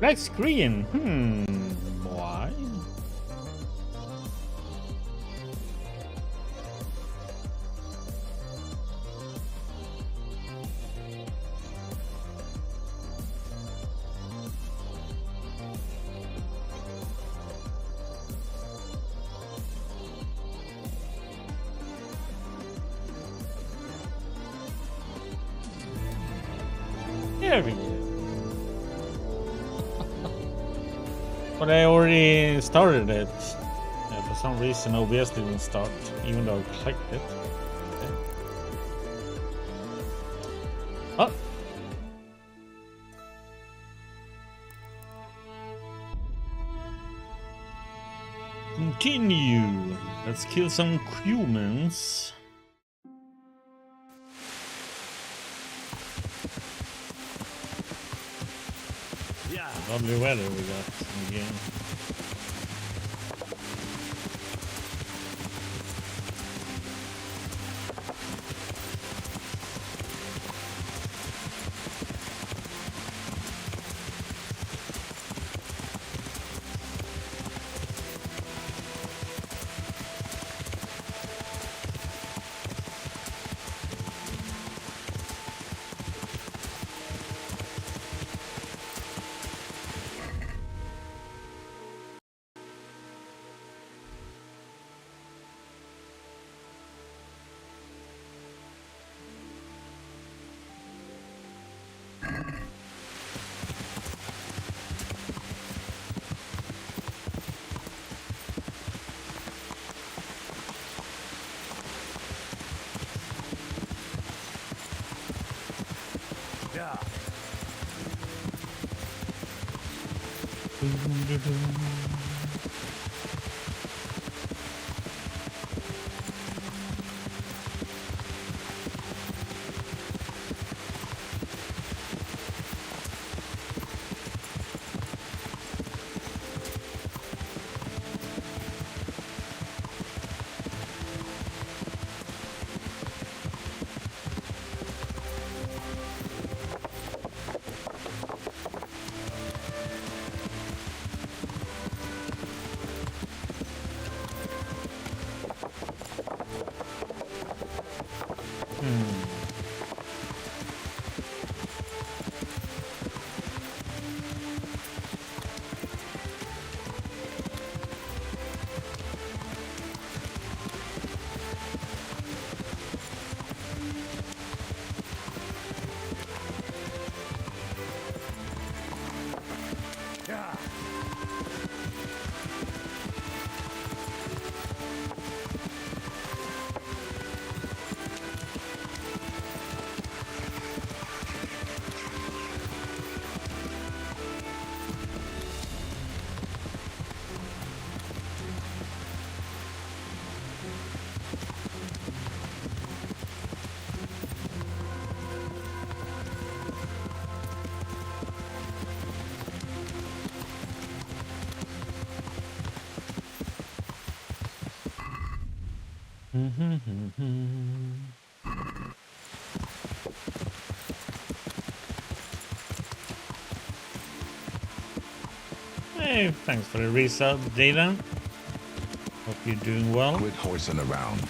Black screen. Why? There we go. But I already started it. For some reason OBS didn't start, even though I clicked it. Okay. Oh! Continue! Let's kill some humans. Yeah, lovely weather we got in the game. Hey, thanks for the resub, Data. Hope you're doing well. Quit horsing around.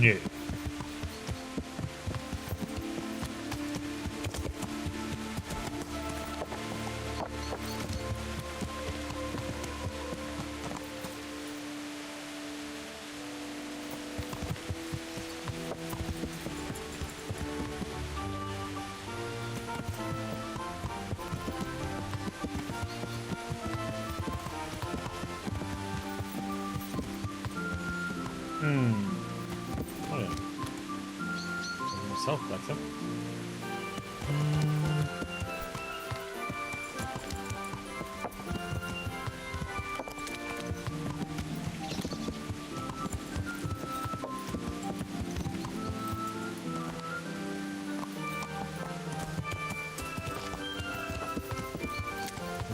No. Oh yeah. Myself, that's it.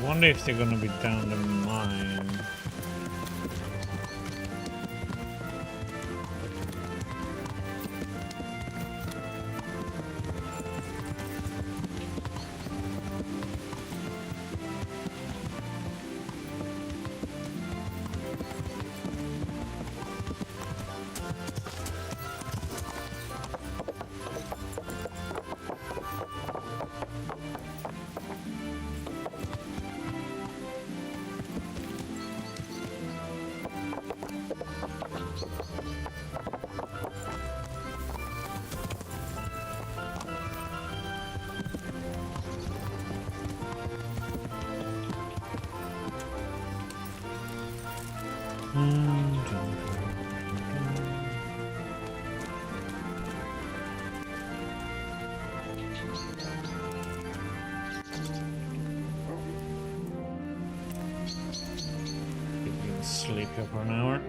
Wonder if they're gonna be down the mine. Sleep here for an hour.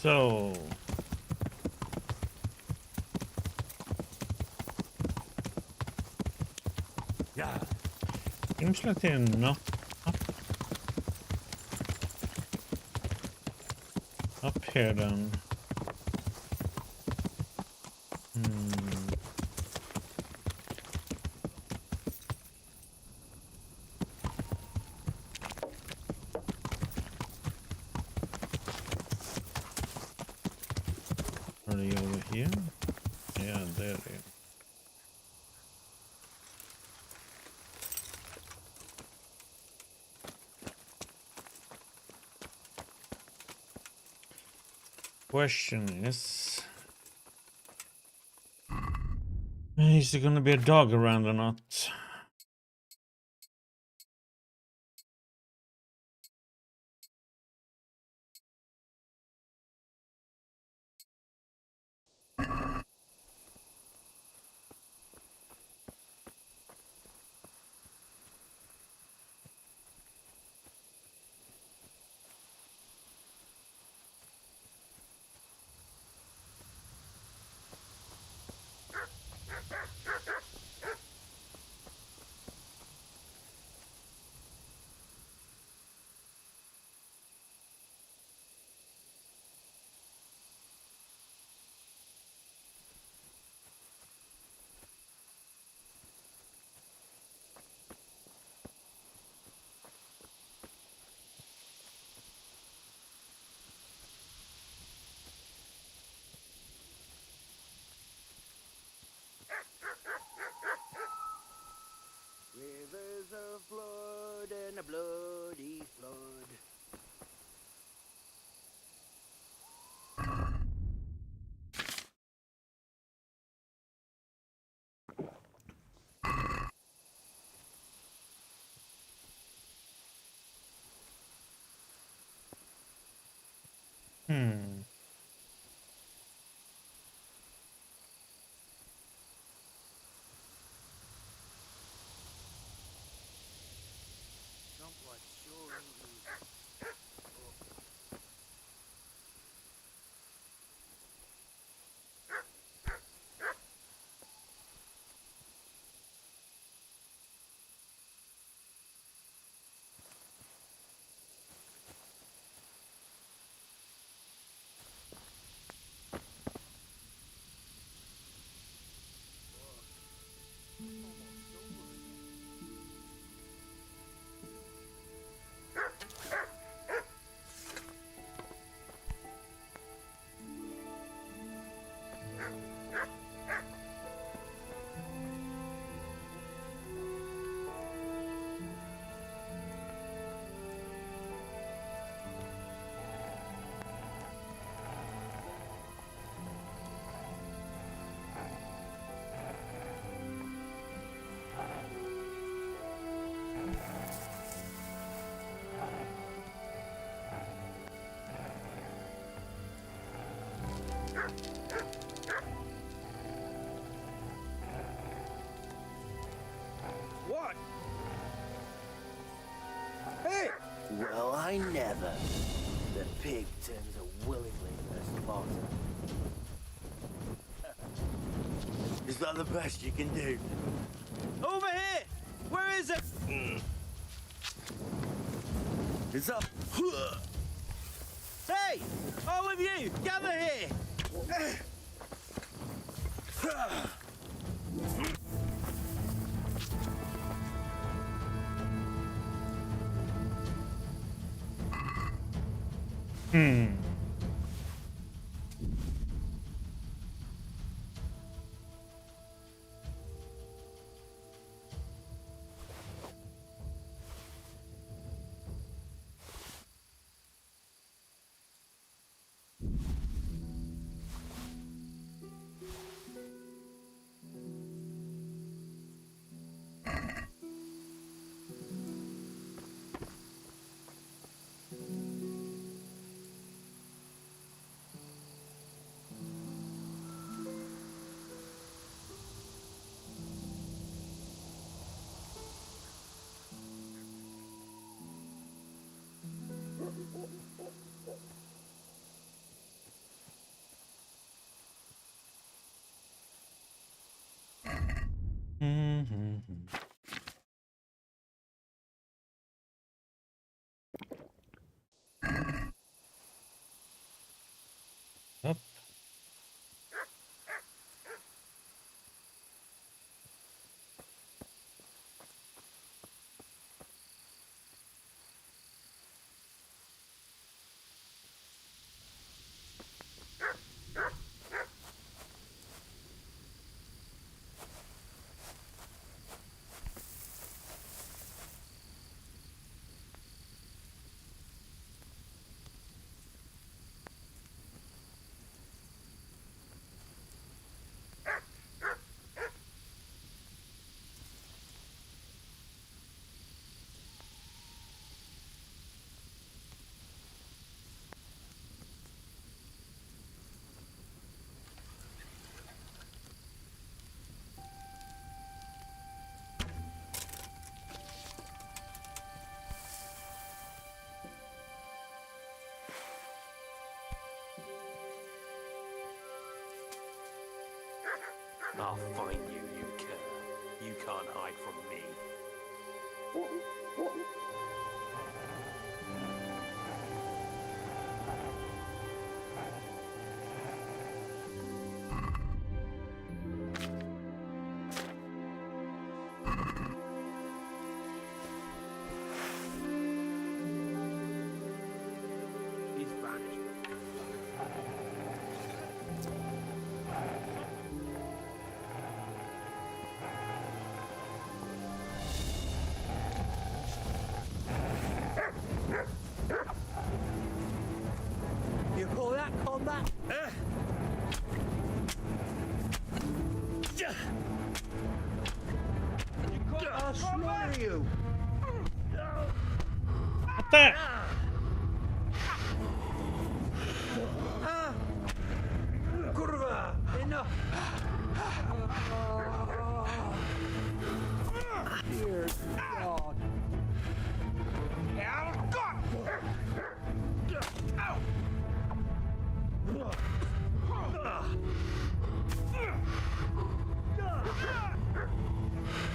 So yeah, seems like they're not up here then. Are they over here? Yeah, there they are. Question is there gonna be a dog around or not? Rivers of blood and a bloody flood. Not quite sure who. What? Hey! Well, I never. The pig turns a willingly for a spotter. Is that the best you can do? Over here! Where is it? It's up. Hey! All of you, gather here! Hmm. Mm-hmm. Up. I'll find you, you killer. You can't hide from me. He's vanished. You call that combat? I'll slaughter you! What the? Kurva! Enough! Dear God.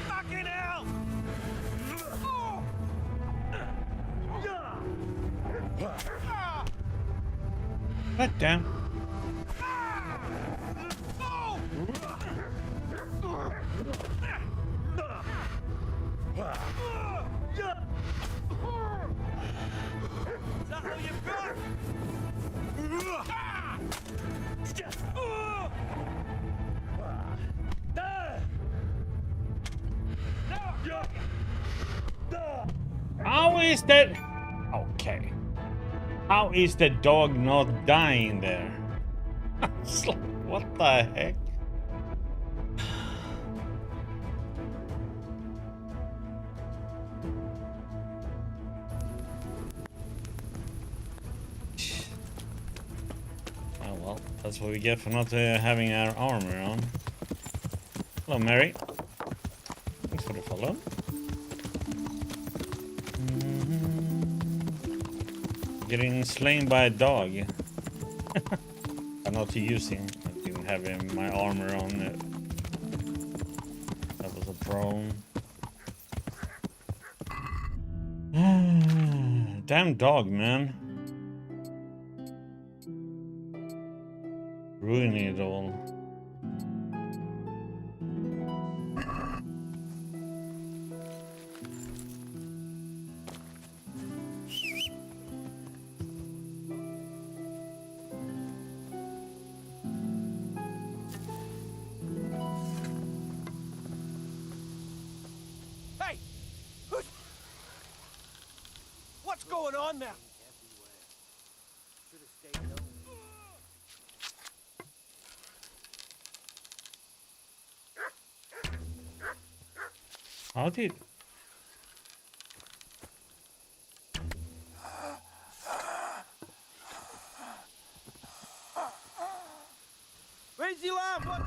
Fucking hell! God damn. Is that all you've got? How is that? Okay. How is the dog not dying there? It's like, what the heck? Oh well, that's what we get for not having our armor on. Hello, Mary. Thanks for the follow. Getting slain by a dog. I'm not using. I didn't have my armor on. That was a problem. Damn dog, man. Ruining it all. going on there? Everywhere. Should have stayed home. How did? Raise the alarm! What?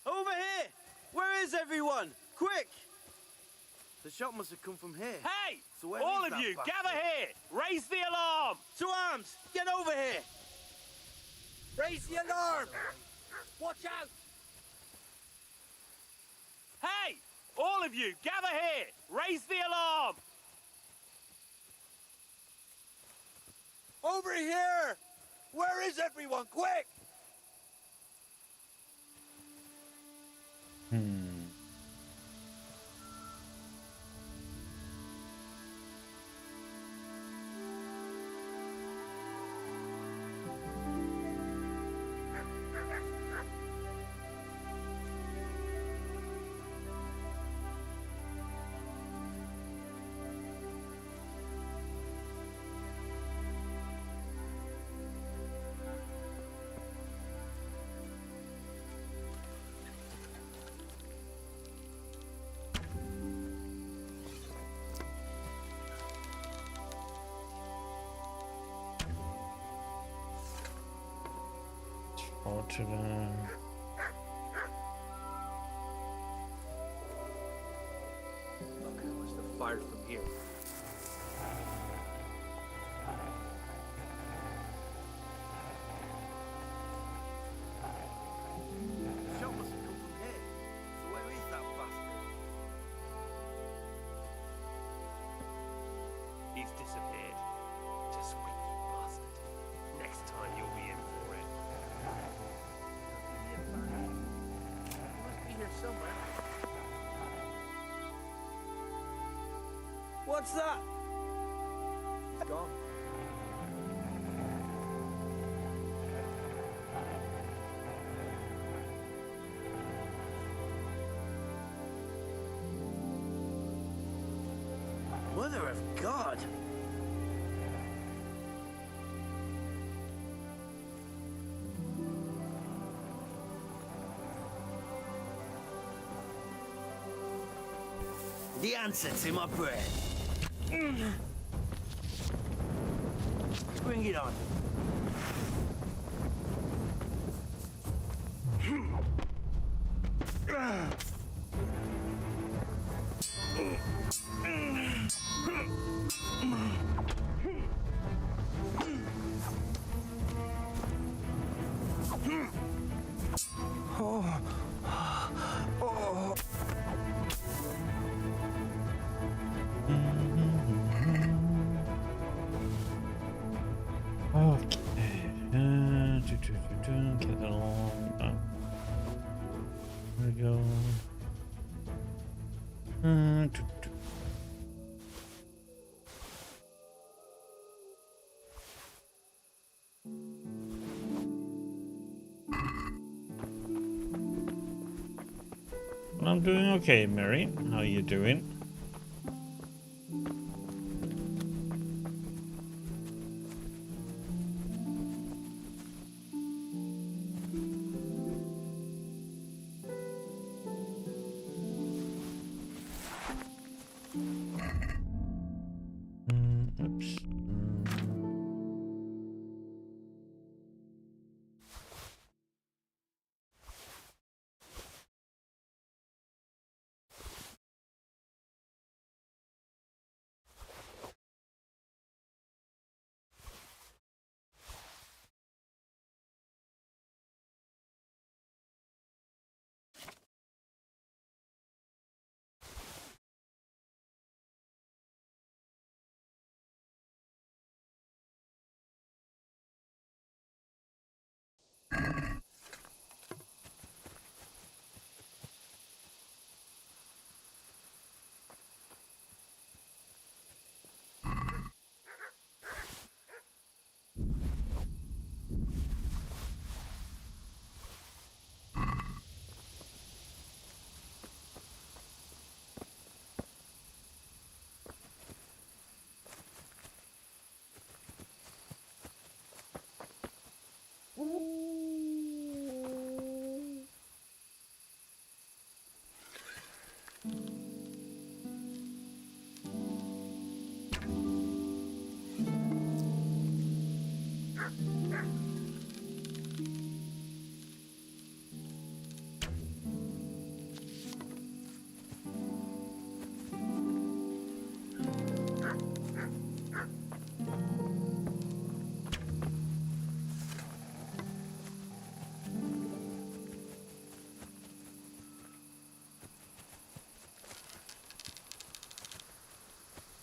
Over here! Where is everyone? Quick! The shot must have come from here. Hey! So where All is of that you, bastard? gather here! Raise the alarm! To arms! Get over here! Raise the alarm! Watch out! Hey! All of you, gather here! Raise the alarm! Over here! Where is everyone? Quick! Torture. Okay, must have fired from here. The shot must have come from here. So where is that bastard? He's disappeared. Just wait, you bastard. Next time you'll be in for it. He must be here somewhere. What's that? It's gone. Mother of God! The answer's in my breath. Bring it on. Okay. Get along. There we go. Well, I'm doing okay, Mary. How you doing? Oops.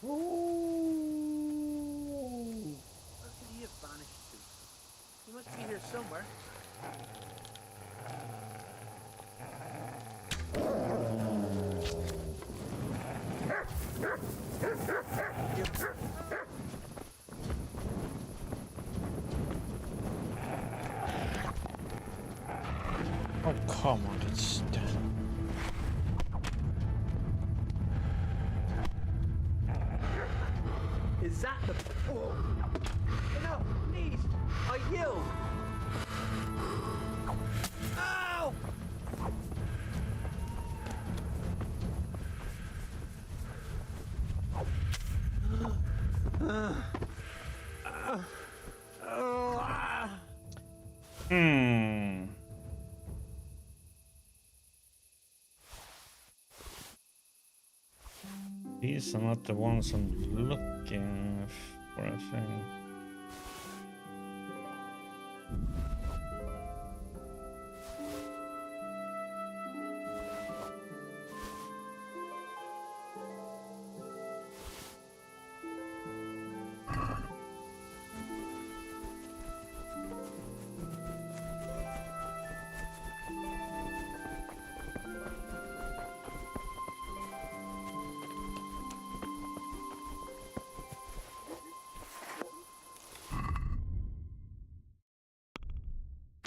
Where could he have vanished to? He must be here somewhere. Oh, come on, it's Is that the... Oh. Enough, please. I yield. Ow! Hmm. These are not the ones I'm looking for, I think.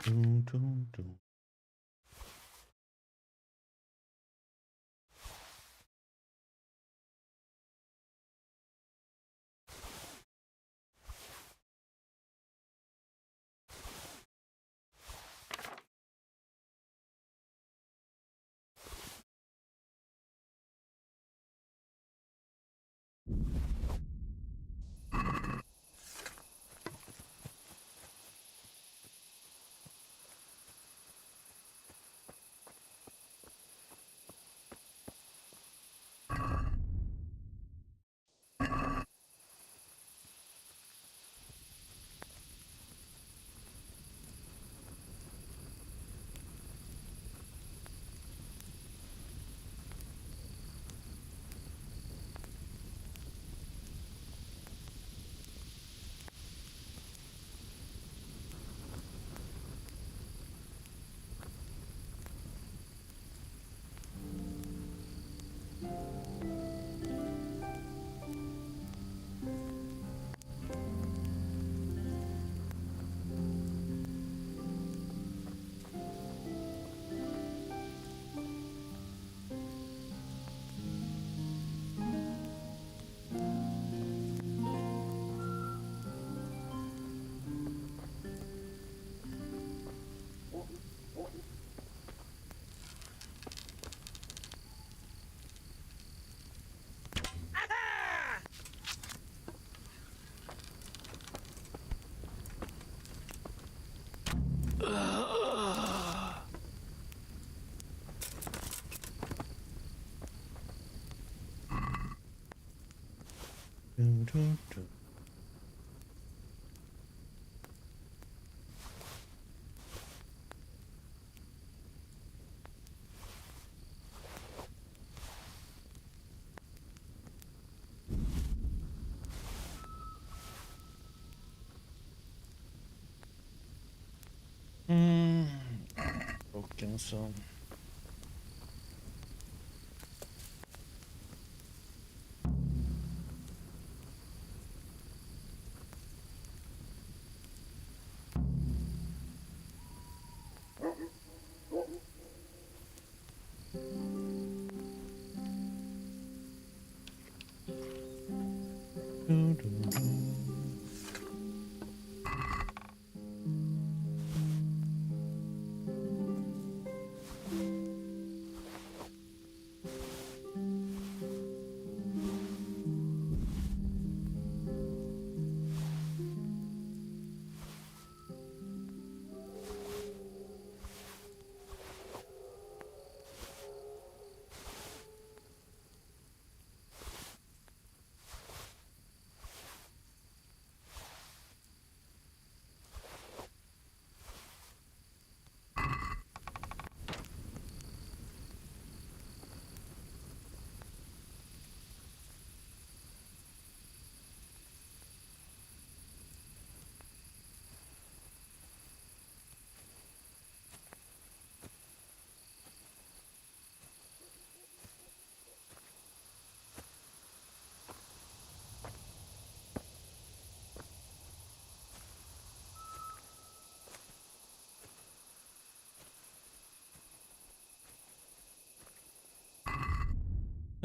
Dun, dun, dun. Dun, dun, dun. Broken some. Dun, dun, dun.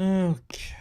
Okay.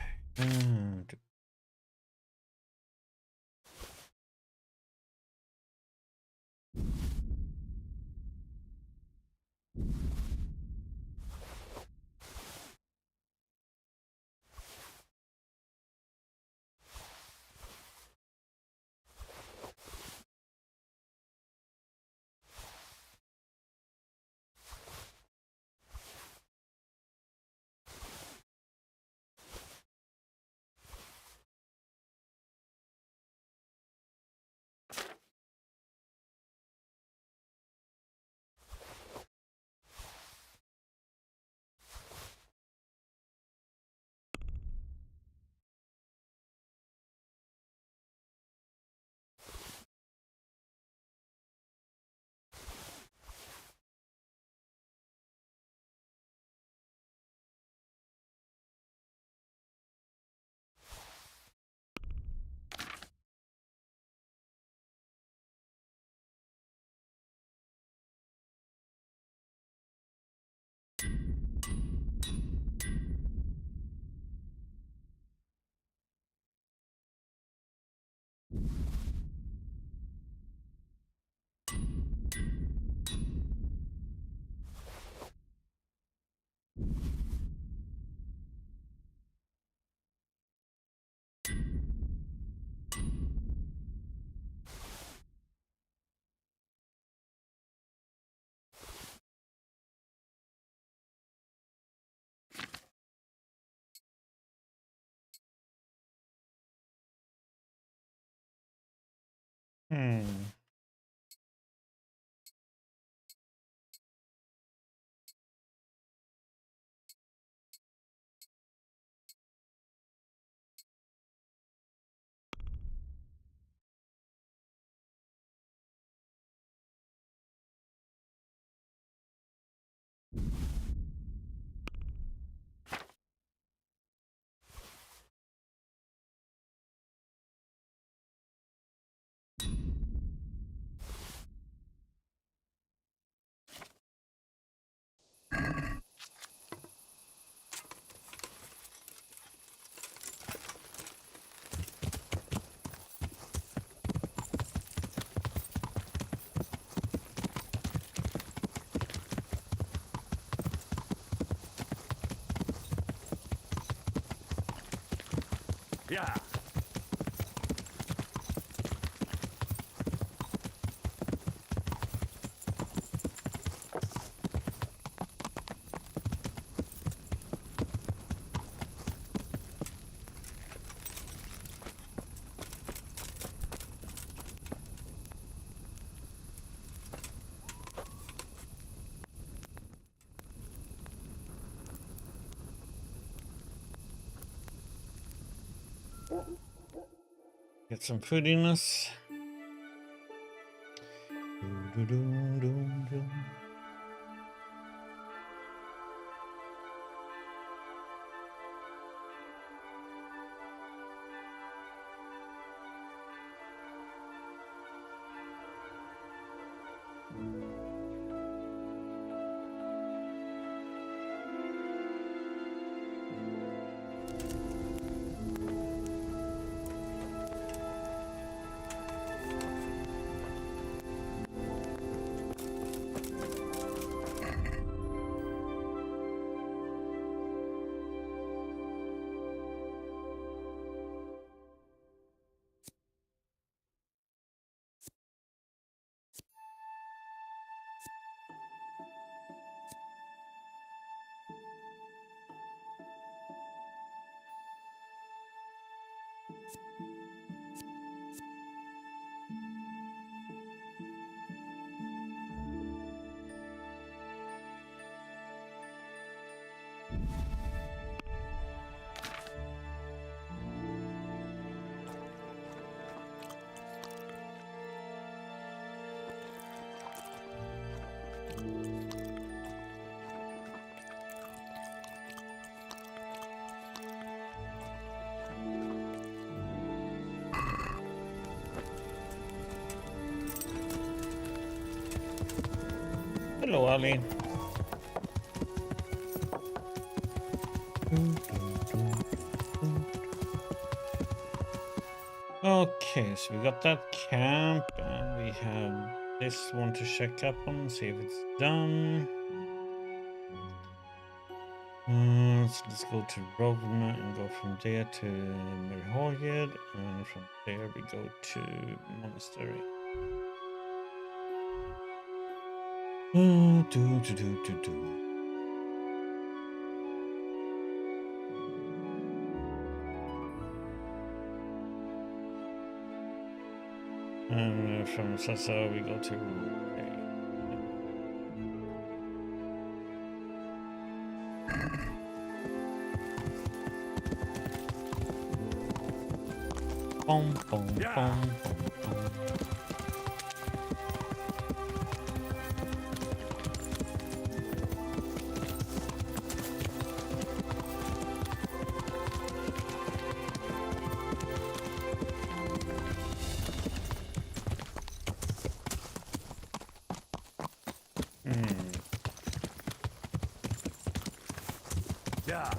Hmm. Yeah. Get some food in us. Hello, Ali. Okay, so we got that camp, and we have this one to check up on, see if it's done. So let's go to Rovna and go from there to Merhorged, and from there we go to Monastery. And from Sasa we go to Boom, boom, boom, boom, boom. Yeah.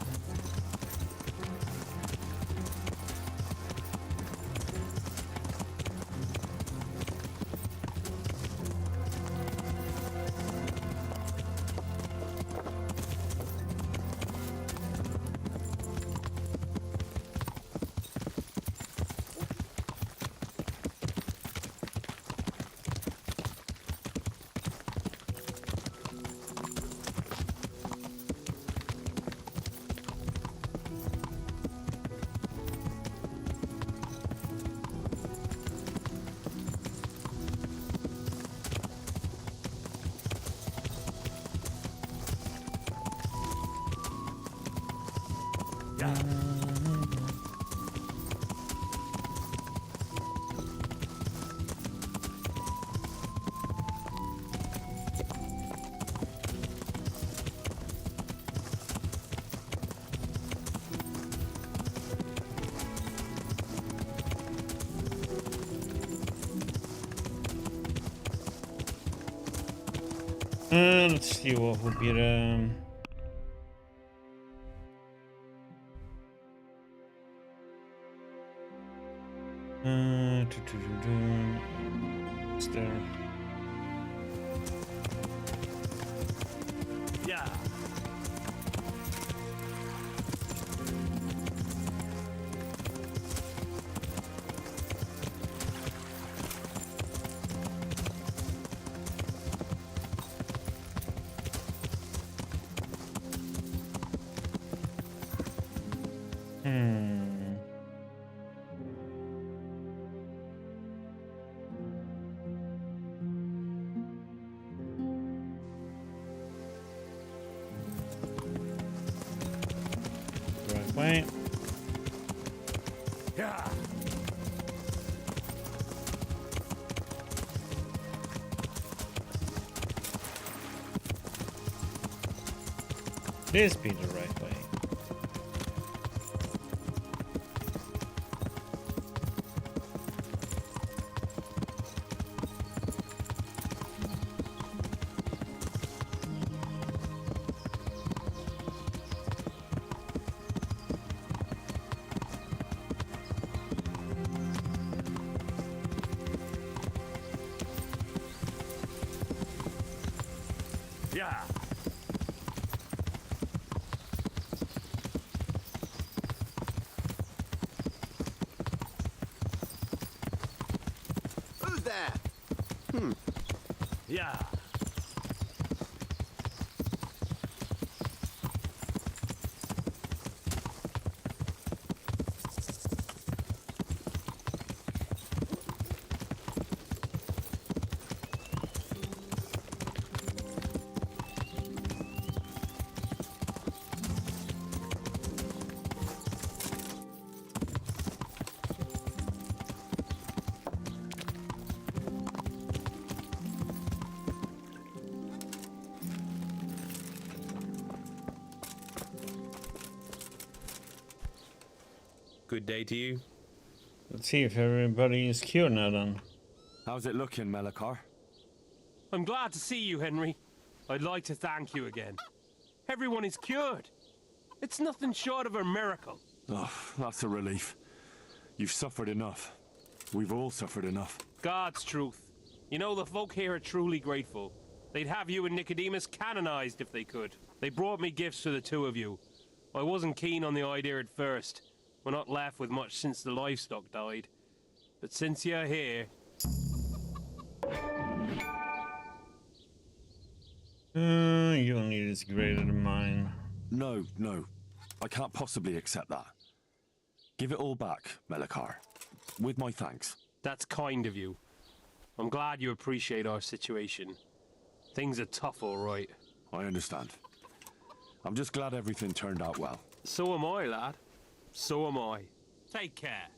Let's see what would be the what's there? Yeah. Right way. Yeah. This be the right way. Yeah. Who's there? Yeah. Good day to you. Let's see if everybody is cured now then. How's it looking, Melikar? I'm glad to see you, Henry. I'd like to thank you again. Everyone is cured. It's nothing short of a miracle. Oh, that's a relief. You've suffered enough. We've all suffered enough. God's truth. You know, the folk here are truly grateful. They'd have you and Nicodemus canonized if they could. They brought me gifts for the two of you. I wasn't keen on the idea at first. We're not left with much since the livestock died. But since you're here... Your need is greater than mine. No, no. I can't possibly accept that. Give it all back, Melikar. With my thanks. That's kind of you. I'm glad you appreciate our situation. Things are tough, all right. I understand. I'm just glad everything turned out well. So am I, lad. So am I. Take care.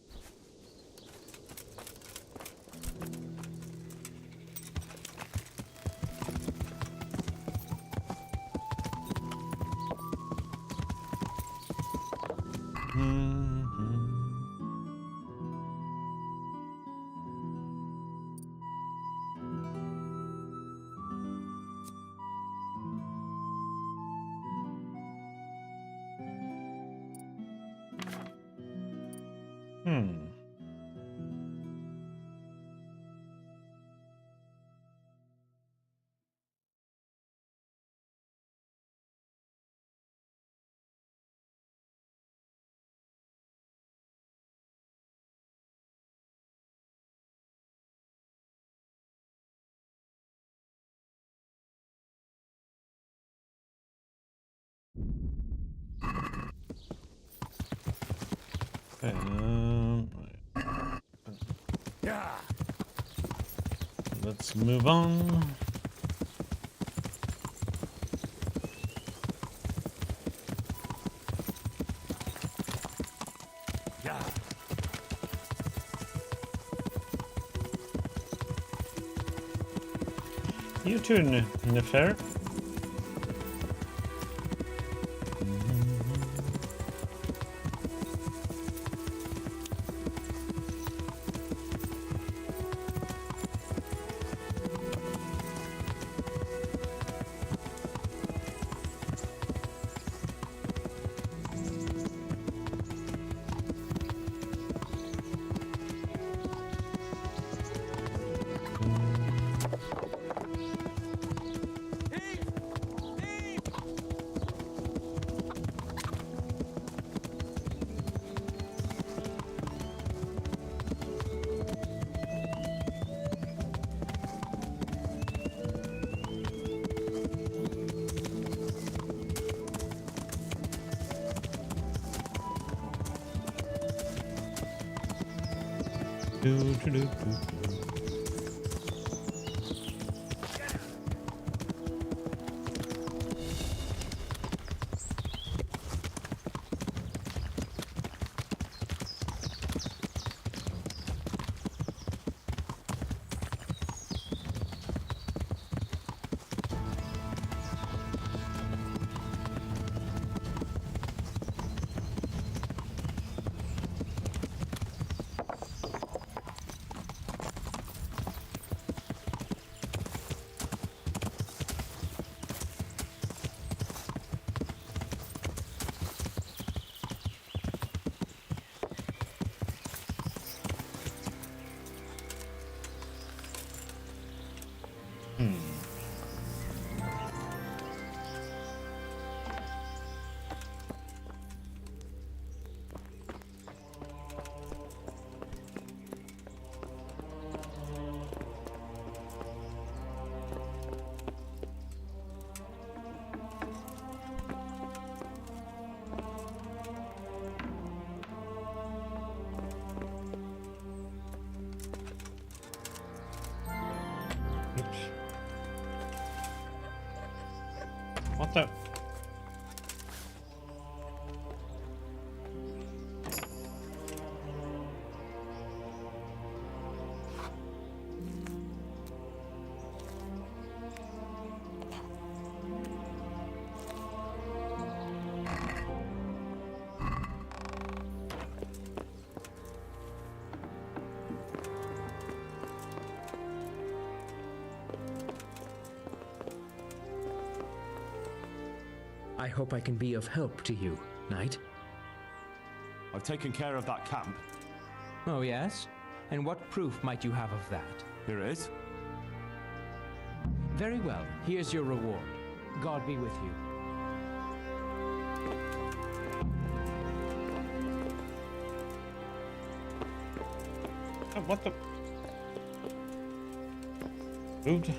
Let's move on. You too, Nefer. What the? I hope I can be of help to you, Knight. I've taken care of that camp. Oh, yes? And what proof might you have of that? Here it is. Very well. Here's your reward. God be with you. Oh, what the? Dude.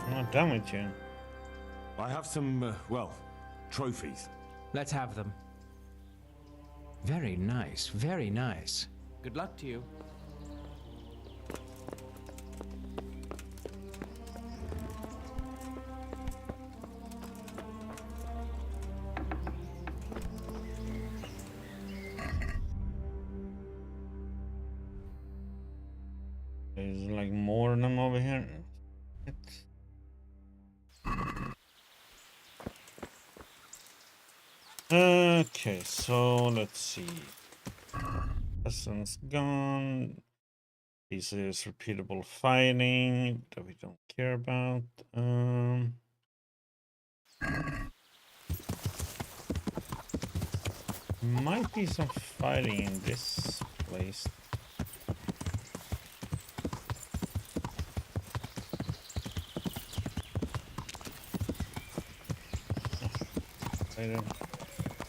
I'm not done with you. I have some, well, trophies. Let's have them. Very nice, very nice. Good luck to you. There's like more of them over here. Okay, so let's see. Essence gone. This is repeatable fighting that we don't care about. Might be some fighting in this place.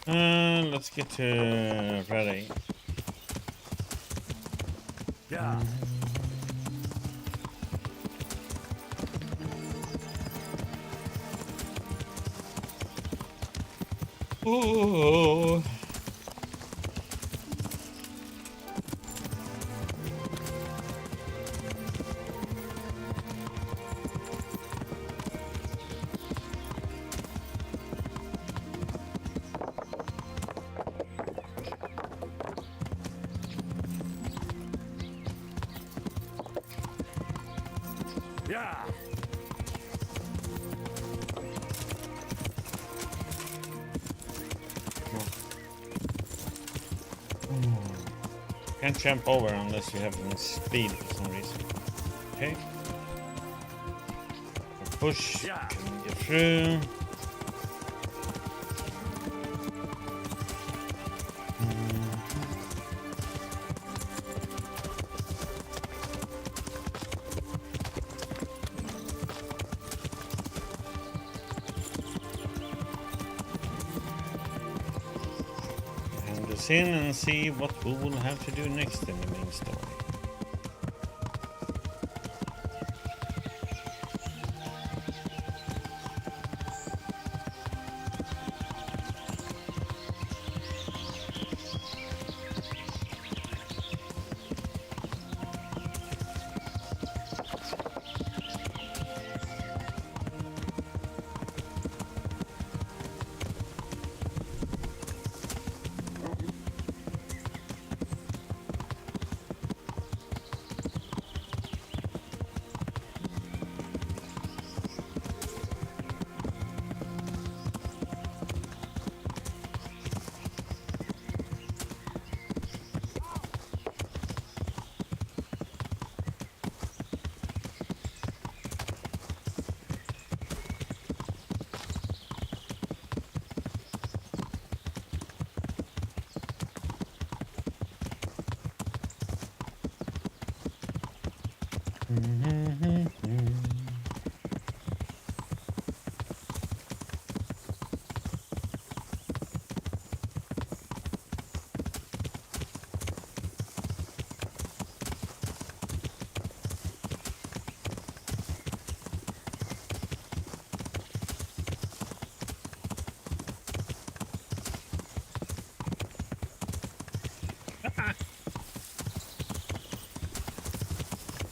Let's get to ready. Yeah. Ooh. Yeah. Can't jump over unless you have enough speed for some reason. Okay. Push. Yeah. Can get through. In and see what we will have to do next in the main story.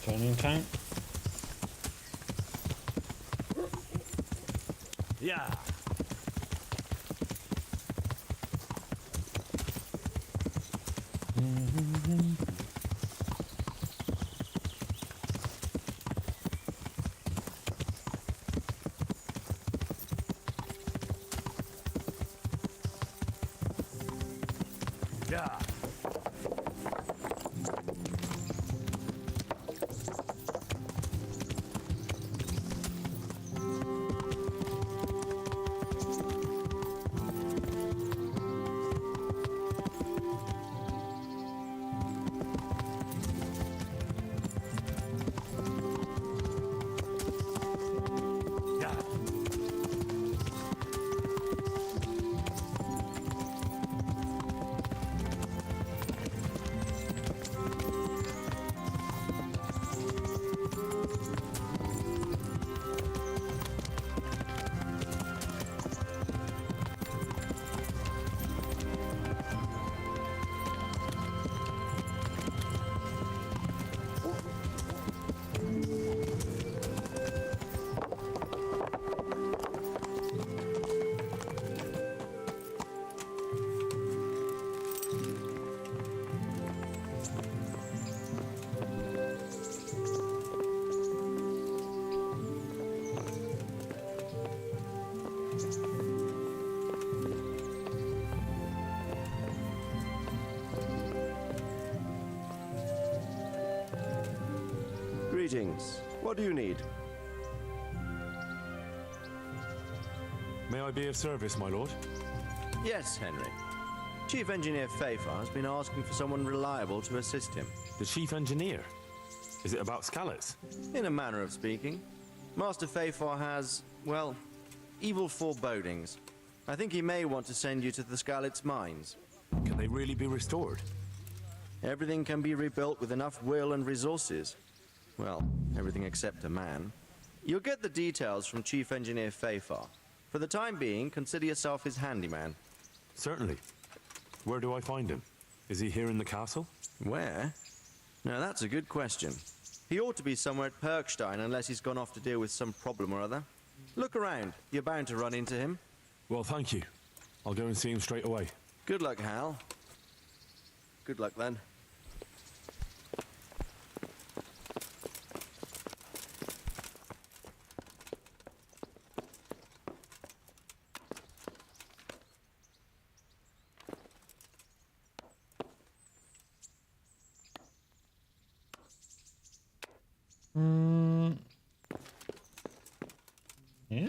Turning time. Yeah. Yeah. Greetings. What do you need? May I be of service, my lord? Yes, Henry. Chief Engineer Fafar has been asking for someone reliable to assist him. The chief engineer? Is it about Scallots? In a manner of speaking. Master Fafar has, well, evil forebodings. I think he may want to send you to the Scallots mines. Can they really be restored? Everything can be rebuilt with enough will and resources. Well, everything except a man. You'll get the details from Chief Engineer Fafar. For the time being, consider yourself his handyman. Certainly. Where do I find him? Is he here in the castle? Where? Now that's a good question. He ought to be somewhere at Perkstein unless he's gone off to deal with some problem or other. Look around. You're bound to run into him. Well, thank you. I'll go and see him straight away. Good luck, Hal. Good luck, then. Yeah.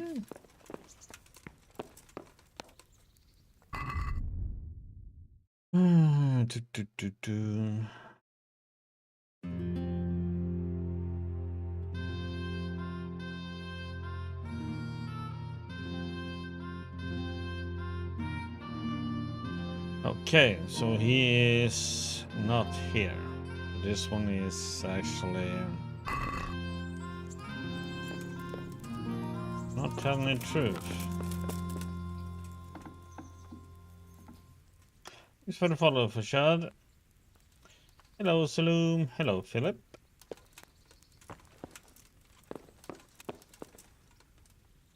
Do, do, do, do. Okay, so he is not here. This one is actually not telling the truth. Thanks for the follow, Fashad. Hello, Saloom. Hello, Philip.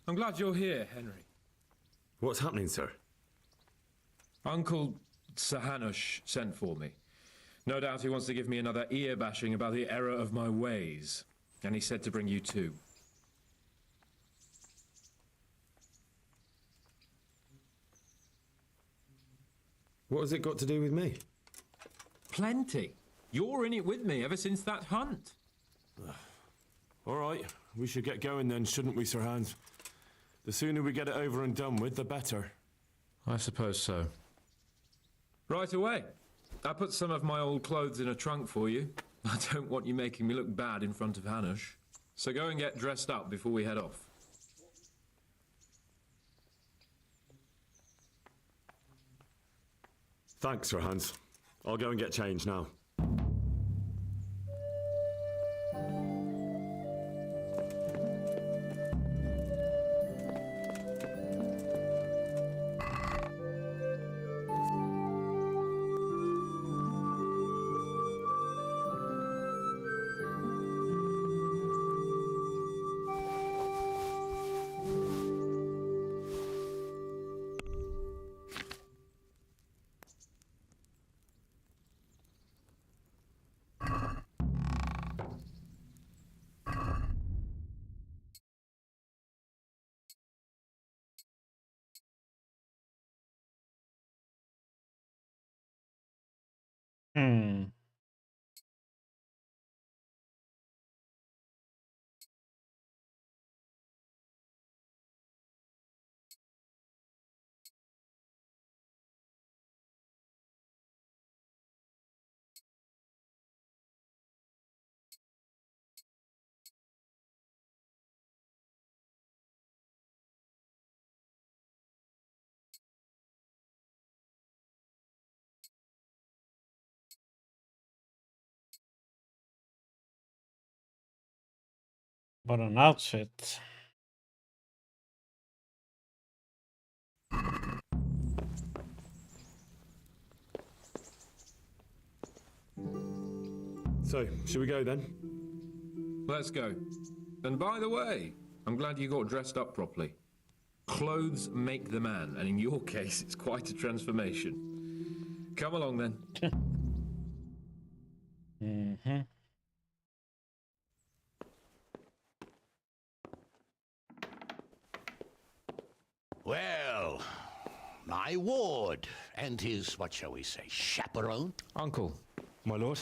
I'm glad you're here, Henry. What's happening, sir? Uncle Sahanush sent for me. No doubt he wants to give me another ear bashing about the error of my ways. And he said to bring you too. What has it got to do with me? Plenty. You're in it with me ever since that hunt. All right, we should get going then, shouldn't we, Sir Hans? The sooner we get it over and done with, the better. I suppose so. Right away. I put some of my old clothes in a trunk for you. I don't want you making me look bad in front of Hanush. So go and get dressed up before we head off. Thanks, Sir Hans. I'll go and get changed now. Hmm. What an outfit. So, shall we go then? Let's go. And by the way, I'm glad you got dressed up properly. Clothes make the man, and in your case, it's quite a transformation. Come along then. Mm-hmm. Well, my ward and his, what shall we say, chaperone? Uncle. My lord?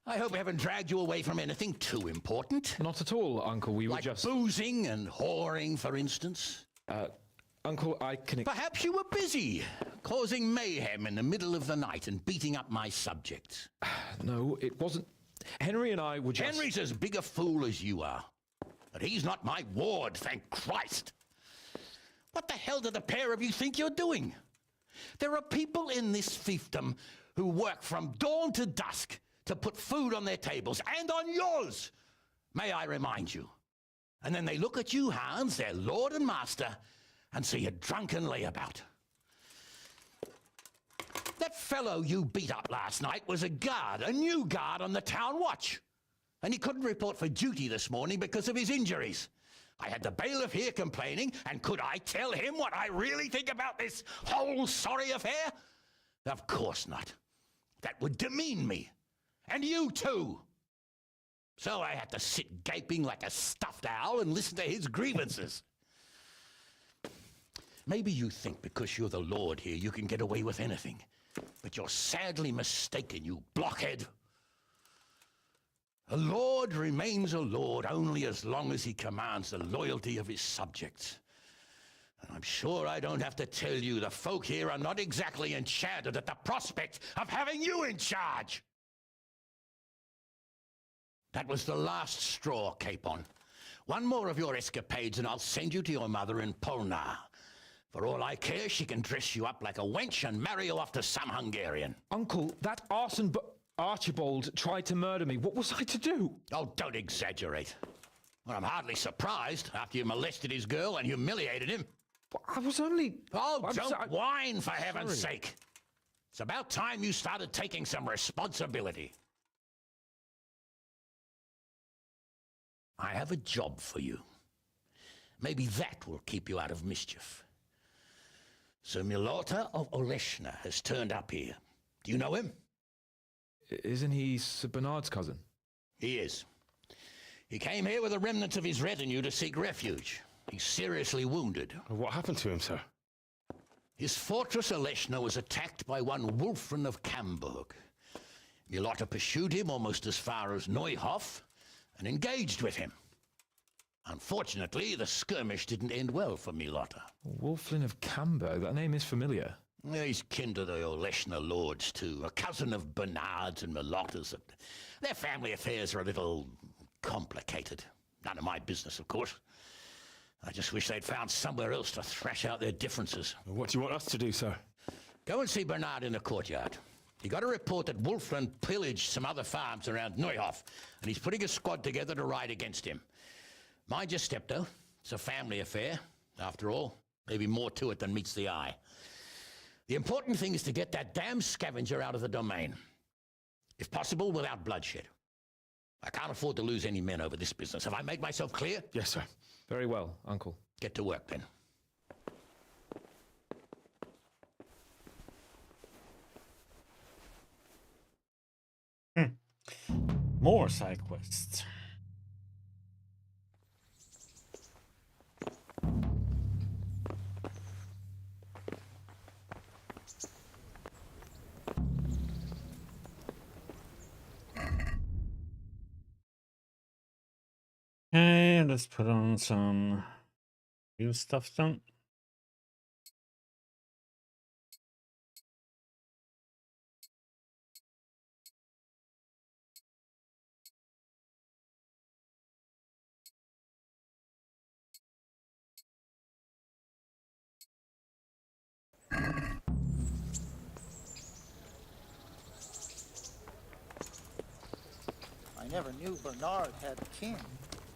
I hope I haven't dragged you away from anything too important. Not at all, Uncle. We were Like just... boozing and whoring, for instance. Uncle, I can... Perhaps you were busy, causing mayhem in the middle of the night and beating up my subjects. No, it wasn't... Henry and I were just... Henry's as big a fool as you are. But he's not my ward, thank Christ. What the hell do the pair of you think you're doing? There are people in this fiefdom who work from dawn to dusk to put food on their tables and on yours, may I remind you. And then they look at you, Hans, their lord and master, and see a drunken layabout. That fellow you beat up last night was a guard, a new guard on the town watch. And he couldn't report for duty this morning because of his injuries. I had the bailiff here complaining, and could I tell him what I really think about this whole sorry affair? Of course not. That would demean me. And you too. So I had to sit gaping like a stuffed owl and listen to his grievances. Maybe you think because you're the lord here you can get away with anything. But you're sadly mistaken, you blockhead. A lord remains a lord only as long as he commands the loyalty of his subjects. And I'm sure I don't have to tell you the folk here are not exactly enchanted at the prospect of having you in charge. That was the last straw, Capon. One more of your escapades and I'll send you to your mother in Polnar. For all I care, she can dress you up like a wench and marry you off to some Hungarian. Uncle, that arson... Archibald tried to murder me. What was I to do? Oh, don't exaggerate. Well, I'm hardly surprised after you molested his girl and humiliated him. I was only... Oh, don't whine, for heaven's sake. It's about time you started taking some responsibility. I have a job for you. Maybe that will keep you out of mischief. Sir Milota of Oleshna has turned up here. Do you know him? Isn't he Sir Bernard's cousin? He is. He came here with the remnants of his retinue to seek refuge. He's seriously wounded. What happened to him, sir? His fortress Oleshna was attacked by one Wulfrin of Camburg. Milota pursued him almost as far as Neuhof and engaged with him. Unfortunately, the skirmish didn't end well for Milota. Wulfrin of Camburg? That name is familiar. He's kin to the Oleshna lords, too. A cousin of Bernard's and Milota's. Their family affairs are a little complicated. None of my business, of course. I just wish they'd found somewhere else to thrash out their differences. What do you want us to do, sir? Go and see Bernard in the courtyard. He got a report that Wulfrin pillaged some other farms around Neuhof, and he's putting a squad together to ride against him. Mind your step, though. It's a family affair. After all, maybe more to it than meets the eye. The important thing is to get that damn scavenger out of the domain. If possible, without bloodshed. I can't afford to lose any men over this business. Have I made myself clear? Yes, sir. Very well, Uncle. Get to work, then. More side quests. Okay, let's put on some new stuff then. I never knew Bernard had kin.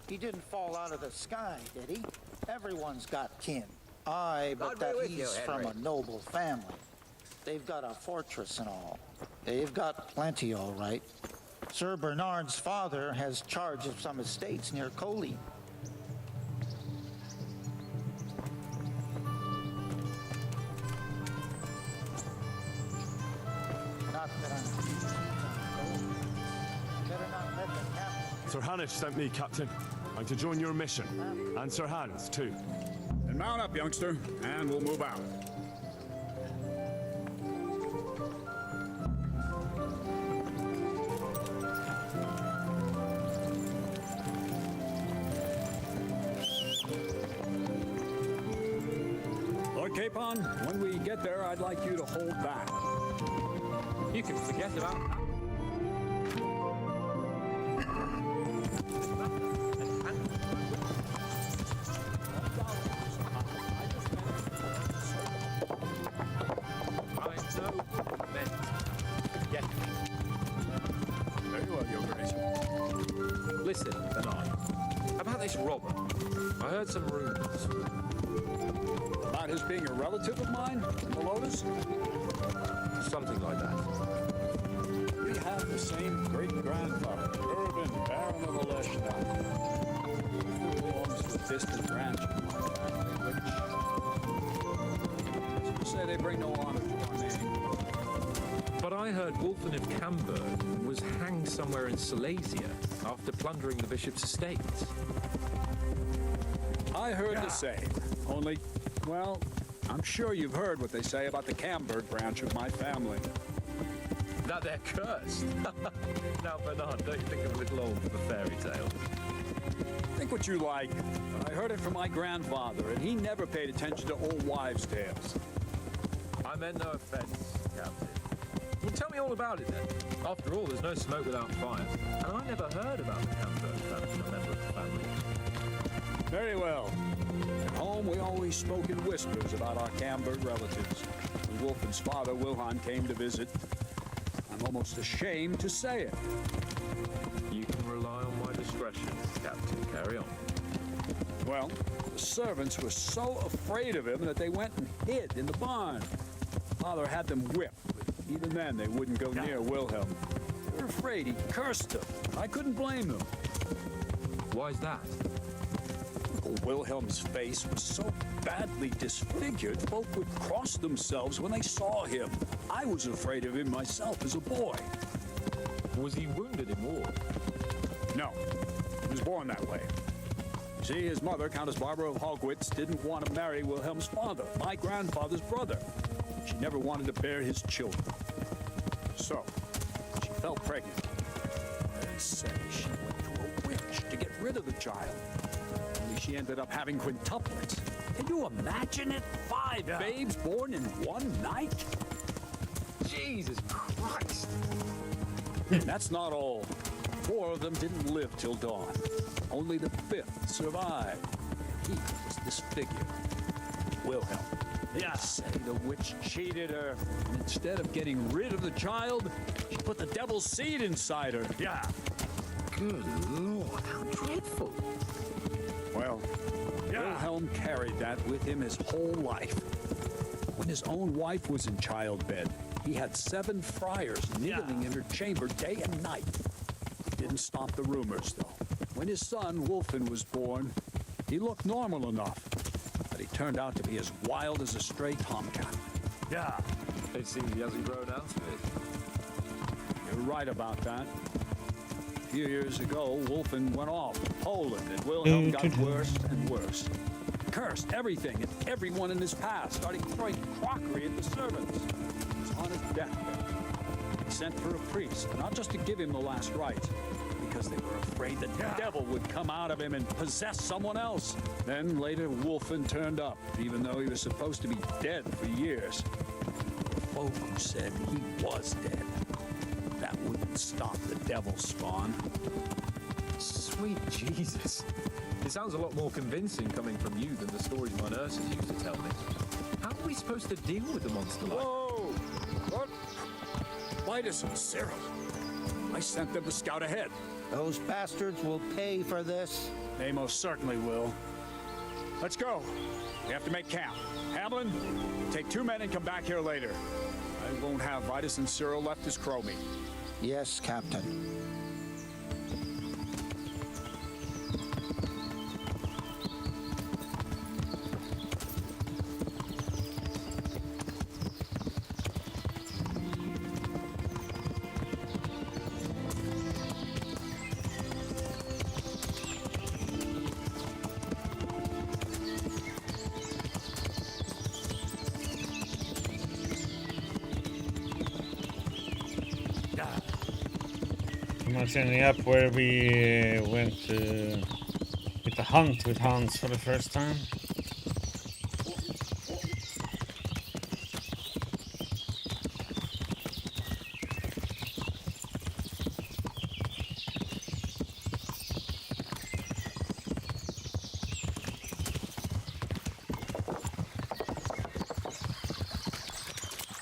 He didn't fall out of the sky, did he? Everyone's got kin. Aye, but that he's from a noble family. They've got a fortress and all. They've got plenty, all right. Sir Bernard's father has charge of some estates near Coley. Not that I'm... Better not let the captain... Sir Hanish sent me, Captain. I'm to join your mission. And Sir Hans, too. Then mount up, youngster, and we'll move out. Capon, when we get there, I'd like you to hold back. You can forget about that. I know what you meant. Forget me. Very well, Your Grace. Listen, Bernard. About this robber. I heard some rumors. About his being a relative of mine in the Lotus? Something like that. We have the same great-grandfather, Urban, Baron of Oleshna. He belongs to a distant branch of my family, which... Some say they bring no honor to our name. But I heard Wolfen of Camberg was hanged somewhere in Silesia after plundering the bishop's estates. I heard the same, only, well, I'm sure you've heard what they say about the Camberg branch of my family. That they're cursed. Now, Bernard, don't you think I'm a little old for the fairy tale? Think what you like, but I heard it from my grandfather, and he never paid attention to old wives' tales. I meant no offense, Captain. Well, tell me all about it then. After all, there's no smoke without fire, and I never heard about the Camberg family from a member of the family. Very well. At home, we always spoke in whispers about our Camberg relatives. When Wolfen's father, Wilhelm, came to visit, I'm almost ashamed to say it. You can rely on my discretion, Captain. Carry on. Well, the servants were so afraid of him that they went and hid in the barn. Father had them whipped, but even then they wouldn't go near Wilhelm. They were afraid he cursed them. I couldn't blame them. Why's that? Uncle Wilhelm's face was so badly disfigured, folk would cross themselves when they saw him. I was afraid of him myself as a boy. Was he wounded in war? No, he was born that way. See, his mother, Countess Barbara of Hogwitz, didn't want to marry Wilhelm's father, my grandfather's brother. She never wanted to bear his children. So, she fell pregnant. They say she went to a witch to get rid of the child. Only she ended up having quintuplets. Can you imagine it? 5 babes born in one night? Jesus Christ! And that's not all. 4 of them didn't live till dawn. Only the 5th survived. He was disfigured. Wilhelm. They say the witch cheated her. And instead of getting rid of the child, she put the devil's seed inside her. Yeah. Good Lord, how dreadful. Well, Wilhelm carried that with him his whole life. When his own wife was in childbed, he had 7 friars kneeling in her chamber day and night. Didn't stop the rumors, though. When his son, Wolfen, was born, he looked normal enough, but he turned out to be as wild as a stray tomcat. Yeah. It seems he hasn't grown out of it. You're right about that. A few years ago, Wolfen went off to Poland, and Wilhelm got worse and worse. Cursed everything and everyone in his path, starting throwing crockery at the servants. He was on his deathbed. He sent for a priest, not just to give him the last rites, because they were afraid the devil would come out of him and possess someone else. Then later, Wolfen turned up, even though he was supposed to be dead for years. There were folk who said he was dead. That wouldn't stop the devil's spawn. Sweet Jesus. It sounds a lot more convincing coming from you than the stories my nurses used to tell me. How are we supposed to deal with a monster like that? Whoa! What? Vitus and Cyril. I sent them to scout ahead. Those bastards will pay for this. They most certainly will. Let's go. We have to make camp. Hamlin, take 2 men and come back here later. I won't have Vitus and Cyril left as crow meat. Yes, Captain. I'm not ending up where we went with the hunt with Hans for the first time.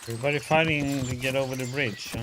Everybody fighting to get over the bridge, huh?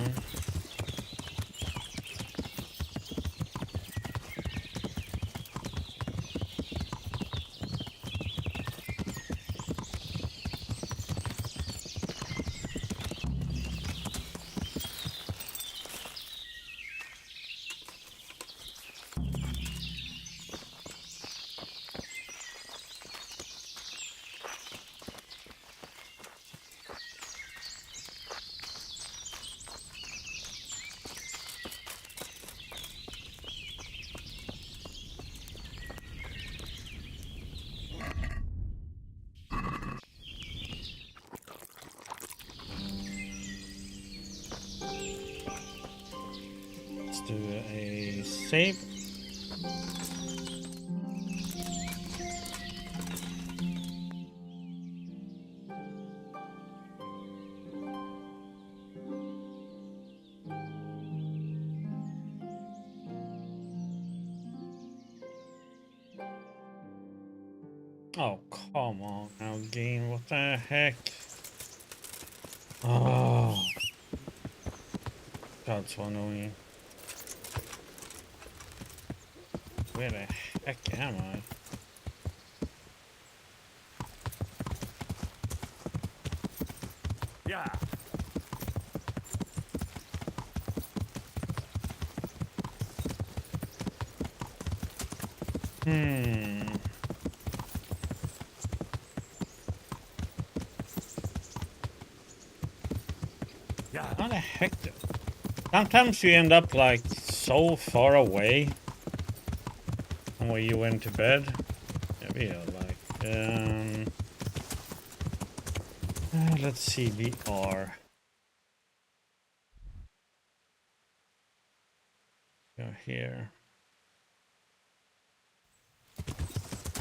Let's do a save. Oh, come on now, game. What the heck? Oh. God, so annoying. Where the heck am I? Yeah. How the heck? Sometimes you end up like so far away from where you went to bed. Maybe you're like, let's see, we are. You're here.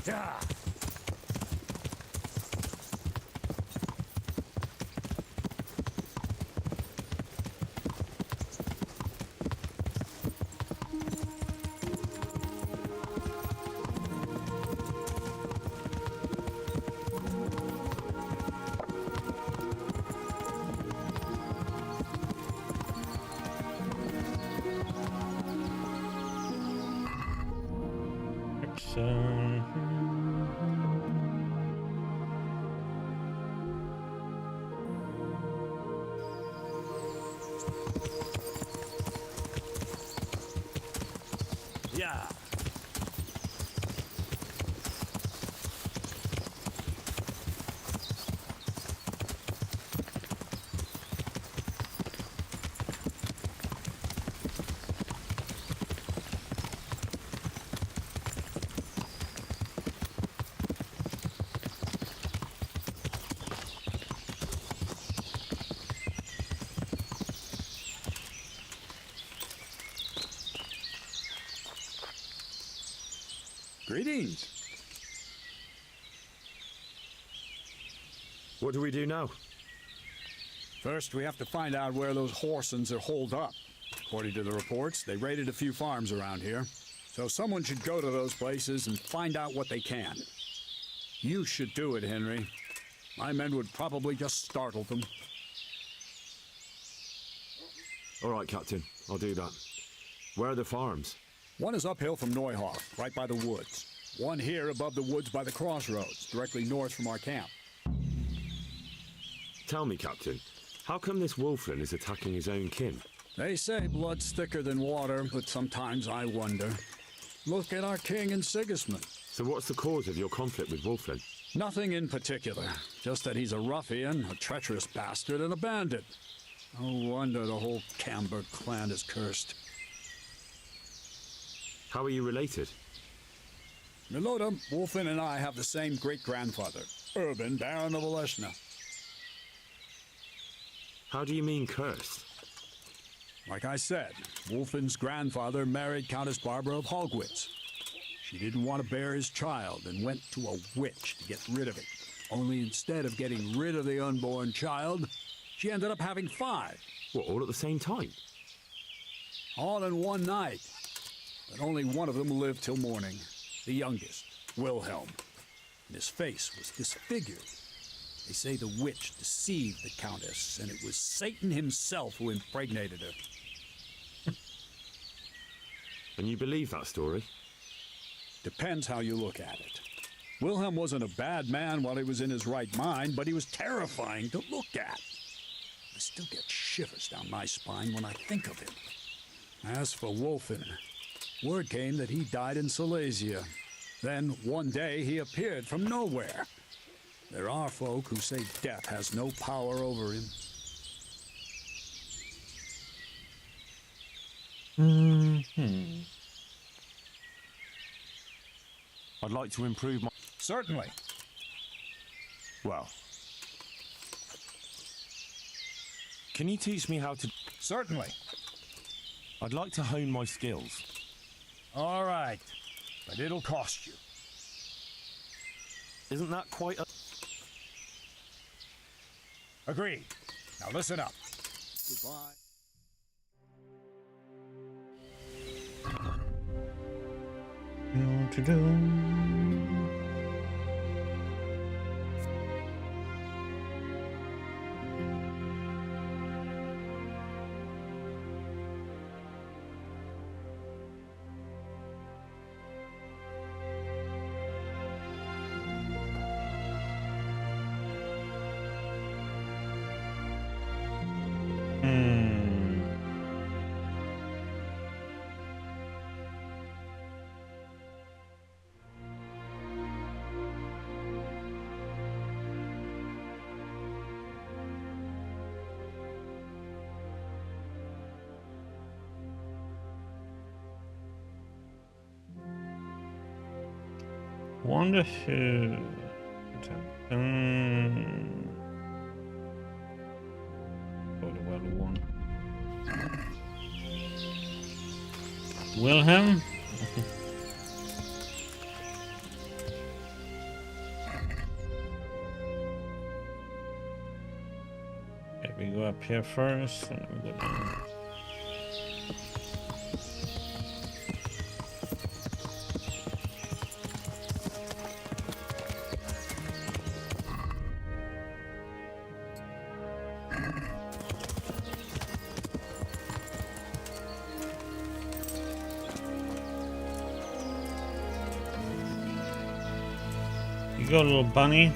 Yeah. Yeah. Greetings. What do we do now? First, we have to find out where those Horsons are holed up. According to the reports, they raided a few farms around here. So someone should go to those places and find out what they can. You should do it, Henry. My men would probably just startle them. All right, Captain. I'll do that. Where are the farms? One is uphill from Neuhoff, right by the woods. One here above the woods by the crossroads, directly north from our camp. Tell me, Captain, how come this Wolflin is attacking his own kin? They say blood's thicker than water, but sometimes I wonder. Look at our king and Sigismund. So what's the cause of your conflict with Wolflin? Nothing in particular, just that he's a ruffian, a treacherous bastard, and a bandit. No wonder the whole Camber clan is cursed. How are you related? Milota, Wolfin and I have the same great-grandfather, Urban, Baron of Oleshna. How do you mean cursed? Like I said, Wolfin's grandfather married Countess Barbara of Hogwitz. She didn't want to bear his child and went to a witch to get rid of it. Only instead of getting rid of the unborn child, she ended up having 5. What, all at the same time? All in one night. But only one of them lived till morning. The youngest, Wilhelm. And his face was disfigured. They say the witch deceived the Countess, and it was Satan himself who impregnated her. And you believe that story? Depends how you look at it. Wilhelm wasn't a bad man while he was in his right mind, but he was terrifying to look at. I still get shivers down my spine when I think of him. As for Wolfen, word came that he died in Silesia. Then, one day, he appeared from nowhere. There are folk who say death has no power over him. I'd like to improve my... Certainly. Well... Can you teach me how to... Certainly. I'd like to hone my skills. All right. But it'll cost you. Isn't that quite a... Agreed. Now listen up. Goodbye. Wonder who. Go to well one. Wilhelm. Okay, we go up here first, and then we go down. You go, little bunny.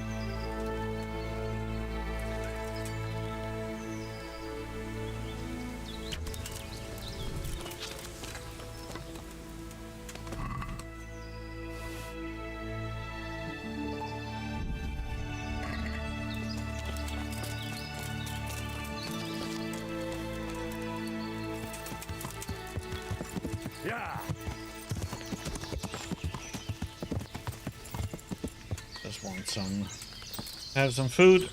Yeah. Just want some. Have some food.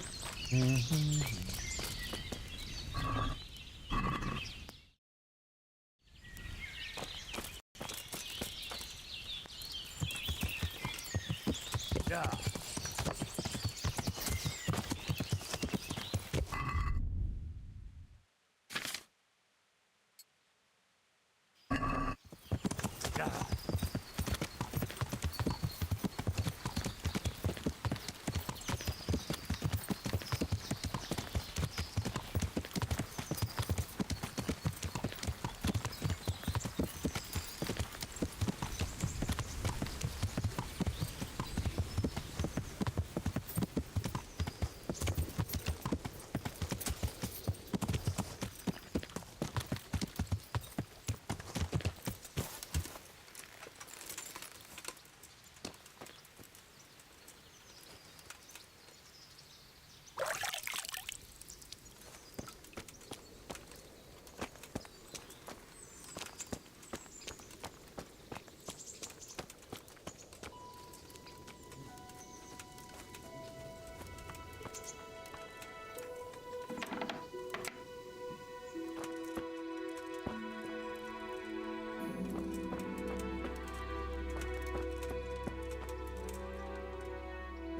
Yeah.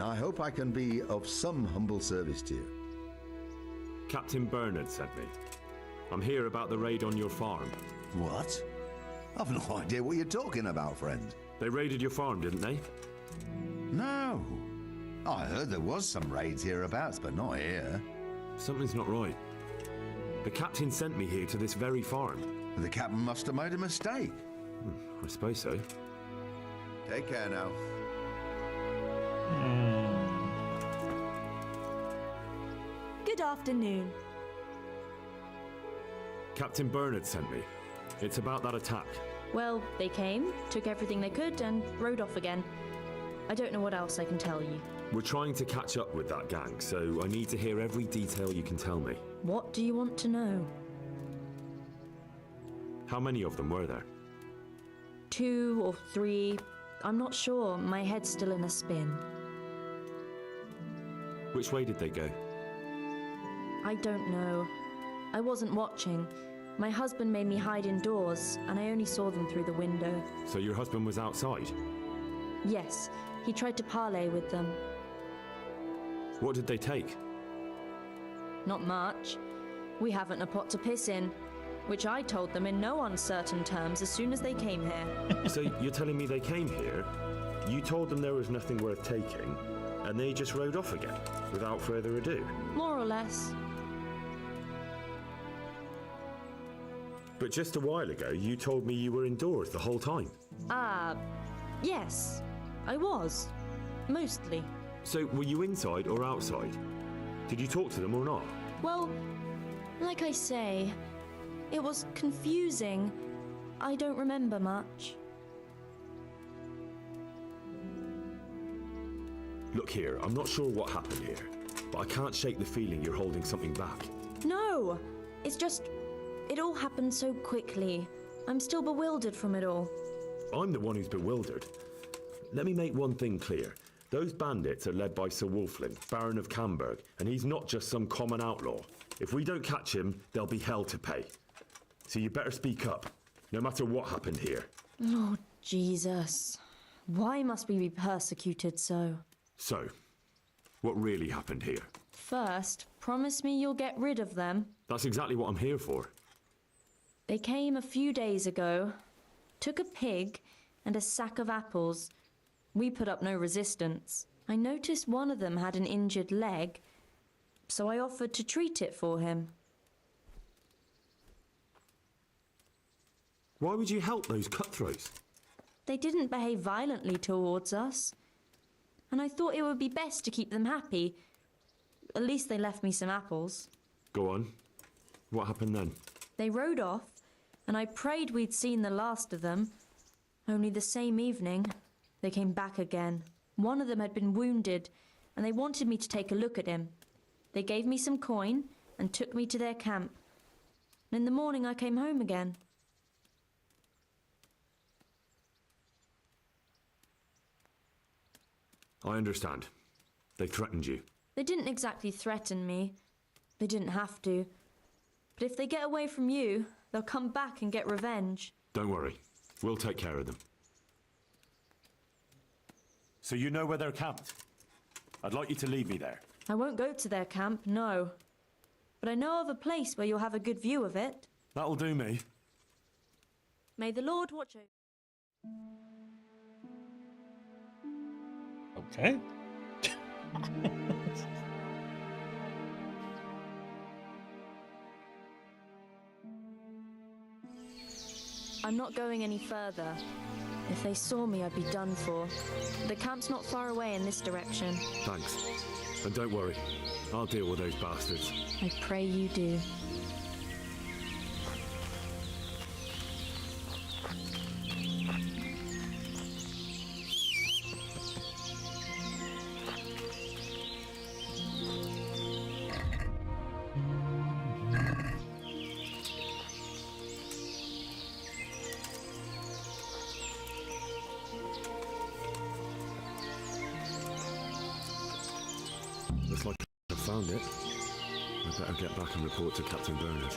I hope I can be of some humble service to you. Captain Bernard sent me. I'm here about the raid on your farm. What? I've no idea what you're talking about, friend. They raided your farm, didn't they? No. I heard there was some raids hereabouts, but not here. Something's not right. The captain sent me here to this very farm. The captain must have made a mistake. I suppose so. Take care now. Good afternoon. Captain Bernard sent me. It's about that attack. Well, they came, took everything they could, and rode off again. I don't know what else I can tell you. We're trying to catch up with that gang, so I need to hear every detail you can tell me. What do you want to know? How many of them were there? 2 or 3. I'm not sure. My head's still in a spin. Which way did they go? I don't know. I wasn't watching. My husband made me hide indoors, and I only saw them through the window. So your husband was outside? Yes, he tried to parley with them. What did they take? Not much. We haven't a pot to piss in, which I told them in no uncertain terms as soon as they came here. So you're telling me they came here, you told them there was nothing worth taking, and they just rode off again, without further ado? More or less. But just a while ago, you told me you were indoors the whole time. Yes. I was. Mostly. So were you inside or outside? Did you talk to them or not? Well, like I say, it was confusing. I don't remember much. Look here, I'm not sure what happened here, but I can't shake the feeling you're holding something back. No! It's just... it all happened so quickly. I'm still bewildered from it all. I'm the one who's bewildered. Let me make one thing clear. Those bandits are led by Sir Wolflin, Baron of Camberg, and he's not just some common outlaw. If we don't catch him, there'll be hell to pay. So you better speak up, no matter what happened here. Oh, Jesus. Why must we be persecuted so? So, what really happened here? First, promise me you'll get rid of them. That's exactly what I'm here for. They came a few days ago, took a pig and a sack of apples. We put up no resistance. I noticed one of them had an injured leg, so I offered to treat it for him. Why would you help those cutthroats? They didn't behave violently towards us, and I thought it would be best to keep them happy. At least they left me some apples. Go on. What happened then? They rode off, and I prayed we'd seen the last of them. Only the same evening, they came back again. One of them had been wounded, and they wanted me to take a look at him. They gave me some coin and took me to their camp. And in the morning I came home again. I understand. They threatened you. They didn't exactly threaten me. They didn't have to. But if they get away from you, they'll come back and get revenge. Don't worry. We'll take care of them. So you know where they're camped? I'd like you to lead me there. I won't go to their camp, no. But I know of a place where you'll have a good view of it. That'll do me. May the Lord watch over. Okay. I'm not going any further. If they saw me, I'd be done for. The camp's not far away in this direction. Thanks. And don't worry. I'll deal with those bastards. I pray you do. Looks like I found it. I better get back and report to Captain Bernard.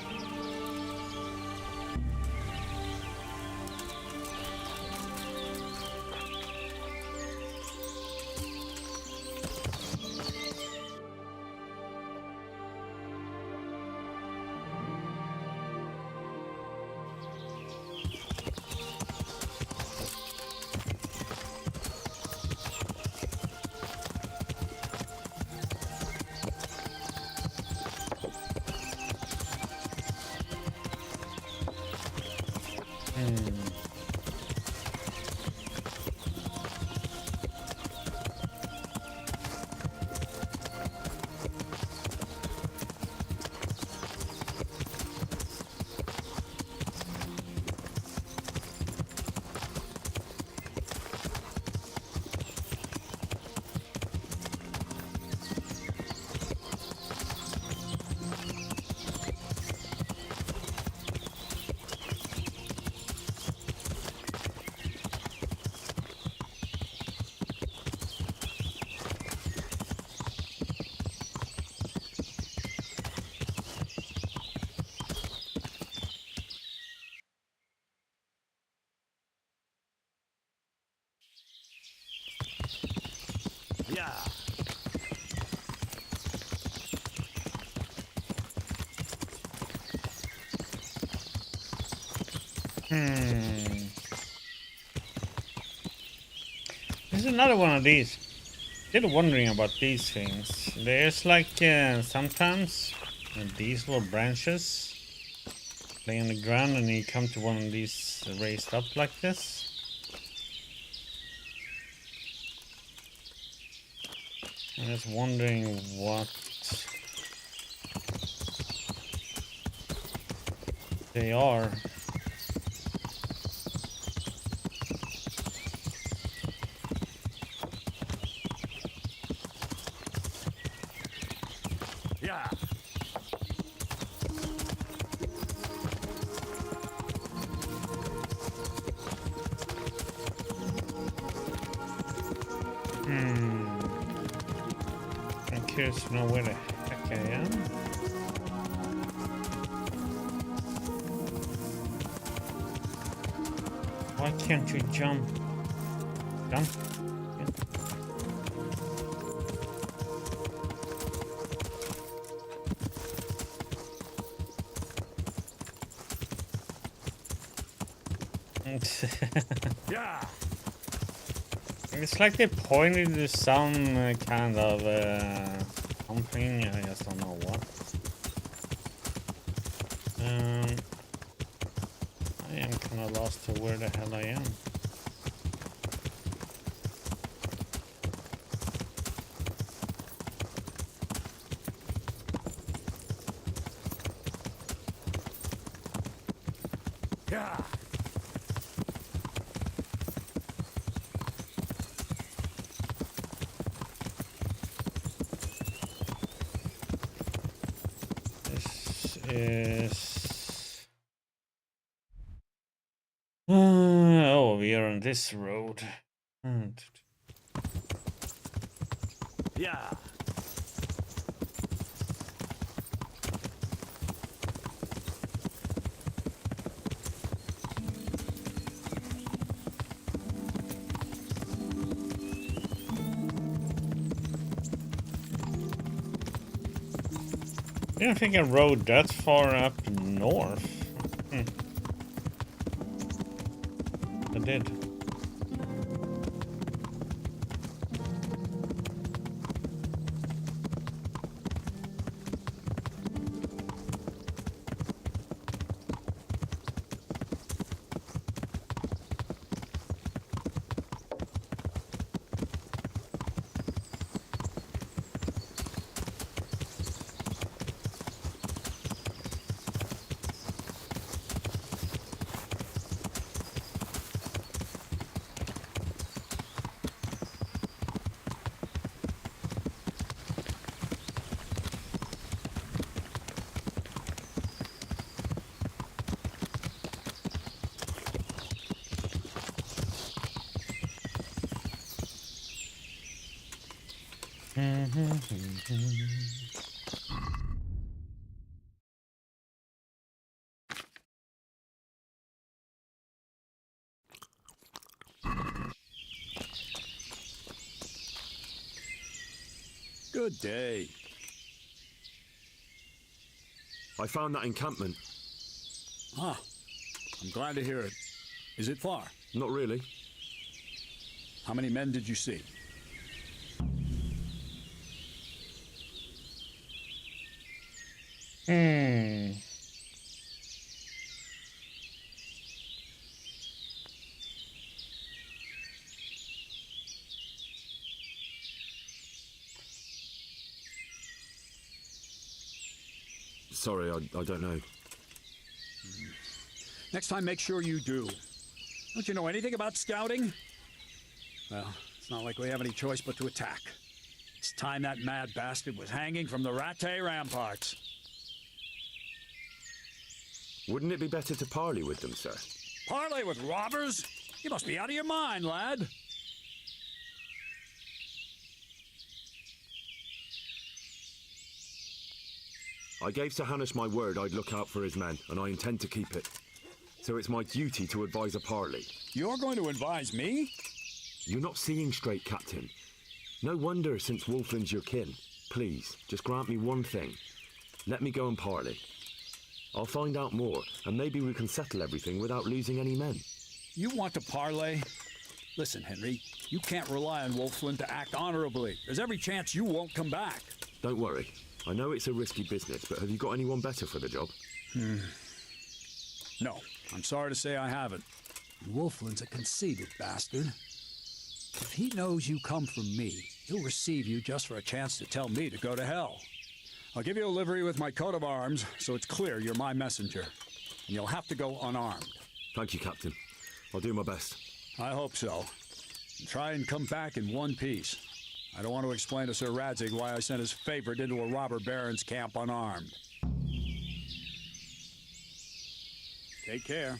Yeah. There's another one of these. Still wondering about these things. There's like sometimes these little branches lay on the ground and you come to one of these raised up like this. I'm just wondering what they are. Yeah. I'm curious to know where the heck I am. Why can't you jump? Jump? Yeah. Yeah. It's like they pointed to some kind of something. I just don't know what. I am kind of lost to where the hell I am. Yeah. This is... oh, we are on this road. Yeah. I don't think I rode that far up north. I did. Good day. I found that encampment. Ah, I'm glad to hear it. Is it far? Not really. How many men did you see? Sorry, I don't know. Next time, make sure you do. Don't you know anything about scouting? Well, it's not like we have any choice but to attack. It's time that mad bastard was hanging from the Rattay ramparts. Wouldn't it be better to parley with them, sir? Parley with robbers? You must be out of your mind, lad. I gave Sir Hanush my word I'd look out for his men, and I intend to keep it. So it's my duty to advise a parley. You're going to advise me? You're not seeing straight, Captain. No wonder, since Wolfland's your kin. Please, just grant me one thing. Let me go and parley. I'll find out more, and maybe we can settle everything without losing any men. You want to parley? Listen, Henry, you can't rely on Wolfland to act honorably. There's every chance you won't come back. Don't worry. I know it's a risky business, but have you got anyone better for the job? No, I'm sorry to say I haven't. Wolfland's a conceited bastard. If he knows you come from me, he'll receive you just for a chance to tell me to go to hell. I'll give you a livery with my coat of arms, so it's clear you're my messenger. And you'll have to go unarmed. Thank you, Captain. I'll do my best. I hope so. And try and come back in one piece. I don't want to explain to Sir Radzig why I sent his favorite into a robber baron's camp unarmed. Take care.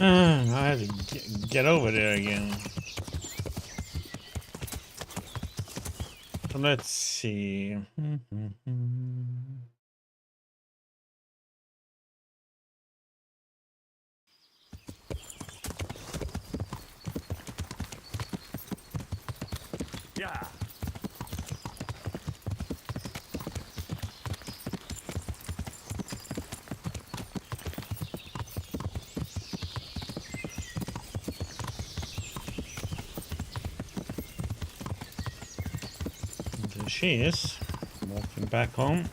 I have to get over there again. So let's see. Yeah. There she is, walking back home.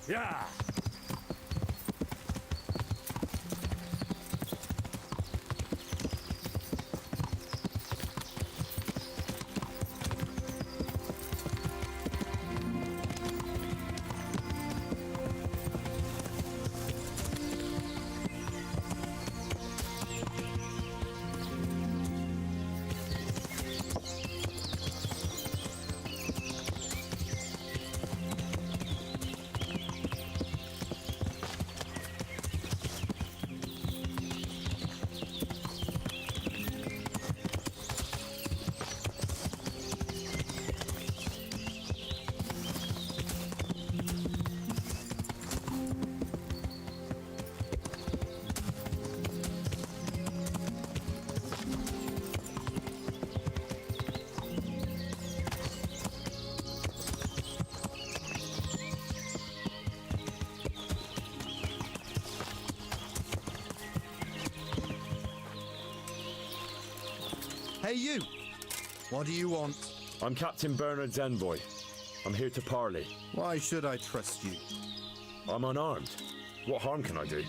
Yeah. Hey, you! What do you want? I'm Captain Bernard's envoy. I'm here to parley. Why should I trust you? I'm unarmed. What harm can I do?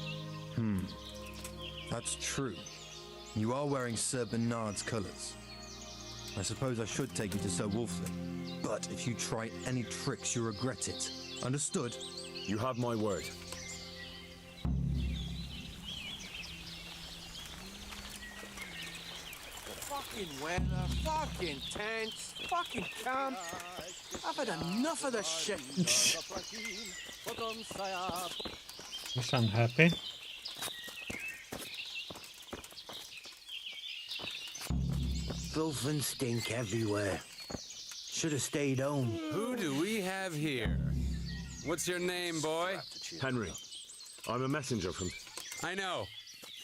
That's true. You are wearing Sir Bernard's colours. I suppose I should take you to Sir Wolfland. But if you try any tricks, you'll regret it. Understood? You have my word. Fucking weather, fucking tents, fucking camp. I've had enough of this shit. You sound happy. Filth and stink everywhere. Should have stayed home. Who do we have here? What's your name, boy? Henry. I'm a messenger from... I know.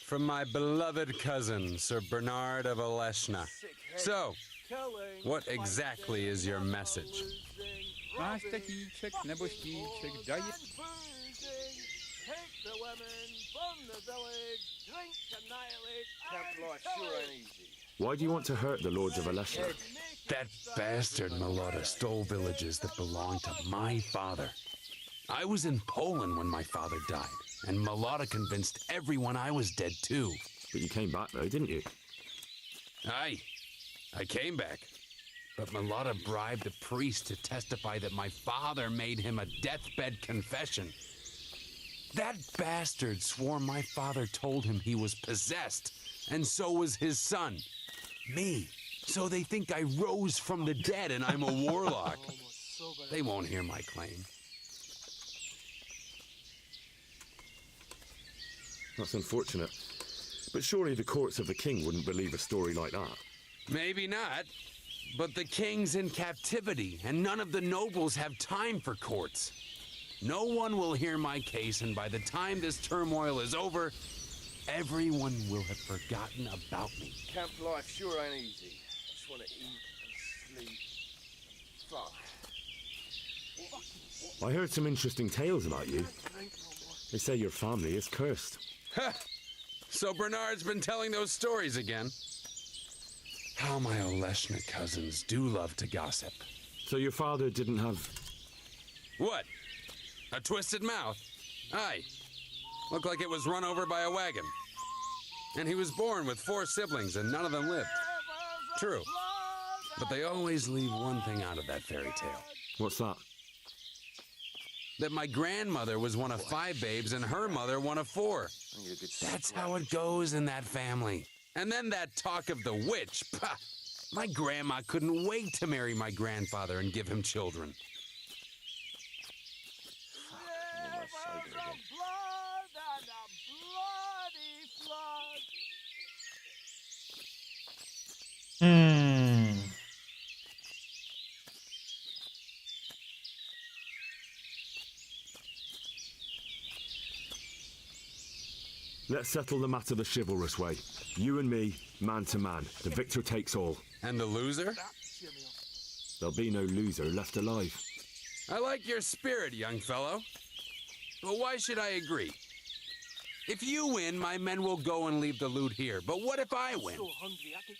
From my beloved cousin, Sir Bernard of Aleshna. So, what exactly is your message? Why do you want to hurt the Lords of Aleshna? That bastard Melotta stole villages that belonged to my father. I was in Poland when my father died, and Malata convinced everyone I was dead too. But you came back though, didn't you? Aye, I came back. But Malata bribed a priest to testify that my father made him a deathbed confession. That bastard swore my father told him he was possessed, and so was his son, me. So they think I rose from the dead and I'm a warlock. They won't hear my claim. That's unfortunate. But surely the courts of the king wouldn't believe a story like that. Maybe not, but the king's in captivity, and none of the nobles have time for courts. No one will hear my case, and by the time this turmoil is over, everyone will have forgotten about me. Camp life sure ain't easy. Just want to eat and sleep. Fuck. I heard some interesting tales about you. They say your family is cursed. Ha! So Bernard's been telling those stories again. How my Oleshna cousins do love to gossip. So your father didn't have... What? A twisted mouth? Aye. Looked like it was run over by a wagon. And he was born with 4 siblings and none of them lived. True. But they always leave one thing out of that fairy tale. What's that? That my grandmother was one of 5 babes and her mother one of 4. That's how it goes in that family. And then that talk of the witch. Pah! My grandma couldn't wait to marry my grandfather and give him children. Let's settle the matter the chivalrous way. You and me, man to man. The victor takes all. And the loser? There'll be no loser left alive. I like your spirit, young fellow. But why should I agree? If you win, my men will go and leave the loot here. But what if I win?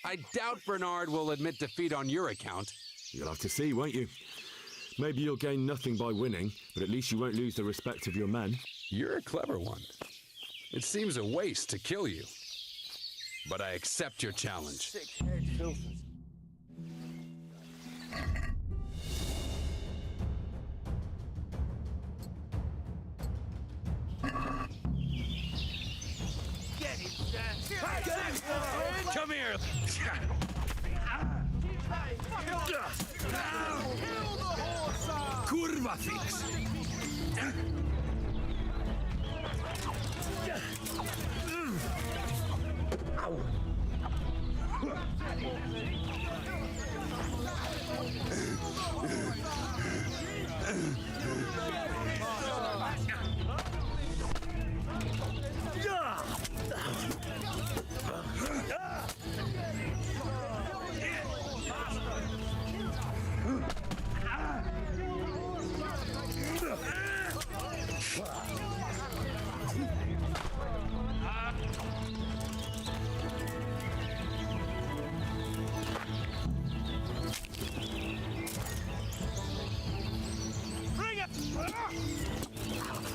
I doubt Bernard will admit defeat on your account. You'll have to see, won't you? Maybe you'll gain nothing by winning, but at least you won't lose the respect of your men. You're a clever one. It seems a waste to kill you. But I accept your challenge. Come here! Kurva fix!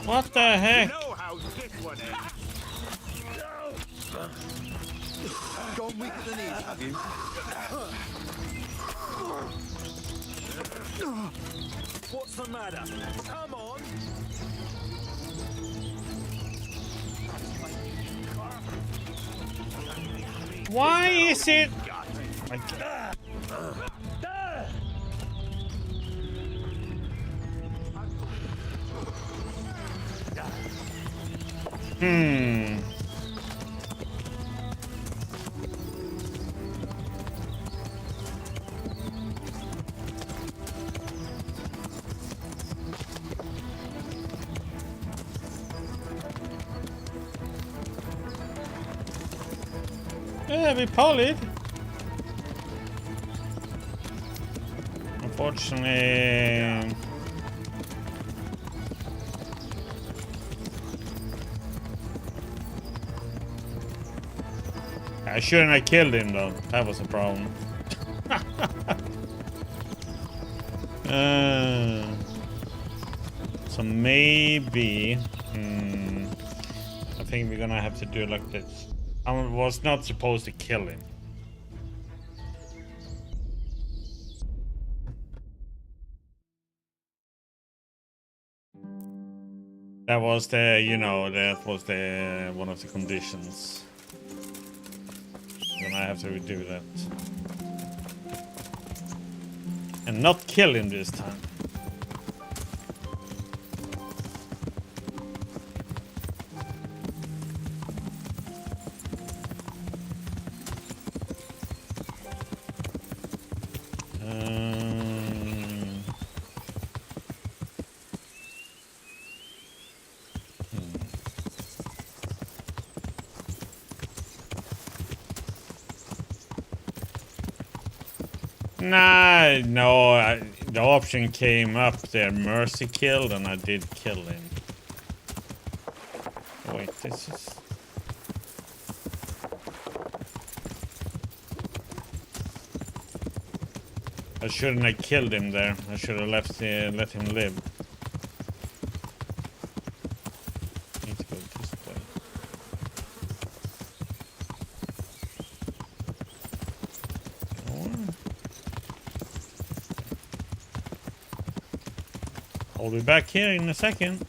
What the heck? You know how this one is. Gone weak at the knees, have you? What's the matter? Come on! Why is it? Like, Yeah, we polyed. Unfortunately, I shouldn't have killed him though. That was a problem. So maybe... I think we're gonna have to do it like this. I was not supposed to kill him. That was the, you know, that was the one of the conditions. Then I have to redo that. And not kill him this time. Nah, no, the option came up there, mercy killed, and I did kill him. Wait, this is... I shouldn't have killed him there. I should have let him live. Need to go this way. I'll be back here in a second.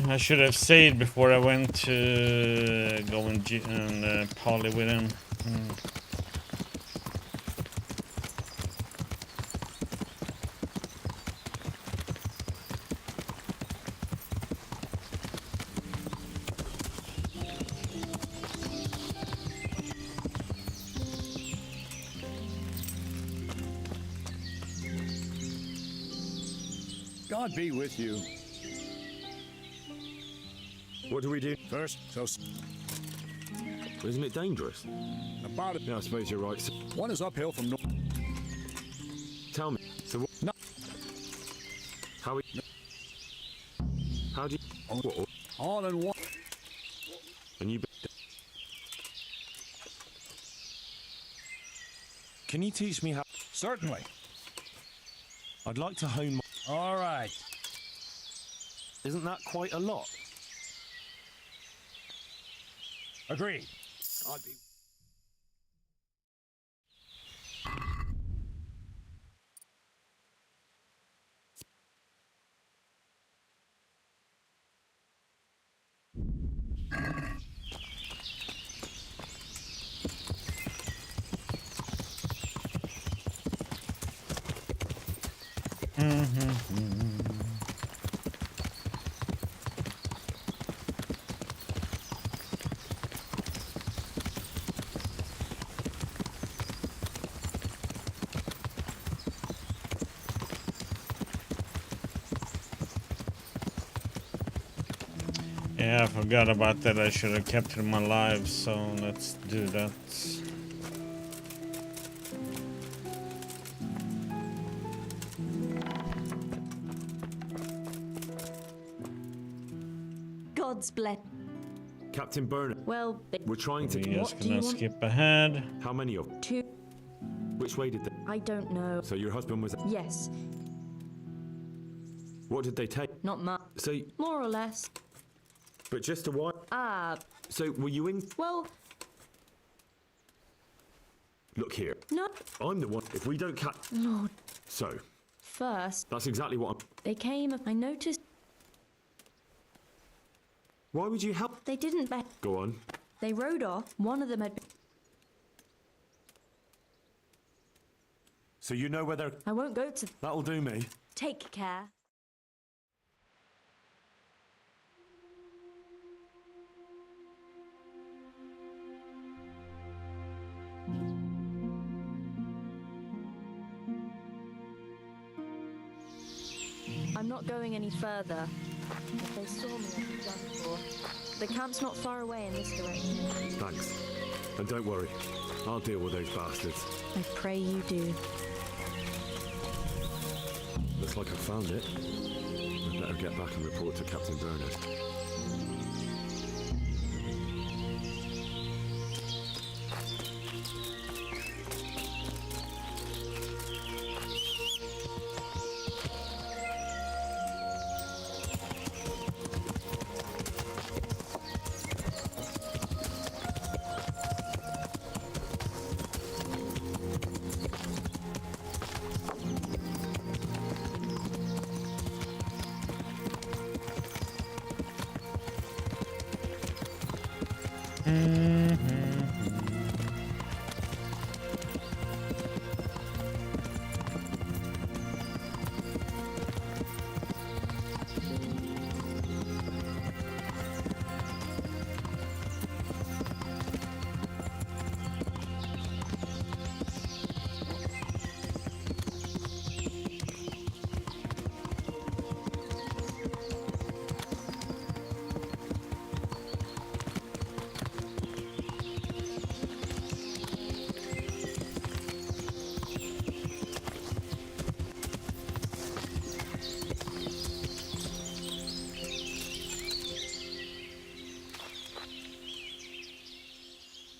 I should have saved before I went to go and parley with him. God be with you. What do we do? First, so... Isn't it dangerous? About it. Yeah, I suppose you're right. One is uphill from north. Tell me. So what? No. How do you... What? All in one. And you... Can you teach me how... Certainly. I'd like to hone my... All right. Isn't that quite a lot? Agreed. God be... Yeah, I forgot about that. I should have kept him alive, so let's do that. God's bless. Captain Burnett. Well, we're trying to... We're just gonna skip ahead. How many of... 2. Which way did they... I don't know. So your husband was... Yes. What did they take? Not much. So... More or less. But just a while... So were you in... Well... Look here. No. I'm the one... If we don't catch... Lord. So... First... That's exactly what I'm... They came... I noticed... Why would you help? They didn't bet. Go on. They rode off. One of them had... So you know where they're... I won't go to... That'll do me. Take care. I'm not going any further. If they saw me, I'd be done for. The camp's not far away in this direction. Thanks. And don't worry. I'll deal with those bastards. I pray you do. Looks like I found it. I'd better get back and report to Captain Burnett.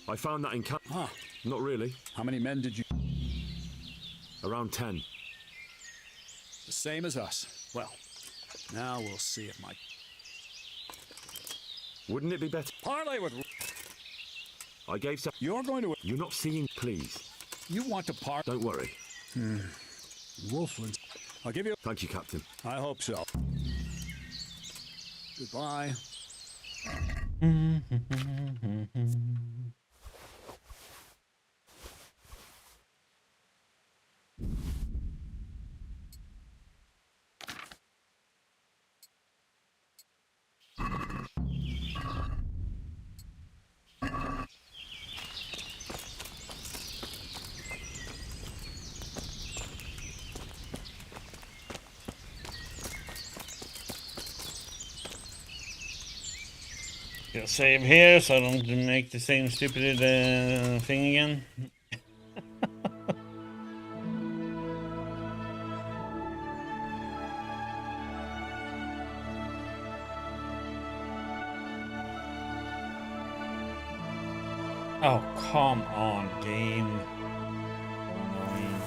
I found that in camp. Huh. Not really. How many men did you... Around 10. The same as us. Well, now we'll see if my... Wouldn't it be better? Parlay with... I gave some... You're going to... You're not seeing... Please. You want to par... Don't worry. Wolfland. I'll give you... Thank you, Captain. I hope so. Goodbye. Gonna save here so I don't make the same stupid thing again. Oh, come on, game. Annoying.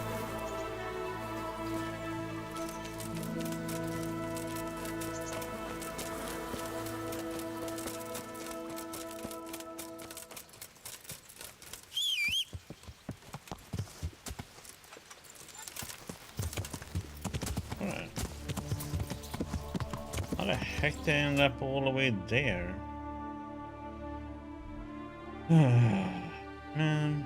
Alright. How the heck did I end up all the way there? Man.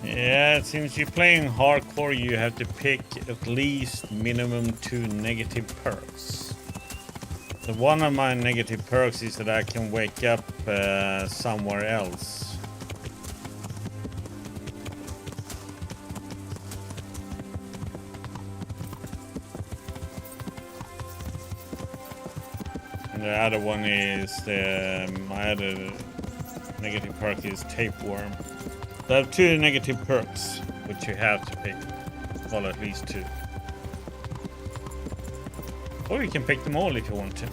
Yeah, it seems you're playing hardcore, you have to pick at least minimum 2 negative perks. So one of my negative perks is that I can wake up somewhere else. And the other one is my other negative perk is tapeworm. So I have 2 negative perks, which you have to pick. Well, at least 2. Or you can pick them all if you want to.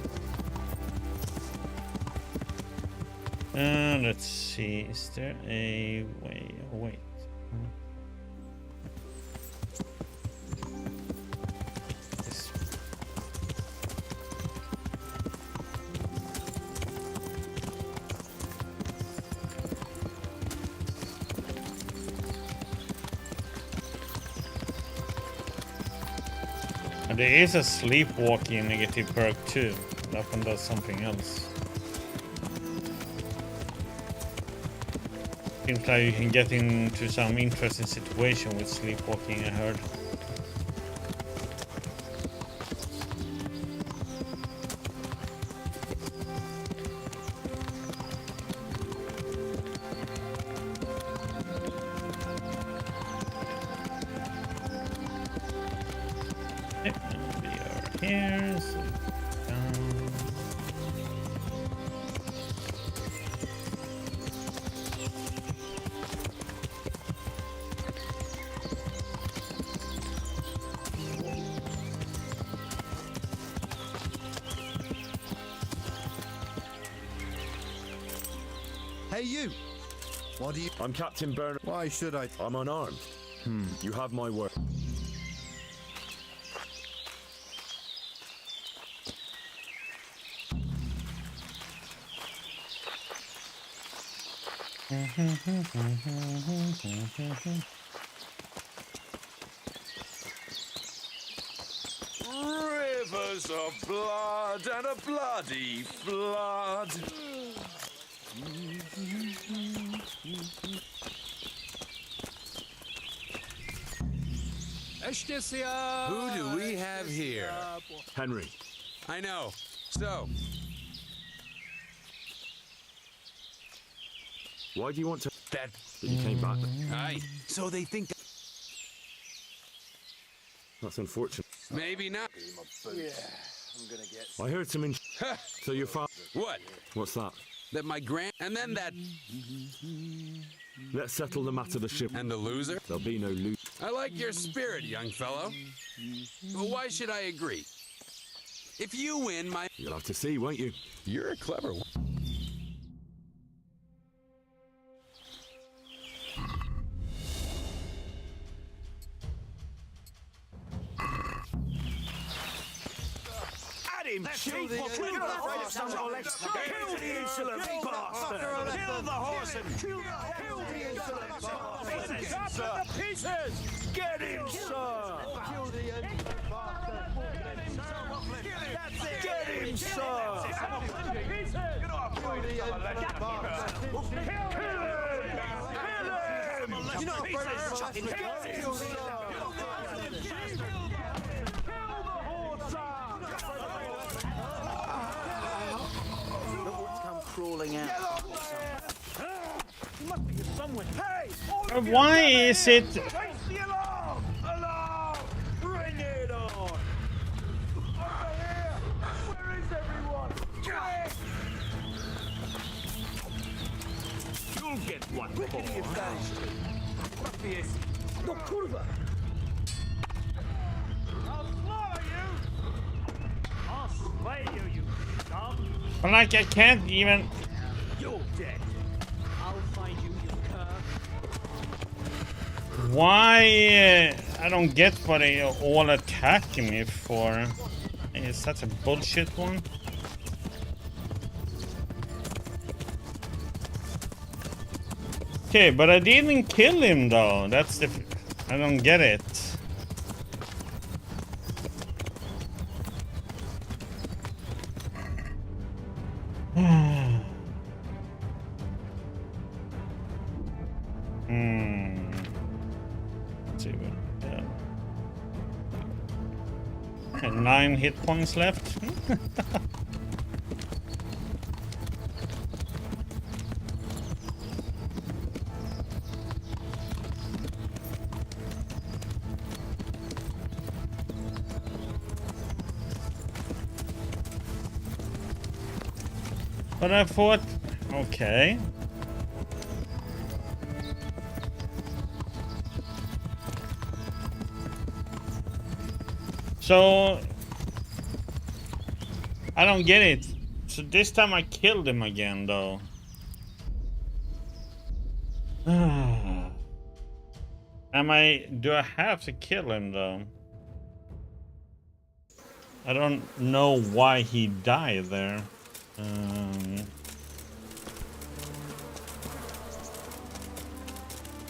Let's see, is there a way? Oh, wait. And there is a sleepwalking negative perk too. That one does something else. Seems like you can get into some interesting situation with sleepwalking, I heard. Here, so down. Hey, you! What do you... I'm Captain Bernard. Why should I... I'm unarmed. You have my word. Rivers of blood and a bloody flood. Who do we have here? Henry. I know. So, Why do you want to... that... That you came back? Aye. So they think that... That's unfortunate. Maybe not. Yeah, I'm gonna get... I heard some So your father... What? What's that? That my grand... And then that... Let's settle the matter the ship. And the loser? There'll be no lose. I like your spirit, young fellow. But why should I agree? If you win, my... You'll have to see, won't you? You're a clever one. Kill the insolent bastard! Kill the horse and kill the insolent bastard! Chop him to pieces! Get him, sir! Kill the insolent bastard! Get him, sir! Kill the insolent bastard! Kill him! You know how British kill him, sir! Crawling out. He must be here somewhere. Hey! Why is it? Chase the alarm! Alarm! Bring it on! Over here! Where is everyone? Quick! You'll get one. Quickly if that is true. Ruffians. No kurva! I'll slaughter you! I'll slay you, you scum! But like I can't even. You're dead. I'll find you, you cur. Why? I don't get what they all attacking me for. Is that a bullshit one? Okay, but I didn't kill him though. That's the. I don't get it. Let's see what. And 9 hit points left. But I thought, okay. So I don't get it. So this time I killed him again, though. Do I have to kill him though? I don't know why he died there.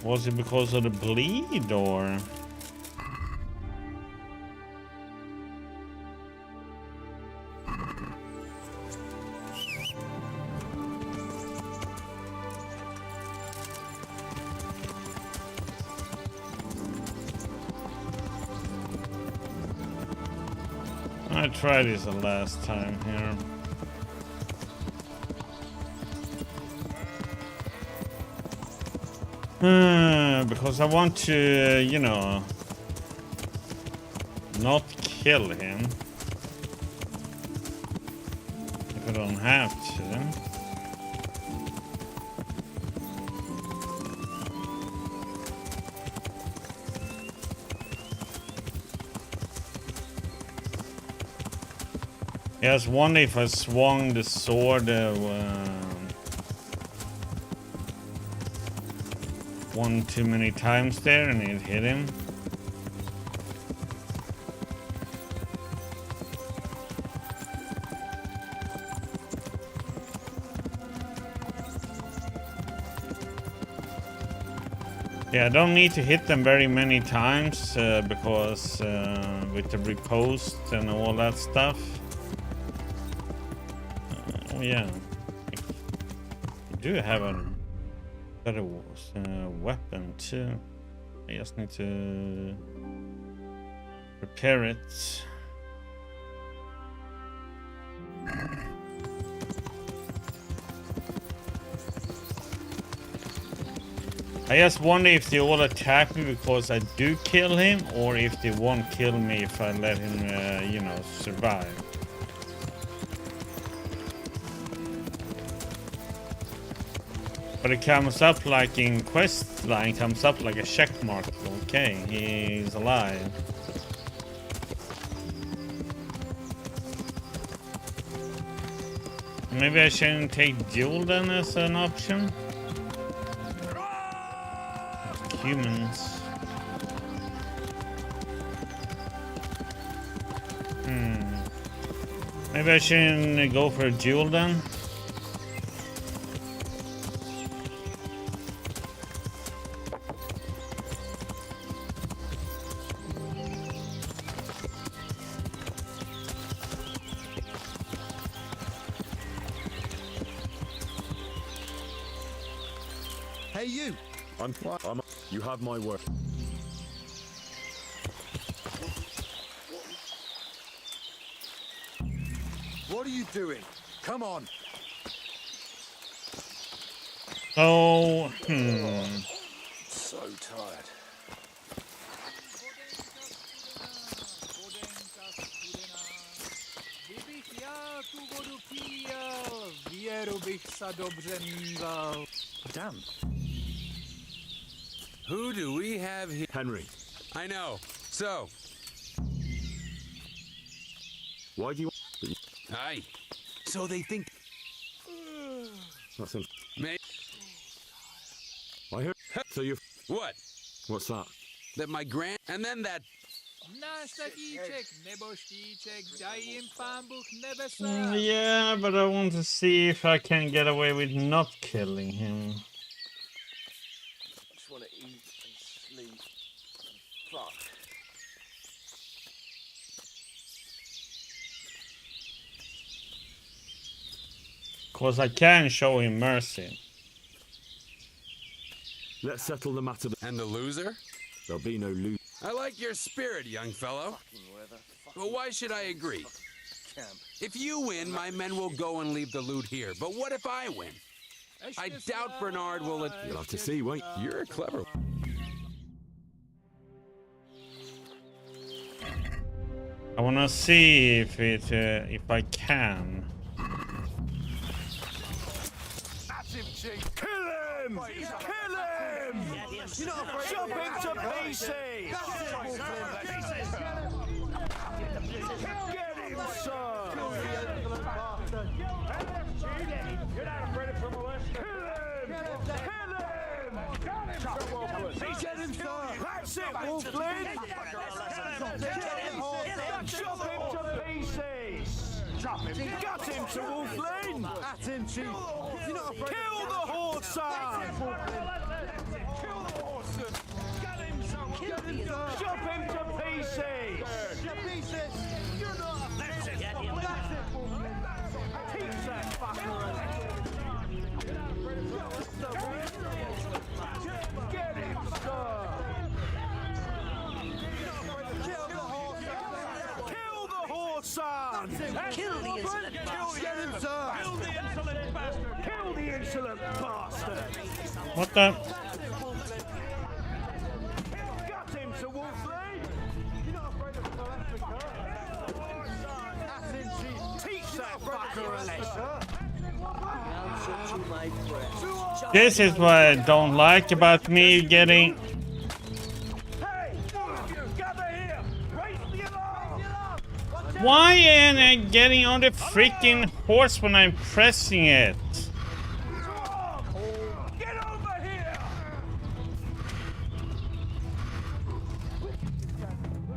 Was it because of the bleed or? I tried this the last time here. Because I want to, you know, not kill him. If I don't have to. I was wondering if I swung the sword. one too many times there and it hit him. Yeah, I don't need to hit them very many times because with the repost and all that stuff. Oh yeah, I do have a better weapon too. I just need to repair it. I just wonder if they all attack me because I do kill him, or if they won't kill me if I let him, you know, survive. But it comes up like in quest line, comes up like a check mark. Okay, he's alive. Maybe I shouldn't take duel then as an option. Humans. Maybe I shouldn't go for a duel then. Hey, you! You have my word. What are you doing? Come on. Oh, So tired. Damn. Who do we have here? Henry, I know. So, why do you... aye. So they think That's in... May I heard... So you... what? What's that? That my grand and then that yeah, but I want to see if I can get away with not killing him. Just want to eat and sleep and fuck. Cause I can show him mercy. Let's settle the matter. and the loser? There'll be no lose. I like your spirit, young fellow. But why should I agree? If you win, my men will go and leave the loot here. But what if I win? I doubt Bernard will... You'll have to see, wait. You're a clever... I wanna see if I can. That's him, Chief. Kill him! Kill him! Chop him to pieces! Get him, sir! You're not afraid of criminal Kill him! Get him, sir! That's it, Wolflin! Chop him to pieces! Chop him! Gut him to Wolflin! That's him, Chief! Kill the horse, son! Kill the horse! Get him, son! Chop him to pieces! To pieces! You're not a That's it! Get him! That's it, Wolflin! Teach that fucker! Get him, sir! Kill the horse, son! Kill the insolent bastard! Get him, sir! Kill the insolent bastard! Kill the insolent bastard! What the? Got him to Wolfley! You're not afraid of South Africa? That's him, Chief! Teach that fucker a lesson! This is what I don't like about me getting. Hey! Gather here! Raise the alarm! Why am I getting on the freaking horse when I'm pressing it? Get over here!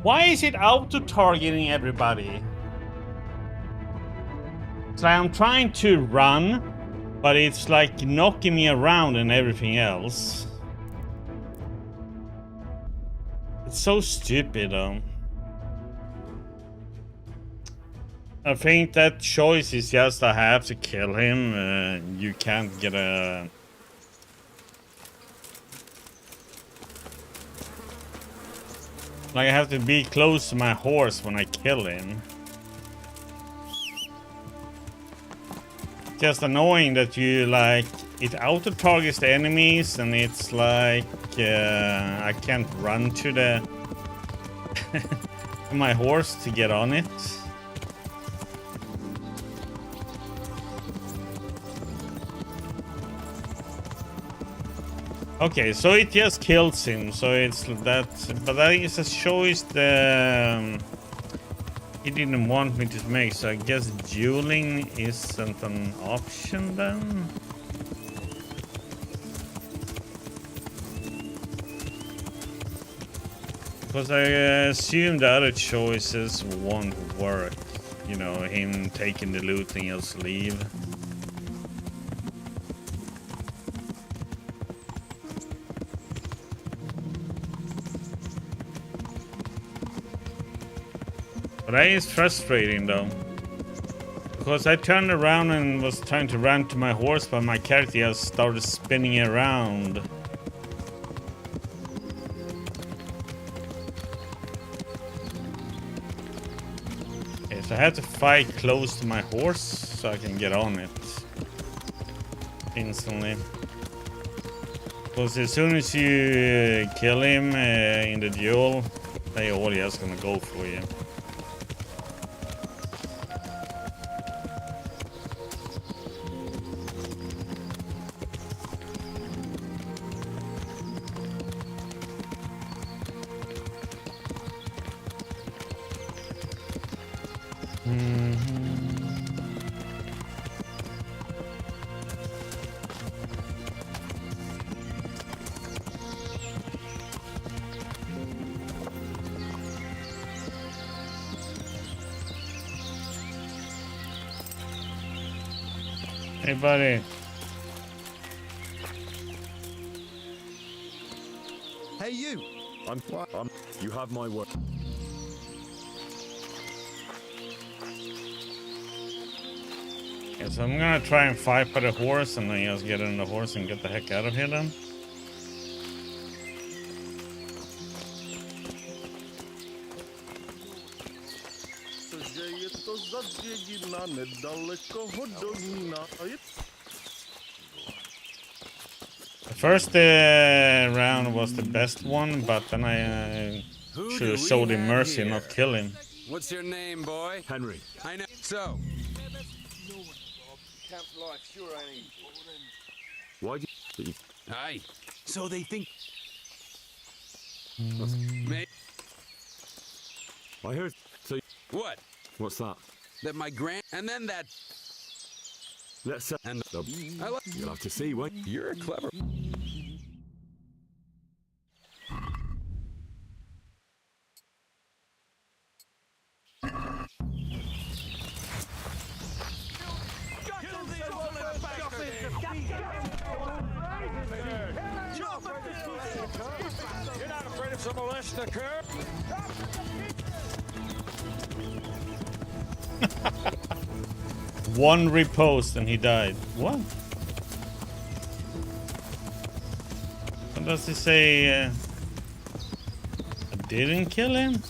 Why is it auto-targeting everybody? So I'm trying to run, but it's like knocking me around and everything else. It's so stupid, I think that choice is just I have to kill him. You can't get a... Like, I have to be close to my horse when I kill him. Just annoying that you, like, it auto-targets the enemies and it's like I can't run to the to my horse to get on it. Okay, so it just kills him, so it's that, but that is a choice that he didn't want me to make, so I guess dueling isn't an option then? Because I assume the other choices won't work, you know, him taking the loot and just leave. But that is frustrating though. Because I turned around and was trying to run to my horse, but my character just started spinning around. Okay, so I have to fight close to my horse so I can get on it instantly. Because as soon as you kill him in the duel, they all just gonna go for you. Hey, buddy. Hey, you. You have my word. Yeah, so I'm gonna try and fight for the horse and then just get on the horse and get the heck out of here then. The first round was the best one, but then I should have showed him mercy and not kill him. What's your name, boy? Henry. I know. So. Why do you... Aye. So they think. I heard... So... What? What's that? That my grand... And then that... Let's... And the... You'll have to see, won't you? You're clever. You're not afraid of some molester curve? One repost and he died. What? What does he say? I didn't kill him?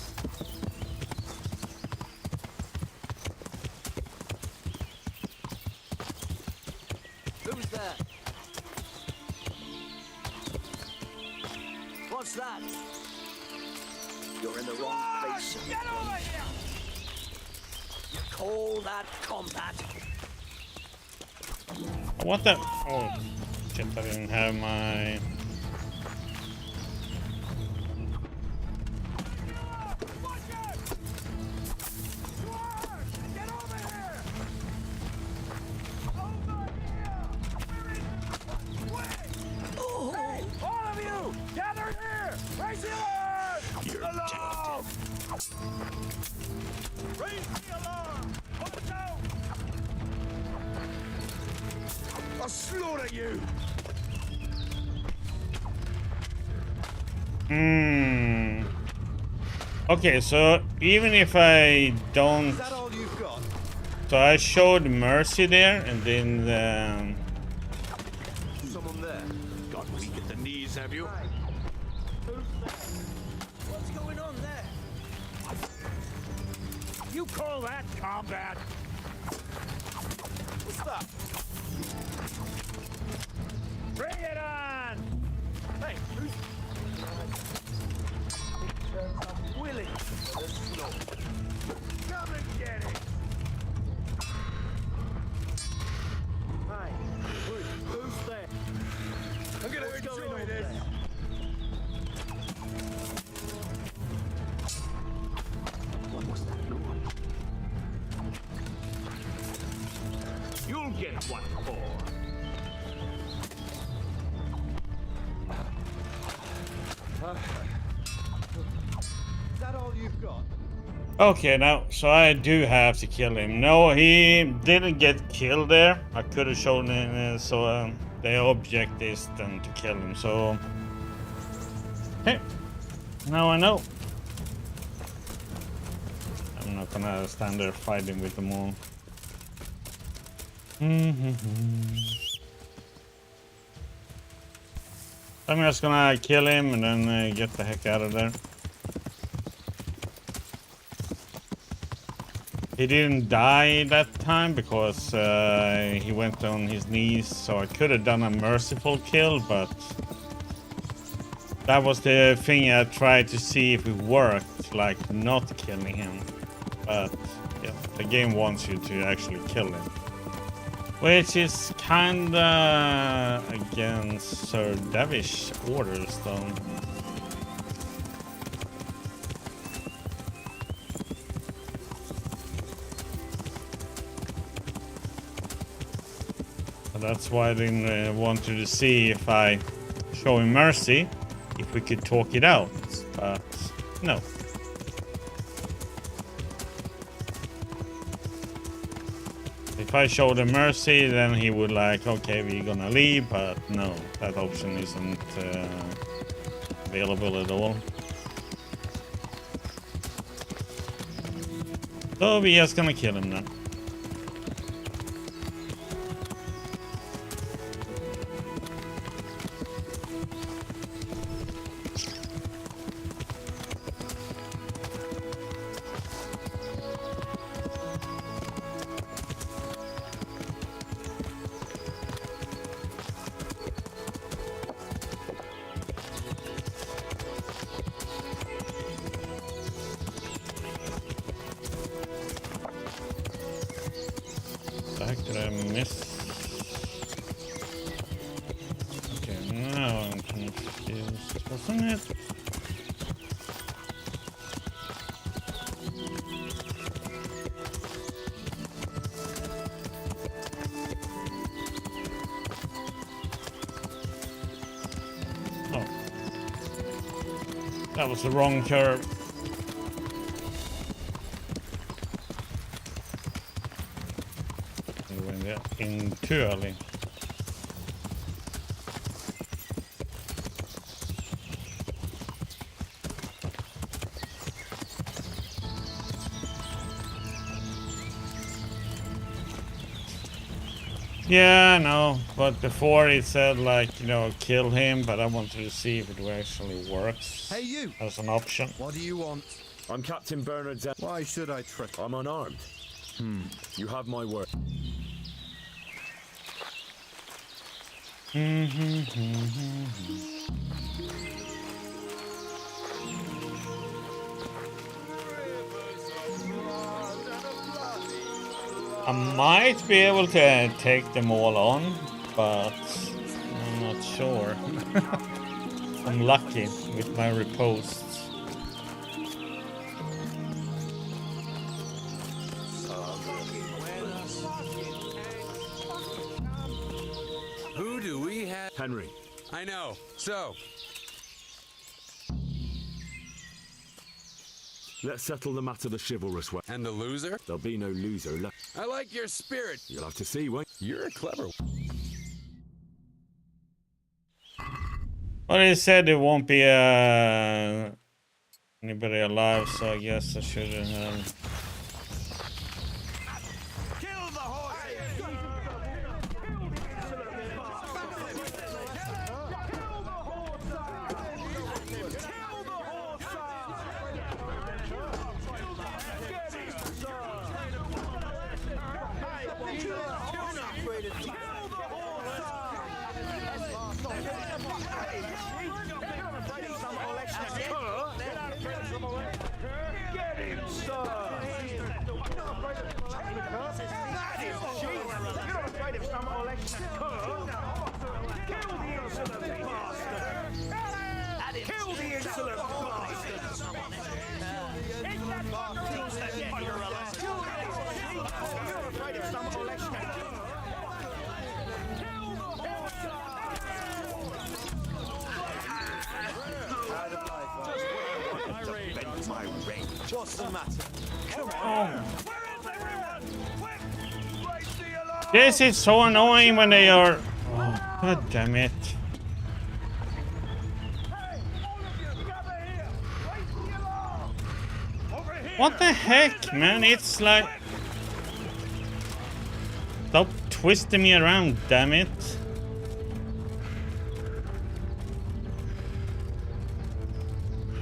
Who's that? What's that? You're in the wrong place. Get over here! You call that combat? What the? Oh, shit, I didn't have my... All of you, gather here! Raise your arms! Alone! at you. Okay, so even if I don't... Is that all you've got? So I showed mercy there, and then... Someone there. Got weak at the knees, have you? What's going on there? You call that combat? What's that? Bring it on! Hey, who's... I'm willing. Come and get it! Hi, who's there? I'm gonna enjoy this. What was that noise? You'll get what for. Is that all you've got? Okay, now, so I do have to kill him. No, he didn't get killed there. I could have shown him, so the object is then to kill him, so... Okay, now I know. I'm not gonna stand there fighting with them all. I'm just gonna kill him and then get the heck out of there. He didn't die that time because he went on his knees, so I could have done a merciful kill, but that was the thing I tried to see if it worked, like not killing him. But yeah, the game wants you to actually kill him, which is kinda against Sir Davish's orders, though. That's why I didn't want you to see if I show him mercy, if we could talk it out, but no. If I showed him mercy, then he would like, okay, we're gonna leave, but no, that option isn't available at all. So we're just gonna kill him now. Did I miss? Okay, now I'm confused, wasn't it? Oh. That was the wrong curve. In too early. Yeah, I know, but before it said like, you know, kill him, but I wanted to see if it actually works. Hey, you! As an option. What do you want? I'm Captain Bernard's... Why should I trust? I'm unarmed. You have my word. I might be able to take them all on, but I'm not sure. I'm lucky with my riposts. Who do we have? Henry. I know. So, Let's settle the matter the chivalrous way. and the loser? There'll be no loser left. I like your spirit. You'll have to see, won't you? You're a clever one. Well, he said there won't be anybody alive, so I guess I shouldn't have. This is so annoying when they are. Oh, God damn it. What the heck, man? It's like. Stop twisting me around, damn it.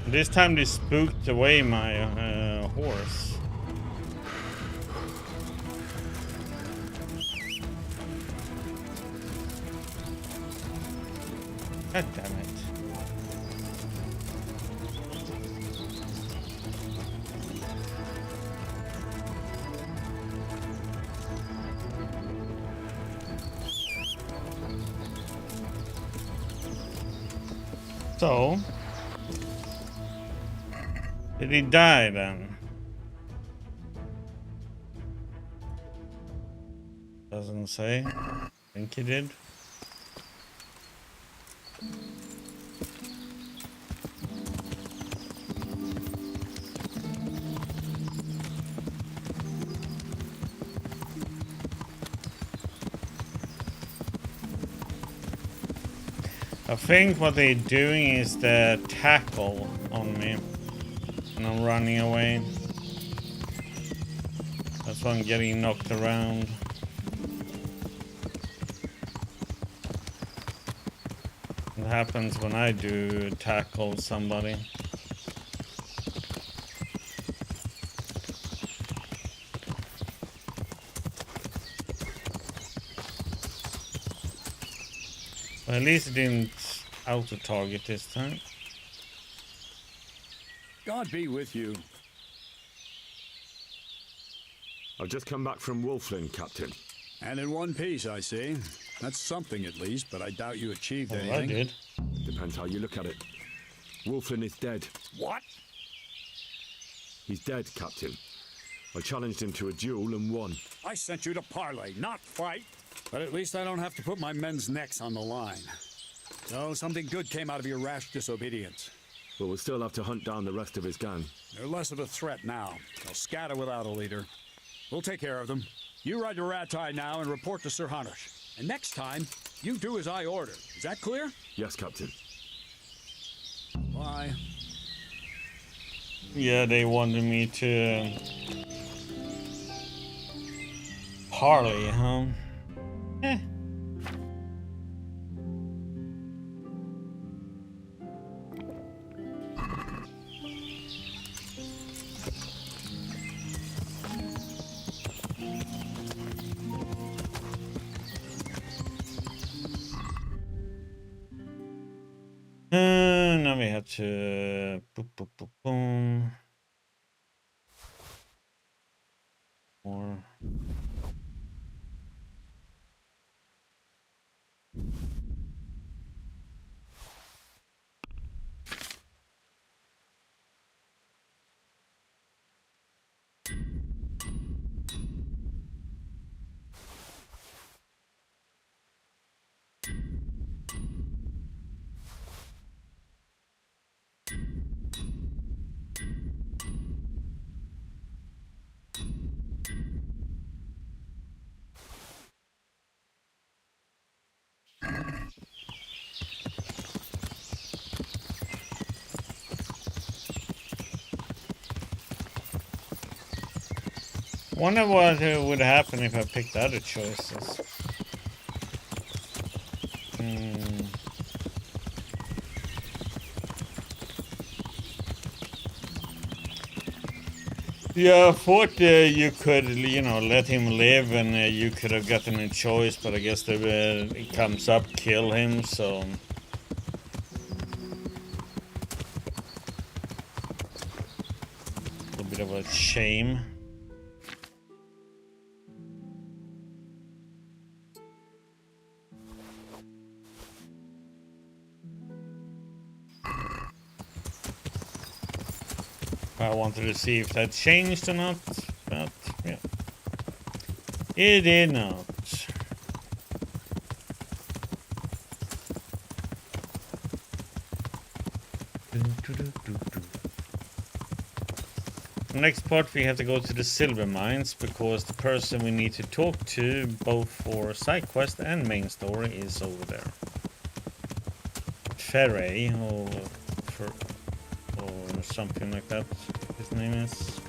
This time they spooked away my horse. God damn it. So, did he die then? Doesn't say. I think he did. I think what they're doing is the tackle on me and I'm running away. That's why I'm getting knocked around. It happens when I do tackle somebody. Well, at least it didn't auto-target this time. God be with you. I've just come back from Wolflin, Captain. And in one piece, I see. That's something at least, but I doubt you achieved anything. I did. Depends how you look at it. Wolflin is dead. What? He's dead, Captain. I challenged him to a duel and won. I sent you to parley, not fight. But at least I don't have to put my men's necks on the line. So something good came out of your rash disobedience. But we'll still have to hunt down the rest of his gang. They're less of a threat now. They'll scatter without a leader. We'll take care of them. You ride to Ratai now and report to Sir Hanush. And next time, you do as I order. Is that clear? Yes, Captain. Bye. Yeah, they wanted me to parley, huh? Eh. Now we have to boom, boom, boom, boom. More. Wonder what would happen if I picked other choices. Yeah, I thought you could, you know, let him live and you could have gotten a choice, but I guess it comes up, kill him, so... A bit of a shame. I wanted to see if that changed or not, but yeah. It did not. Next part we have to go to the silver mines because the person we need to talk to both for side quest and main story is over there. Ferry or something like that his name is.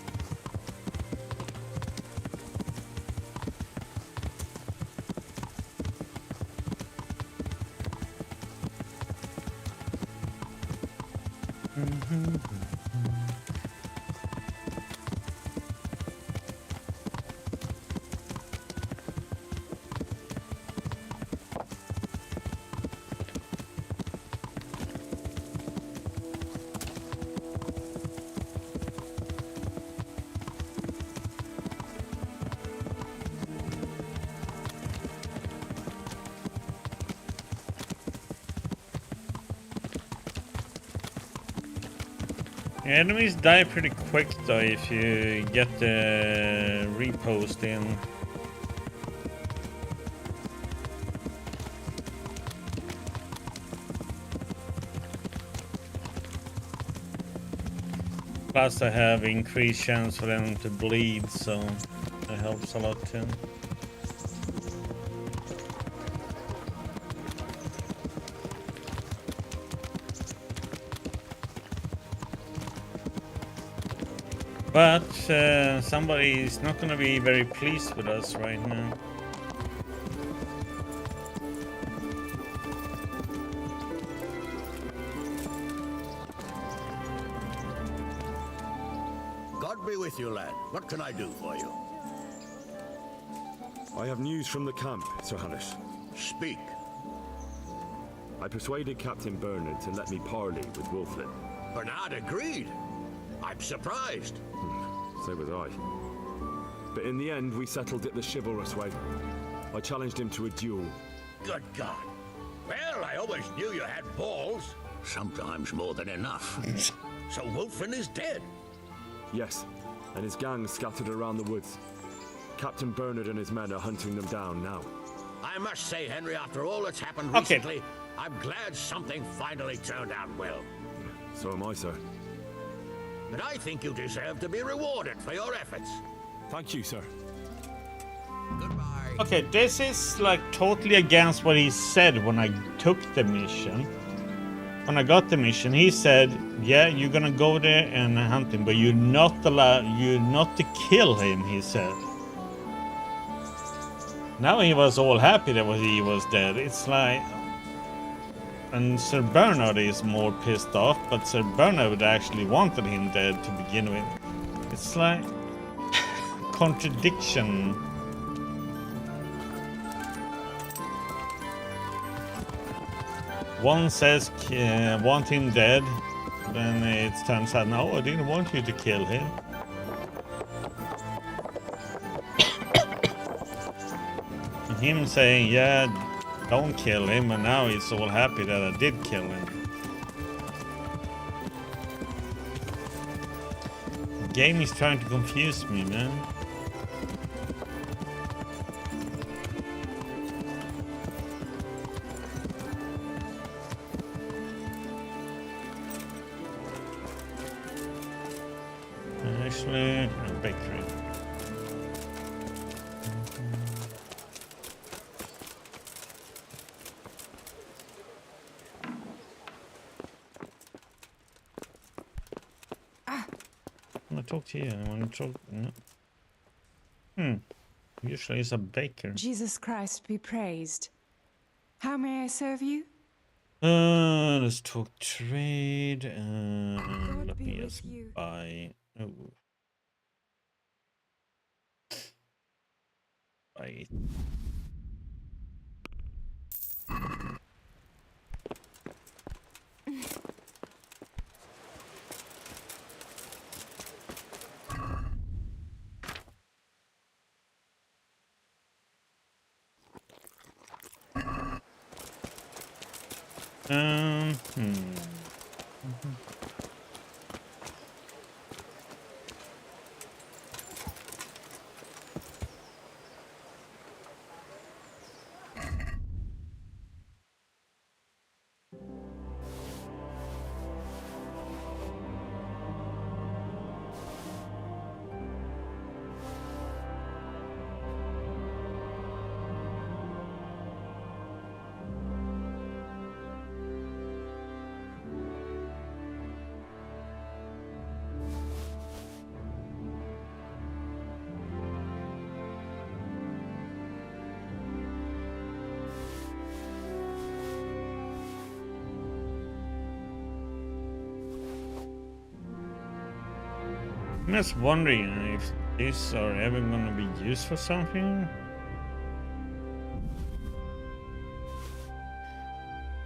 Enemies die pretty quick though if you get the repost in. Plus I have increased chance for them to bleed, so that helps a lot too. But somebody is not going to be very pleased with us right now. God be with you, lad. What can I do for you? I have news from the camp, Sir Hannes. Speak. I persuaded Captain Bernard to let me parley with Wolflin. Bernard agreed. I'm surprised. So was I. But in the end, we settled it the chivalrous way. I challenged him to a duel. Good God. Well, I always knew you had balls. Sometimes more than enough. So Wolflin is dead? Yes, and his gang scattered around the woods. Captain Bernard and his men are hunting them down now. I must say, Henry, after all that's happened recently, I'm glad something finally turned out well. So am I, sir. But I think you deserve to be rewarded for your efforts. Thank you, sir. Goodbye. Okay, this is like totally against what he said when I took the mission. When I got the mission, he said, yeah, you're gonna go there and hunt him, but you're not to kill him, he said. Now he was all happy that he was dead. It's like... And Sir Bernard is more pissed off, but Sir Bernard actually wanted him dead to begin with. It's like... contradiction. One says want him dead, then it turns out, no, I didn't want you to kill him. And him saying, yeah, don't kill him, and now he's all happy that I did kill him. The game is trying to confuse me, man. Actually, a bakery. I want to talk to you. I want to talk. No. Usually it's a baker. Jesus Christ be praised. How may I serve you? Let's talk trade. Let me just buy. Oh, buy. I'm just wondering if these are ever gonna be used for something.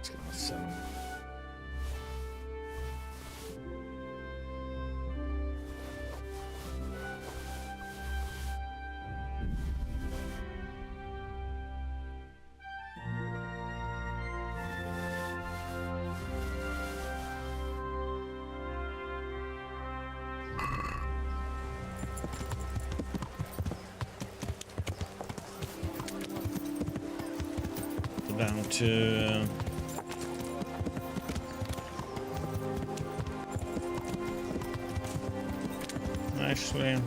It's gonna sell them. Down to actually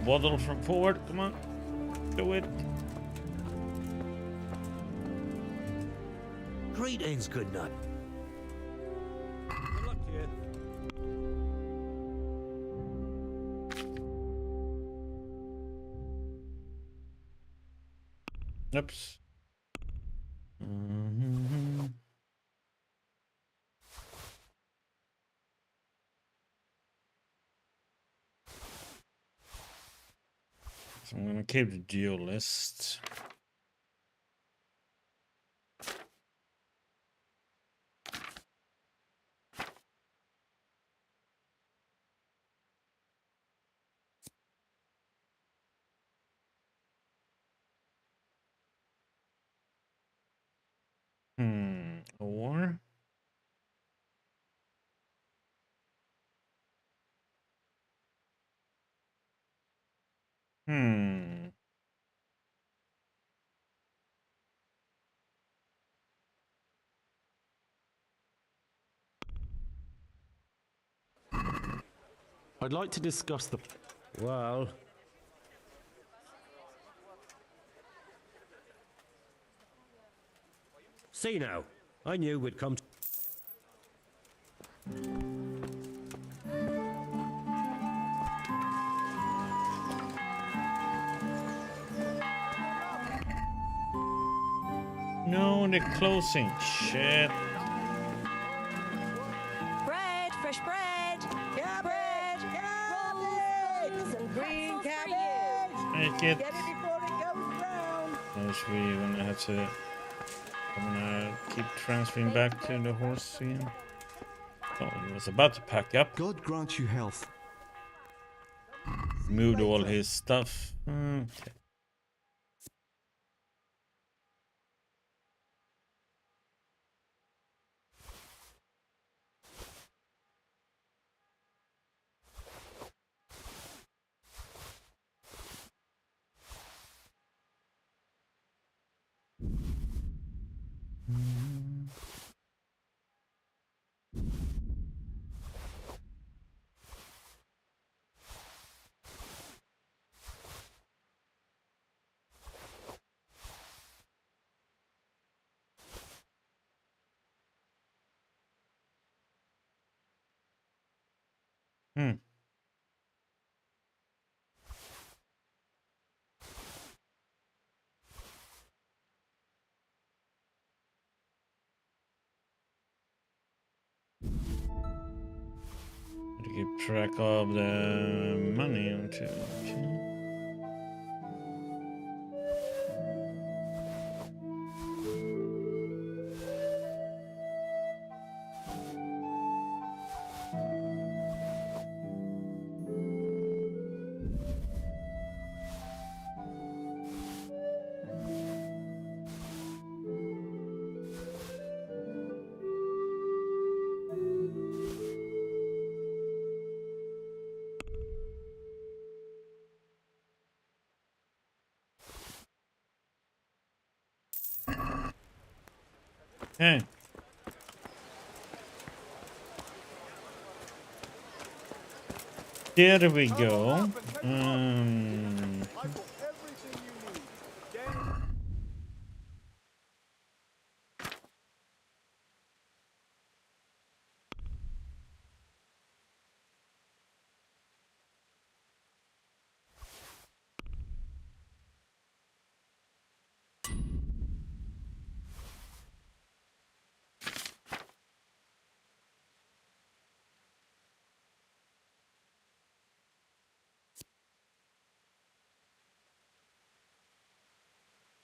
waddle from forward. Come on, do it. Greetings, good nut. Good luck to you. Oops. So I'm gonna keep the geo list. Or I'd like to discuss the... Well... See now, I knew we'd come to... no, they're closing. Shit. Bread, fresh bread. Cabbage, cabbage, and green cabbage. Make it. Get it before it goes brown. Else we're gonna have to. I'm gonna keep transferring back to the horse again. Oh, he was about to pack up. God grant you health. Moved all his stuff. Okay. Hmm. To keep track of the money until. Hey. There we go.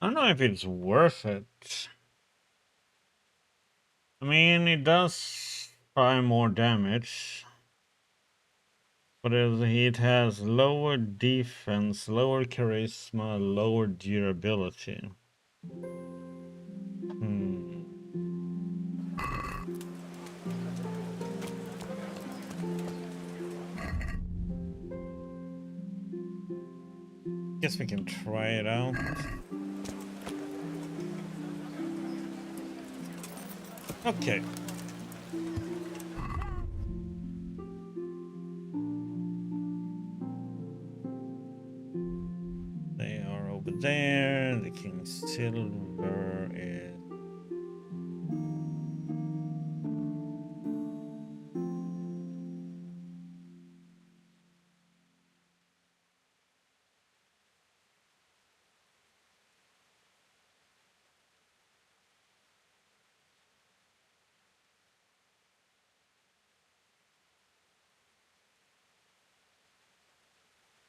I don't know if it's worth it. I mean, it does 5 more damage. But it has lower defense, lower charisma, lower durability. Guess we can try it out. Okay. They are over there. The King's Silver is.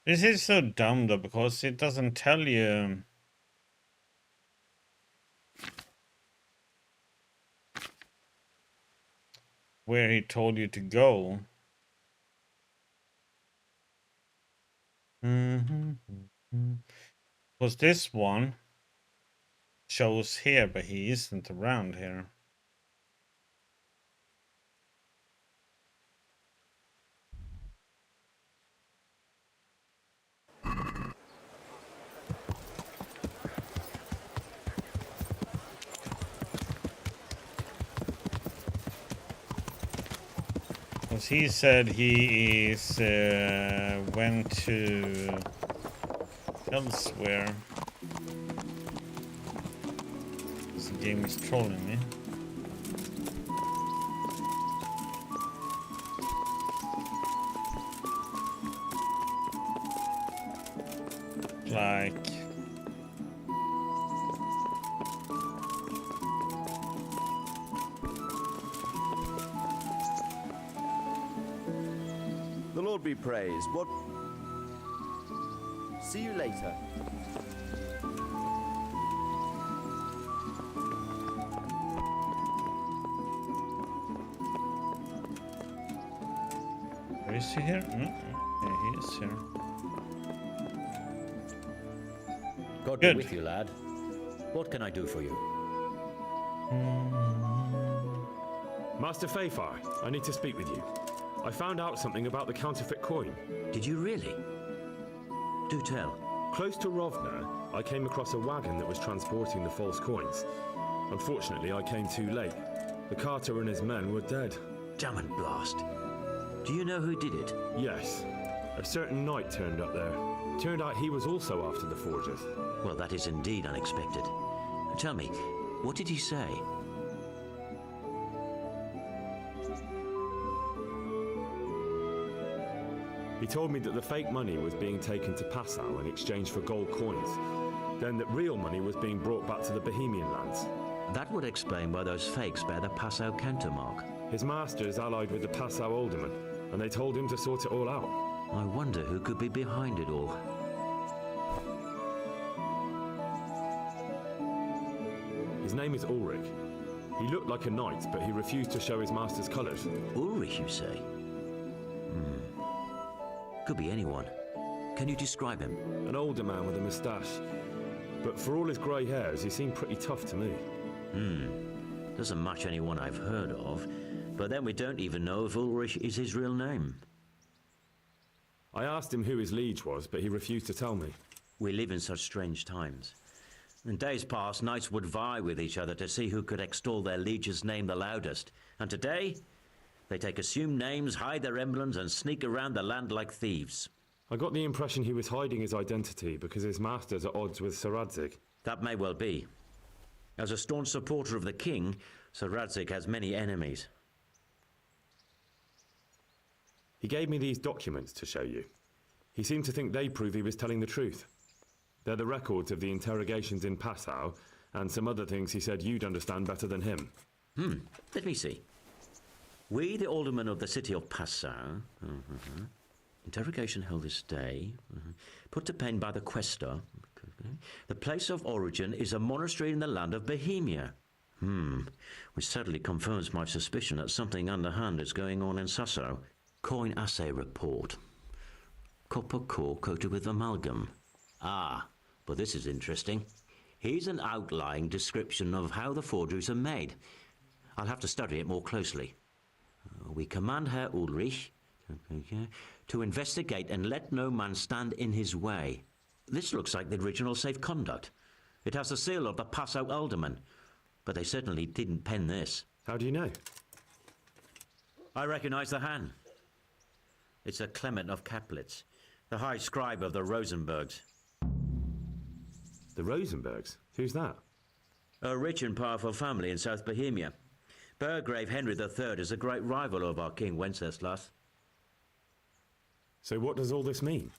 This is so dumb though, because it doesn't tell you where he told you to go. Because this one shows here, but he isn't around here. Because he said he is went to elsewhere. This game is trolling me. Like. The Lord be praised. What? See you later. Where is he here? No. Yeah, he is here. God be with you, lad. What can I do for you? Master Fayfar, I need to speak with you. I found out something about the counterfeit coin. Did you really? Do tell. Close to Rovna, I came across a wagon that was transporting the false coins. Unfortunately, I came too late. The carter and his men were dead. Damn and blast. Do you know who did it? Yes. A certain knight turned up there. Turned out he was also after the forgers. Well, that is indeed unexpected. Tell me, what did he say? He told me that the fake money was being taken to Passau in exchange for gold coins, then that real money was being brought back to the Bohemian lands. That would explain why those fakes bear the Passau countermark. His master is allied with the Passau alderman, and they told him to sort it all out. I wonder who could be behind it all. His name is Ulrich. He looked like a knight, but he refused to show his master's colours. Ulrich, you say? Could be anyone. Can you describe him? An older man with a moustache. But for all his grey hairs, he seemed pretty tough to me. Doesn't match anyone I've heard of. But then we don't even know if Ulrich is his real name. I asked him who his liege was, but he refused to tell me. We live in such strange times. In days past, knights would vie with each other to see who could extol their liege's name the loudest. And today, they take assumed names, hide their emblems, and sneak around the land like thieves. I got the impression he was hiding his identity because his master's at odds with Sir Radzig. That may well be. As a staunch supporter of the king, Sir Radzig has many enemies. He gave me these documents to show you. He seemed to think they prove he was telling the truth. They're the records of the interrogations in Passau, and some other things he said you'd understand better than him. Let me see. We, the aldermen of the city of Passau, interrogation held this day, put to pen by the questor. The place of origin is a monastery in the land of Bohemia. Which certainly confirms my suspicion that something underhand is going on in Sasso. Coin assay report. Copper core coated with amalgam. But this is interesting. Here's an outline description of how the forgeries are made. I'll have to study it more closely. We command Herr Ulrich to investigate and let no man stand in his way. This looks like the original safe conduct. It has the seal of the Passau alderman, but they certainly didn't pen this. How do you know? I recognize the hand. It's a Clement of Kaplitz, the high scribe of the Rosenbergs. The Rosenbergs? Who's that? A rich and powerful family in South Bohemia. Burgrave Henry III is a great rival of our King Wenceslas. So what does all this mean?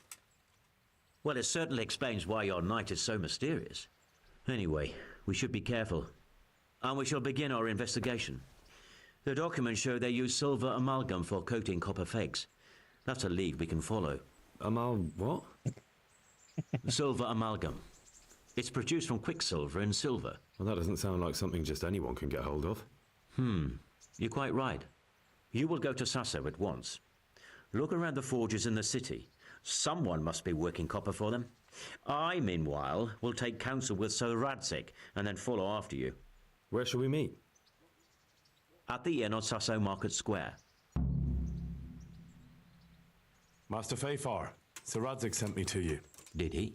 Well, it certainly explains why your knight is so mysterious. Anyway, we should be careful. And we shall begin our investigation. The documents show they use silver amalgam for coating copper fakes. That's a lead we can follow. What? Silver amalgam. It's produced from quicksilver and silver. Well, that doesn't sound like something just anyone can get hold of. You're quite right. You will go to Sasso at once. Look around the forges in the city. Someone must be working copper for them. I, meanwhile, will take counsel with Sir Radzig and then follow after you. Where shall we meet? At the inn on Sasso Market Square. Master Fafar, Sir Radzig sent me to you. Did he?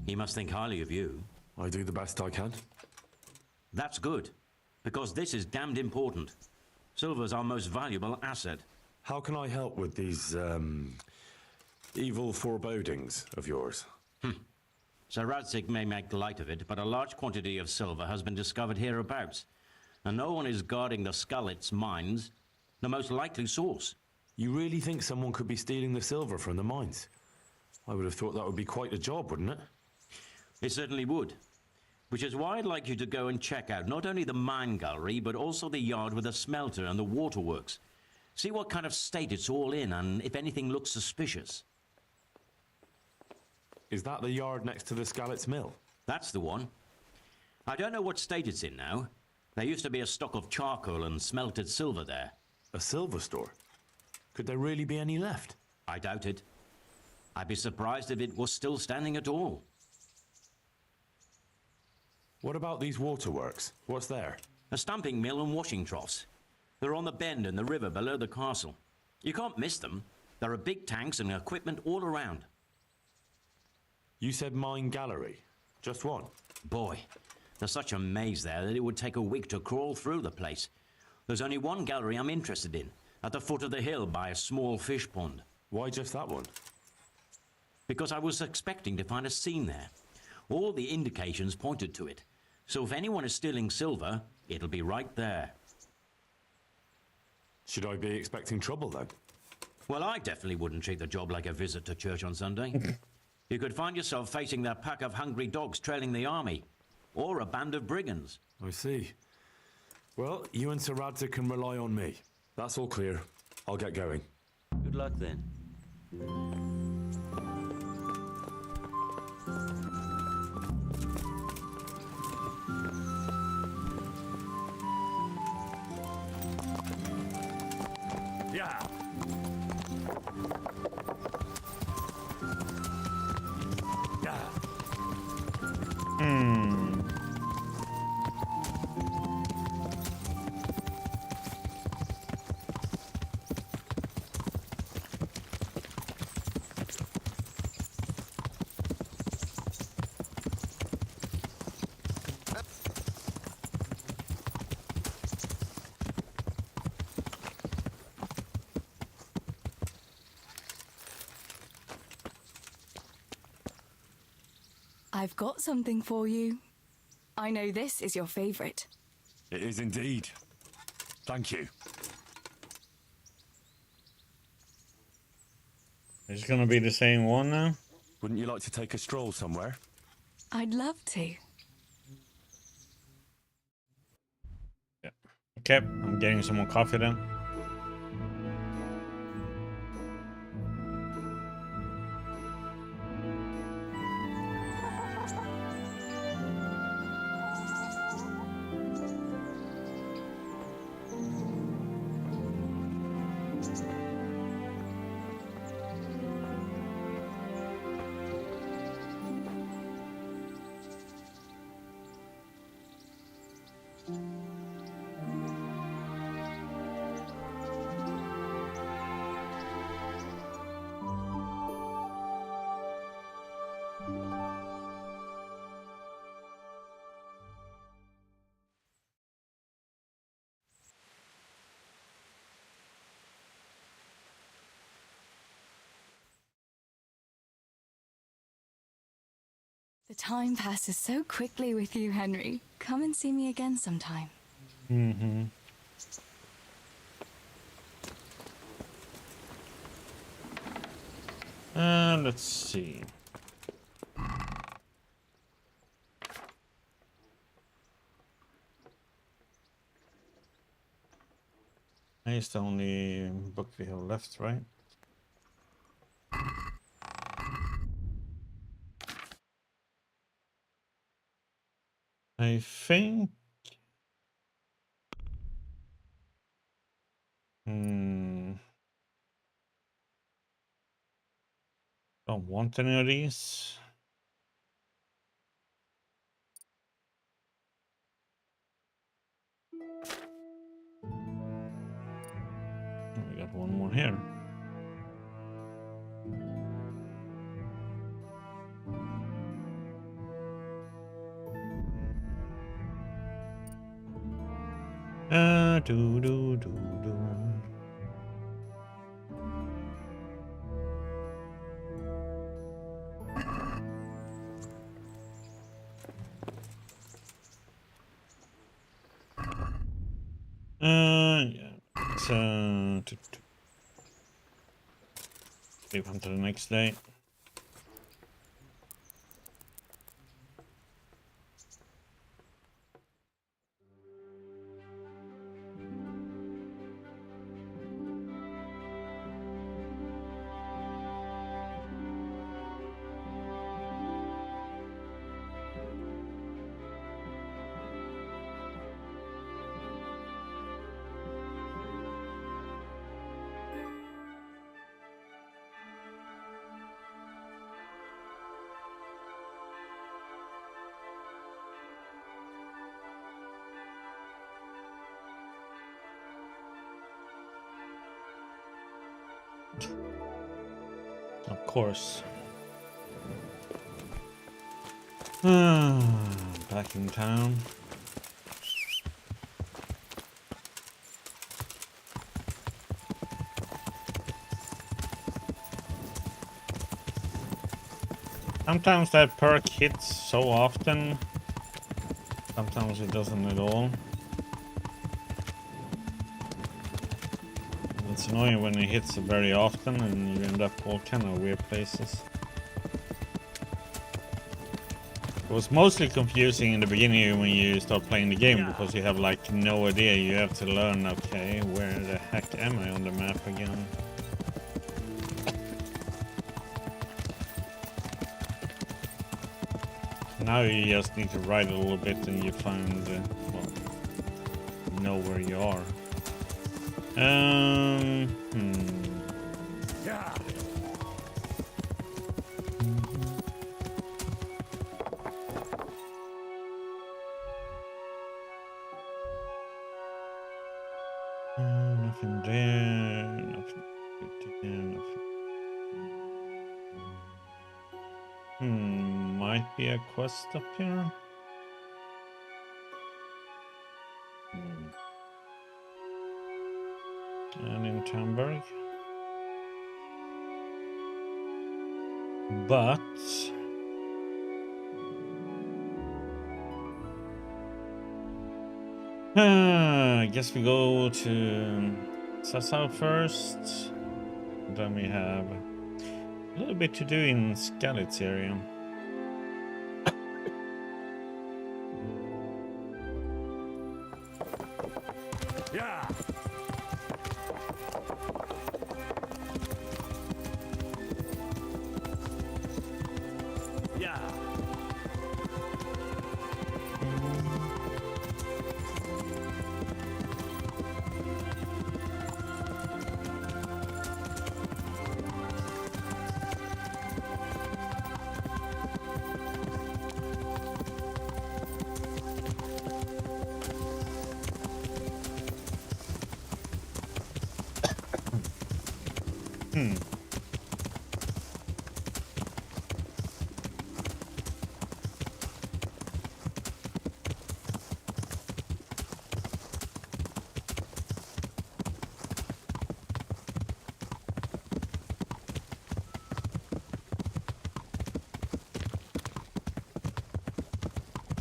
He must think highly of you. I do the best I can. That's good, because this is damned important. Silver's our most valuable asset. How can I help with these, evil forebodings of yours? Sir Radzig may make light of it, but a large quantity of silver has been discovered hereabouts, and no one is guarding the Skullets mines, the most likely source. You really think someone could be stealing the silver from the mines? I would have thought that would be quite a job, wouldn't it? It certainly would. Which is why I'd like you to go and check out not only the mine gallery, but also the yard with the smelter and the waterworks. See what kind of state it's all in, and if anything looks suspicious. Is that the yard next to the Skalitz mill? That's the one. I don't know what state it's in now. There used to be a stock of charcoal and smelted silver there. A silver store? Could there really be any left? I doubt it. I'd be surprised if it was still standing at all. What about these waterworks? What's there? A stamping mill and washing troughs. They're on the bend in the river below the castle. You can't miss them. There are big tanks and equipment all around. You said mine gallery. Just one? Boy, there's such a maze there that it would take a week to crawl through the place. There's only one gallery I'm interested in, at the foot of the hill by a small fish pond. Why just that one? Because I was expecting to find a scene there. All the indications pointed to it. So if anyone is stealing silver, it'll be right there. Should I be expecting trouble, then? Well, I definitely wouldn't treat the job like a visit to church on Sunday. You could find yourself facing that pack of hungry dogs trailing the army, or a band of brigands. I see. Well, you and Sir Radza can rely on me. That's all clear. I'll get going. Good luck then. Yeah. I've got something for you. I know this is your favorite. It is indeed. Thank you. It's gonna be the same one now? Wouldn't you like to take a stroll somewhere? I'd love to. Yeah. Okay, I'm getting some more coffee then. The time passes so quickly with you, Henry. Come and see me again sometime. Mm-hmm. Let's see. It's the only book we have left, right? I think. Don't want any of these. We got one more here. Do do do do. Yeah. Let's leave on to the next day. Of course. Back in town. Sometimes that perk hits so often, sometimes it doesn't at all. It's annoying. annoying when it hits very often and you end up all kind of weird places. It was mostly confusing in the beginning when you start playing the game because you have like no idea. You have to learn, okay, where the heck am I on the map again? Now you just need to ride a little bit and you find, well, know where you are. Yeah. Nothing there, nothing there, nothing. Might be a quest up here. And in Tamberg. But I guess we go to Sassau first. Then we have a little bit to do in Skalitz area. Yeah. Yeah.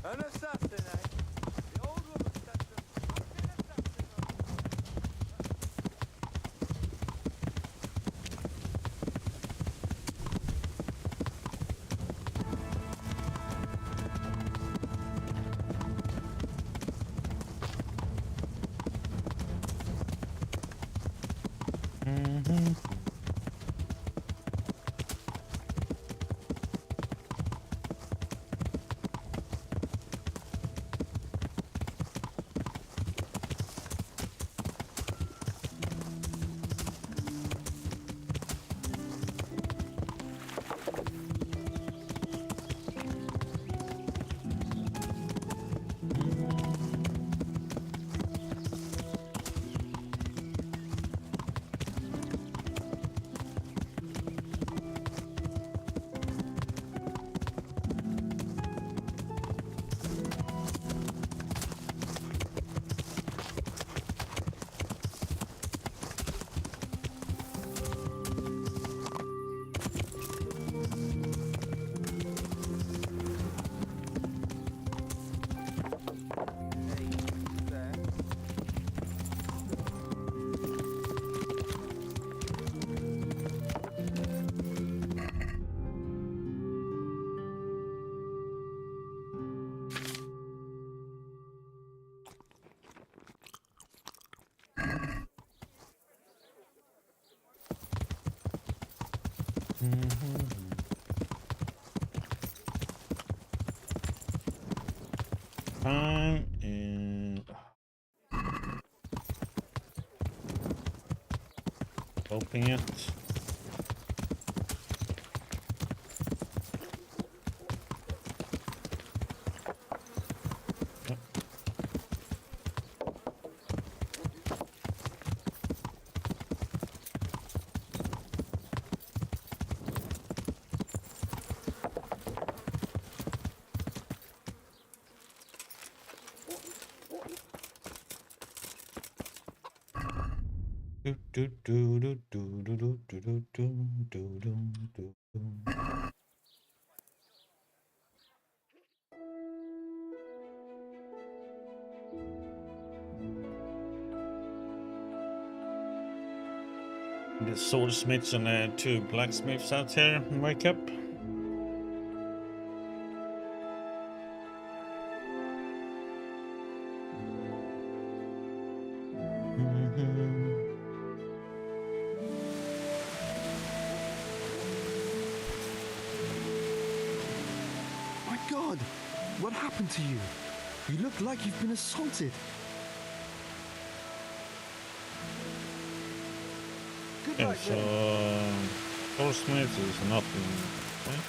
An assassin, eh? The old woman said to an assassin. Time and open it. The swordsmiths and the 2 blacksmiths out here wake up. My God, what happened to you? You look like you've been assaulted. Good Yeah, luck, so then. swordsmiths is nothing. Okay.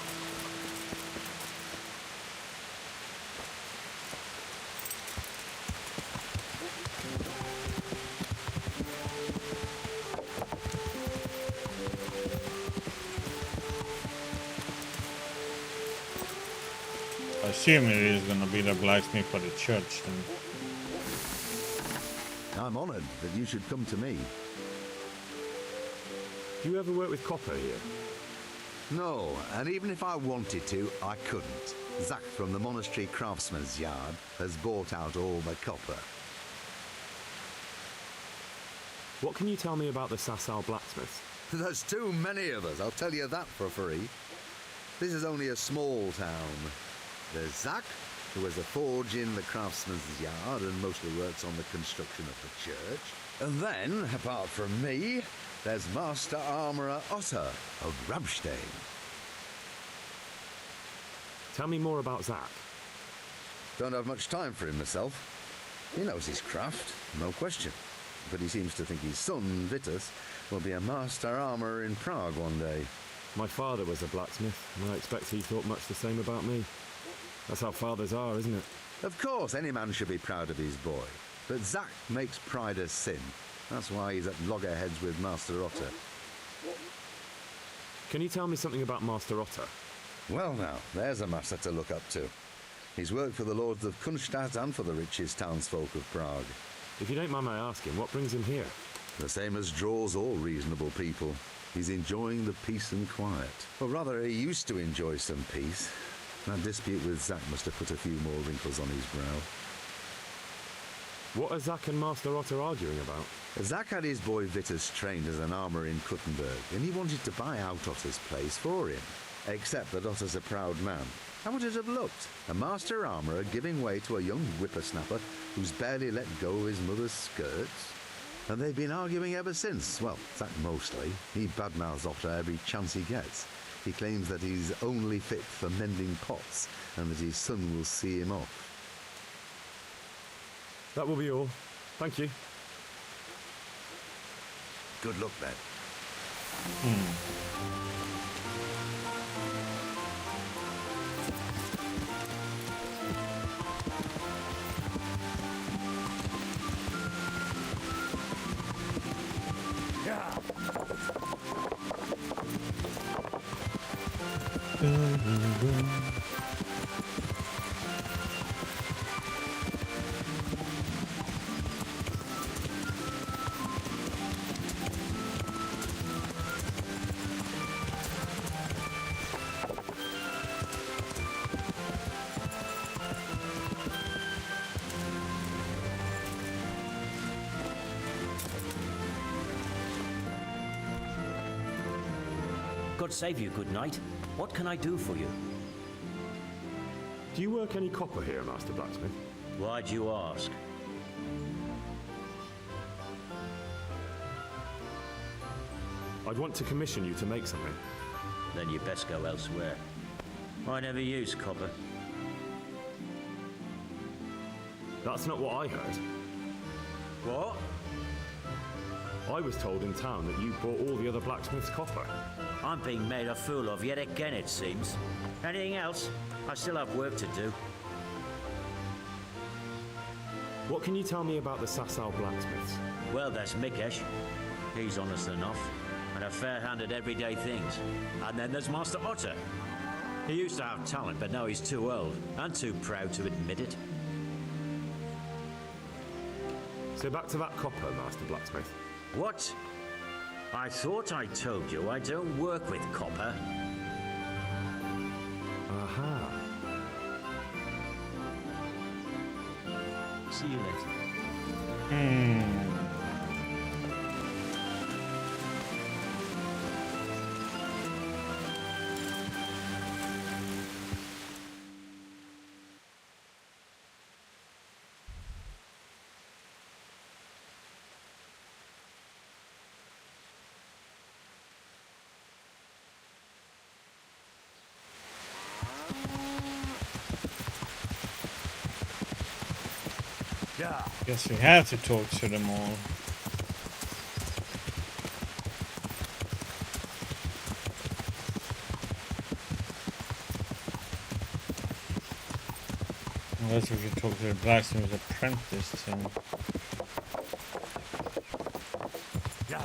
I assume it is gonna be the blacksmith for the church then. I'm honoured that you should come to me. Do you ever work with copper here? No, and even if I wanted to, I couldn't. Zach from the Monastery Craftsman's Yard has bought out all the copper. What can you tell me about the Sasau blacksmiths? There's too many of us, I'll tell you that for free. This is only a small town. There's Zach, who has a forge in the Craftsman's Yard and mostly works on the construction of the church. And then, apart from me, there's Master Armourer Otter of Rabstein. Tell me more about Zach. Don't have much time for him myself. He knows his craft, no question. But he seems to think his son, Vitus, will be a master armourer in Prague one day. My father was a blacksmith, and I expect he thought much the same about me. That's how fathers are, isn't it? Of course, any man should be proud of his boy. But Zach makes pride a sin. That's why he's at loggerheads with Master Otter. Can you tell me something about Master Otter? Well now, there's a master to look up to. He's worked for the lords of Kunstadt and for the richest townsfolk of Prague. If you don't mind my asking, what brings him here? The same as draws all reasonable people. He's enjoying the peace and quiet. Or rather, he used to enjoy some peace. That dispute with Zach must have put a few more wrinkles on his brow. What are Zach and Master Otter arguing about? Zach had his boy Vitus trained as an armourer in Kuttenberg, and he wanted to buy out Otter's place for him. Except that Otter's a proud man. How would it have looked? A master armourer giving way to a young whippersnapper who's barely let go of his mother's skirts? And they've been arguing ever since. Well, Zach mostly. He badmouths Otter every chance he gets. He claims that he's only fit for mending pots, and that his son will see him off. That will be all. Thank you. Good luck, then. God save you, good night. What can I do for you? Do you work any copper here, Master Blacksmith? Why do you ask? I'd want to commission you to make something. Then you best go elsewhere. I never use copper. That's not what I heard. What? I was told in town that you bought all the other blacksmiths' copper. I'm being made a fool of yet again, it seems. Anything else? I still have work to do. What can you tell me about the Sasau blacksmiths? Well, there's Mikesh. He's honest enough, and a fair hand at everyday things. And then there's Master Otter. He used to have talent, but now he's too old, and too proud to admit it. So back to that copper, Master Blacksmith. What? I thought I told you I don't work with copper. Aha. See you later. Yeah. Guess we have to talk to them all. Unless we can talk to the blacksmith's apprentice thing. Yeah.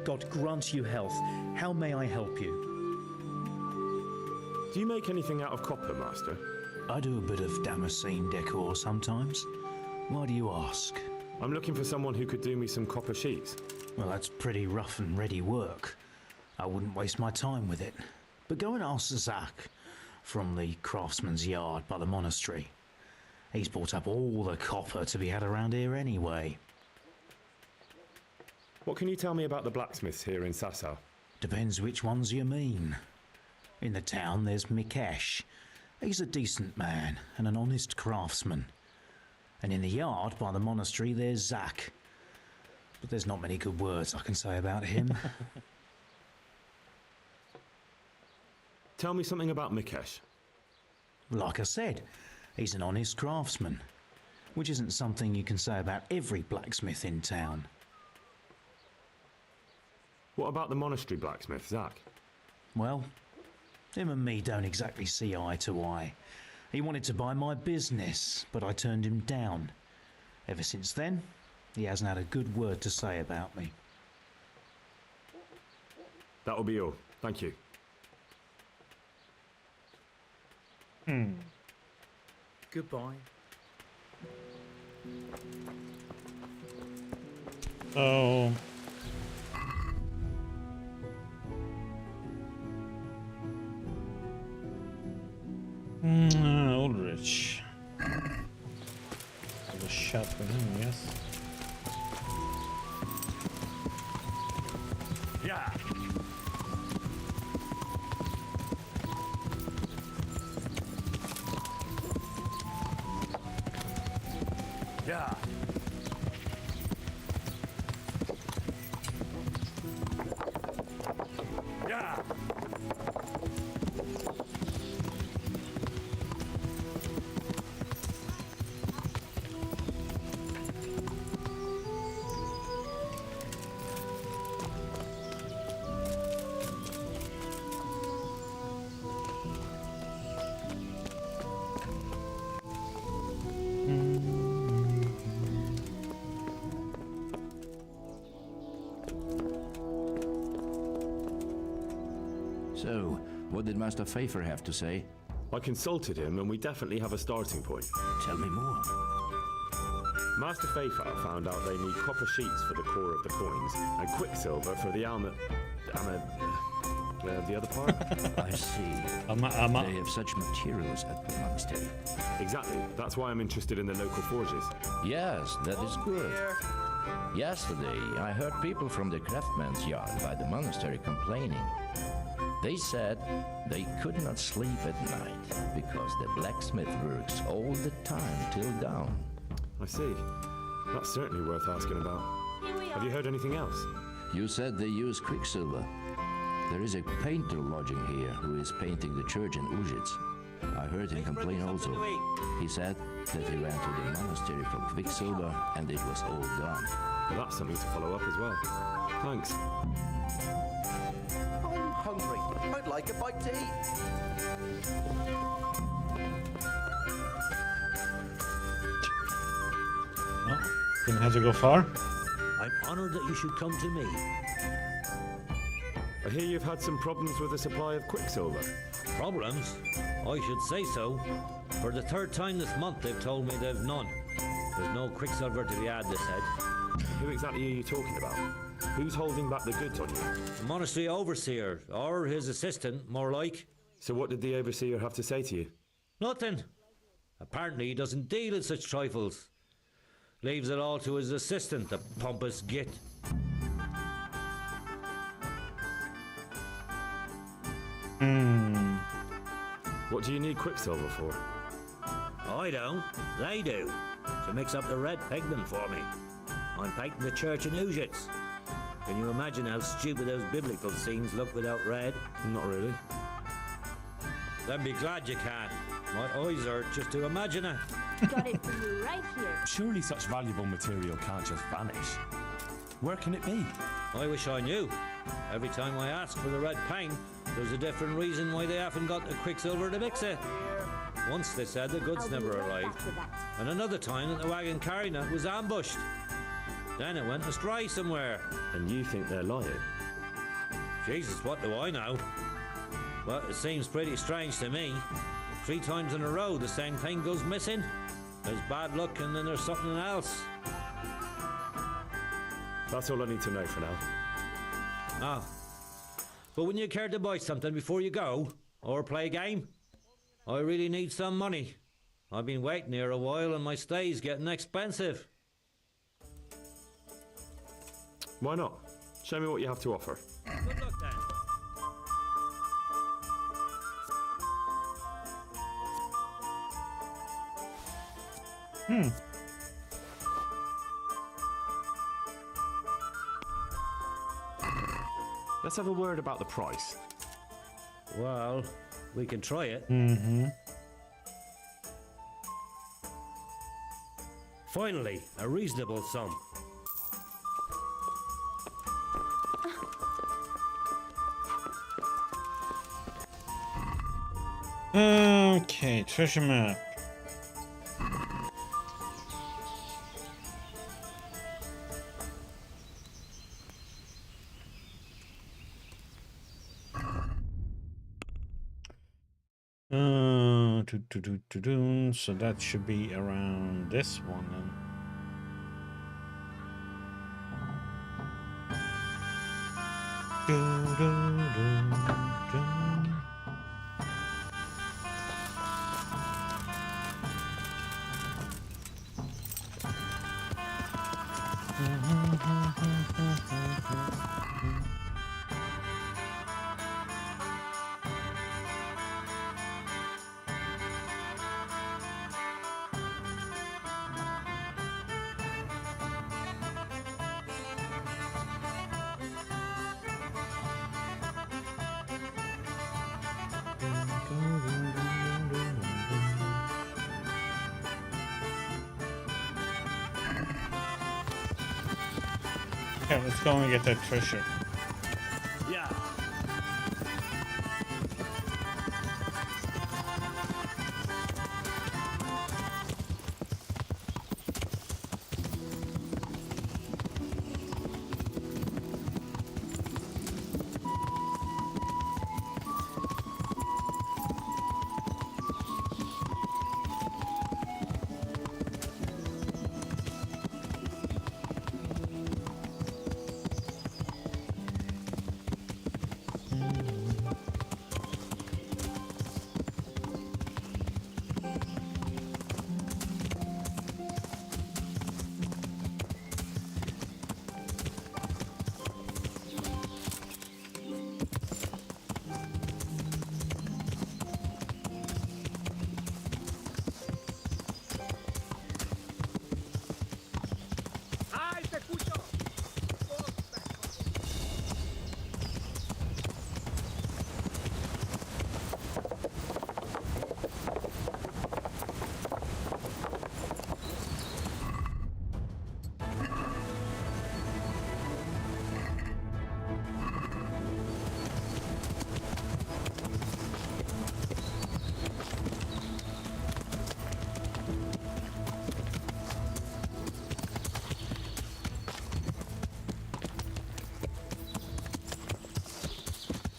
God grant you health. How may I help you? Do you make anything out of copper, Master? I do a bit of Damascene decor sometimes. Why do you ask? I'm looking for someone who could do me some copper sheets. Well, that's pretty rough and ready work. I wouldn't waste my time with it. But go and ask Zach from the craftsman's yard by the monastery. He's bought up all the copper to be had around here anyway. What can you tell me about the blacksmiths here in Sasau? Depends which ones you mean. In the town there's Mikesh. He's a decent man and an honest craftsman. And in the yard by the monastery there's Zach. But there's not many good words I can say about him. Tell me something about Mikesh. Like I said, he's an honest craftsman, which isn't something you can say about every blacksmith in town. What about the monastery blacksmith, Zach? Well, him and me don't exactly see eye to eye. He wanted to buy my business, but I turned him down. Ever since then, he hasn't had a good word to say about me. That'll be all. Thank you. Goodbye. Oh. Ulrich. Have a shot with him, yes. Yeah. Yeah. Yeah. So, what did Master Pfeiffer have to say? I consulted him and we definitely have a starting point. Tell me more. Master Pfeiffer found out they need copper sheets for the core of the coins and quicksilver for the the other part? I see. They have such materials at the monastery. Exactly. That's why I'm interested in the local forges. Yes, that is good. Yesterday, I heard people from the craftsman's yard by the monastery complaining. They said they could not sleep at night because the blacksmith works all the time till dawn. I see. That's certainly worth asking about. Have you heard anything else? You said they use quicksilver. There is a painter lodging here who is painting the church in Ujits. I heard him complain also. He said that he went to the monastery for quicksilver and it was all gone. Well, that's something to follow up as well. Thanks. I'm hungry. I'd like a bite to eat. Oh, didn't have to go far. I'm honored that you should come to me. I hear you've had some problems with the supply of quicksilver. Problems? I should say so. For the third time this month, they've told me they've none. There's no quicksilver to be had, they said. Who exactly are you talking about? Who's holding back the goods on you? The monastery overseer, or his assistant, more like. So what did the overseer have to say to you? Nothing. Apparently he doesn't deal in such trifles. Leaves it all to his assistant, the pompous git. What do you need Quicksilver for? I don't. They do. To mix up the red pigment for me. I'm painting the church in Ujits. Can you imagine how stupid those biblical scenes look without red? Not really. Then be glad you can. My eyes hurt just to imagine it. Got it for you right here. Surely such valuable material can't just vanish. Where can it be? I wish I knew. Every time I ask for the red paint, there's a different reason why they haven't got the Quicksilver to mix it. Once they said the goods never arrived, and another time that the wagon carrying it was ambushed. Then it went astray somewhere. And you think they're lying? Jesus, what do I know? But it seems pretty strange to me. 3 times in a row the same thing goes missing. There's bad luck and then there's something else. That's all I need to know for now. Ah. But wouldn't you care to buy something before you go? Or play a game? I really need some money. I've been waiting here a while and my stay's getting expensive. Why not? Show me what you have to offer. Good luck then. Let's have a word about the price. Well, we can try it. Finally, a reasonable sum. Okay, treasure map. So that should be around this one then. Yeah, let's go and get that treasure. Yeah.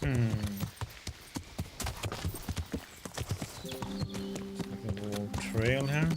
A little trail here.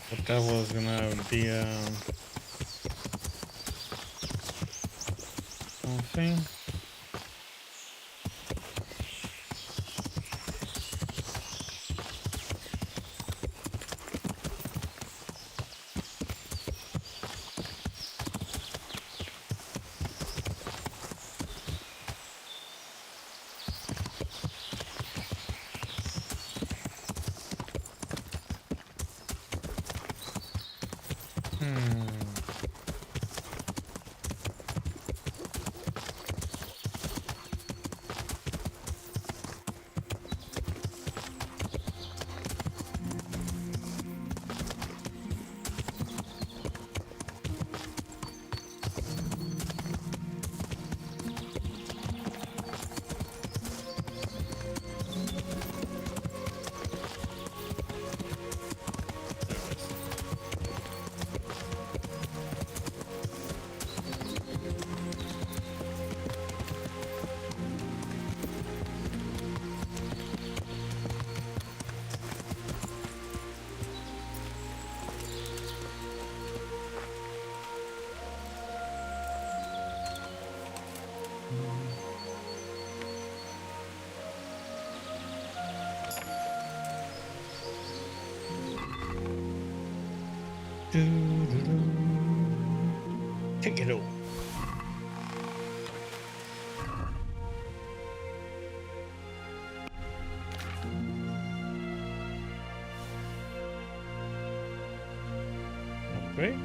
But that was gonna be something. Take it all. Upgrade.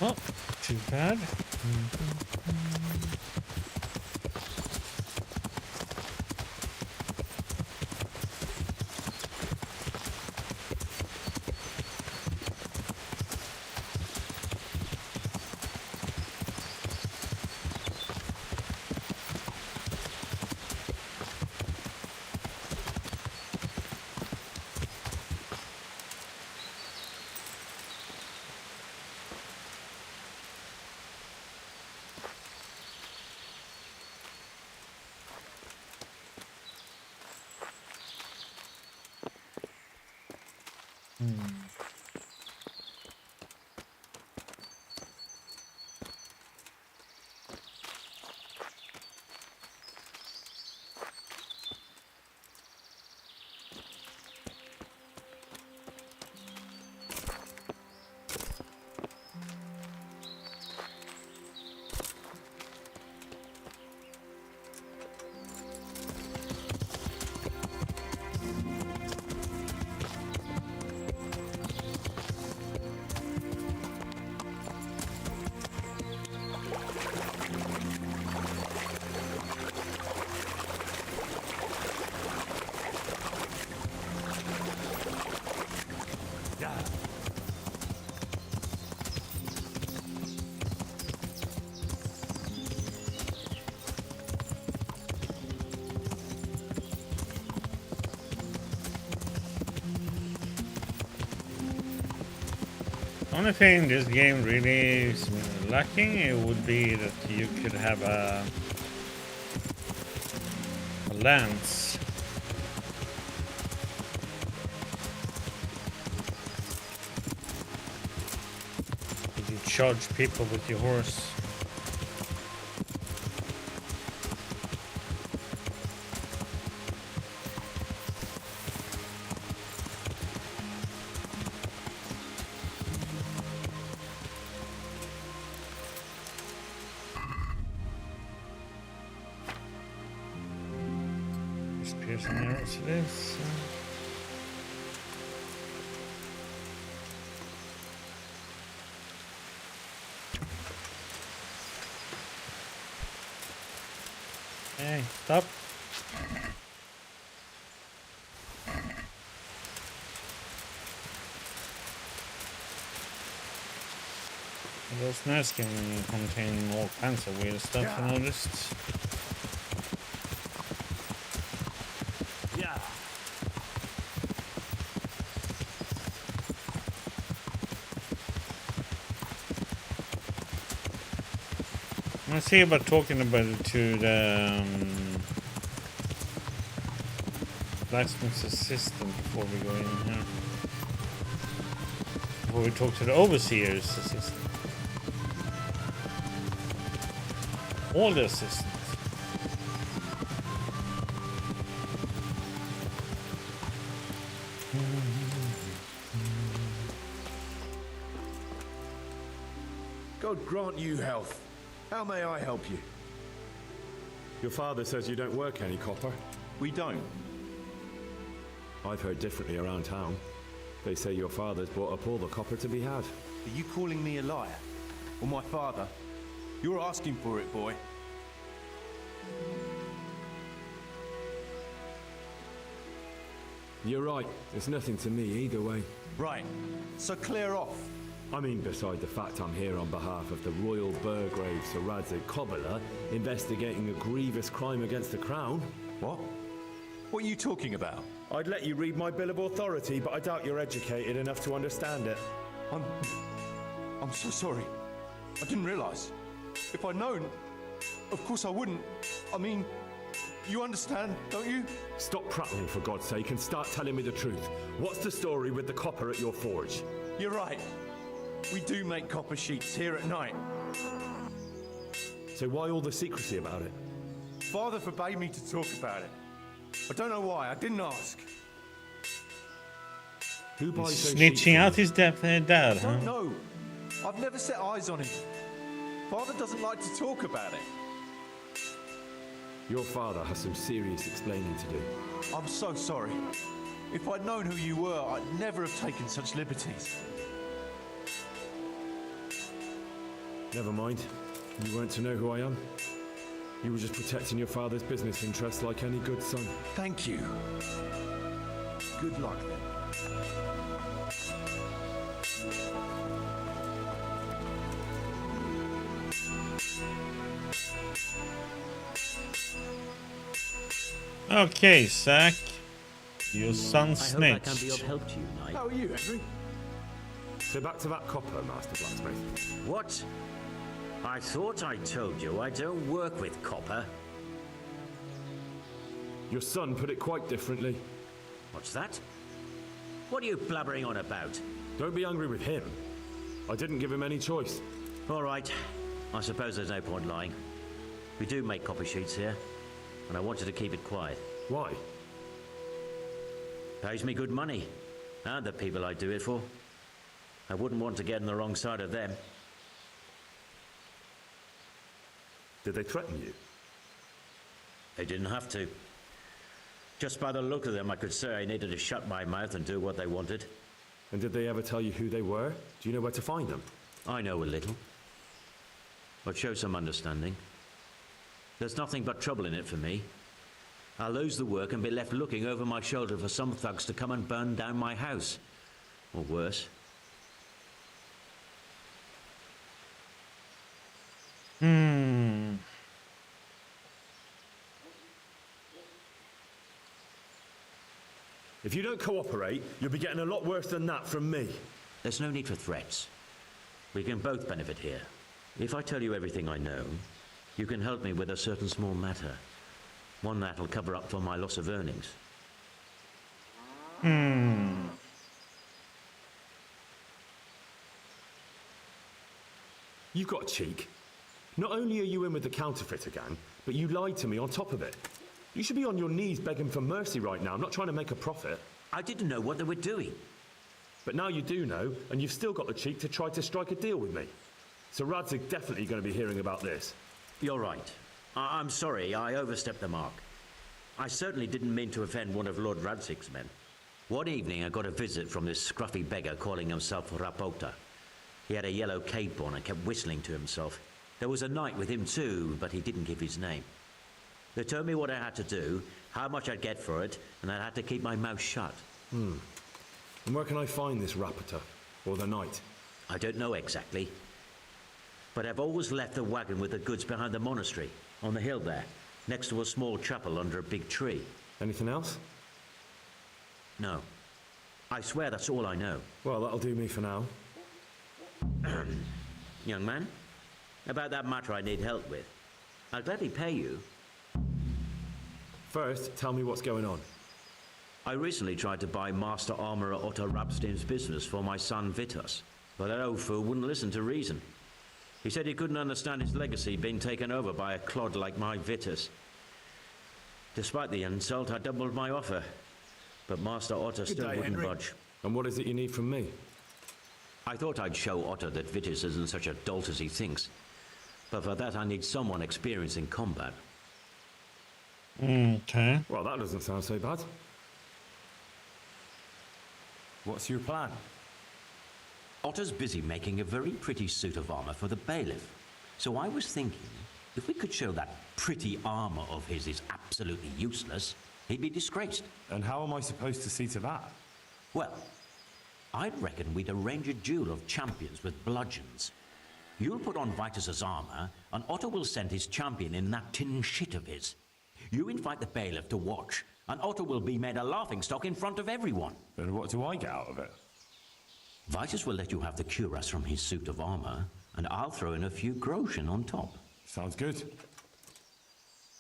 Oh, too bad. Only thing this game really is lacking, it would be that you could have a lance. If you charge people with your horse. piercing arrows it is. Hey, stop. Those knives can contain all kinds of weird stuff, I noticed. Yeah. Let's see about talking about it to the blacksmith's assistant before we go in here. Before we talk to the overseer's assistant. All the assistants. God grant you health. How may I help you? Your father says you don't work any copper. We don't. I've heard differently around town. They say your father's bought up all the copper to be had. Are you calling me a liar? Or my father? You're asking for it, boy. You're right. It's nothing to me either way. Right. So clear off. I mean, beside the fact I'm here on behalf of the Royal Burgrave Sir Radzig Kobyla, investigating a grievous crime against the Crown. What? What are you talking about? I'd let you read my Bill of Authority, but I doubt you're educated enough to understand it. I'm so sorry. I didn't realize. If I'd known, of course I wouldn't. I mean, you understand, don't you? Stop prattling, for God's sake, and start telling me the truth. What's the story with the copper at your forge? You're right. We do make copper sheets here at night. So why all the secrecy about it? Father forbade me to talk about it. I don't know why. I didn't ask. Who buys those snitching out his dad, I huh? don't know. I've never set eyes on him. Father doesn't like to talk about it. Your father has some serious explaining to do. I'm so sorry. If I'd known who you were, I'd never have taken such liberties. Never mind. You weren't to know who I am. You were just protecting your father's business interests like any good son. Thank you. Good luck then. Okay, Zach. Your son I hope I can be snitched. of help to you, Knight. How are you, Henry? So back to that copper, Master Blacksmith. What? I thought I told you I don't work with copper. Your son put it quite differently. What's that? What are you blabbering on about? Don't be angry with him. I didn't give him any choice. All right. I suppose there's no point lying. We do make copper sheets here, and I wanted to keep it quiet. Why? Pays me good money, and the people I do it for. I wouldn't want to get on the wrong side of them. Did they threaten you? They didn't have to. Just by the look of them, I could say I needed to shut my mouth and do what they wanted. And did they ever tell you who they were? Do you know where to find them? I know a little. But show some understanding. There's nothing but trouble in it for me. I'll lose the work and be left looking over my shoulder for some thugs to come and burn down my house. Or worse. If you don't cooperate, you'll be getting a lot worse than that from me. There's no need for threats. We can both benefit here. If I tell you everything I know, you can help me with a certain small matter. One that'll cover up for my loss of earnings. You've got a cheek. Not only are you in with the counterfeiter gang, but you lied to me on top of it. You should be on your knees begging for mercy right now. I'm not trying to make a profit. I didn't know what they were doing. But now you do know, and you've still got the cheek to try to strike a deal with me. So Radzig definitely going to be hearing about this. You're right. I'm sorry, I overstepped the mark. I certainly didn't mean to offend one of Lord Radzig's men. One evening I got a visit from this scruffy beggar calling himself Rapota. He had a yellow cape on and kept whistling to himself. There was a knight with him too, but he didn't give his name. They told me what I had to do, how much I'd get for it, and I had to keep my mouth shut. And where can I find this Rapota? Or the knight? I don't know exactly. But I've always left the wagon with the goods behind the monastery, on the hill there, next to a small chapel under a big tree. Anything else? No. I swear that's all I know. Well, that'll do me for now. Young man, about that matter I need help with. I'll gladly pay you. First, tell me what's going on. I recently tried to buy Master Armourer Otto Rapstin's business for my son Vitus, but that old fool wouldn't listen to reason. He said he couldn't understand his legacy being taken over by a clod like my Vitus. Despite the insult, I doubled my offer, but Master Otto still wouldn't budge. And what is it you need from me? I thought I'd show Otto that Vitus isn't such a dolt as he thinks, but for that I need someone experienced in combat. Okay. Well, that doesn't sound so bad. What's your plan? Otto's busy making a very pretty suit of armor for the bailiff. So I was thinking, if we could show that pretty armor of his is absolutely useless, he'd be disgraced. And how am I supposed to see to that? Well, I'd reckon we'd arrange a duel of champions with bludgeons. You'll put on Vitus's armor, and Otto will send his champion in that tin shit of his. You invite the bailiff to watch, and Otto will be made a laughingstock in front of everyone. And what do I get out of it? Vitus will let you have the cuirass from his suit of armor, and I'll throw in a few groschen on top. Sounds good.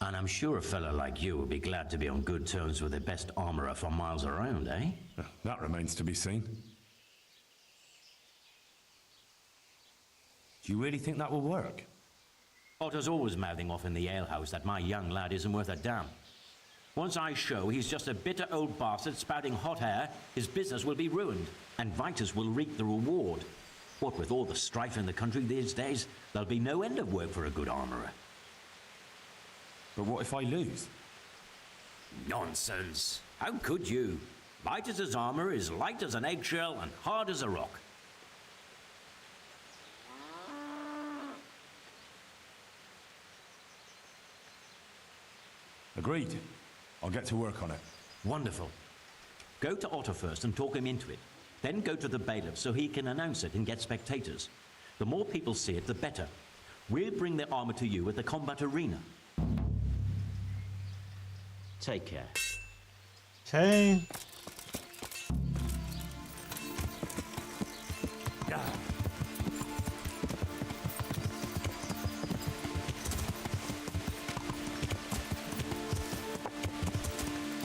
And I'm sure a fellow like you will be glad to be on good terms with the best armorer for miles around, eh? That remains to be seen. Do you really think that will work? Otto's always mouthing off in the alehouse that my young lad isn't worth a damn. Once I show he's just a bitter old bastard spouting hot air, his business will be ruined, and Vitus will reap the reward. What with all the strife in the country these days, there'll be no end of work for a good armourer. But what if I lose? Nonsense. How could you? Vitus's armour is light as an eggshell and hard as a rock. Agreed. I'll get to work on it. Wonderful. Go to Otto first and talk him into it. Then go to the bailiff so he can announce it and get spectators. The more people see it, the better. We'll bring the armor to you at the combat arena. Take care. Okay.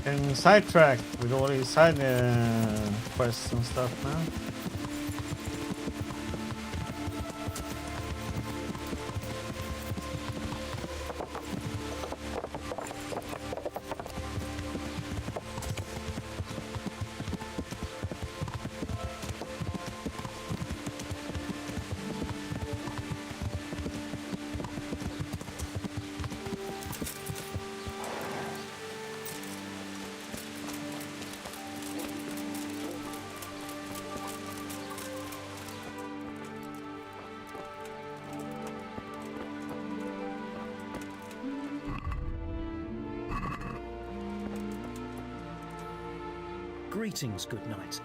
Getting sidetracked with all these side quests and stuff now. Greetings, good knight.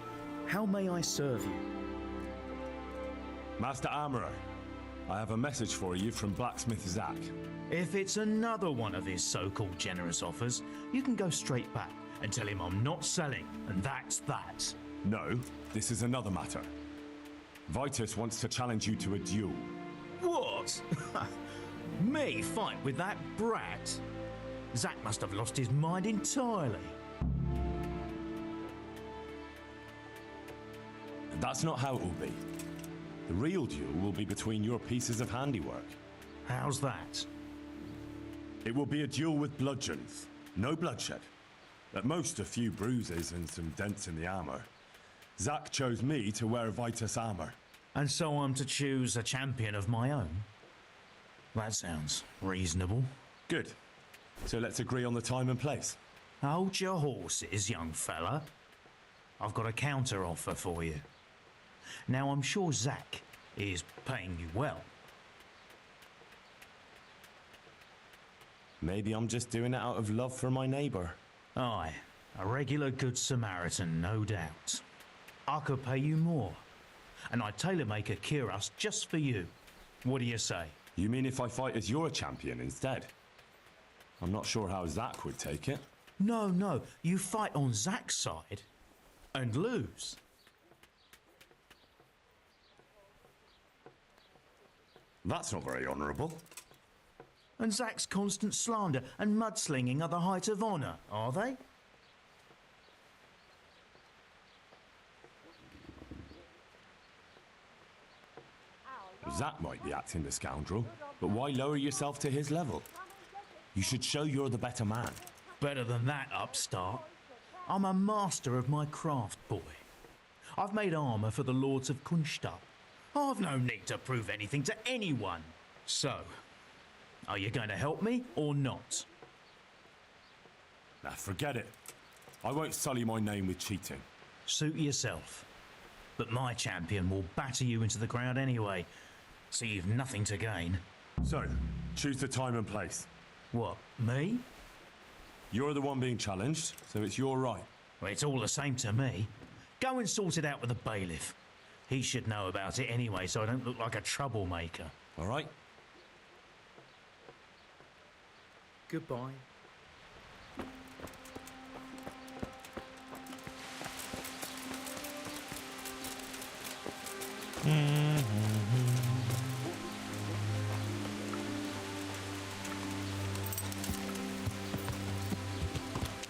How may I serve you? Master Armourer, I have a message for you from Blacksmith Zach. If it's another one of his so-called generous offers, you can go straight back and tell him I'm not selling, and that's that. No, this is another matter. Vitus wants to challenge you to a duel. What? Me fight with that brat? Zach must have lost his mind entirely. That's not how it will be. The real duel will be between your pieces of handiwork. How's that? It will be a duel with bludgeons. No bloodshed. At most, a few bruises and some dents in the armor. Zach chose me to wear Vitus armor. And so I'm to choose a champion of my own? That sounds reasonable. Good. So let's agree on the time and place. Hold your horses, young fella. I've got a counter offer for you. Now, I'm sure Zach is paying you well. Maybe I'm just doing it out of love for my neighbour. Aye, a regular good Samaritan, no doubt. I could pay you more, and I'd tailor-make a cuirass just for you. What do you say? You mean if I fight as your champion instead? I'm not sure how Zach would take it. No, you fight on Zach's side and lose. That's not very honourable. And Zach's constant slander and mudslinging are the height of honour, are they? Zach might be acting the scoundrel, but why lower yourself to his level? You should show you're the better man. Better than that, upstart. I'm a master of my craft, boy. I've made armour for the Lords of Kunstadt. I've no need to prove anything to anyone. So, are you going to help me or not? Nah, forget it. I won't sully my name with cheating. Suit yourself. But my champion will batter you into the ground anyway, so you've nothing to gain. So, choose the time and place. What, me? You're the one being challenged, so it's your right. Well, it's all the same to me. Go and sort it out with the bailiff. He should know about it anyway, so I don't look like a troublemaker. All right? Goodbye.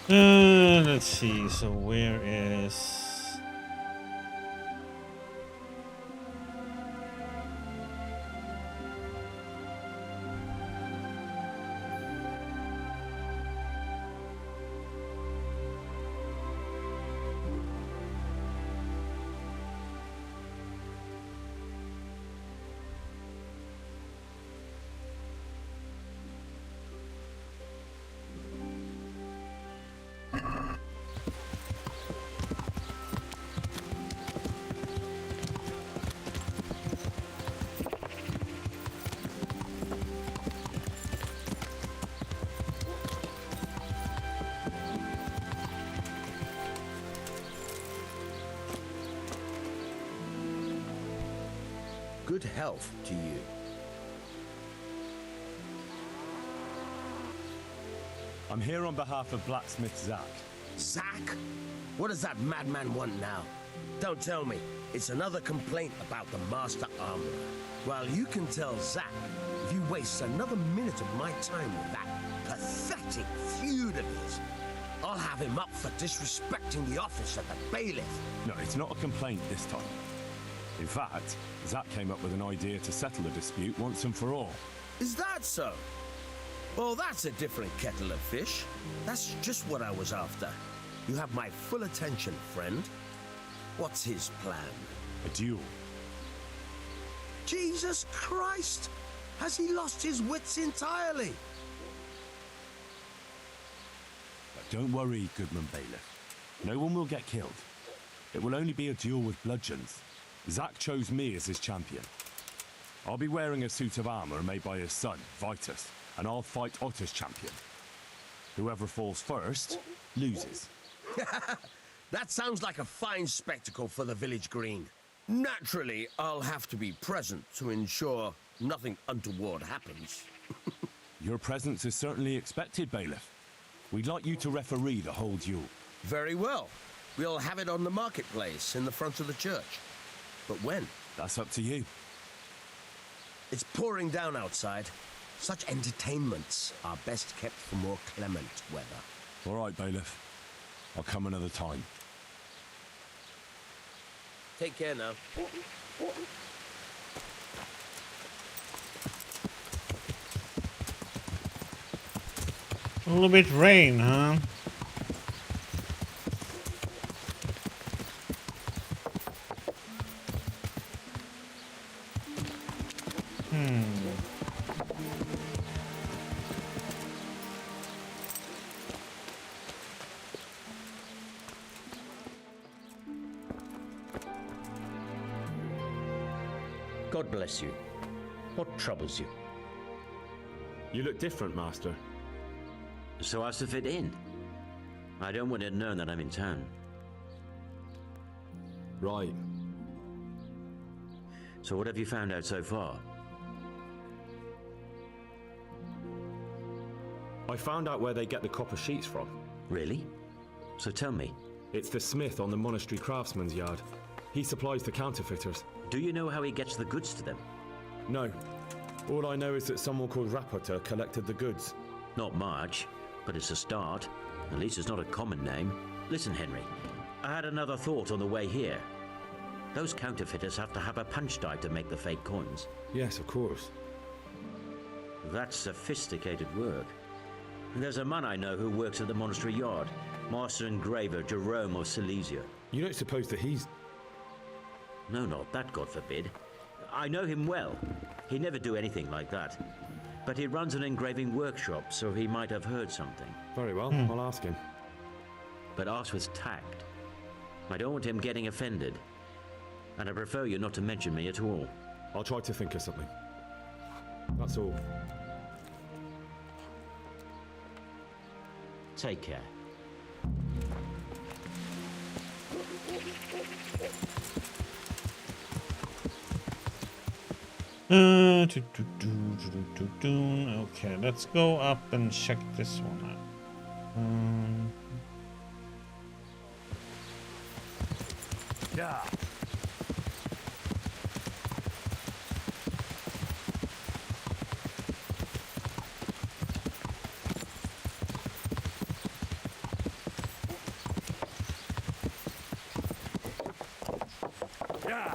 Let's see, so where is... Good health to you. I'm here on behalf of blacksmith Zach. Zach? What does that madman want now? Don't tell me. It's another complaint about the master armorer. Well, you can tell Zach if you waste another minute of my time with that pathetic feud of his, I'll have him up for disrespecting the office of the bailiff. No, it's not a complaint this time. In fact, Zach came up with an idea to settle the dispute once and for all. Is that so? Well, that's a different kettle of fish. That's just what I was after. You have my full attention, friend. What's his plan? A duel. Jesus Christ! Has he lost his wits entirely? But don't worry, Goodman Bailiff. No one will get killed. It will only be a duel with bludgeons. Zach chose me as his champion. I'll be wearing a suit of armor made by his son, Vitus, and I'll fight Otter's champion. Whoever falls first loses. That sounds like a fine spectacle for the village green. Naturally, I'll have to be present to ensure nothing untoward happens. Your presence is certainly expected, Bailiff. We'd like you to referee the whole duel. Very well. We'll have it on the marketplace in the front of the church. But when? That's up to you. It's pouring down outside. Such entertainments are best kept for more clement weather. All right, Bailiff. I'll come another time. Take care now. A little bit rain, huh? God bless you. What troubles you? You look different, Master. So as to fit in. I don't want it known that I'm in town. Right. So what have you found out so far? I found out where they get the copper sheets from. Really? So tell me. It's the smith on the monastery craftsman's yard. He supplies the counterfeiters. Do you know how he gets the goods to them? No. All I know is that someone called Rapporteur collected the goods. Not much, but it's a start. At least it's not a common name. Listen, Henry, I had another thought on the way here. Those counterfeiters have to have a punch die to make the fake coins. Yes, of course. That's sophisticated work. There's a man I know who works at the monastery yard. Master engraver Jerome of Silesia. You don't suppose that he's... No, not that, God forbid. I know him well. He'd never do anything like that. But he runs an engraving workshop, so he might have heard something. Very well, I'll ask him. But ask with tact. I don't want him getting offended. And I prefer you not to mention me at all. I'll try to think of something. That's all. Take care. Okay, let's go up and check this one out. Yeah. Yeah.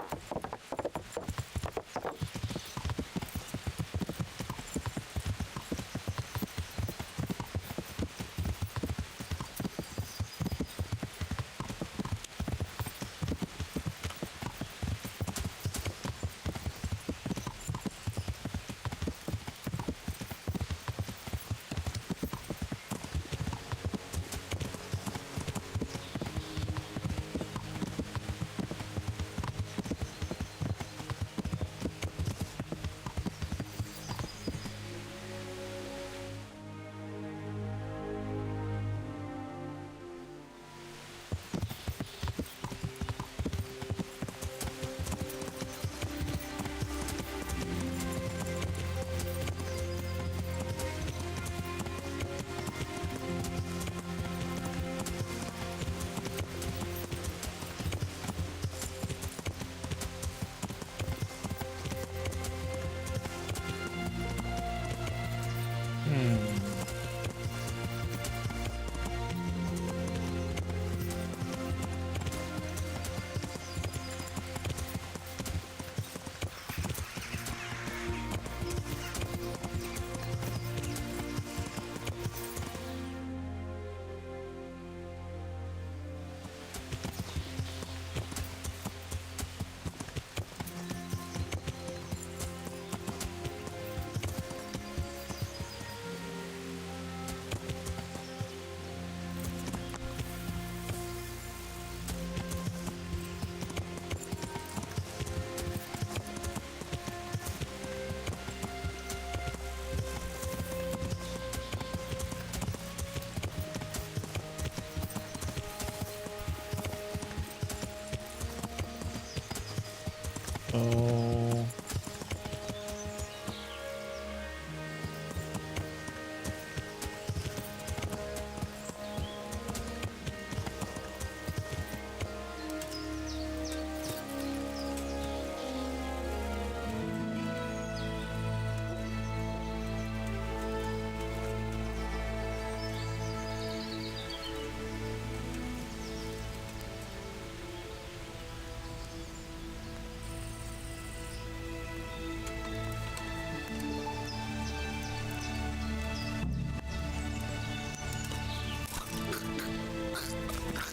Oh.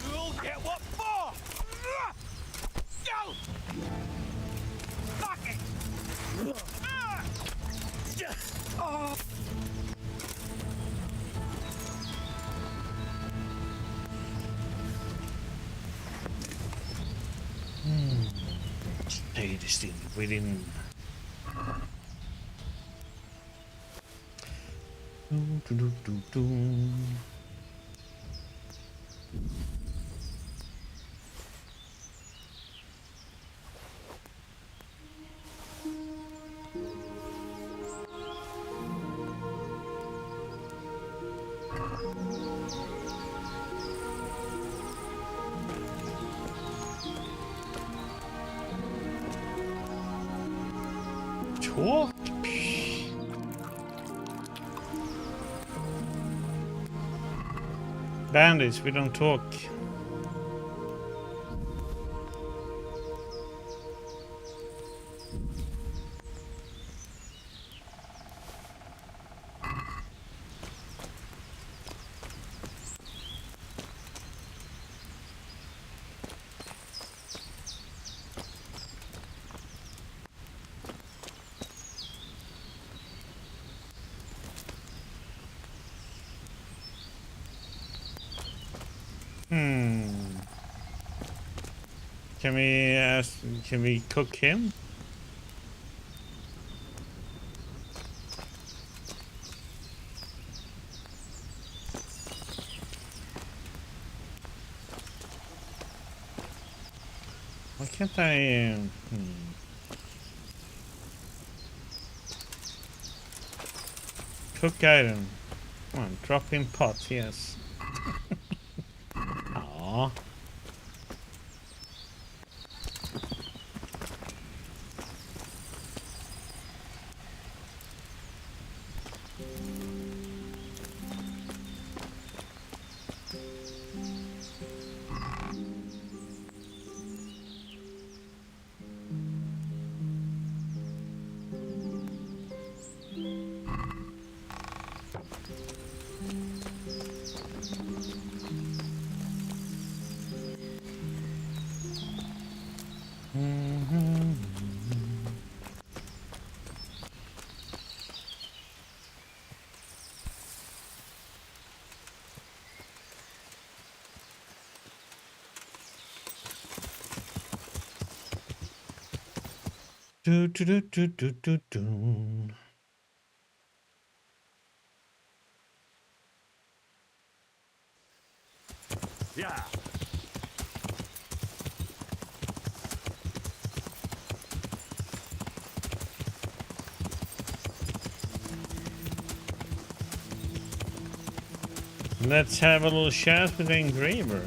You'll get what for! Go! Fuck it! Oh. Stay distinct within Talk? Bandits, we don't talk. Can we cook him? Why can't I? Cook item. Come on, drop in pot, yes. Aww. Do do do do do do do. Yeah. Let's have a little chat with the engraver.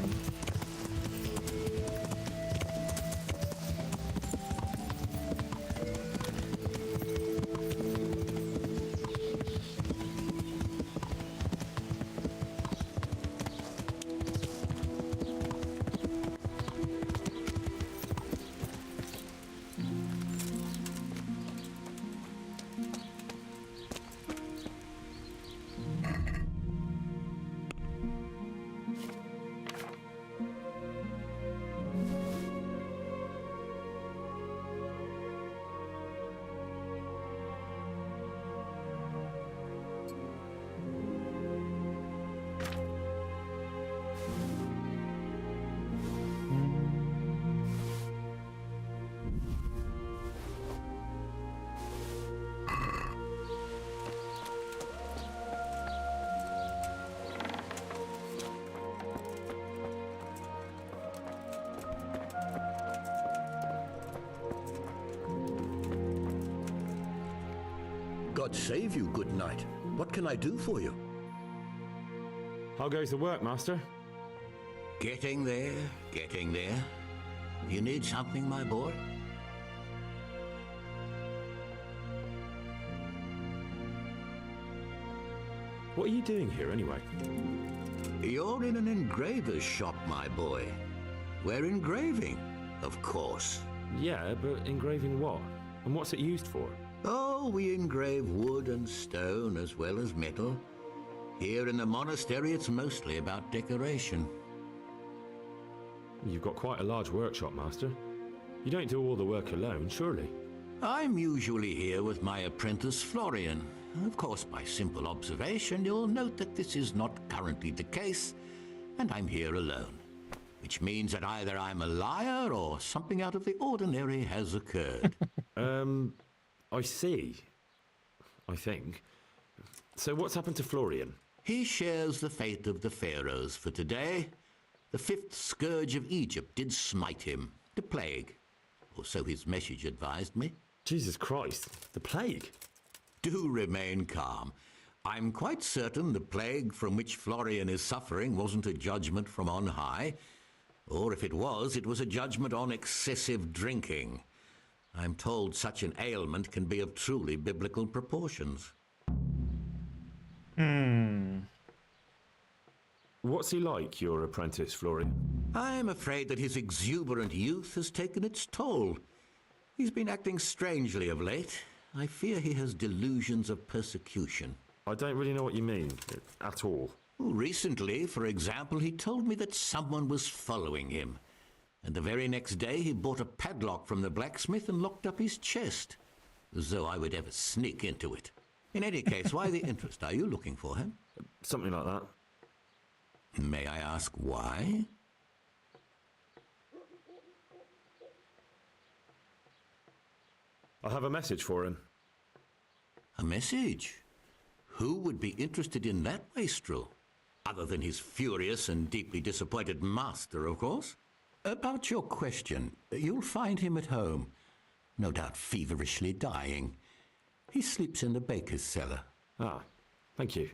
God save you, good knight. What can I do for you? How goes the work, master? Getting there, getting there. You need something, my boy? What are you doing here, anyway? You're in an engraver's shop, my boy. We're engraving, of course. Yeah, but engraving what? And what's it used for? Oh, we engrave wood and stone as well as metal. Here in the monastery, it's mostly about decoration. You've got quite a large workshop, master. You don't do all the work alone, surely? I'm usually here with my apprentice, Florian. Of course, by simple observation, you'll note that this is not currently the case, and I'm here alone. Which means that either I'm a liar or something out of the ordinary has occurred. I see. I think. So what's happened to Florian? He shares the fate of the pharaohs for today. The 5th scourge of Egypt did smite him, the plague. Or so his message advised me. Jesus Christ, the plague? Do remain calm. I'm quite certain the plague from which Florian is suffering wasn't a judgment from on high. Or if it was a judgment on excessive drinking. I'm told such an ailment can be of truly biblical proportions. What's he like, your apprentice, Florian? I'm afraid that his exuberant youth has taken its toll. He's been acting strangely of late. I fear he has delusions of persecution. I don't really know what you mean, at all. Recently, for example, he told me that someone was following him. And the very next day he bought a padlock from the blacksmith and locked up his chest. As though I would ever sneak into it. In any case, why the interest? Are you looking for him? Something like that. May I ask why? I have a message for him. A message? Who would be interested in that wastrel? Other than his furious and deeply disappointed master, of course. About your question, you'll find him at home. No doubt feverishly dying. He sleeps in the baker's cellar. Ah, thank you.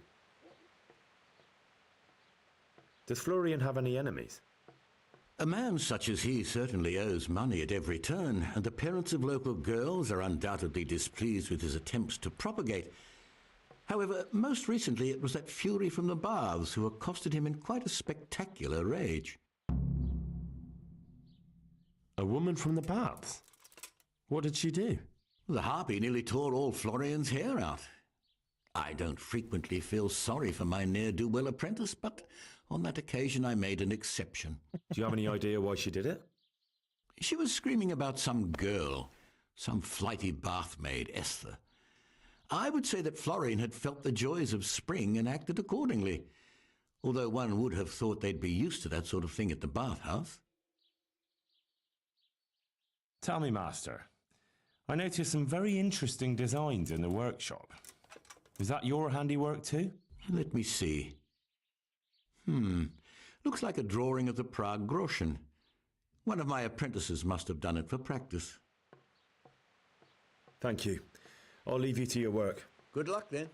Does Florian have any enemies? A man such as he certainly owes money at every turn, and the parents of local girls are undoubtedly displeased with his attempts to propagate. However, most recently it was that fury from the baths who accosted him in quite a spectacular rage. A woman from the baths? What did she do? The harpy nearly tore all Florian's hair out. I don't frequently feel sorry for my ne'er-do-well apprentice, but on that occasion I made an exception. Do you have any idea why she did it? She was screaming about some girl, some flighty bathmaid, Esther. I would say that Florian had felt the joys of spring and acted accordingly, although one would have thought they'd be used to that sort of thing at the bathhouse. Tell me, Master, I noticed some very interesting designs in the workshop. Is that your handiwork too? Let me see. Looks like a drawing of the Prague Groschen. One of my apprentices must have done it for practice. Thank you. I'll leave you to your work. Good luck then.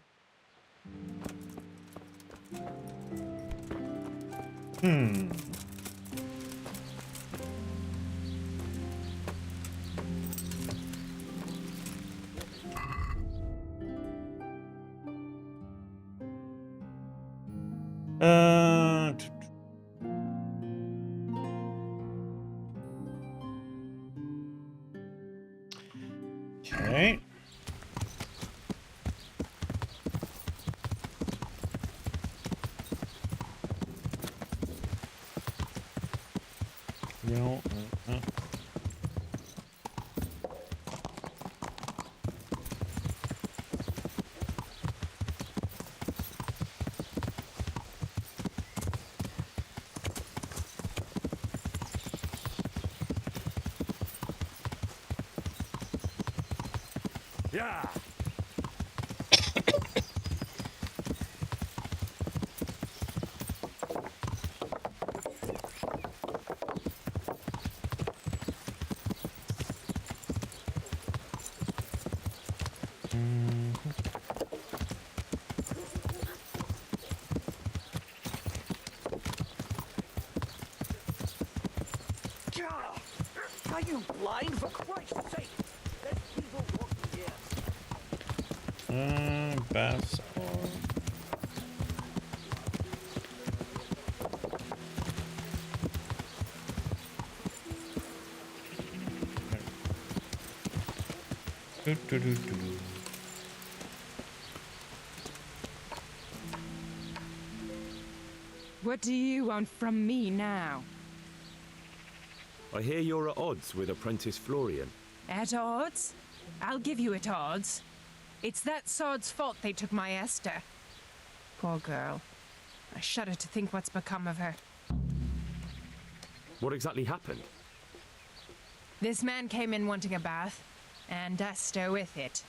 Okay. No. Yeah! Are you blind, for Christ's sake? There's people walking here. Baths or... What do you want from me now? I hear you're at odds with apprentice Florian. At odds? I'll give you at odds. It's that sod's fault they took my Esther. Poor girl. I shudder to think what's become of her. What exactly happened? This man came in wanting a bath, and Esther with it.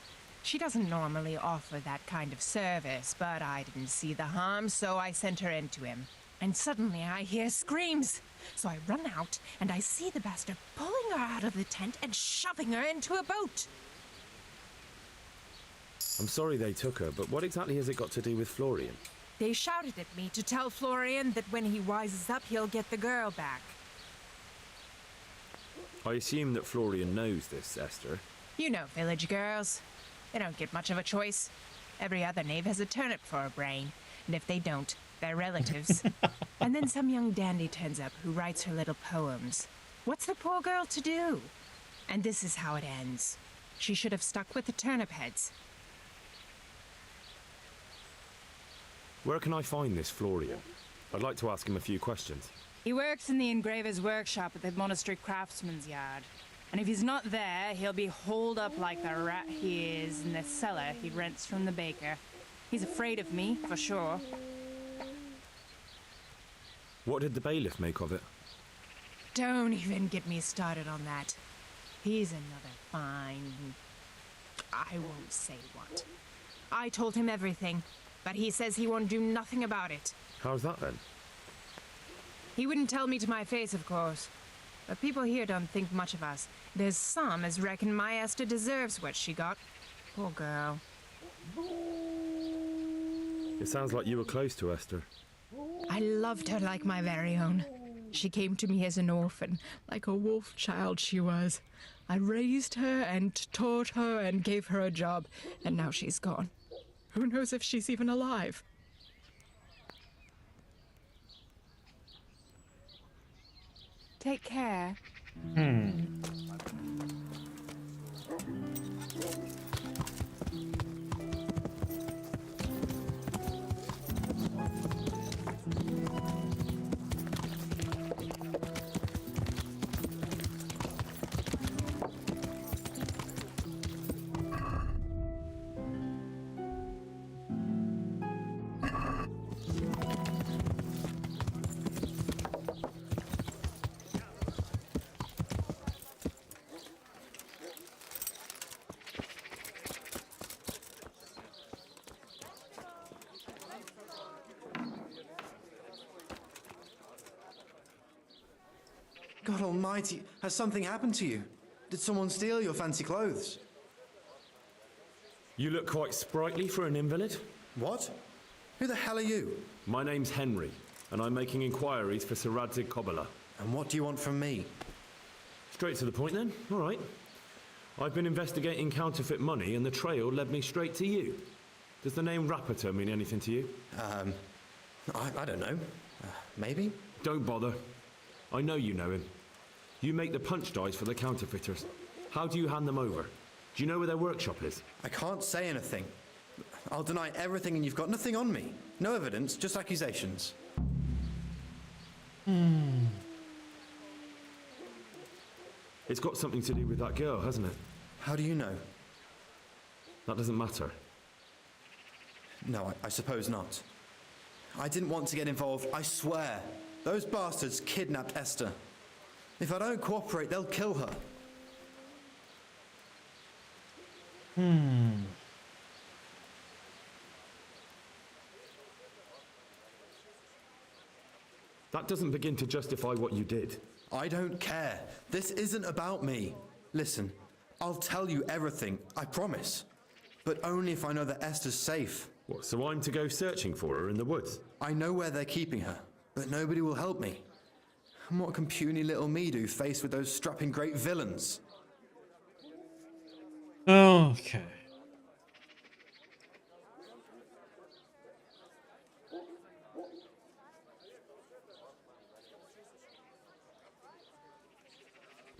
She doesn't normally offer that kind of service, but I didn't see the harm, so I sent her in to him. And suddenly I hear screams. So I run out, and I see the bastard pulling her out of the tent and shoving her into a boat. I'm sorry they took her, but what exactly has it got to do with Florian? They shouted at me to tell Florian that when he wises up, he'll get the girl back. I assume that Florian knows this, Esther. You know village girls. They don't get much of a choice. Every other knave has a turnip for a brain, and if they don't, they're relatives. And then some young dandy turns up who writes her little poems. What's the poor girl to do? And this is how it ends. She should have stuck with the turnip heads. Where can I find this Florian? I'd like to ask him a few questions. He works in the engraver's workshop at the monastery craftsman's yard. And if he's not there, he'll be holed up like the rat he is in the cellar he rents from the baker. He's afraid of me, for sure. What did the bailiff make of it? Don't even get me started on that. He's another fine... I won't say what. I told him everything, but he says he won't do nothing about it. How's that then? He wouldn't tell me to my face, of course. But people here don't think much of us. There's some as reckon my Esther deserves what she got. Poor girl. It sounds like you were close to Esther. I loved her like my very own. She came to me as an orphan, like a wolf child she was. I raised her and taught her and gave her a job, and now she's gone. Who knows if she's even alive? Take care. God almighty, has something happened to you? Did someone steal your fancy clothes? You look quite sprightly for an invalid. What? Who the hell are you? My name's Henry, and I'm making inquiries for Sir Radzig Kobyla. And what do you want from me? Straight to the point then. All right. I've been investigating counterfeit money, and the trail led me straight to you. Does the name Rapiter mean anything to you? I don't know. Maybe? Don't bother. I know you know him. You make the punch dies for the counterfeiters. How do you hand them over? Do you know where their workshop is? I can't say anything. I'll deny everything and you've got nothing on me. No evidence, just accusations. It's got something to do with that girl, hasn't it? How do you know? That doesn't matter. No, I suppose not. I didn't want to get involved, I swear. Those bastards kidnapped Esther. If I don't cooperate, they'll kill her. That doesn't begin to justify what you did. I don't care. This isn't about me. Listen, I'll tell you everything, I promise. But only if I know that Esther's safe. What, so I'm to go searching for her in the woods? I know where they're keeping her, but nobody will help me. And what can puny little me do faced with those strapping great villains? Okay.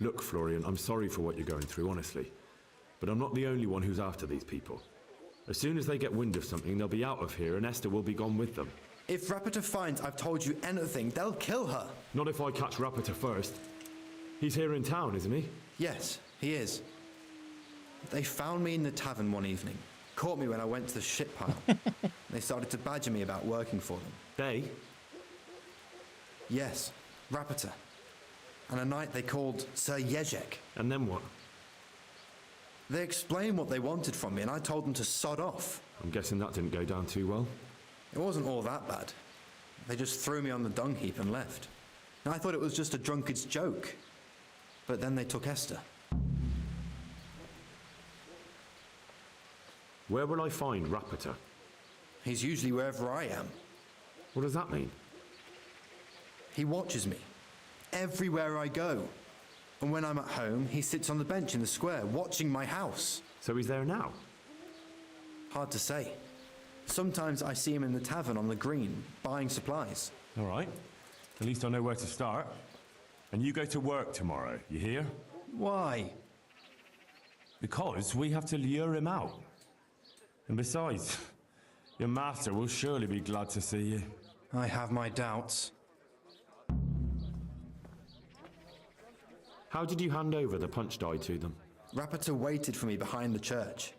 Look, Florian, I'm sorry for what you're going through, honestly. But I'm not the only one who's after these people. As soon as they get wind of something, they'll be out of here and Esther will be gone with them. If Rapiter finds I've told you anything, they'll kill her. Not if I catch Rapiter first. He's here in town, isn't he? Yes, he is. They found me in the tavern one evening. Caught me when I went to the shit pile. They started to badger me about working for them. They? Yes, Rapiter. And a knight they called Sir Jezek. And then what? They explained what they wanted from me, and I told them to sod off. I'm guessing that didn't go down too well. It wasn't all that bad. They just threw me on the dung heap and left. And I thought it was just a drunkard's joke. But then they took Esther. Where will I find Rapiter? He's usually wherever I am. What does that mean? He watches me. Everywhere I go. And when I'm at home, he sits on the bench in the square, watching my house. So he's there now? Hard to say. Sometimes I see him in the tavern on the green, buying supplies. All right. At least I know where to start. And you go to work tomorrow, you hear? Why? Because we have to lure him out. And besides, your master will surely be glad to see you. I have my doubts. How did you hand over the punch die to them? Rapiter waited for me behind the church.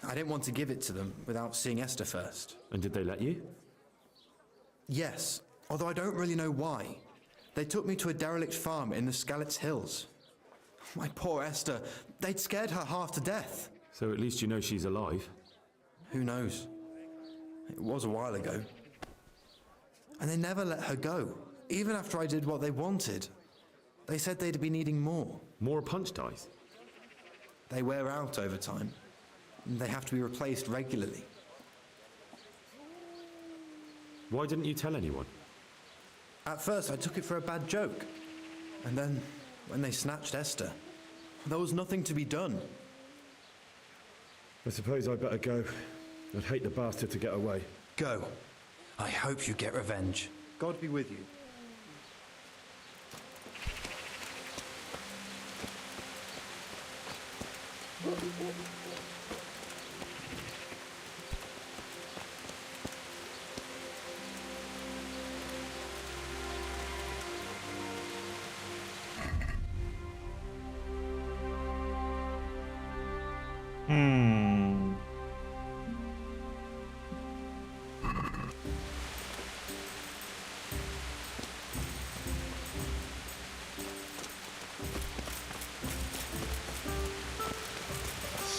I didn't want to give it to them without seeing Esther first. And did they let you? Yes, although I don't really know why. They took me to a derelict farm in the Skalitz Hills. My poor Esther, they'd scared her half to death. So at least you know she's alive. Who knows? It was a while ago. And they never let her go, even after I did what they wanted. They said they'd be needing more. More punch dice? They wear out over time. And they have to be replaced regularly. Why didn't you tell anyone? At first, I took it for a bad joke. And then, when they snatched Esther, there was nothing to be done. I suppose I'd better go. I'd hate the bastard to get away. Go. I hope you get revenge. God be with you.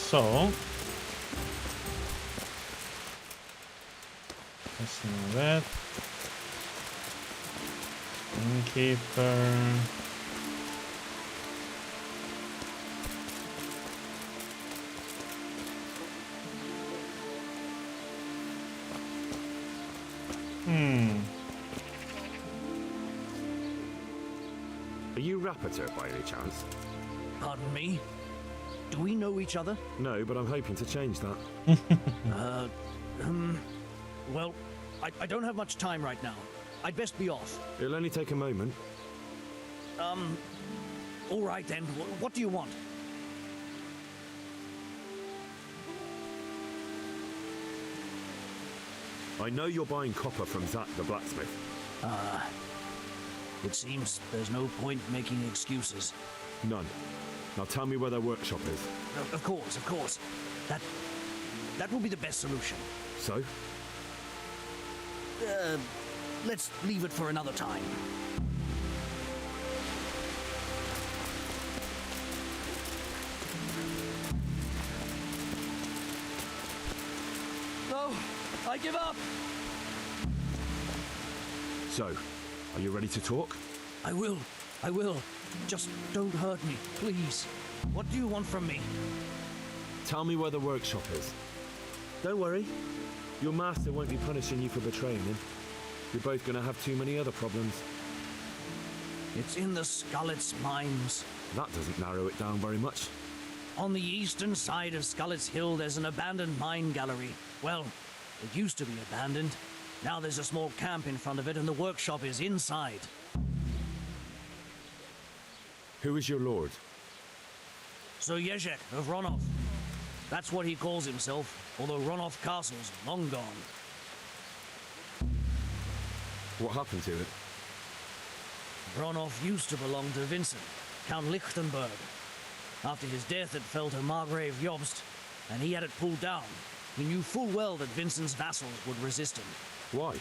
So, that's not that. Innkeeper. Are you Rapiter by any chance? Pardon me? Do we know each other? No, but I'm hoping to change that. Well, I don't have much time right now. I'd best be off. It'll only take a moment. All right then. What do you want? I know you're buying copper from Zach the blacksmith. It seems there's no point making excuses. None. Now tell me where their workshop is. Of course. That will be the best solution. So? Let's leave it for another time. No, I give up. So, are you ready to talk? I will. Just don't hurt me, please. What do you want from me? Tell me where the workshop is. Don't worry. Your master won't be punishing you for betraying him. You're both going to have too many other problems. It's in the Skalitz mines. That doesn't narrow it down very much. On the eastern side of Skalitz Hill, there's an abandoned mine gallery. Well, it used to be abandoned. Now there's a small camp in front of it, and the workshop is inside. Who is your lord? Sir Jezek of Ronov. That's what he calls himself, although Ronov Castle's long gone. What happened to it? Ronov used to belong to Vincent, Count Lichtenberg. After his death, it fell to Margrave Jobst, and he had it pulled down. He knew full well that Vincent's vassals would resist him. Why?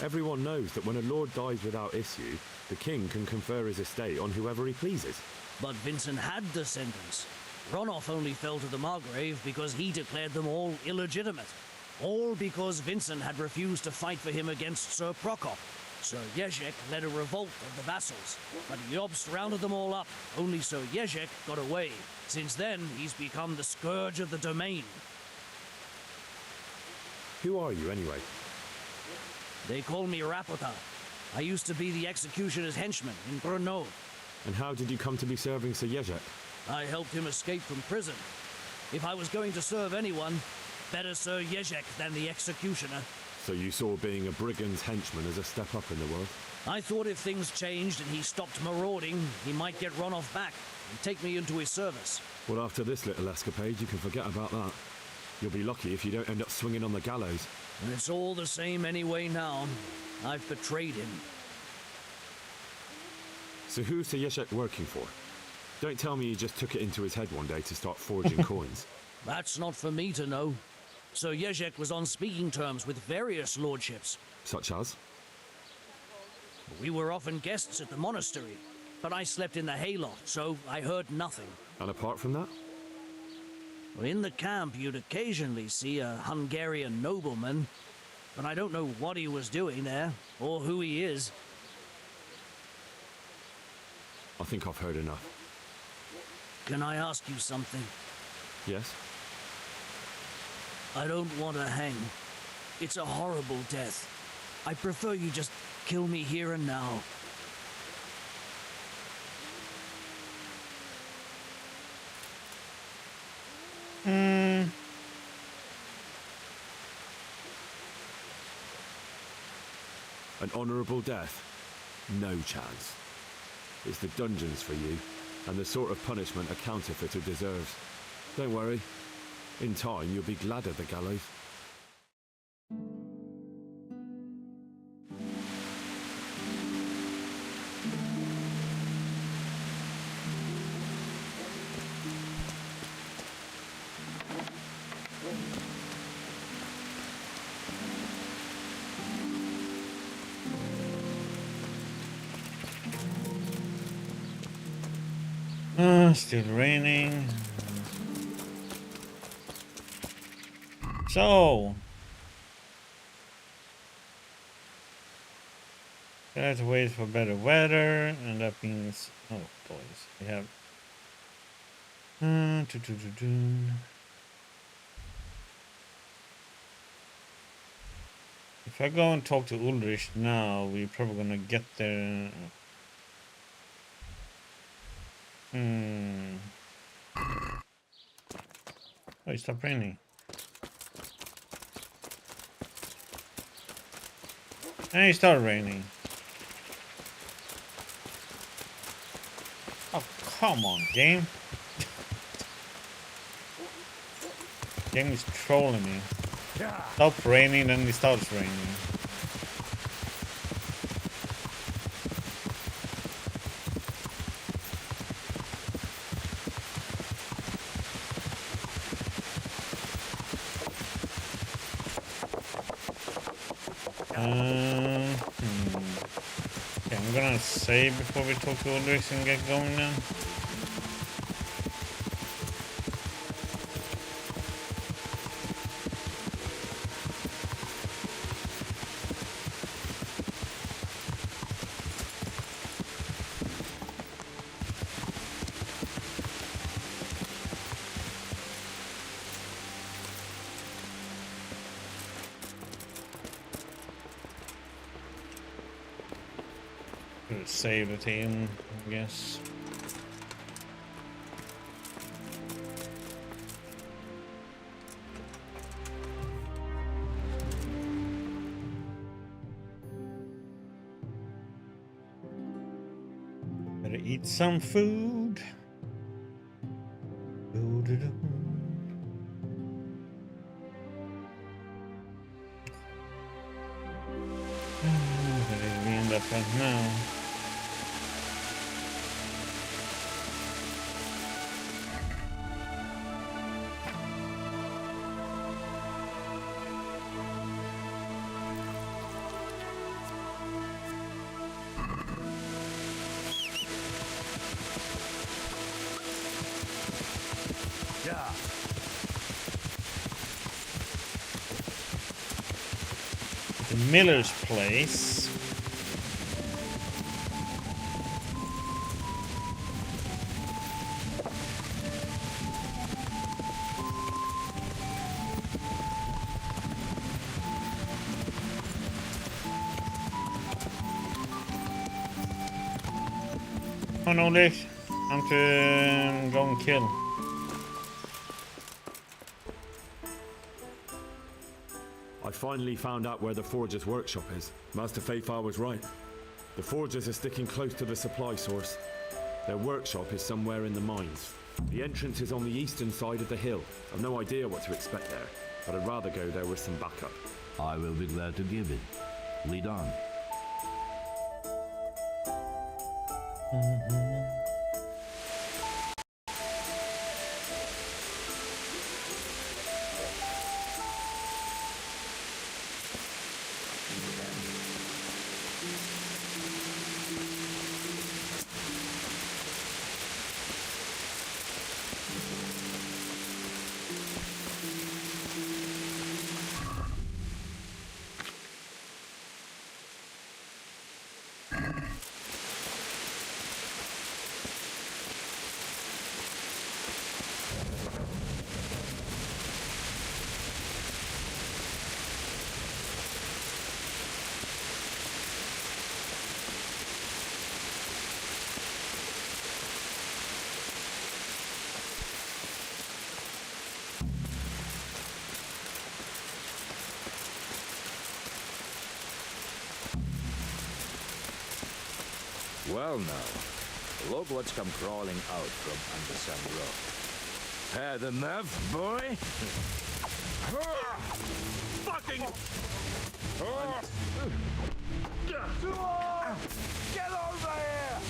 Everyone knows that when a lord dies without issue, the king can confer his estate on whoever he pleases. But Vincent had descendants. Ronoff only fell to the Margrave because he declared them all illegitimate. All because Vincent had refused to fight for him against Sir Prokop. Sir Jezek led a revolt of the vassals, but Jobst rounded them all up. Only Sir Jezek got away. Since then, he's become the scourge of the domain. Who are you, anyway? They call me Rapota. I used to be the executioner's henchman in Grenoble. And how did you come to be serving Sir Jezek? I helped him escape from prison. If I was going to serve anyone, better Sir Jezek than the executioner. So you saw being a brigand's henchman as a step up in the world? I thought if things changed and he stopped marauding, he might get Ronoff back and take me into his service. Well, after this little escapade, you can forget about that. You'll be lucky if you don't end up swinging on the gallows. And it's all the same anyway now. I've betrayed him. So who's Sir Jezek working for? Don't tell me he just took it into his head one day to start forging coins. That's not for me to know. Sir Jezek was on speaking terms with various lordships. Such as? We were often guests at the monastery, but I slept in the hayloft, so I heard nothing. And apart from that? In the camp, you'd occasionally see a Hungarian nobleman, but I don't know what he was doing there, or who he is. I think I've heard enough. Can I ask you something? Yes? I don't want to hang. It's a horrible death. I prefer you just kill me here and now. An honourable death? No chance. It's the dungeons for you, and the sort of punishment a counterfeiter deserves. Don't worry. In time, you'll be glad of the gallows. Still raining. So, I have to wait for better weather, and that means, oh boys, we have. If I go and talk to Ulrich now, we're probably gonna get there. Oh, it stopped raining. And it started raining. Oh, come on, game. Game is trolling me. Stop raining, then it starts raining. Okay, I'm gonna save before we talk to Ulrich and get going now. Save the team, I guess. Better eat some food. Better be in that front now. Miller's place. Oh no, Nick. Time to go and kill. I finally found out where the Forger's workshop is. Master Fafar was right. The Forgers are sticking close to the supply source. Their workshop is somewhere in the mines. The entrance is on the eastern side of the hill. I've no idea what to expect there, but I'd rather go there with some backup. I will be glad to give it. Lead on. Well now, look what's come crawling out from under some rock. Had enough, boy? Fucking! Get over here!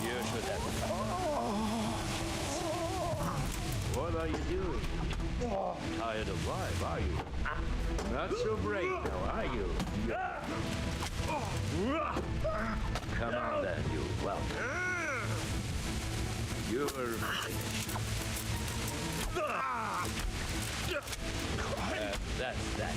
You should have. What are you doing? Tired of life, are you? Not so brave now, are you? Come on then, you. Well, you're finished. That's that.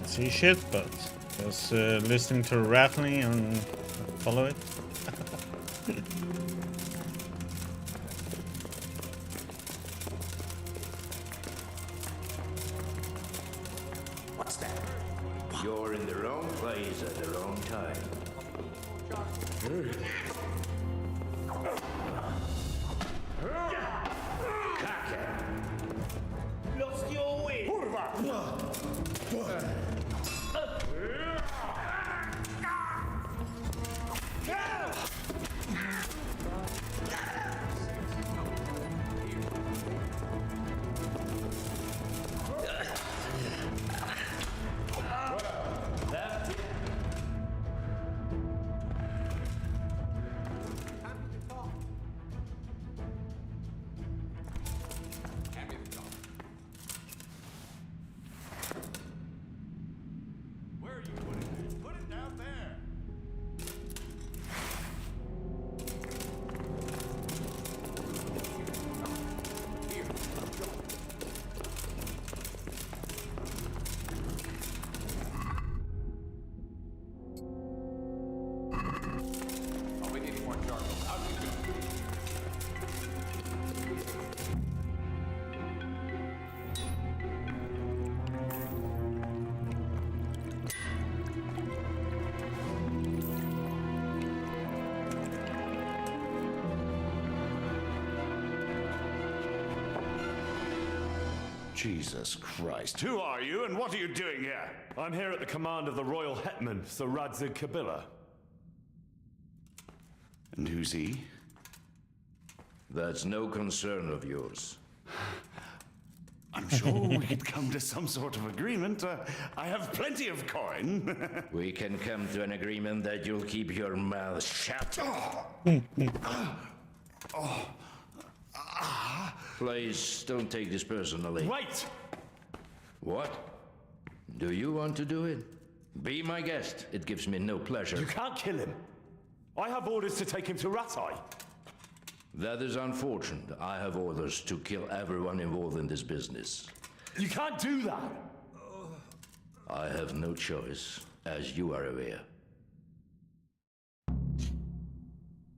See shit, but just listening to rattling and follow it. What's that? You're in the wrong place at the wrong time. Lost your way! Jesus Christ. Who are you and what are you doing here? I'm here at the command of the Royal Hetman, Sir Radzig Kabila. And who's he? That's no concern of yours. I'm sure we could come to some sort of agreement. I have plenty of coin. We can come to an agreement that you'll keep your mouth shut. Please, don't take this personally. Wait! What? Do you want to do it? Be my guest. It gives me no pleasure. You can't kill him. I have orders to take him to Rattay. That is unfortunate. I have orders to kill everyone involved in this business. You can't do that. I have no choice, as you are aware.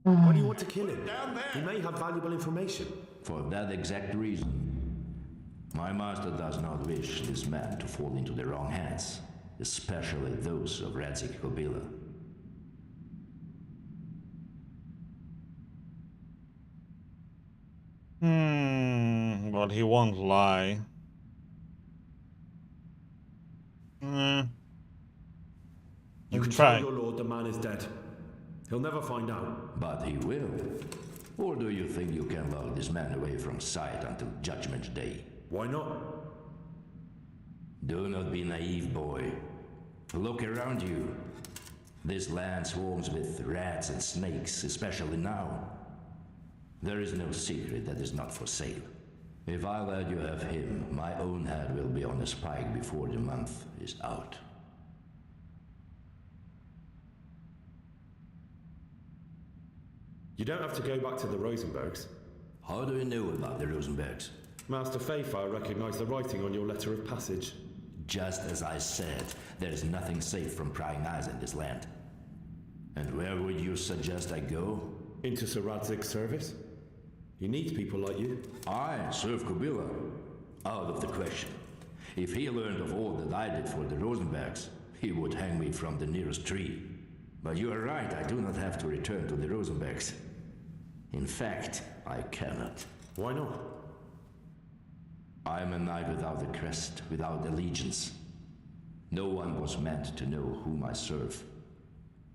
Why do you want to kill him? He may have valuable information. For that exact reason. My master does not wish this man to fall into the wrong hands, especially those of Radzig Kabila. But he won't lie. You can try. tell your lord the man is dead. He'll never find out. But he will. Or do you think you can lock this man away from sight until Judgment Day? Why not? Do not be naive, boy. Look around you. This land swarms with rats and snakes, especially now. There is no secret that is not for sale. If I let you have him, my own head will be on a spike before the month is out. You don't have to go back to the Rosenbergs. How do you know about the Rosenbergs? Master Fafar recognized the writing on your letter of passage. Just as I said, there's nothing safe from prying eyes in this land. And where would you suggest I go? Into Sir Radzig's service. He needs people like you. I serve Kabila. Out of the question. If he learned of all that I did for the Rosenbergs, he would hang me from the nearest tree. But you are right, I do not have to return to the Rosenbergs. In fact, I cannot. Why not? I am a knight without a crest, without allegiance. No one was meant to know whom I serve.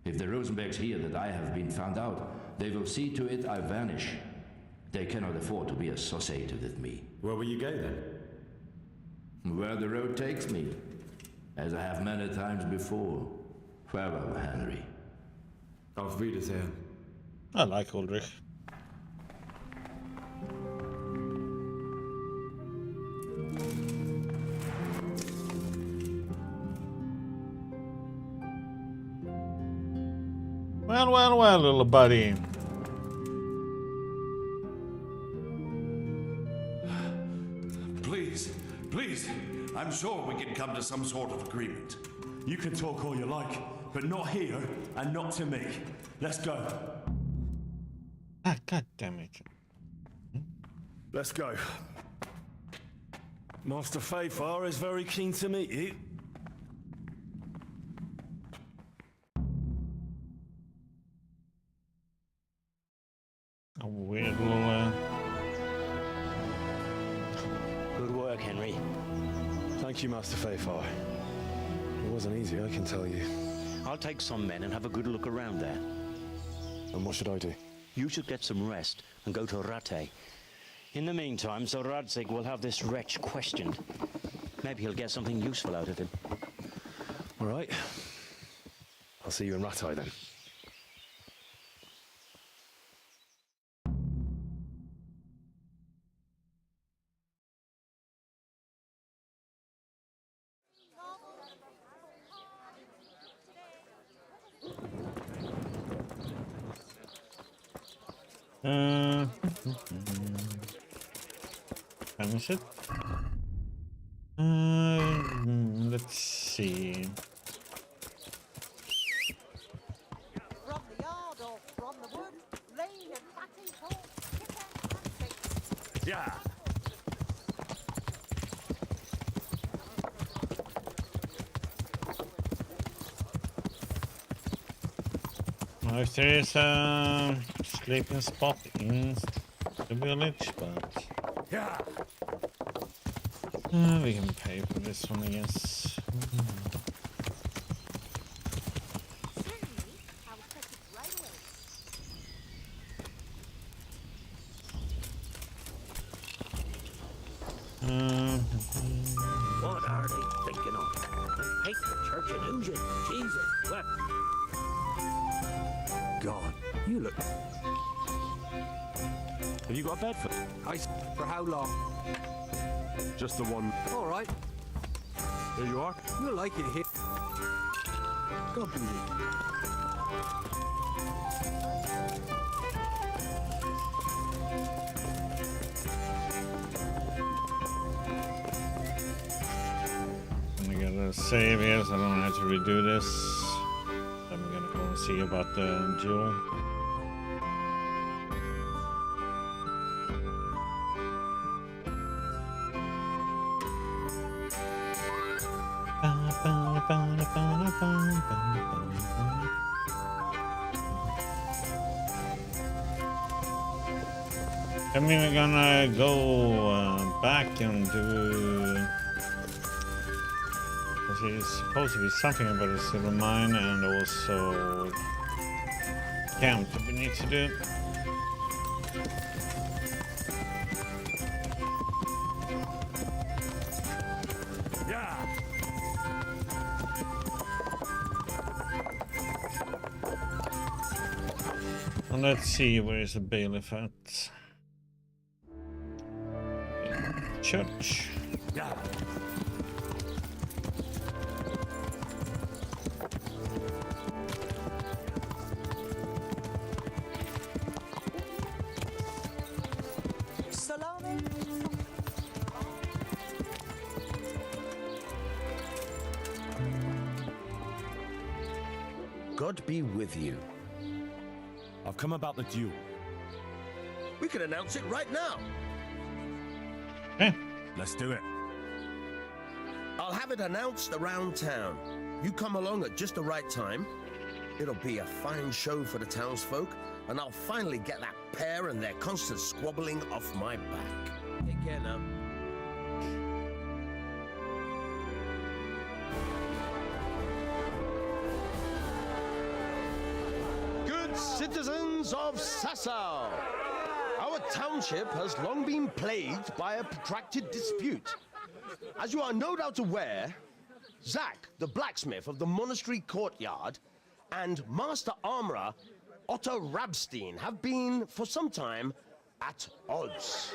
If the Rosenbergs hear that I have been found out, they will see to it I vanish. They cannot afford to be associated with me. Where will you go then? Where the road takes me, as I have many times before. Farewell, Henry. Auf Wiedersehen. I like Ulrich. Well, little buddy. Please, I'm sure we can come to some sort of agreement. You can talk all you like, but not here and not to me. Let's go. Ah, God damn it. Let's go. Master Fafar is very keen to meet you. A weird little... Good work, Henry. Thank you, Master Fafar. It wasn't easy, I can tell you. I'll take some men and have a good look around there. And what should I do? You should get some rest and go to Rattay. In the meantime, Sir Radzig will have this wretch questioned. Maybe he'll get something useful out of him. All right. I'll see you in Rattay then. Is it? Let's see. From the yard or from the wood? Yeah. Now, if there is a sleeping spot in the village, but Yeah. we can pay for this one, I guess. What are they thinking of? They paint the church in oozing. Jesus, what? God, you look. Have you got a bed For how long? Just the one. All right. Here you are. You'll like it here. God be with you. I'm gonna save here so I don't have to redo this. I'm gonna go and see about the jewel. I mean, we're gonna go back and do. There's supposed to be something about the silver mine and also camp that we need to do. Yeah. And let's see, where is the bailiff at? Church. Yeah. Salami. God be with you. I've come about the duel. We can announce it right now. Let's do it. I'll have it announced around town. You come along at just the right time. It'll be a fine show for the townsfolk, and I'll finally get that pair and their constant squabbling off my back. Take care now. Good citizens of Sasau, our township has long been plagued by a protracted dispute. As you are no doubt aware, Zach, the blacksmith of the monastery courtyard, and Master Armourer Otto Rabstein have been, for some time, at odds.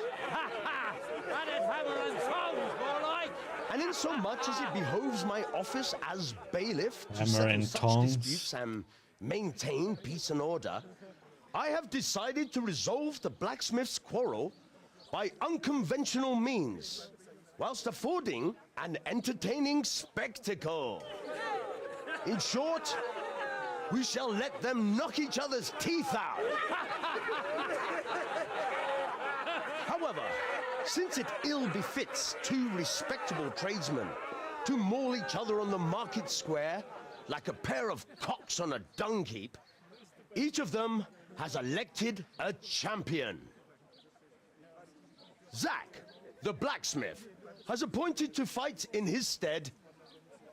That is hammer and tongs, more like. And in so much as it behoves my office as bailiff to Hammer settle and such tongs. disputes and maintain peace and order, I have decided to resolve the blacksmith's quarrel by unconventional means, whilst affording an entertaining spectacle. In short, we shall let them knock each other's teeth out. However, since it ill befits two respectable tradesmen to maul each other on the market square like a pair of cocks on a dung heap, each of them has elected a champion. Zach, the blacksmith, has appointed to fight in his stead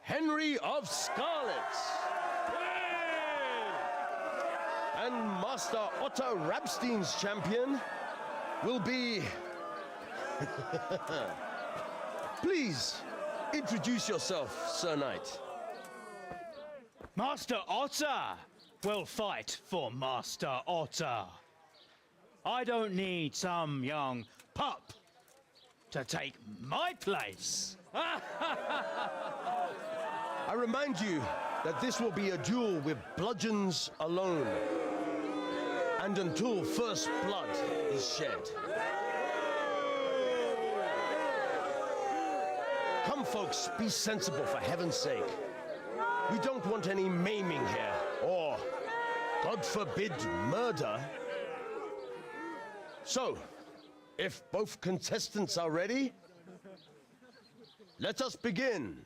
Henry of Scarlets. And Master Otto Rabstein's champion will be... Please, introduce yourself, Sir Knight. Master Otter will fight for Master Otter. I don't need some young pup to take my place. I remind you that this will be a duel with bludgeons alone, and until first blood is shed. Come, folks, be sensible for heaven's sake. We don't want any maiming here, or, God forbid, murder. So, If both contestants are ready, let us begin.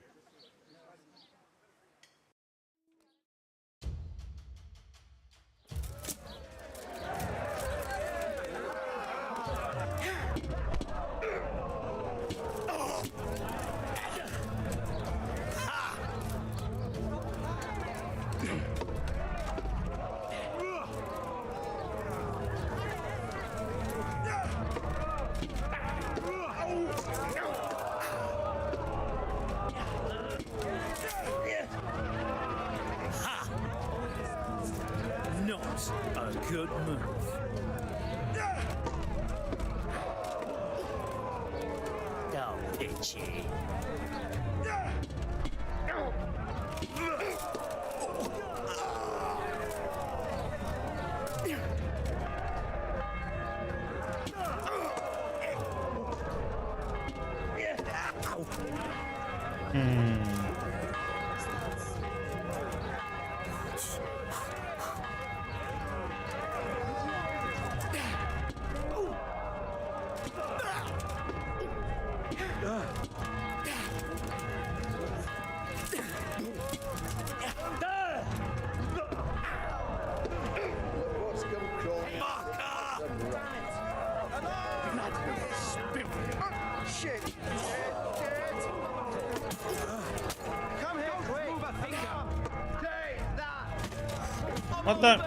Not a good move. Oh, itchy. What the?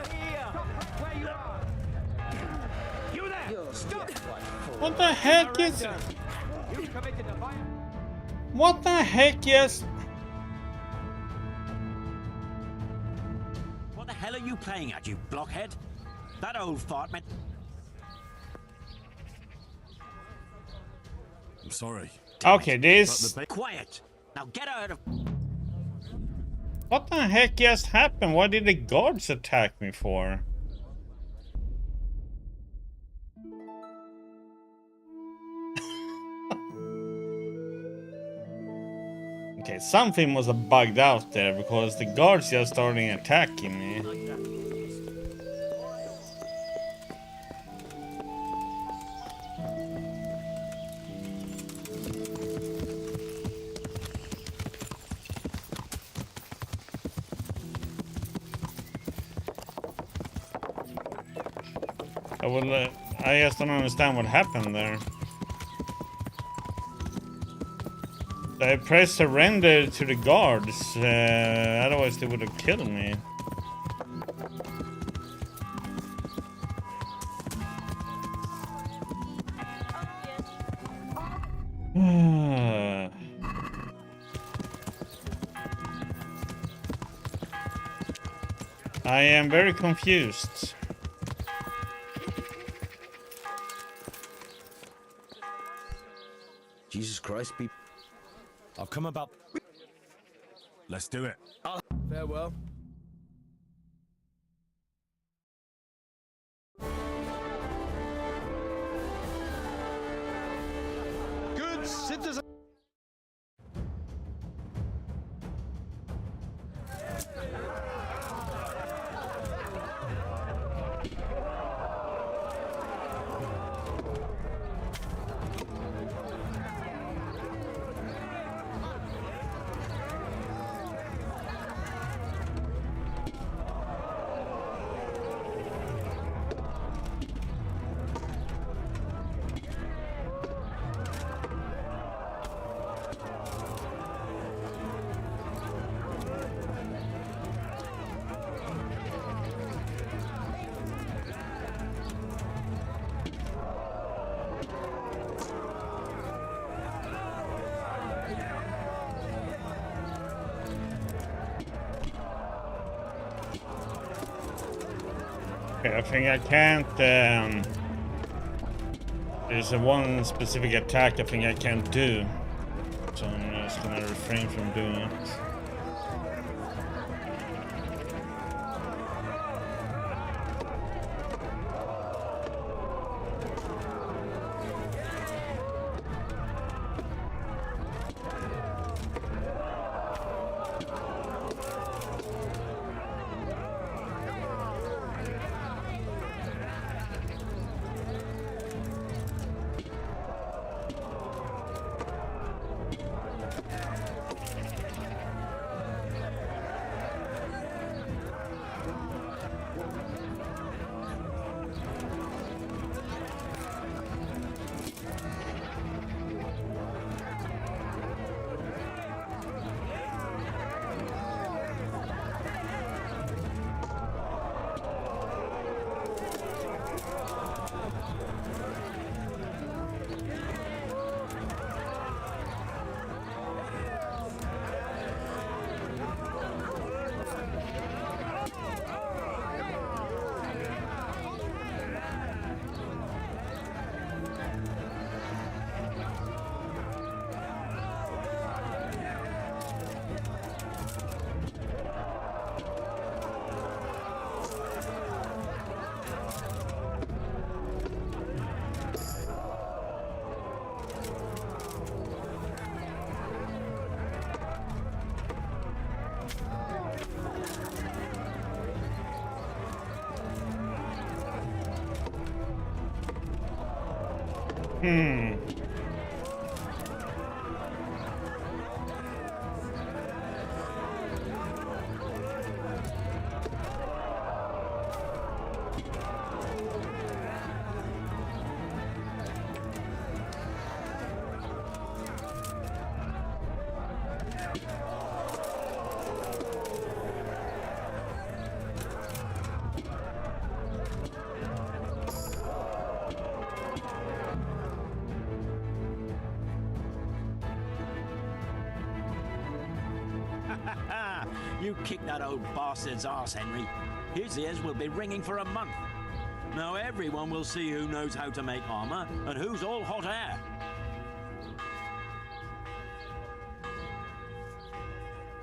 What the heck is? What the heck is? What the hell are you playing at, you blockhead? That old fart man. I'm sorry. Okay, this. Quiet. Now get out of. What the heck just happened? What did the guards attack me for? Okay, something was bugged out there because the guards just started attacking me. I just don't understand what happened there. I pressed surrender to the guards, otherwise they would have killed me. I am very confused. Jesus Christ, people. I'll come about. Let's do it. Farewell. Good citizen. Okay, I think I can't. There's one specific attack I think I can't do, so I'm just gonna refrain from doing it. Hmm. You kicked that old bastard's arse, Henry. His ears will be ringing for a month. Now everyone will see who knows how to make armor and who's all hot air.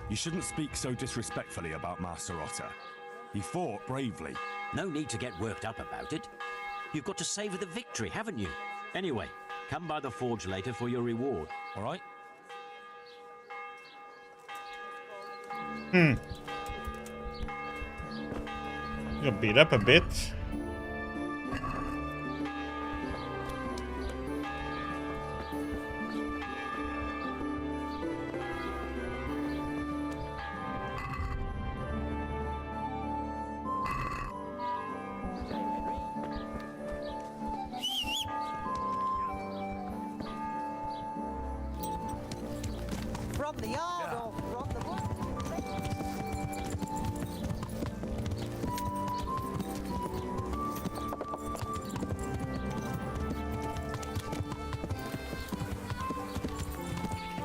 You shouldn't speak so disrespectfully about Master Otter. He fought bravely. No need to get worked up about it. You've got to savour the victory, haven't you? Anyway, come by the forge later for your reward. All right? Hmm. Got beat up a bit. From the yard or from the block?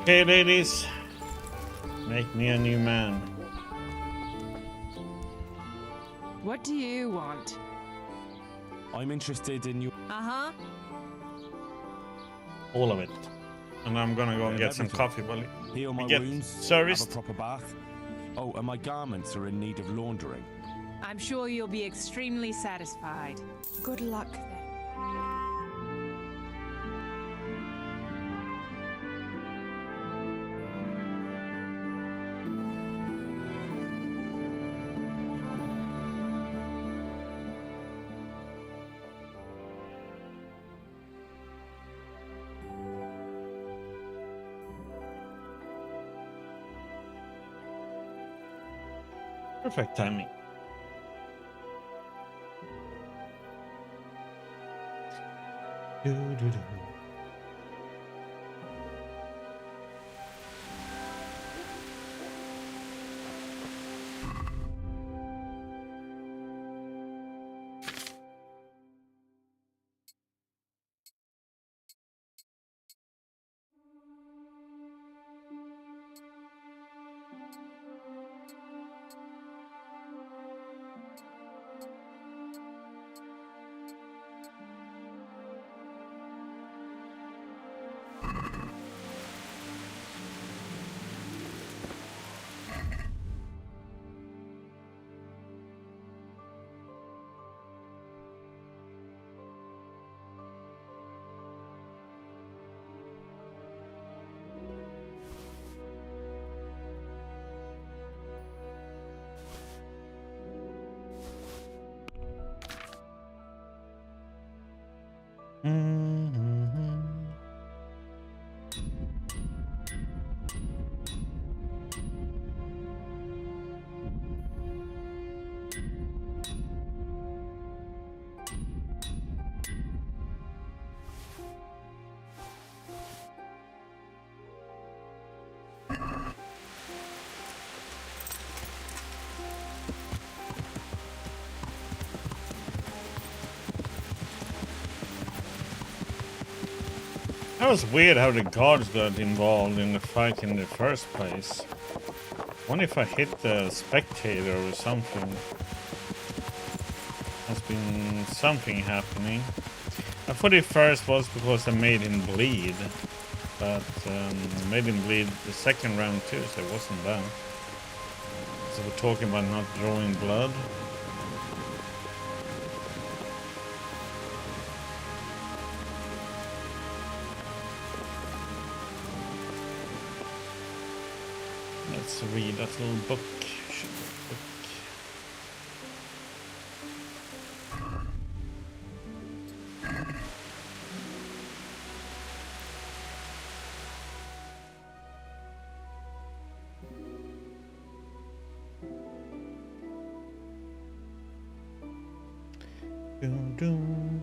Okay, ladies. Make me a new man. What do you want? I'm interested in your... Uh-huh. All of it. And I'm gonna go and get some coffee, buddy. Heal my Get wounds, serviced. have a proper bath. Oh, and my garments are in need of laundering. I'm sure you'll be extremely satisfied. Good luck then. Perfect timing. Do. That was weird how the guards got involved in the fight in the first place. Wonder if I hit the spectator or something. Must been something happening. I thought it first was because I made him bleed, but made him bleed the second round too, so it wasn't that. So we're talking about not drawing blood. Let's read that little book. Doom, doom.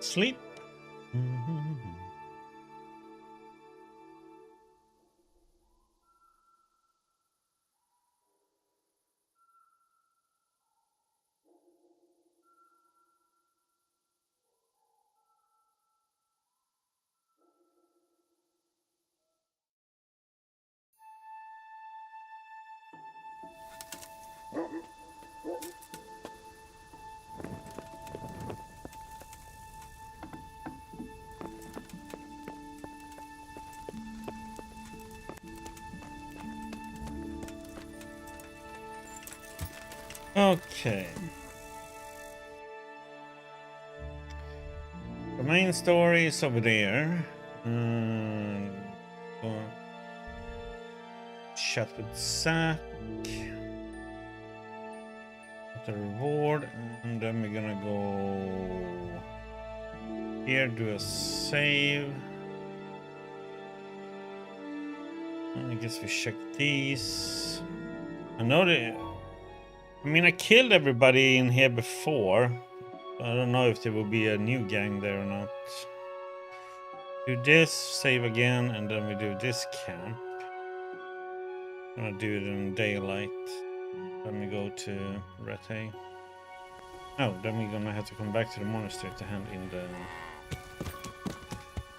Sleep. Okay. The main story is over there. Go chat with Zack. Get the reward, and then we're gonna go here, do a save. I guess we check these. I know that. I mean, I killed everybody in here before. I don't know if there will be a new gang there or not. Do this, save again, and then we do this camp. I'm gonna do it in daylight. Then we go to Rete. Oh, then we're gonna have to come back to the monastery to hand in the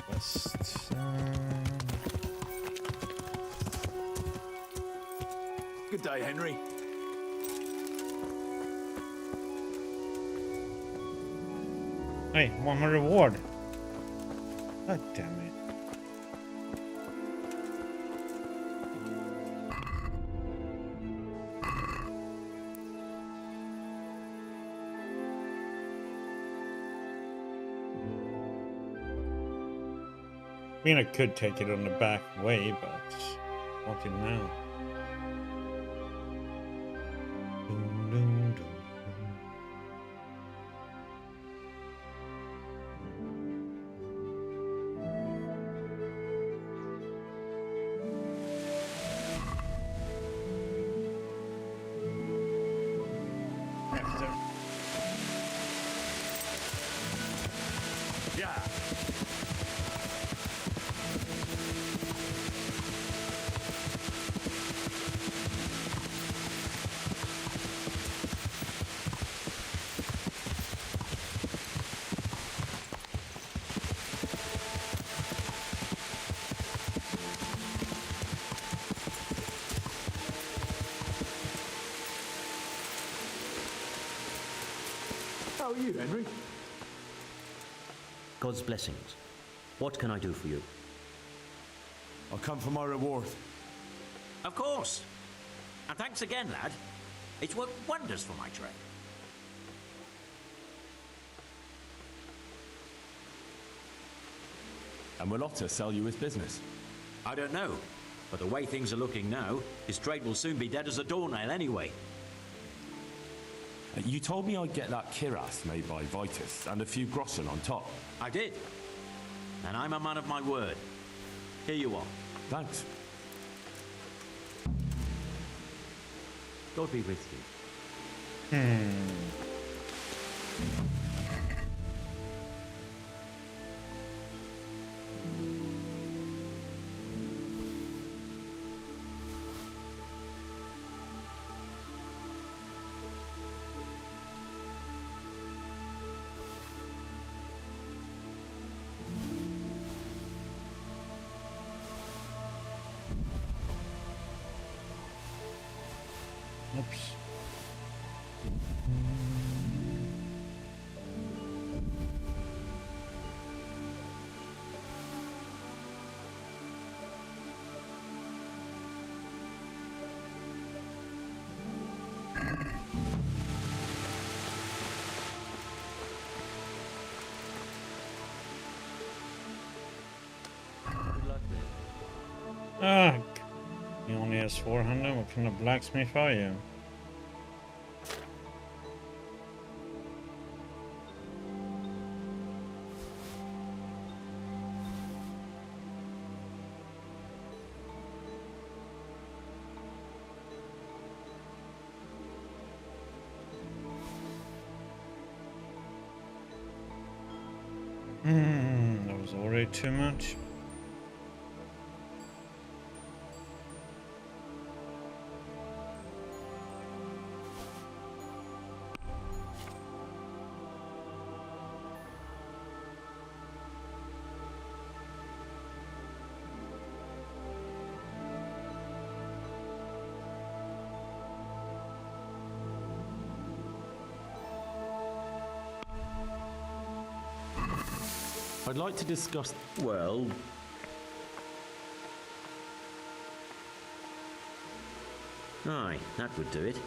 quest. Good day, Henry. Hey, want my reward? God damn it. I mean, I could take it on the back way, but not in now. Dun, dun, dun. How are you, Henry? God's blessings. What can I do for you? I'll come for my reward. Of course. And thanks again, lad. It's worked wonders for my trade. And will Otter sell you his business? I don't know. But the way things are looking now, his trade will soon be dead as a doornail anyway. You told me I'd get that kiras made by Vitus and a few groschen on top. I did. And I'm a man of my word. Here you are. Thanks. God be with you. Oops. Ah, he only has 400. What kind of blacksmith are you? That was already too much. I'd like to discuss. Well, aye, that would do it.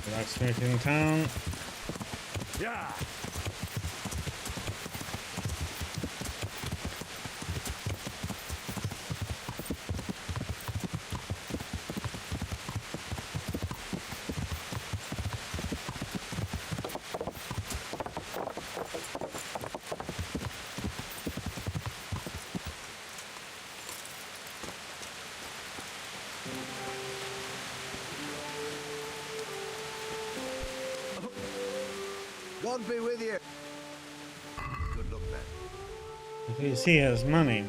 Blacksmith in town. Yeah. God be with you. Good luck then. At least he has money.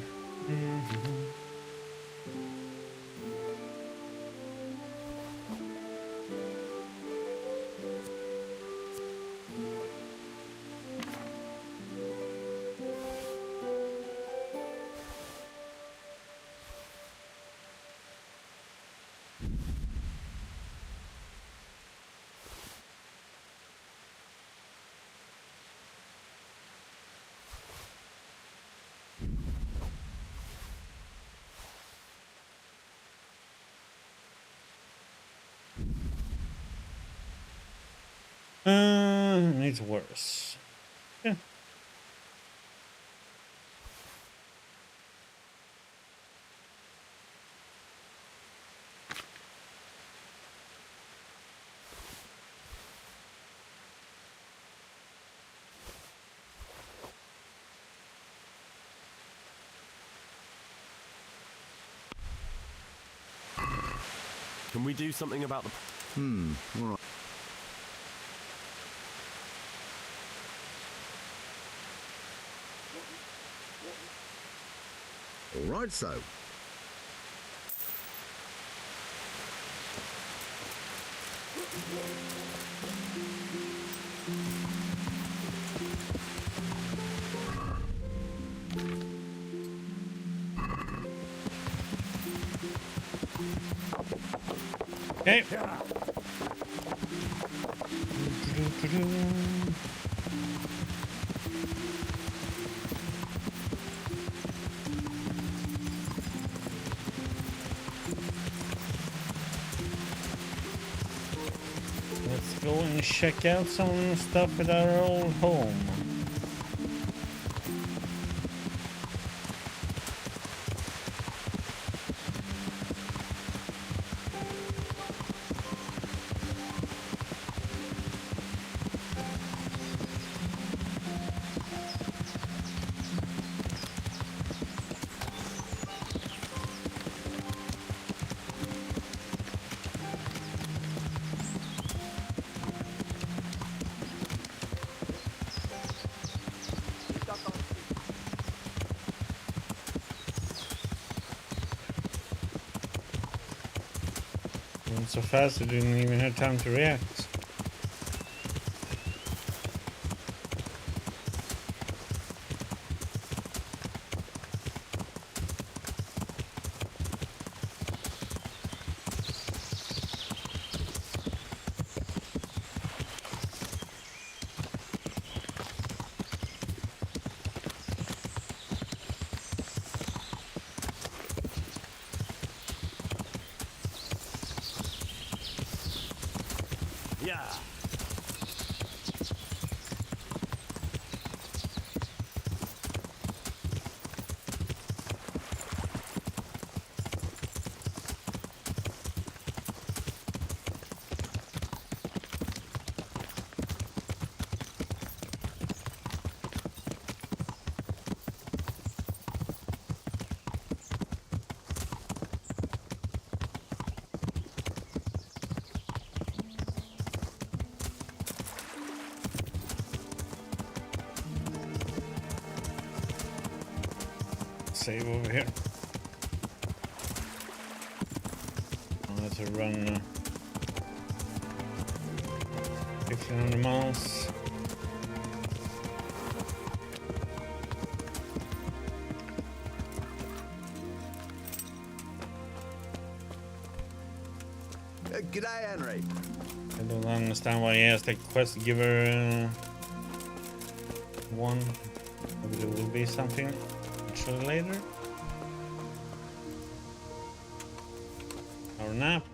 Needs worse. Yeah. Can we do something about the... All right. All right, so. Okay. Let's go and check out some stuff at our old home. Went so fast I didn't even have time to react. Yeah. Save over here. I'll have to run 1500 miles. G'day, Henry. I don't understand why he has the quest giver one. Maybe there will be something actually later. Our nap.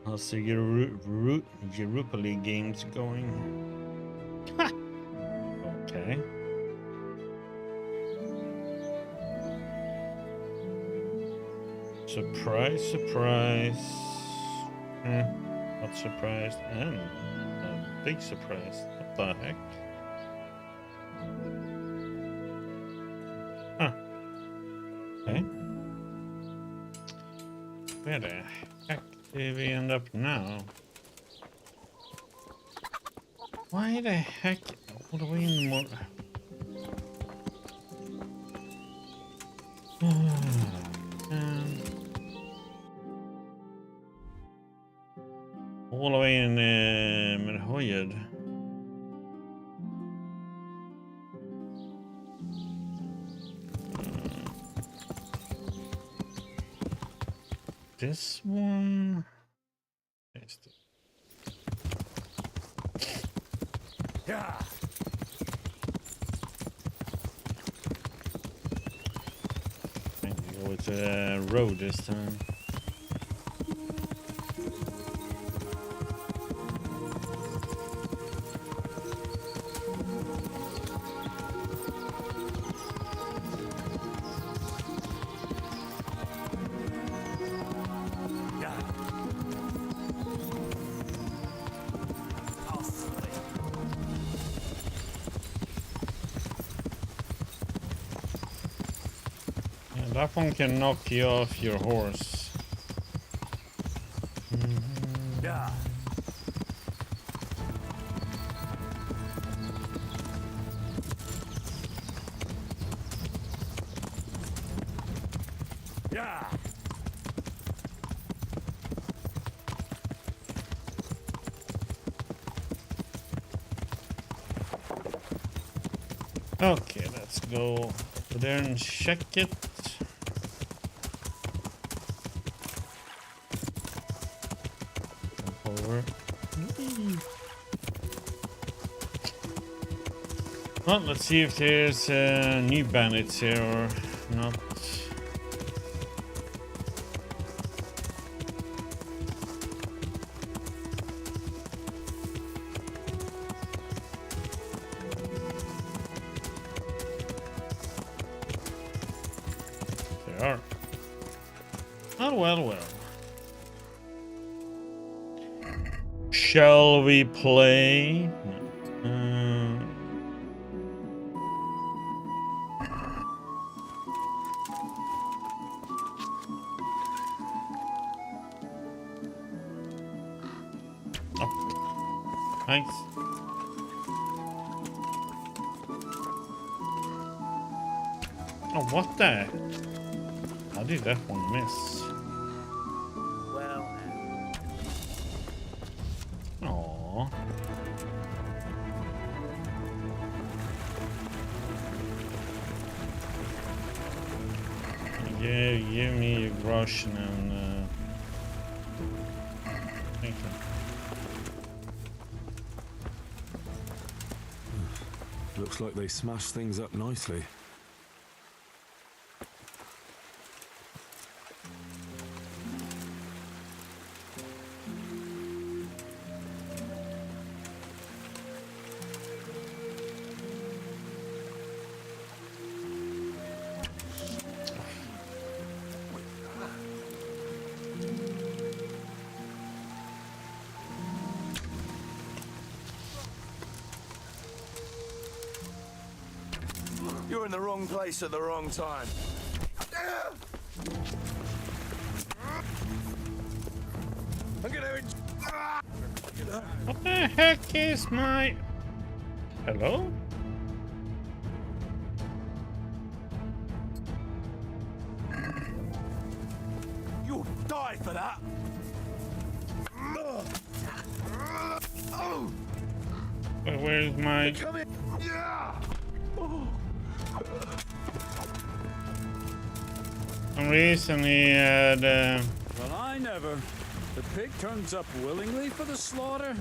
How's the Europa League games going? Ha! Okay. Surprise, surprise. Not surprised, and a big surprise. What the heck? Huh. Okay. Where the heck did we end up now? Why the heck? What are we in the more? All the way in Merhoyed. This one. Yeah. Maybe go with the road this time. That one can knock you off your horse. Yeah. Yeah. Okay, let's go over there and check it. Well, let's see if there's new bandits here or not. There are. Oh, well. Shall we play? Nice. Oh, what the? How did that one miss? Well, Aww. Give me a groschen and thank you. Looks like they smashed things up nicely. You're in the wrong place at the wrong time. I'm gonna... What the heck is my... Hello? You'll die for that. Where's my... Come in. Yeah. Some reason he had... Well, I never. The pig turns up willingly for the slaughter.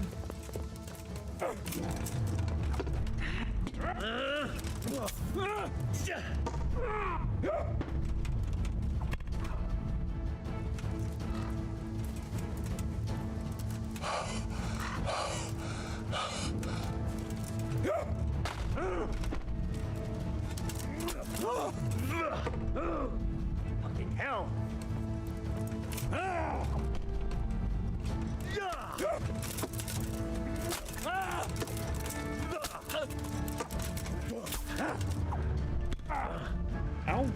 Fucking hell. Ow.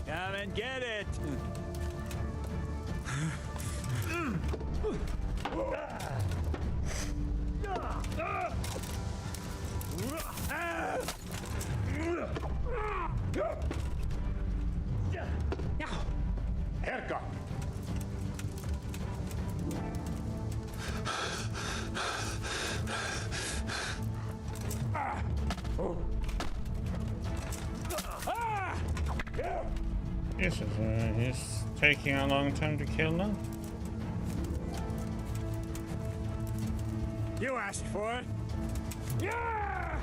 Come and get it. Haircut. Jesus, he's taking a long time to kill them. You asked for it. Yeah!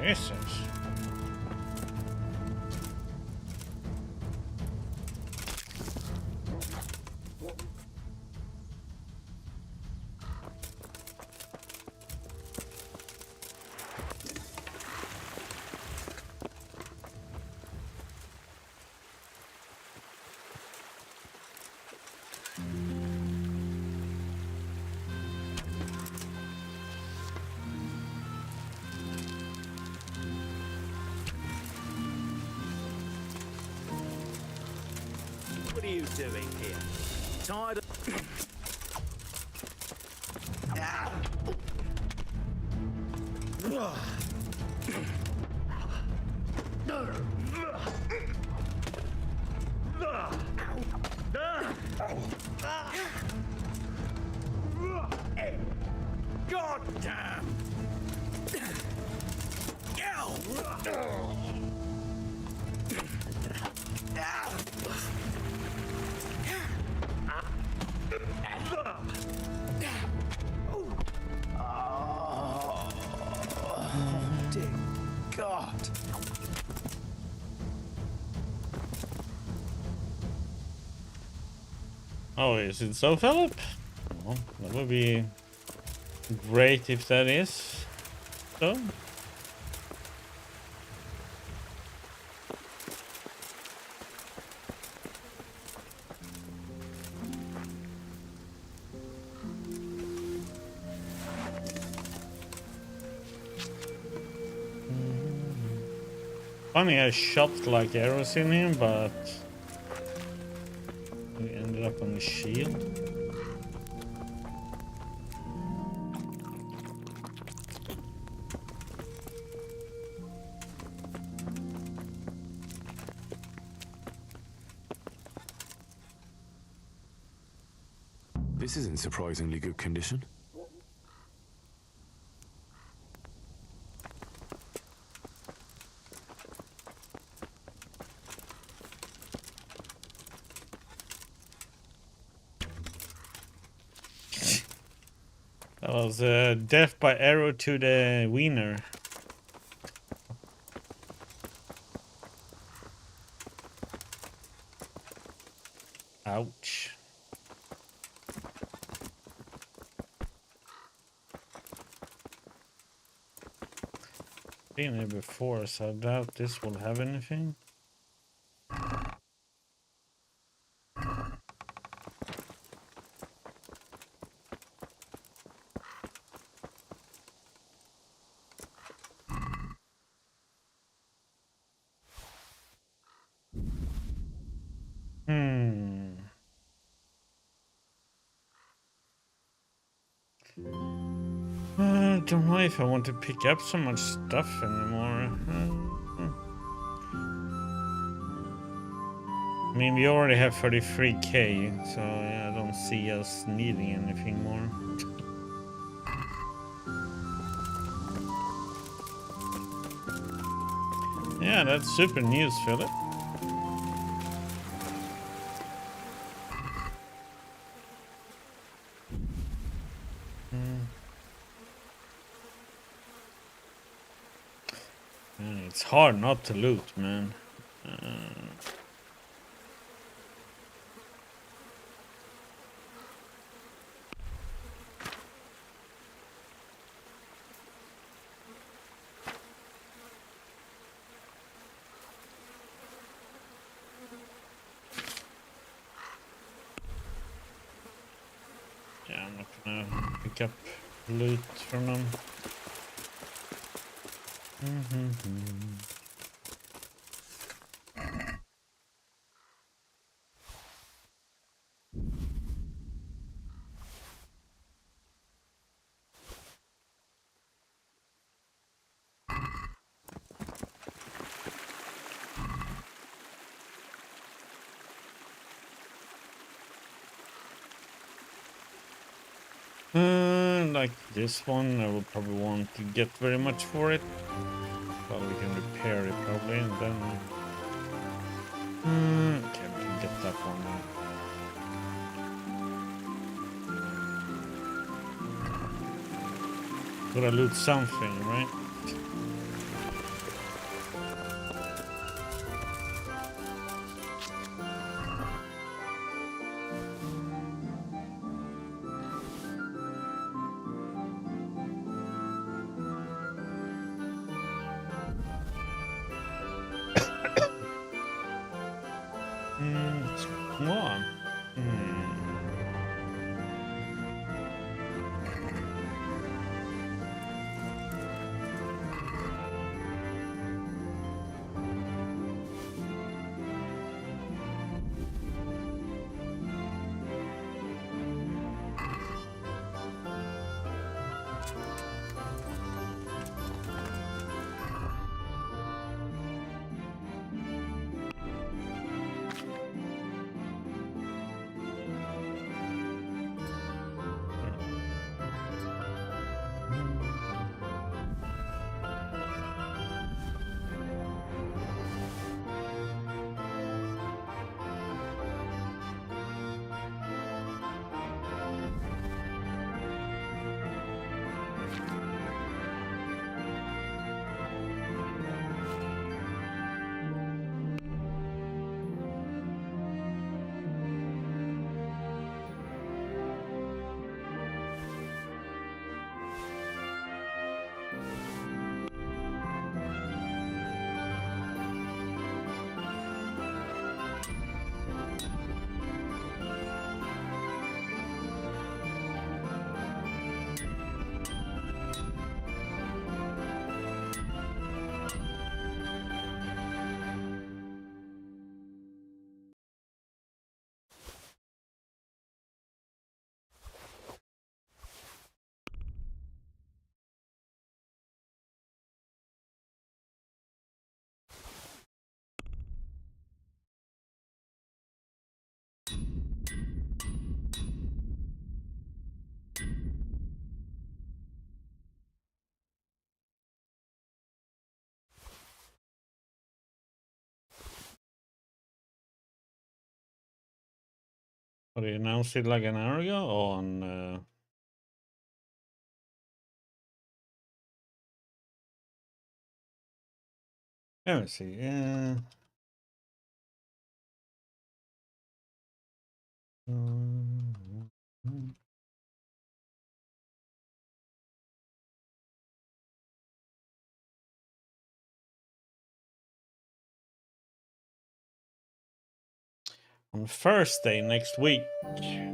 Jesus. What are you doing here? Tired of... God damn! Dear God. Oh, is it so, Philip? Well, that would be great if that is so. Funny, I shot like arrows in him, but we ended up on the shield. This is in surprisingly good condition. That was death by arrow to the wiener. Ouch. Been here before, so I doubt this will have anything. don't know if I want to pick up so much stuff anymore. I mean, we already have 33k, so yeah, I don't see us needing anything more. Yeah, that's super news, Philip. Man, it's hard not to loot, man. Yeah, I'm not gonna pick up loot from them. Like this one, I will probably want to get very much for it. Well, we can repair it probably, and then... okay, we can get that one now. Gotta loot something, right? Come on. But they announced it like an hour ago on... Let me see. On Thursday next week. Okay.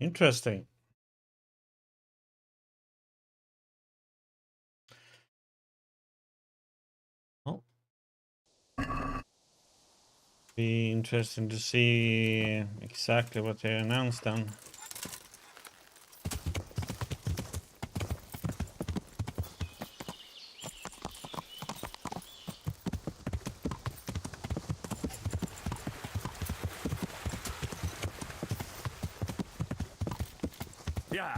Interesting. Oh. Be interesting to see exactly what they announced then. Yeah.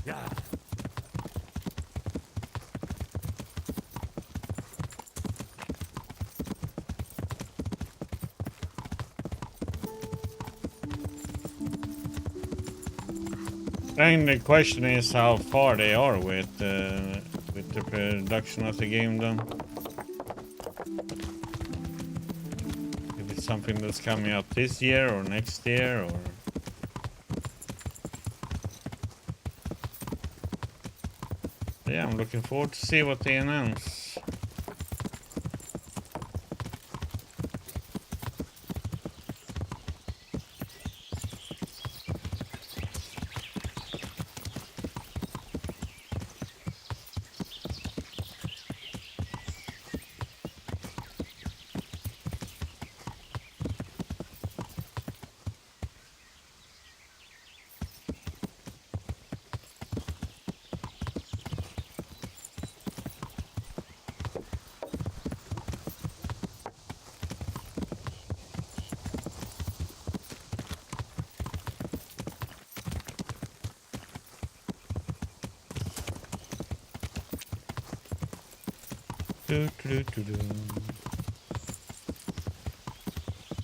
Yeah. I think the question is how far they are with the production of the game then. If it's something that's coming out this year or next year or... Yeah, I'm looking forward to see what they announce.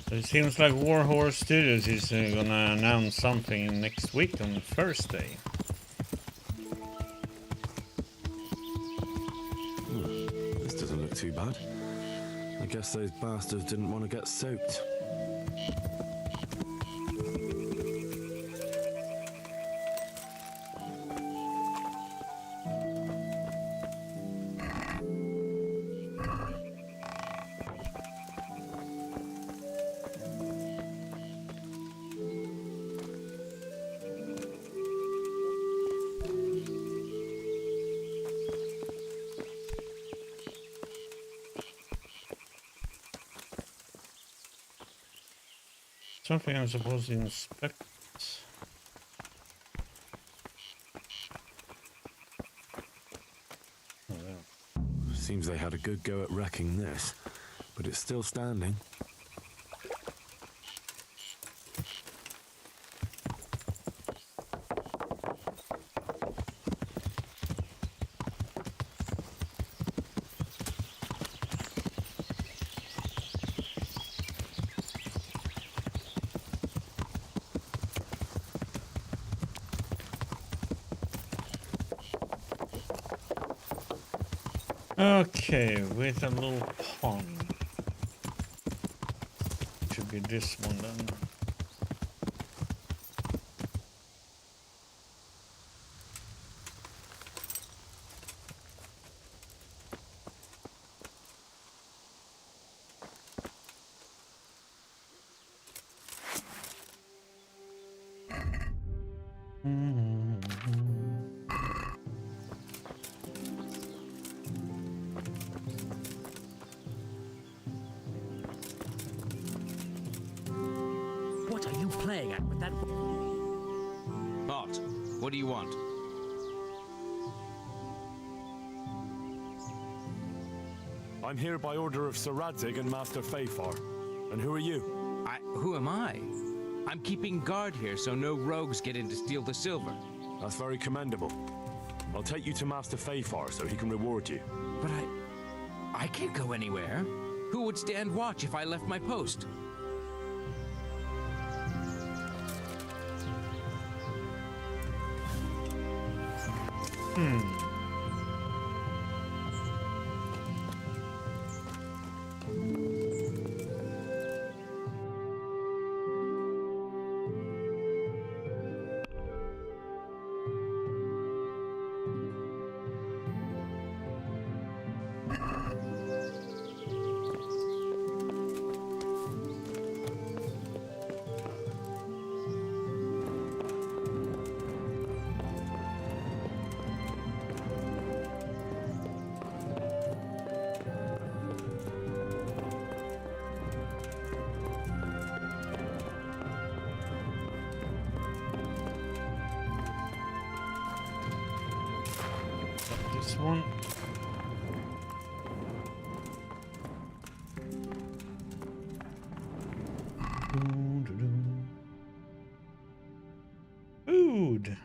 It seems like Warhorse Studios is gonna announce something next week on Thursday. This doesn't look too bad. I guess those bastards didn't want to get soaked. Something I'm supposed to inspect. Oh, yeah. Seems they had a good go at wrecking this, but it's still standing. Okay, with a little pond. Should be this one then. What are you playing at with that? Bart, what do you want? I'm here by order of Sir Radzig and Master Fafar. And who are you? Who am I? I'm keeping guard here so no rogues get in to steal the silver. That's very commendable. I'll take you to Master Fafar so he can reward you. But I can't go anywhere. Who would stand watch if I left my post? one. Food.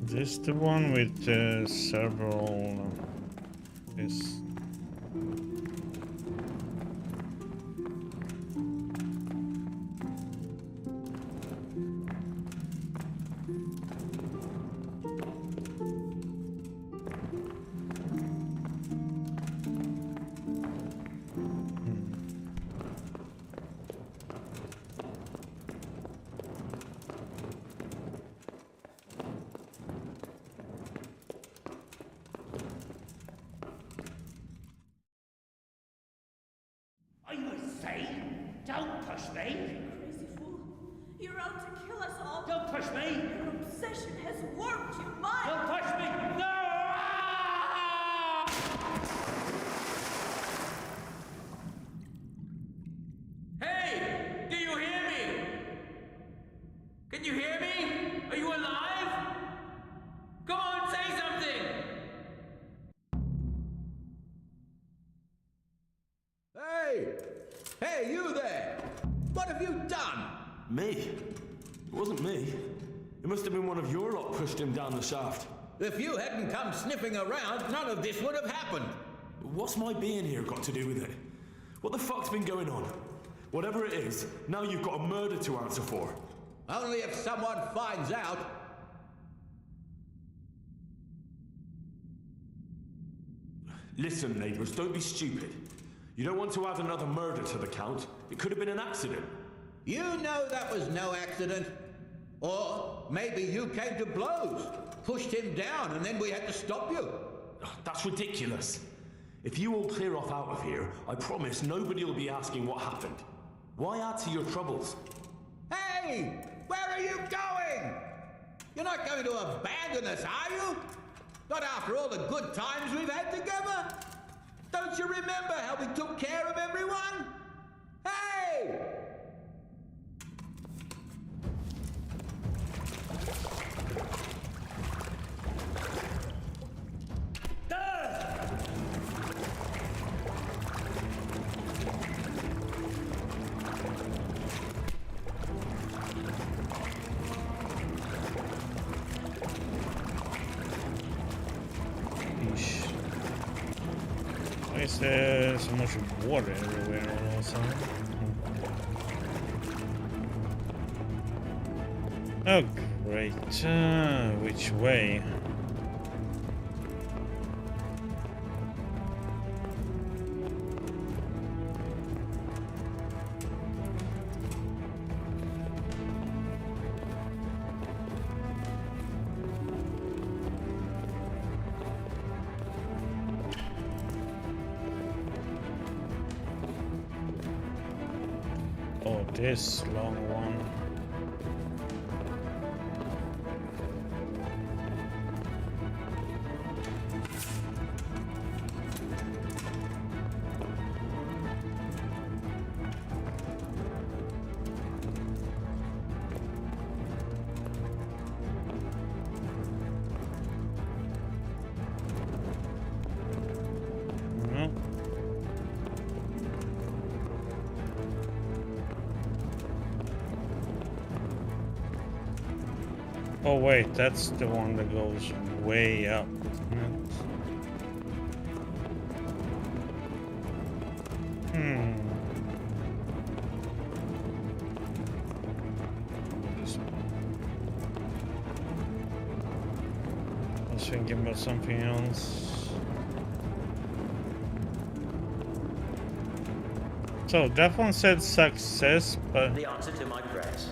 This the one with several this. Are you insane? Don't push me! Crazy fool. You're out to kill us all. Don't push me! Your obsession has warped your mind. Don't push me! No! Hey! Do you hear me? Can you hear me? Are you alive? Come on, say something! Hey! Hey, you there! What have you done? Me? It wasn't me. It must have been one of your lot pushed him down the shaft. If you hadn't come sniffing around, none of this would have happened. What's my being here got to do with it? What the fuck's been going on? Whatever it is, now you've got a murder to answer for. Only if someone finds out. Listen, neighbours, don't be stupid. You don't want to add another murder to the count. It could have been an accident. You know that was no accident. Or maybe you came to blows, pushed him down, and then we had to stop you. That's ridiculous. If you all clear off out of here, I promise nobody will be asking what happened. Why add to your troubles? Hey! Where are you going? You're not going to abandon us, are you? Not after all the good times we've had together? Don't you remember how we took care of everyone? Hey! Why is there so much water everywhere all of a sudden? Oh great, which way? Oh, this long one. Oh wait, that's the one that goes way up, isn't it? I was thinking about something else. So that one said success, but The answer to my prayers.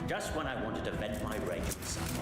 Just when I wanted to vent my rage with someone.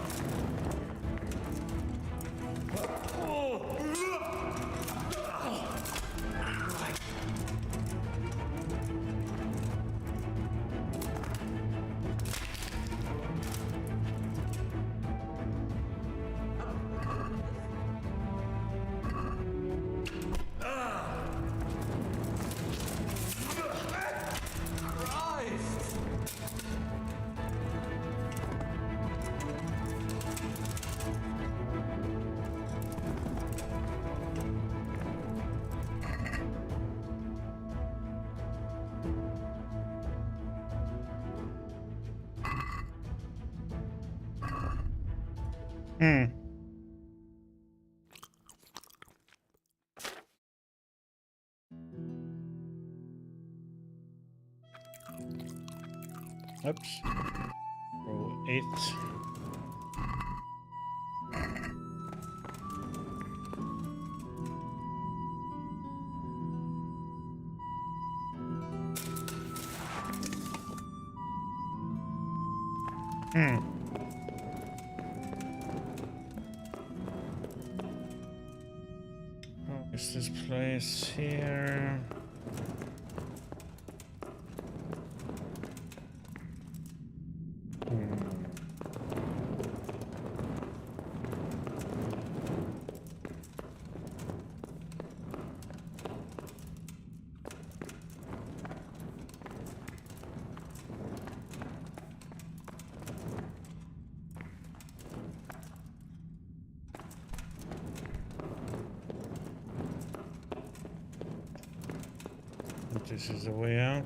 Oops. Row 8. Oh, is this place here? This is the way out.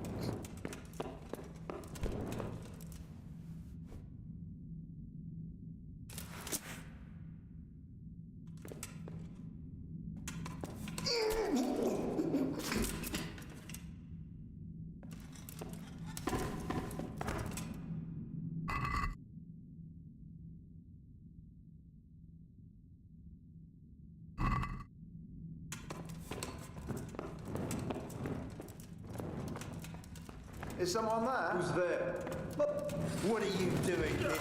Is someone there? Who's there? What are you doing here?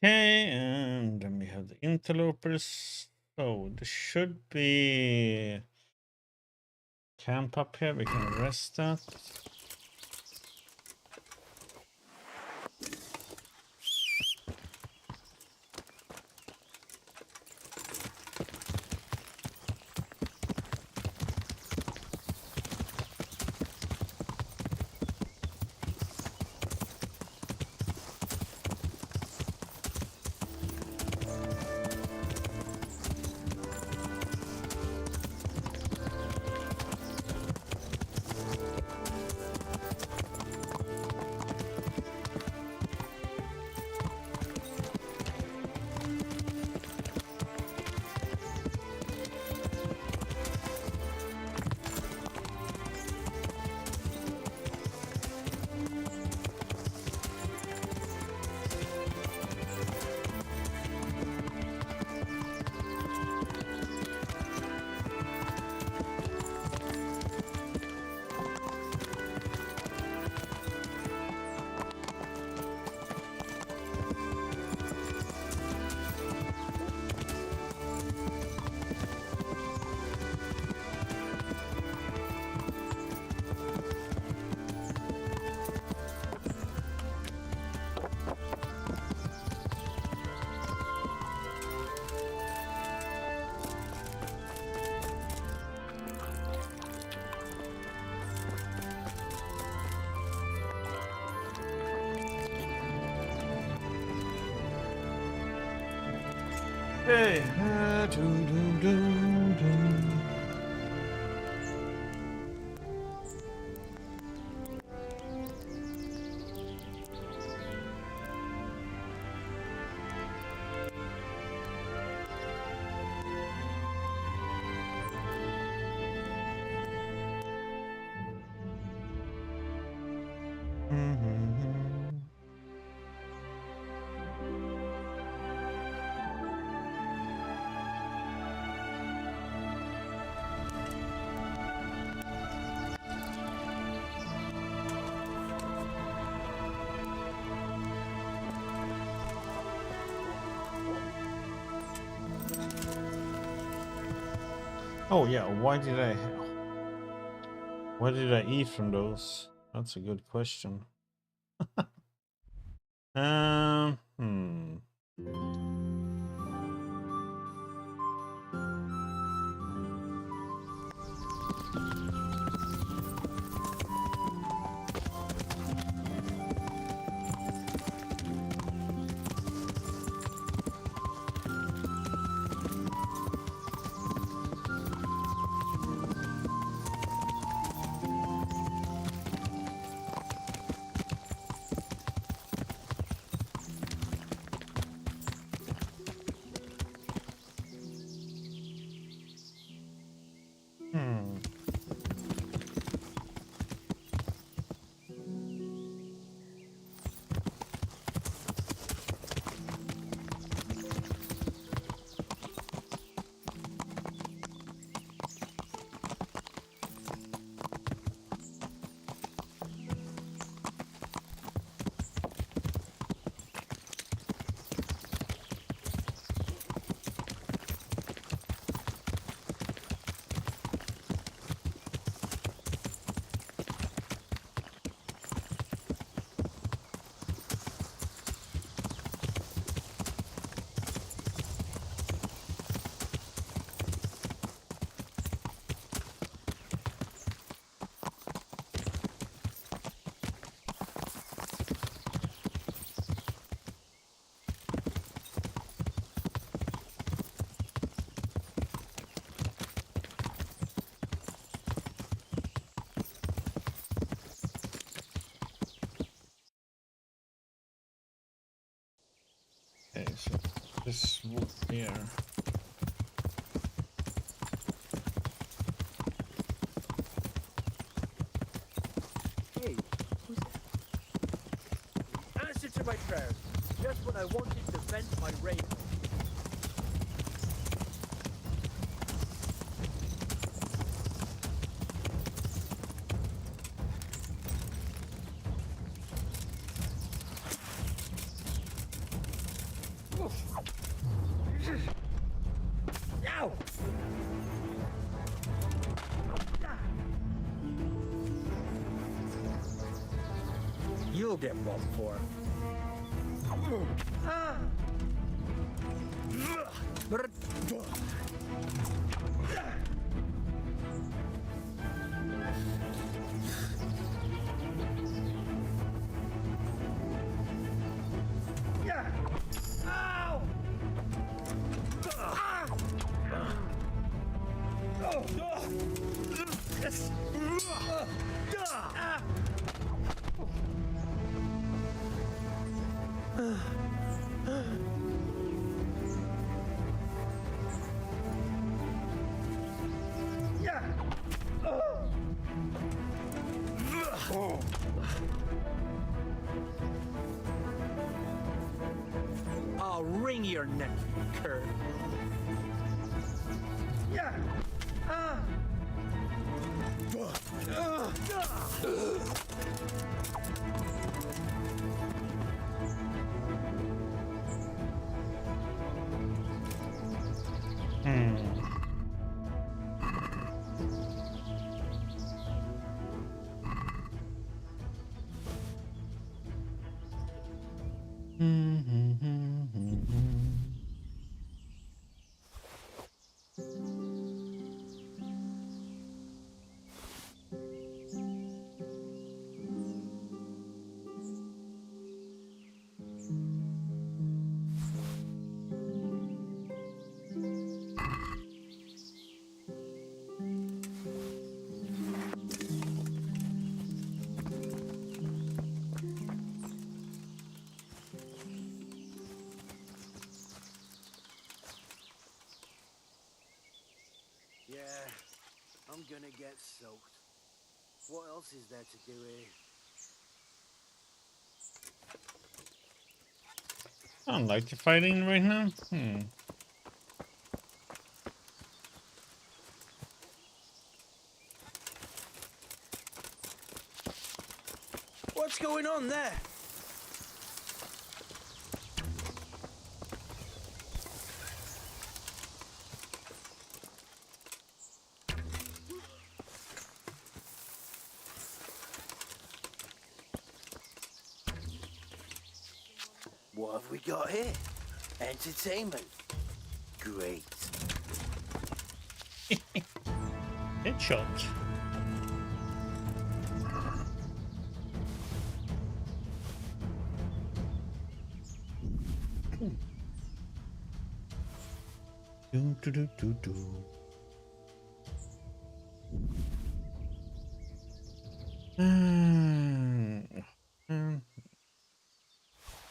Okay, and then we have the interlopers. So there should be camp up here. We can rest that. Okay. Oh yeah, why did I eat from those? That's a good question. Hmm. Hmm. Okay, so this wood here. Hey, who's that? Answer to my prayers. Just when I wanted to vent my rage. Ow! You'll get what for. Ow! I'll wring your neck, you cur. Yeah. soaked. What else is there to do here? I don't like the fighting right now. What's going on there? What have we got here? Entertainment. Great. Headshot. Do do do do do.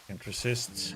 Can't resist.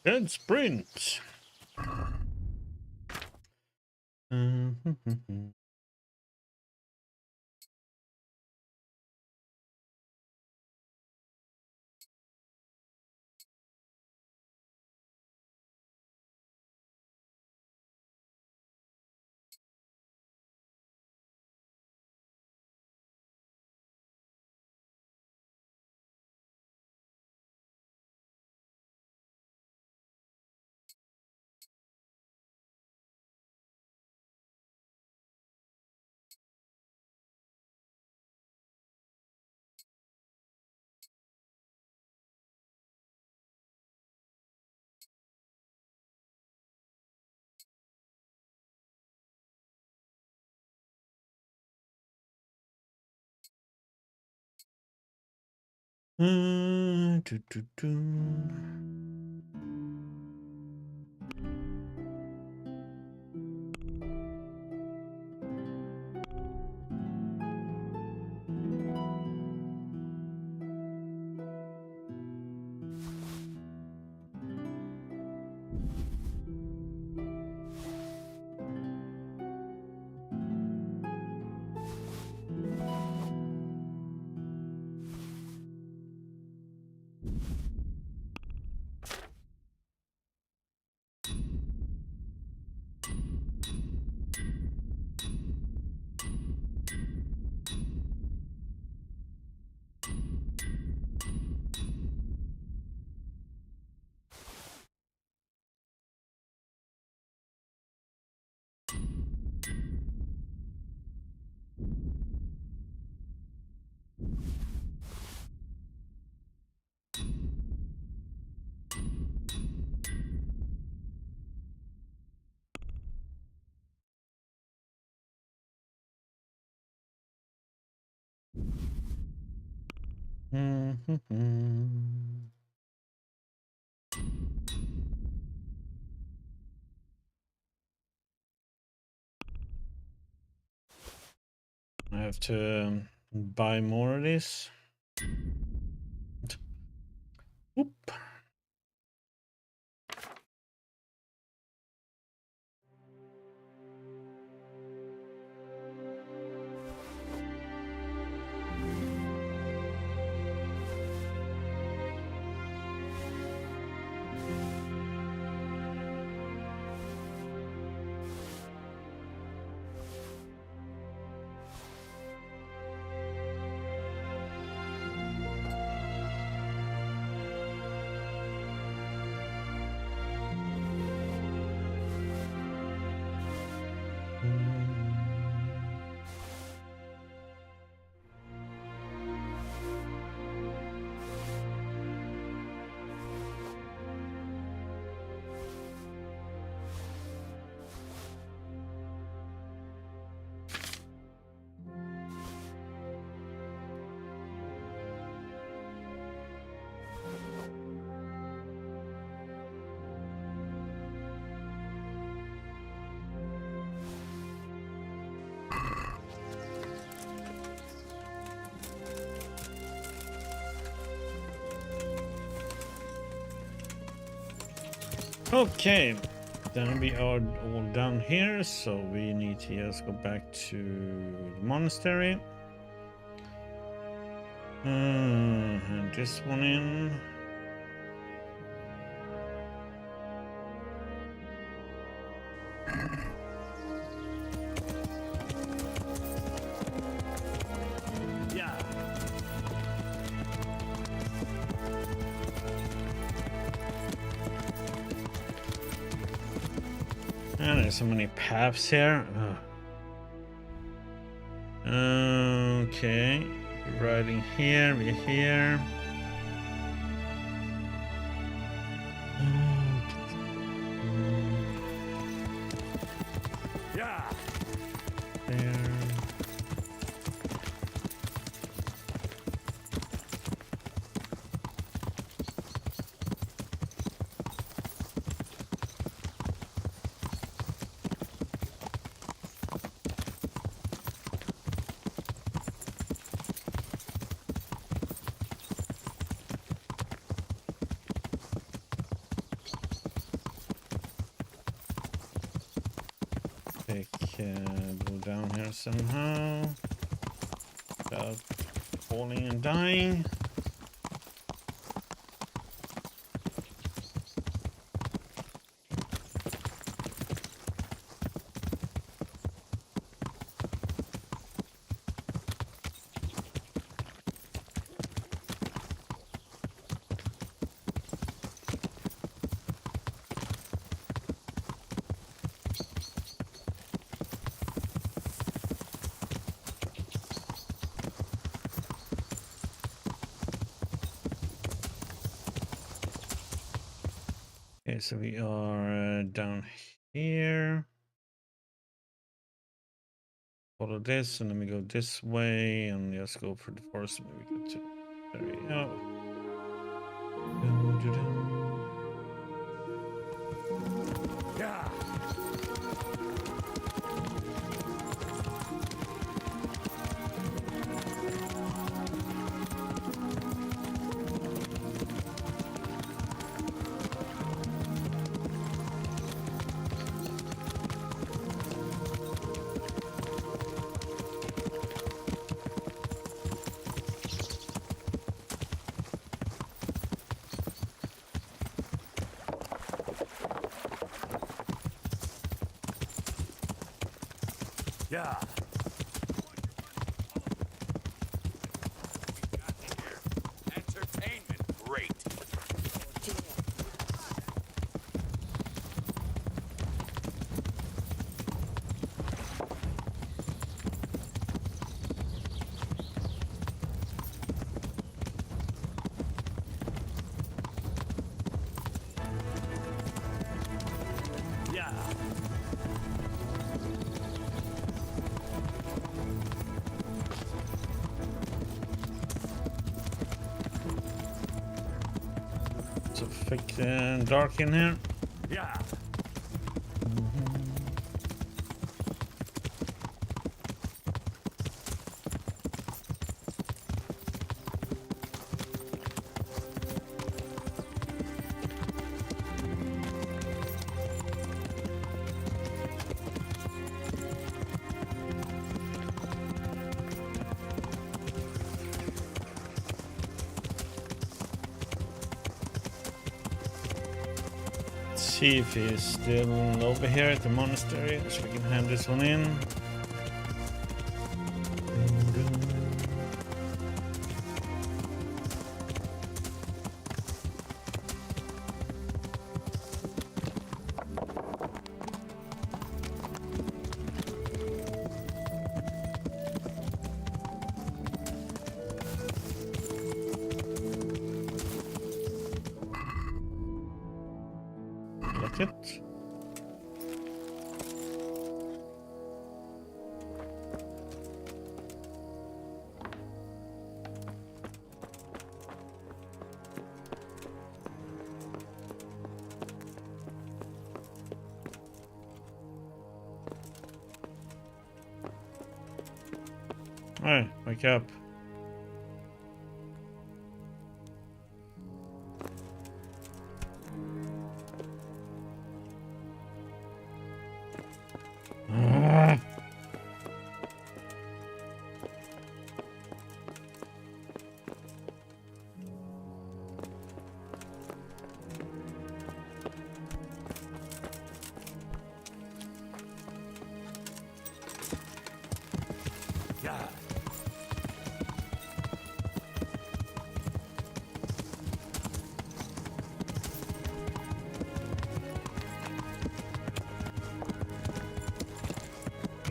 Good sprint. Do, do, do. I have to buy more of this. Oop. Okay, then we are all done here, so we need to just go back to the monastery. And this one in. Yeah. And there's so many paths here. Okay, we're riding here, we're here. Yeah. There. Go down here somehow without falling and dying. Okay, so we are down here. Follow this, and then we go this way, and just go for the forest. Maybe go to There we go. Yeah. Yeah. Entertainment, great. Yeah. So thick and dark in here. Yeah. See if he's still over here at the monastery, so we can hand this one in. That's it. Alright, wake up. Yeah.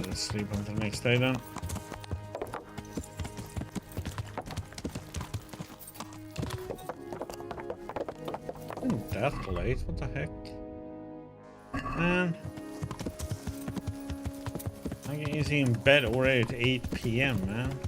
Let's sleep until next day then. Isn't that late? What the heck? Man. I'm easy in bed already at 8 PM, man.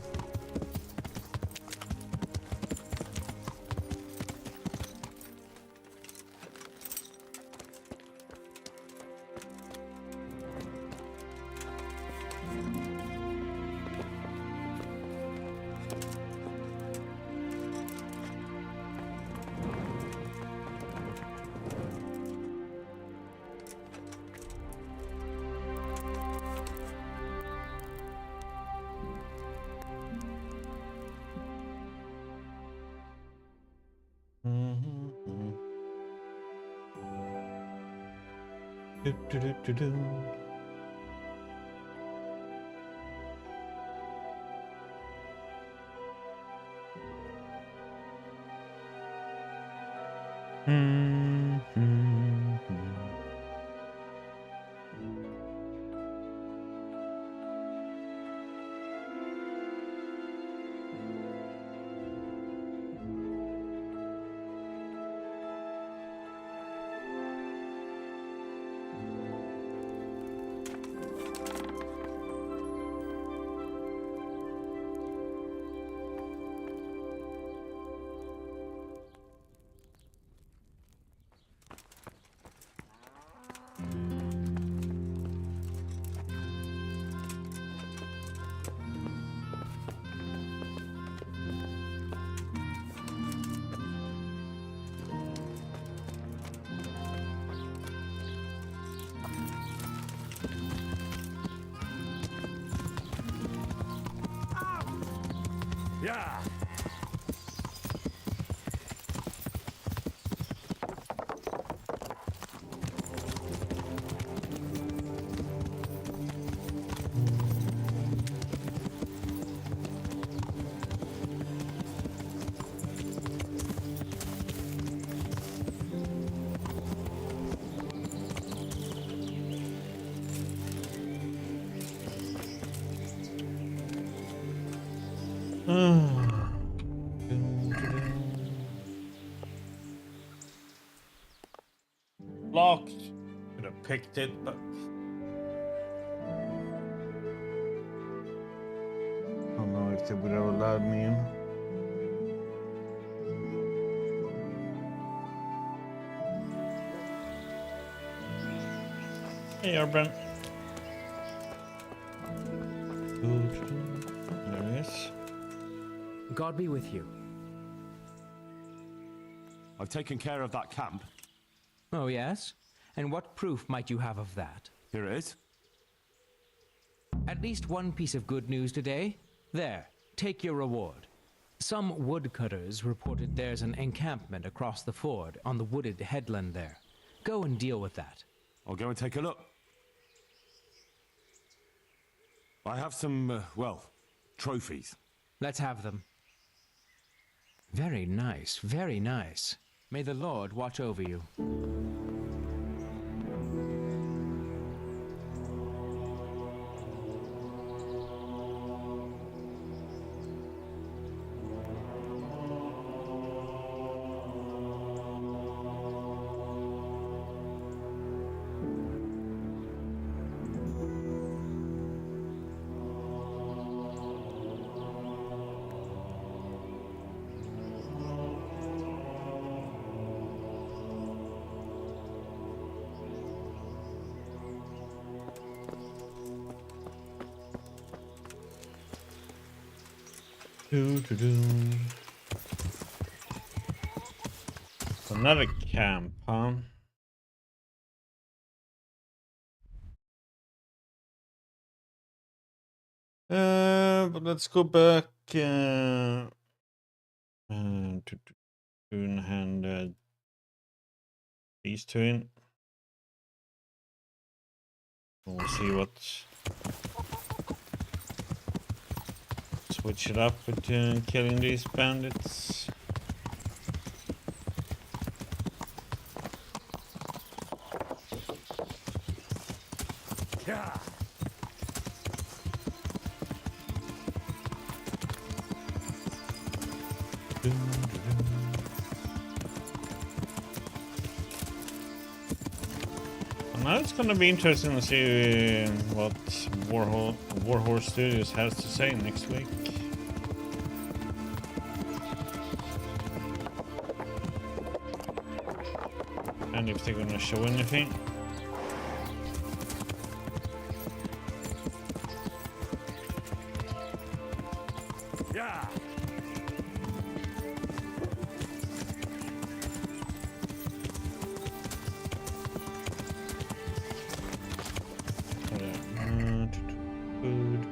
Do. Yeah. Locked. Could have picked it, but I don't know if they would have allowed me in. Hey, Urban. There he is. God be with you. I've taken care of that camp. Oh, yes? And what proof might you have of that? Here it is. At least one piece of good news today. There, take your reward. Some woodcutters reported there's an encampment across the ford on the wooded headland there. Go and deal with that. I'll go and take a look. I have some, well, trophies. Let's have them. Very nice, very nice. May the Lord watch over you. Another camp, huh? But let's go back to hand these two in. We'll see what. Switch it up with killing these bandits. Yeah. Now it's gonna be interesting to see what Warhorse Studios has to say next week. And if they're gonna show anything. Yeah. Food.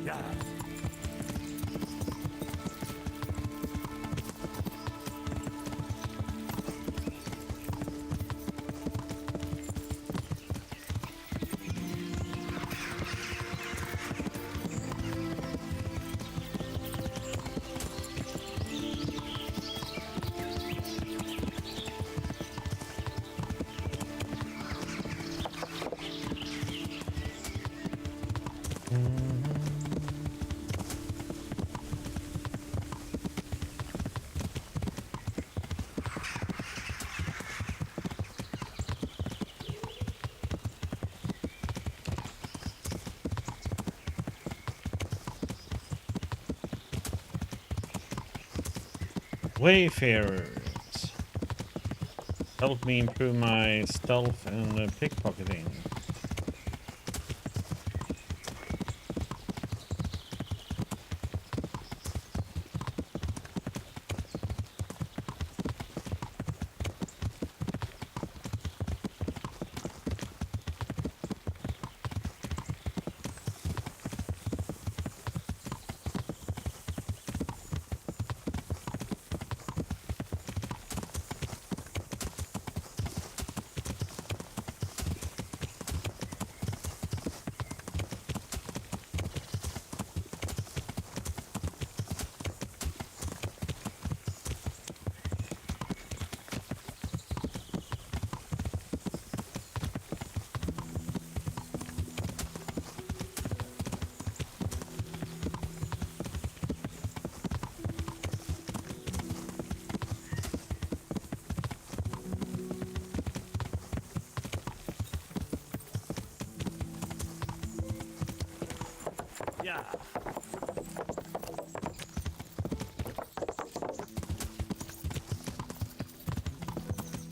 Yeah. Wayfarers. Help me improve my stealth and pickpocketing.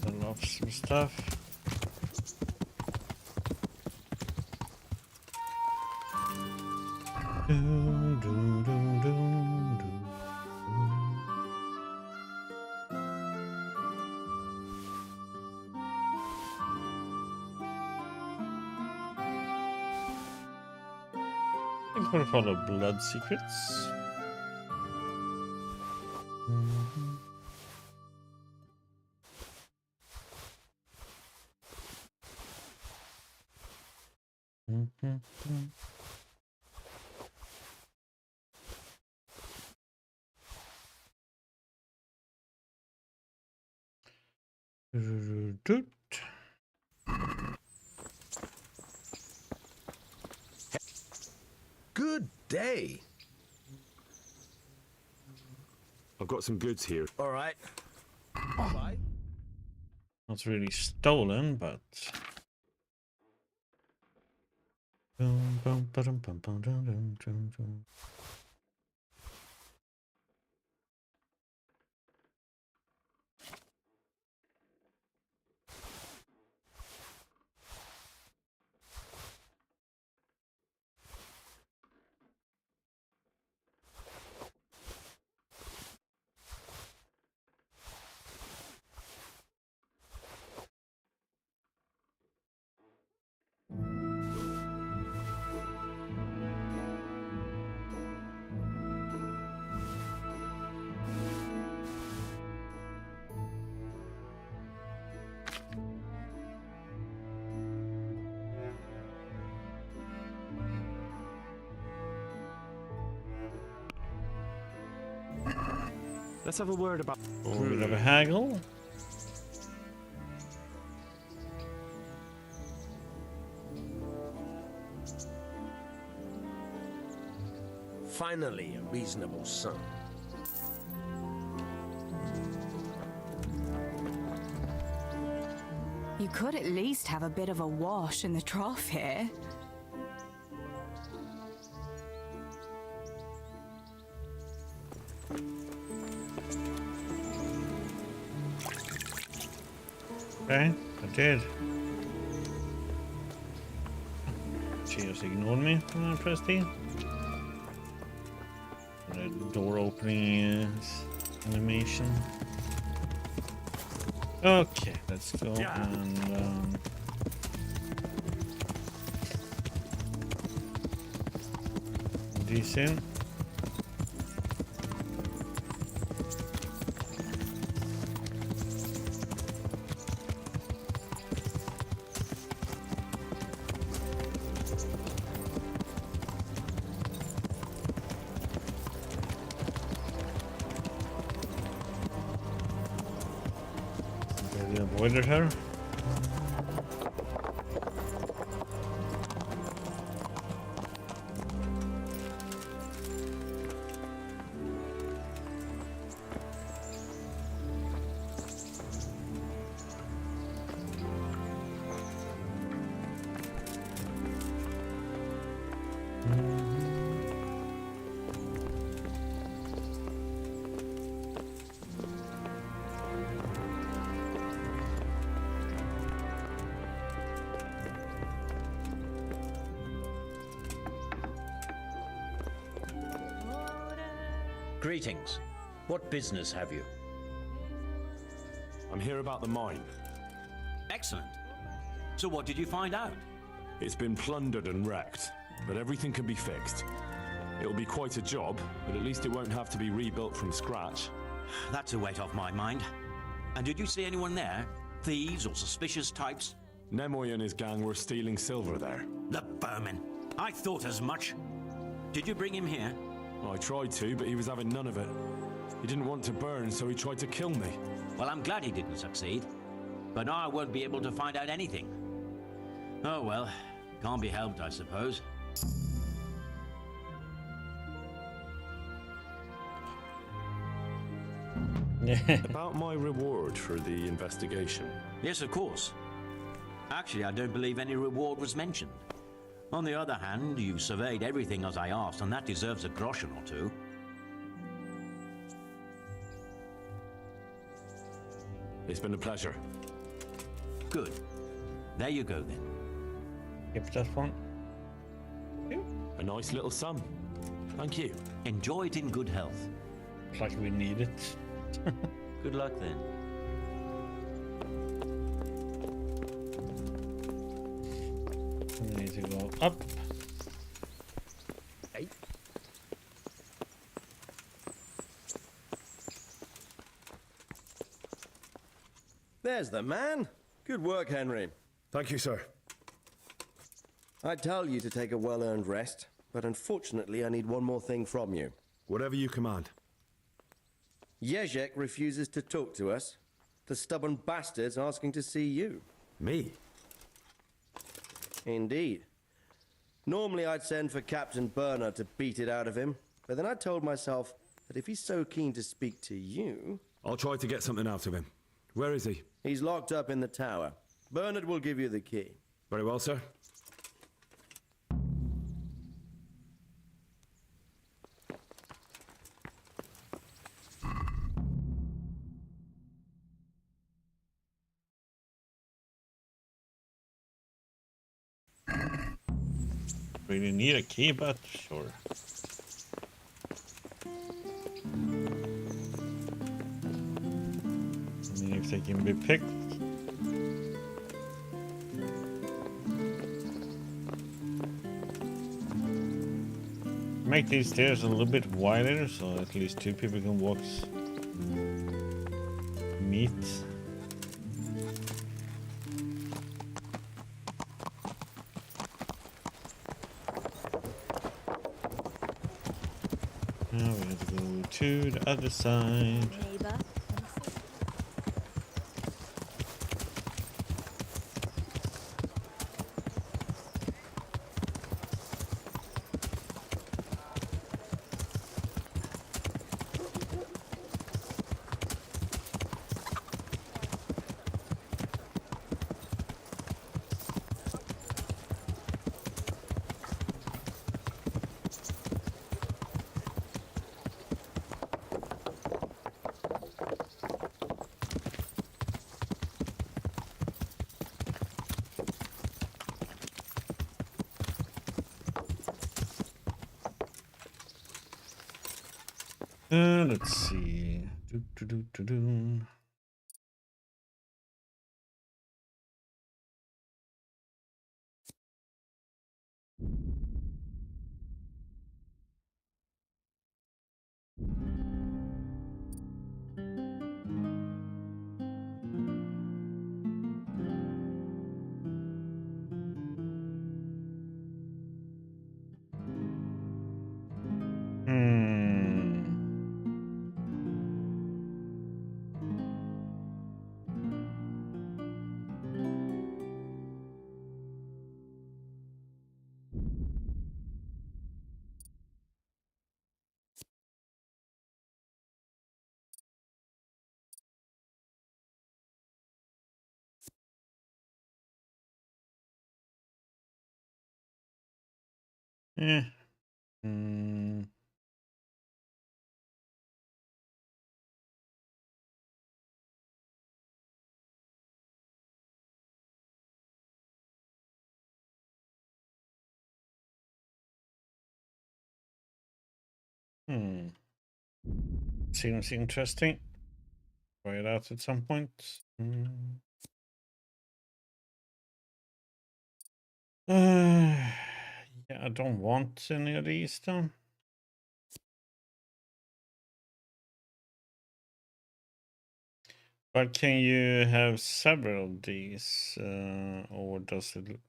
Sell off some stuff. I'm gonna follow blood secrets. Good day. I've got some goods here. All right. All right. Not really stolen, but. Let's have a word about. A bit of a haggle. Finally, a reasonable sum. You could at least have a bit of a wash in the trough here. Okay, I did. She just ignored me when I pressed E. The door opening animation. Okay, let's go and this in. Avoided her. Greetings. What business have you? I'm here about the mine. Excellent. So what did you find out? It's been plundered and wrecked, but everything can be fixed. It'll be quite a job, but at least it won't have to be rebuilt from scratch. That's a weight off my mind. And did you see anyone there? Thieves or suspicious types? Nemoy and his gang were stealing silver there. The vermin. I thought as much. Did you bring him here? I tried to, but he was having none of it. He didn't want to burn, so he tried to kill me. Well, I'm glad he didn't succeed. But now I won't be able to find out anything. Oh well, can't be helped, I suppose. About my reward for the investigation. Yes, of course. Actually, I don't believe any reward was mentioned. On the other hand, you surveyed everything as I asked, and that deserves a groschen or two. It's been a pleasure. Good. There you go, then. If that one. A nice little sum. Thank you. Enjoy it in good health. Looks like we need it. Good luck, then. We need to go up. Hey. There's the man. Good work, Henry. Thank you, sir. I tell you to take a well-earned rest, but unfortunately I need one more thing from you. Whatever you command. Jezek refuses to talk to us. The stubborn bastard's asking to see you. Me? Indeed. Normally I'd send for Captain Burner to beat it out of him, but then I told myself that if he's so keen to speak to you... I'll try to get something out of him. Where is he? He's locked up in the tower. Bernard will give you the key. Very well, sir. Really need a key, but sure. I mean, if they can be picked. Make these stairs a little bit wider, so at least two people can walk. Meet. Now we have to go to the other side. Neighbor. Let's see. Do. Yeah. Seems interesting. Try it out at some point. Yeah, I don't want any of these though. But can you have several of these, or does it?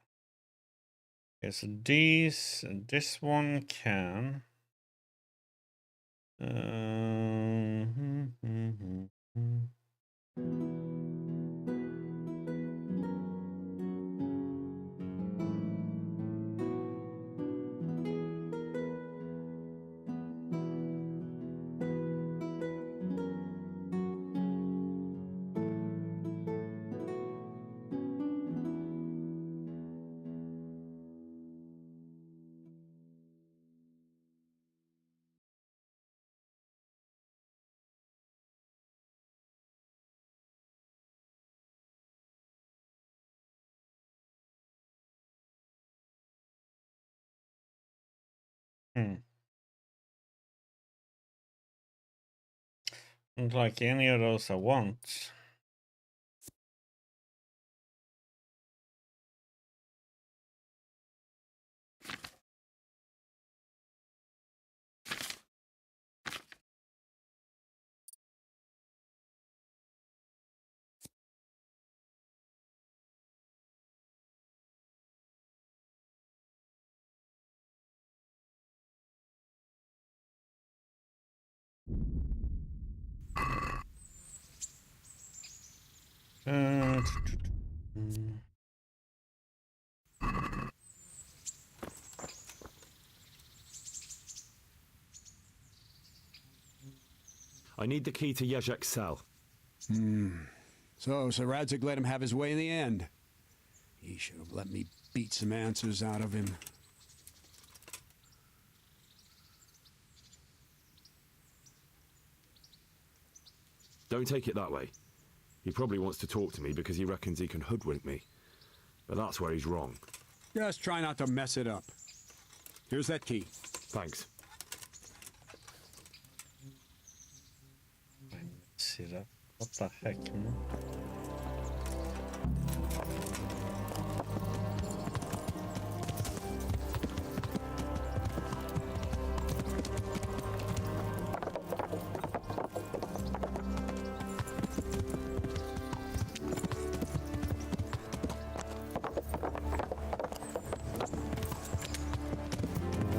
Okay, so these, this one can. Not like any of those I want. I need the key to Yezhek's cell. So Radzik let him have his way in the end. He should have let me beat some answers out of him. Don't take it that way. He probably wants to talk to me because he reckons he can hoodwink me. But that's where he's wrong. Just try not to mess it up. Here's that key. Thanks. See that? What the heck, man?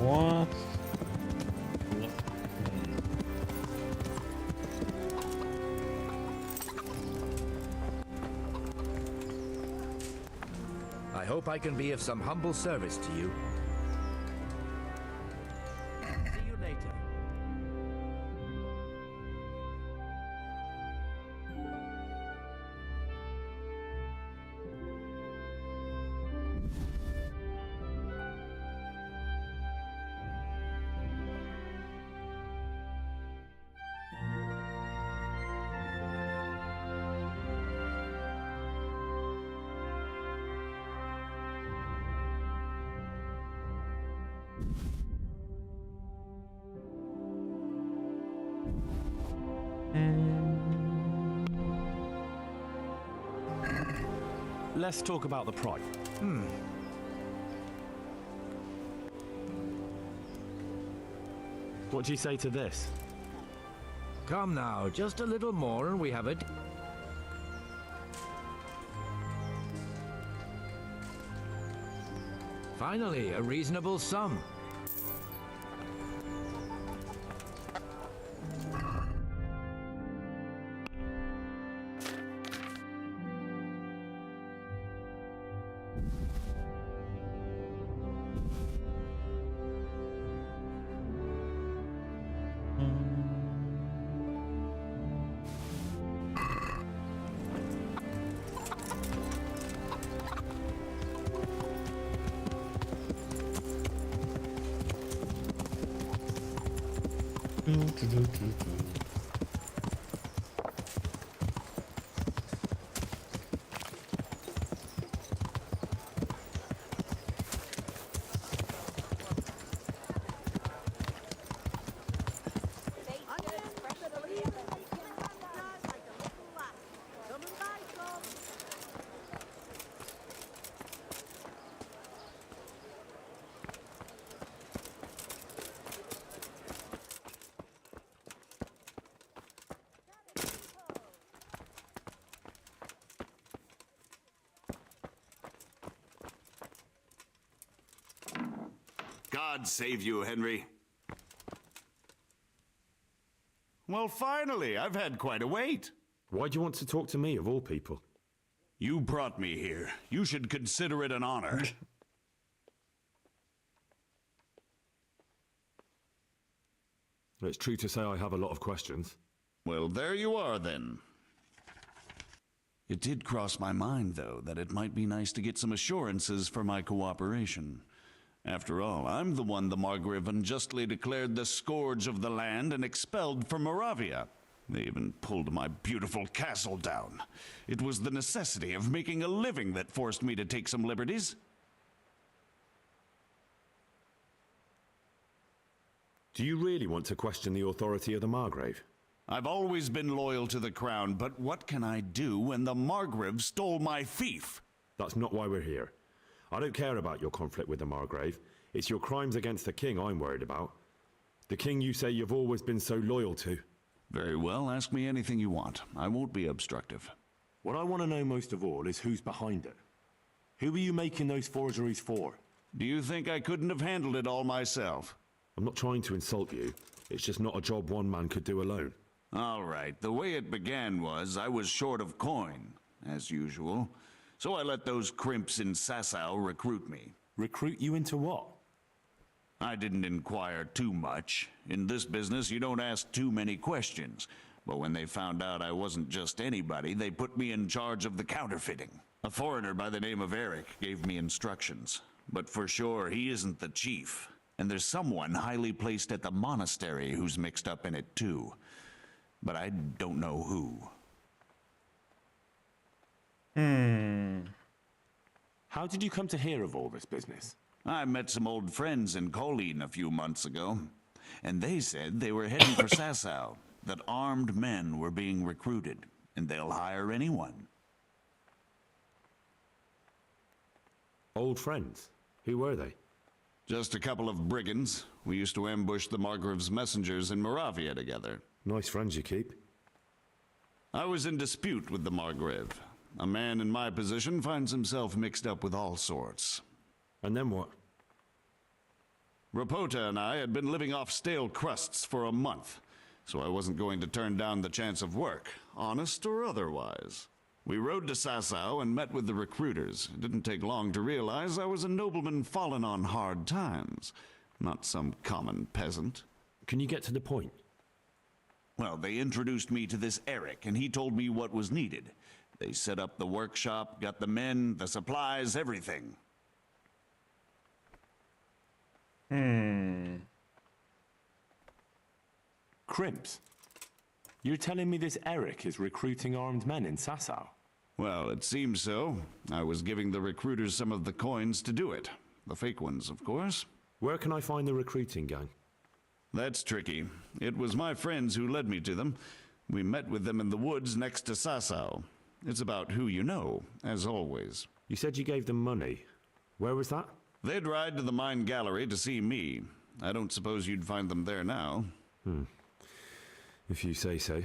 What? I hope I can be of some humble service to you. See you later. Let's talk about the price. What do you say to this? Come now, just a little more and we have it. Finally, a reasonable sum. God save you, Henry. Well, finally, I've had quite a wait. Why do you want to talk to me, of all people? You brought me here. You should consider it an honor. It's true to say I have a lot of questions. Well, there you are, then. It did cross my mind, though, that it might be nice to get some assurances for my cooperation. After all, I'm the one the Margrave unjustly declared the scourge of the land and expelled from Moravia. They even pulled my beautiful castle down. It was the necessity of making a living that forced me to take some liberties. Do you really want to question the authority of the Margrave? I've always been loyal to the crown, but what can I do when the Margrave stole my fief? That's not why we're here. I don't care about your conflict with the Margrave. It's your crimes against the king I'm worried about. The king you say you've always been so loyal to. Very well, ask me anything you want. I won't be obstructive. What I want to know most of all is who's behind it. Who are you making those forgeries for? Do you think I couldn't have handled it all myself? I'm not trying to insult you. It's just not a job one man could do alone. All right, the way it began was I was short of coin, as usual. So I let those crimps in Sasau recruit me. Recruit you into what? I didn't inquire too much. In this business, you don't ask too many questions. But when they found out I wasn't just anybody, they put me in charge of the counterfeiting. A foreigner by the name of Eric gave me instructions. But for sure, he isn't the chief. And there's someone highly placed at the monastery who's mixed up in it too. But I don't know who. How did you come to hear of all this business? I met some old friends in Colleen a few months ago, and they said they were heading for Sasau, that armed men were being recruited, and they'll hire anyone. Old friends? Who were they? Just a couple of brigands. We used to ambush the Margrave's messengers in Moravia together. Nice friends you keep. I was in dispute with the Margrave. A man in my position finds himself mixed up with all sorts. And then what? Rapota and I had been living off stale crusts for a month, so I wasn't going to turn down the chance of work, honest or otherwise. We rode to Sasau and met with the recruiters. It didn't take long to realize I was a nobleman fallen on hard times, not some common peasant. Can you get to the point? Well, they introduced me to this Eric, and he told me what was needed. They set up the workshop, got the men, the supplies, everything. Crimps? You're telling me this Eric is recruiting armed men in Sasau? Well, it seems so. I was giving the recruiters some of the coins to do it. The fake ones, of course. Where can I find the recruiting gang? That's tricky. It was my friends who led me to them. We met with them in the woods next to Sasau. It's about who you know, as always. You said you gave them money. Where was that? They'd ride to the mine gallery to see me. I don't suppose you'd find them there now. If you say so.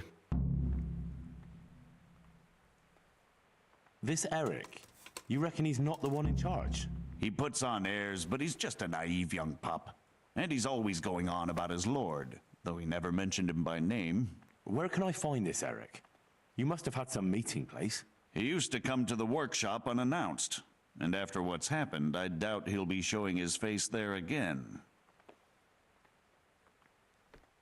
This Eric, you reckon he's not the one in charge? He puts on airs, but he's just a naive young pup. And he's always going on about his lord, though he never mentioned him by name. Where can I find this Eric? You must have had some meeting place. He used to come to the workshop unannounced. And after what's happened, I doubt he'll be showing his face there again.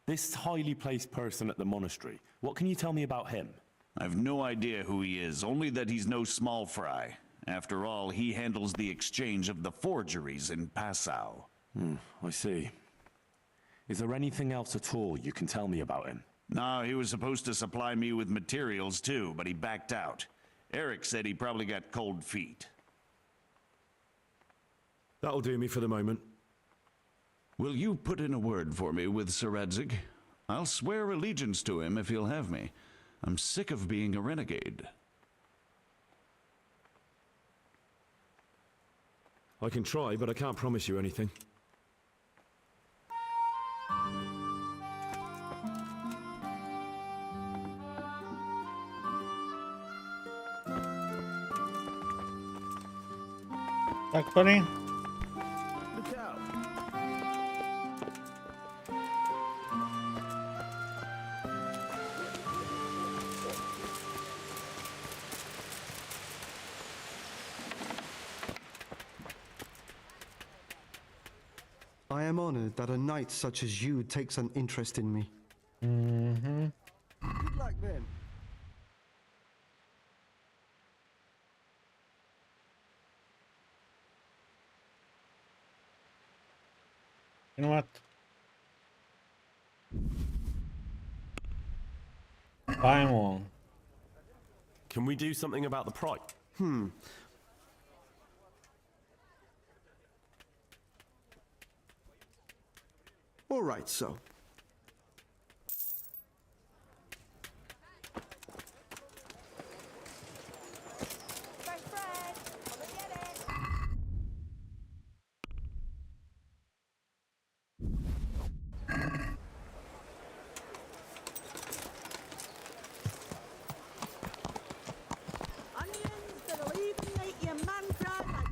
This highly placed person at the monastery, what can you tell me about him? I've no idea who he is, only that he's no small fry. After all, he handles the exchange of the forgeries in Passau. I see. Is there anything else at all you can tell me about him? No, he was supposed to supply me with materials too, but he backed out. Eric said he probably got cold feet. That'll do me for the moment. Will you put in a word for me with Sir Radzig? I'll swear allegiance to him if he'll have me. I'm sick of being a renegade. I can try, but I can't promise you anything. Back, buddy. Look out. I am honored that a knight such as you takes an interest in me. Good luck then. You know what? Buy one. Can we do something about the price? All right, so. Onions that'll even make your man cry like...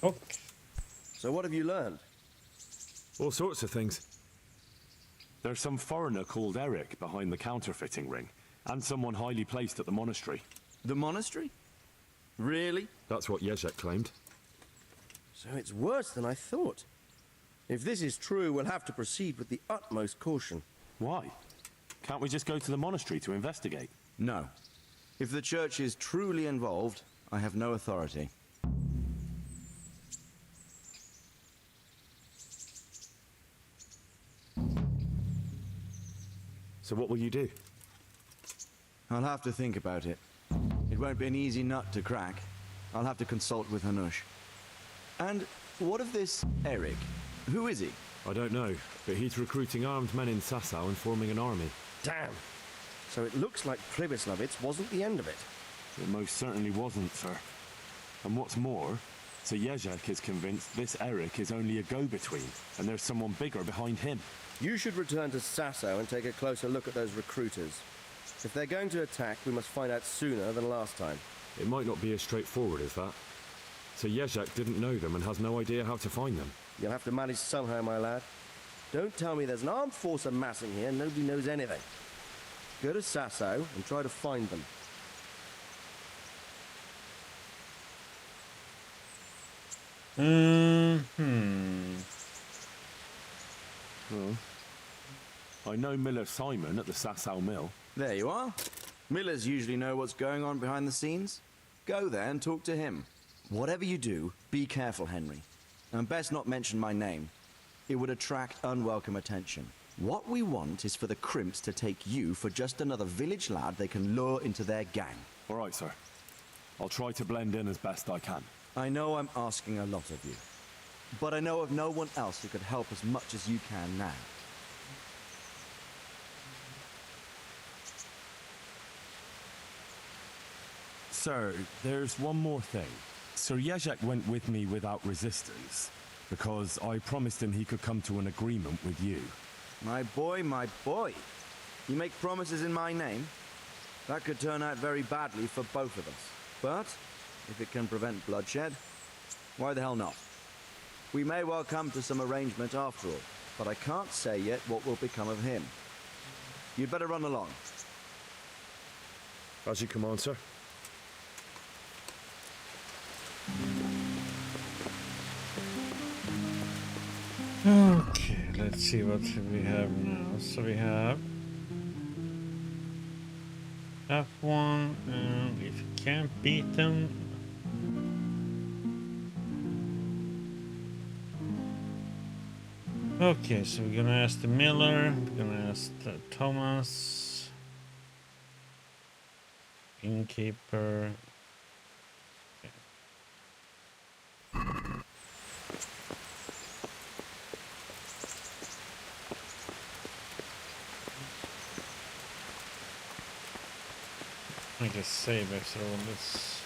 Okay. So what have you learned? All sorts of things. There's some foreigner called Eric behind the counterfeiting ring, and someone highly placed at the monastery. The monastery? Really? That's what Jezek claimed. So it's worse than I thought. If this is true, we'll have to proceed with the utmost caution. Why? Can't we just go to the monastery to investigate? No. If the church is truly involved, I have no authority. So what will you do? I'll have to think about it. It won't be an easy nut to crack. I'll have to consult with Hanush. And what of this Eric? Who is he? I don't know, but he's recruiting armed men in Sasau and forming an army. Damn. So it looks like Pribyslavitz wasn't the end of it. It most certainly wasn't, sir. And what's more, Sir Jezek is convinced this Eric is only a go-between, and there's someone bigger behind him. You should return to Sasau and take a closer look at those recruiters. If they're going to attack, we must find out sooner than last time. It might not be as straightforward as that. So Jezek didn't know them and has no idea how to find them. You'll have to manage somehow, my lad. Don't tell me there's an armed force amassing here and nobody knows anything. Go to Sasau and try to find them. Well, I know Miller Simon at the Sasau Mill. There you are. Millers usually know what's going on behind the scenes. Go there and talk to him. Whatever you do, be careful, Henry. And best not mention my name. It would attract unwelcome attention. What we want is for the crimps to take you for just another village lad they can lure into their gang. All right, sir. I'll try to blend in as best I can. I know I'm asking a lot of you, but I know of no one else who could help as much as you can now. Sir, there's one more thing. Sir Jezek went with me without resistance, because I promised him he could come to an agreement with you. My boy, my boy. You make promises in my name? That could turn out very badly for both of us. But, if it can prevent bloodshed, why the hell not? We may well come to some arrangement after all, but I can't say yet what will become of him. You'd better run along. As you command, sir. Okay, let's see what we have now. So we have F1, and if you can't beat them, okay, so we're gonna ask the Miller, we're gonna ask the Thomas, innkeeper. I just save after all this.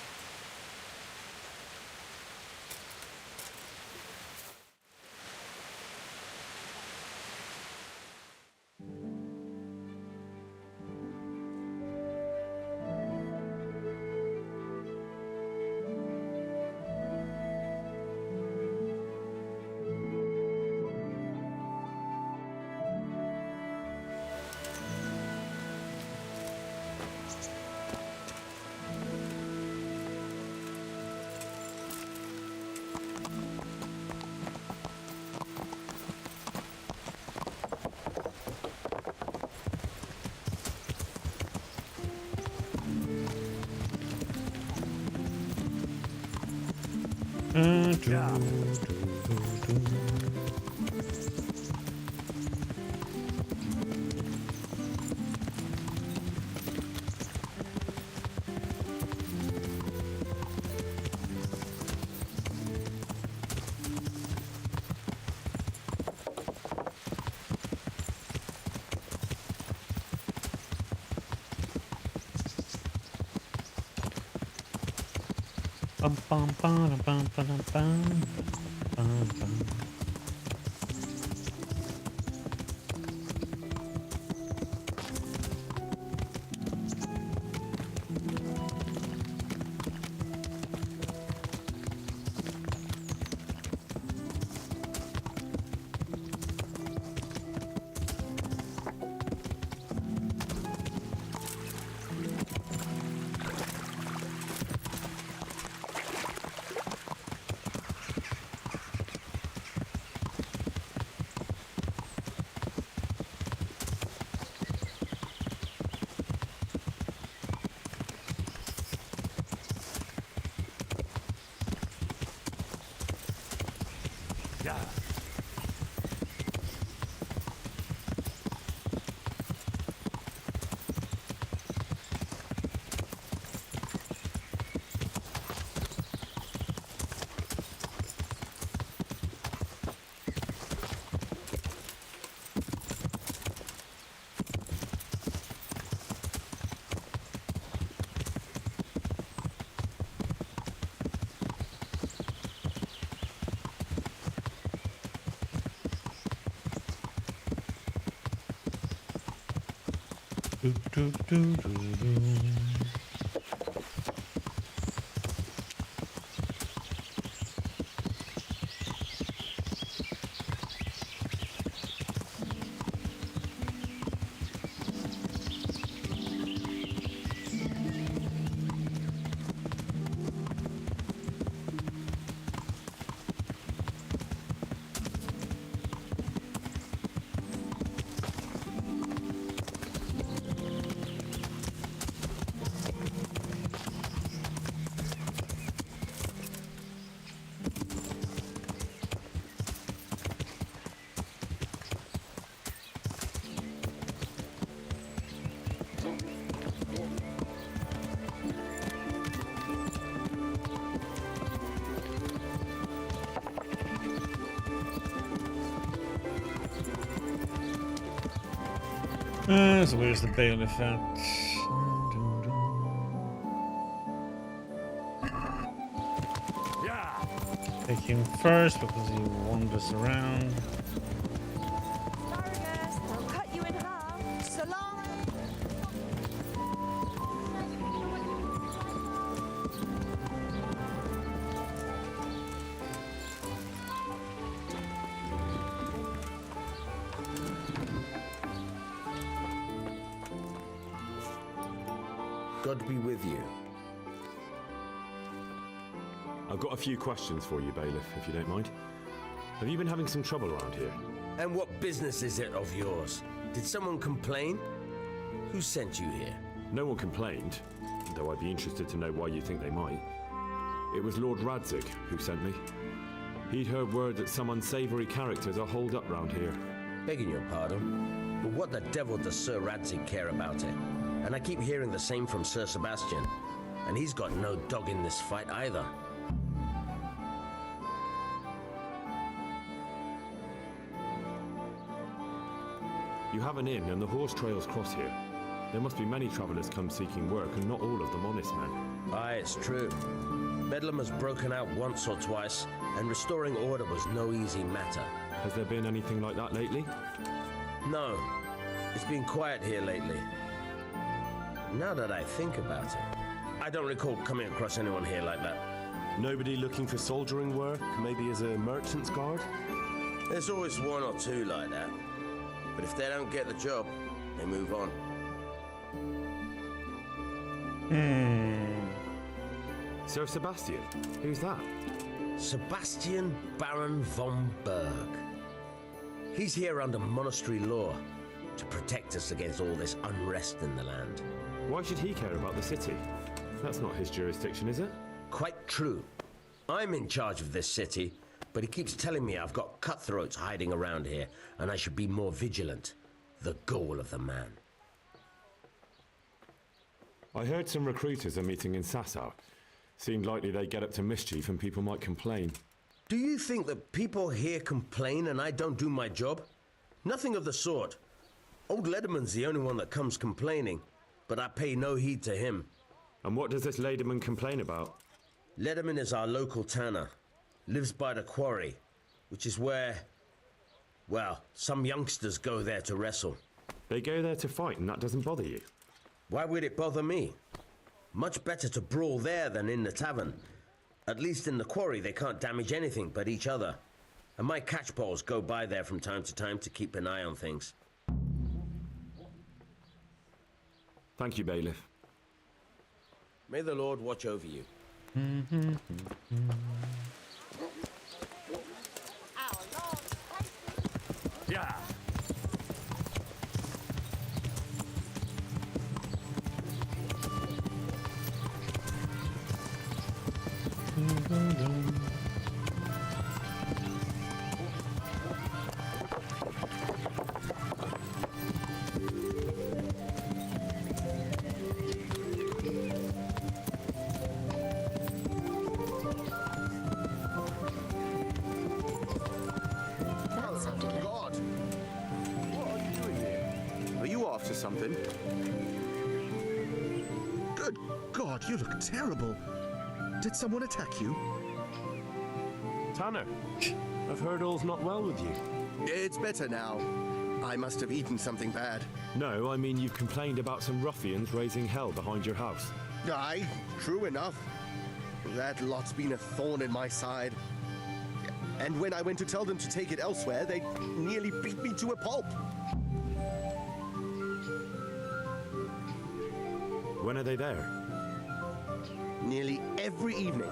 Bum, bum, bum, bum, bum, bum, bum, bum. Do, do, do, do, do. So where's the bailiff at? Take him first because he wanders around. They'll cut you in half. So long. God be with you. I've got a few questions for you, bailiff, if you don't mind. Have you been having some trouble around here? And what business is it of yours? Did someone complain? Who sent you here? No one complained, though I'd be interested to know why you think they might. It was Lord Radzig who sent me. He'd heard word that some unsavoury characters are holed up round here. Begging your pardon, but what the devil does Sir Radzig care about it? And I keep hearing the same from Sir Sebastian. And he's got no dog in this fight either. You have an inn and the horse trails cross here. There must be many travellers come seeking work and not all of them honest men. Aye, it's true. Bedlam has broken out once or twice, and restoring order was no easy matter. Has there been anything like that lately? No. It's been quiet here lately. Now that I think about it, I don't recall coming across anyone here like that. Nobody looking for soldiering work, maybe as a merchant's guard? There's always one or two like that. But if they don't get the job, they move on. Sir Sebastian? Who's that? Sebastian Baron von Berg. He's here under monastery law to protect us against all this unrest in the land. Why should he care about the city? That's not his jurisdiction, is it? Quite true. I'm in charge of this city, but he keeps telling me I've got cutthroats hiding around here, and I should be more vigilant. The goal of the man. I heard some recruiters are meeting in Sasau. Seemed likely they get up to mischief and people might complain. Do you think that people here complain and I don't do my job? Nothing of the sort. Old Lederman's the only one that comes complaining, but I pay no heed to him. And what does this Lederman complain about? Lederman is our local tanner. Lives by the quarry, which is where, well, some youngsters go there to wrestle. They go there to fight and that doesn't bother you? Why would it bother me? Much better to brawl there than in the tavern. At least in the quarry they can't damage anything but each other. And my catchpoles go by there from time to keep an eye on things. Thank you, Bailiff. May the Lord watch over you. Yeah. God! What are you doing here? Are you after something? Good God, you look terrible. Did someone attack you? Tanner, I've heard all's not well with you. It's better now. I must have eaten something bad. No, I mean you've complained about some ruffians raising hell behind your house. Aye, true enough. That lot's been a thorn in my side. And when I went to tell them to take it elsewhere, they nearly beat me to a pulp. When are they there? Nearly every evening.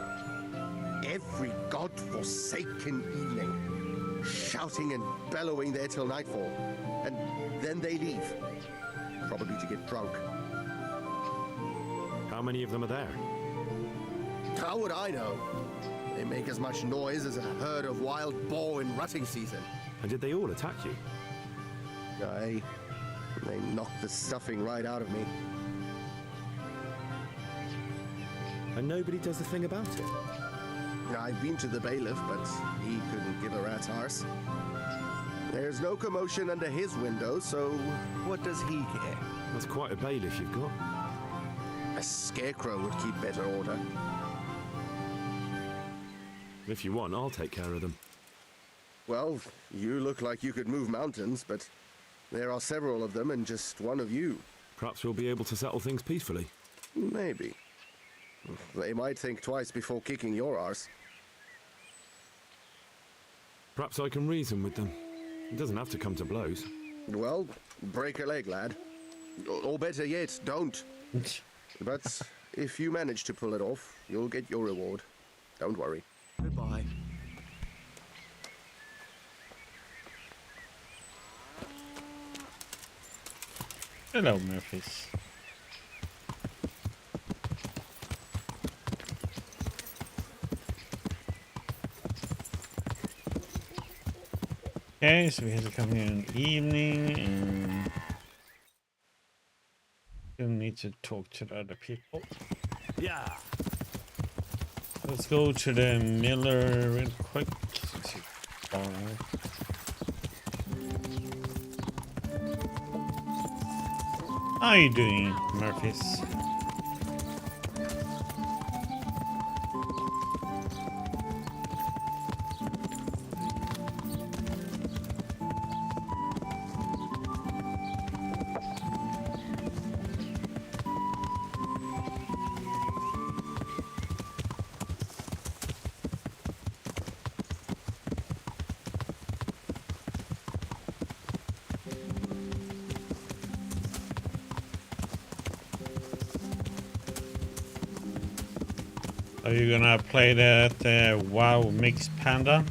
Every god-forsaken evening. Shouting and bellowing there till nightfall. And then they leave. Probably to get drunk. How many of them are there? How would I know? They make as much noise as a herd of wild boar in rutting season. And did they all attack you? Aye. They knocked the stuffing right out of me. And nobody does a thing about it? I've been to the bailiff, but he couldn't give a rat's arse. There's no commotion under his window, so what does he care? That's quite a bailiff you've got. A scarecrow would keep better order. If you want, I'll take care of them. Well, you look like you could move mountains, but there are several of them and just one of you. Perhaps we'll be able to settle things peacefully. Maybe. They might think twice before kicking your arse. Perhaps I can reason with them. It doesn't have to come to blows. Well, break a leg, lad. Or better yet, don't. But if you manage to pull it off, you'll get your reward. Don't worry. Goodbye. Hello, Murphys. Okay, so we have to come here in the evening and still need to talk to the other people. Yeah. Let's go to the miller real quick. How are you doing, Murphys? Are you gonna play that WoW Mix Panda?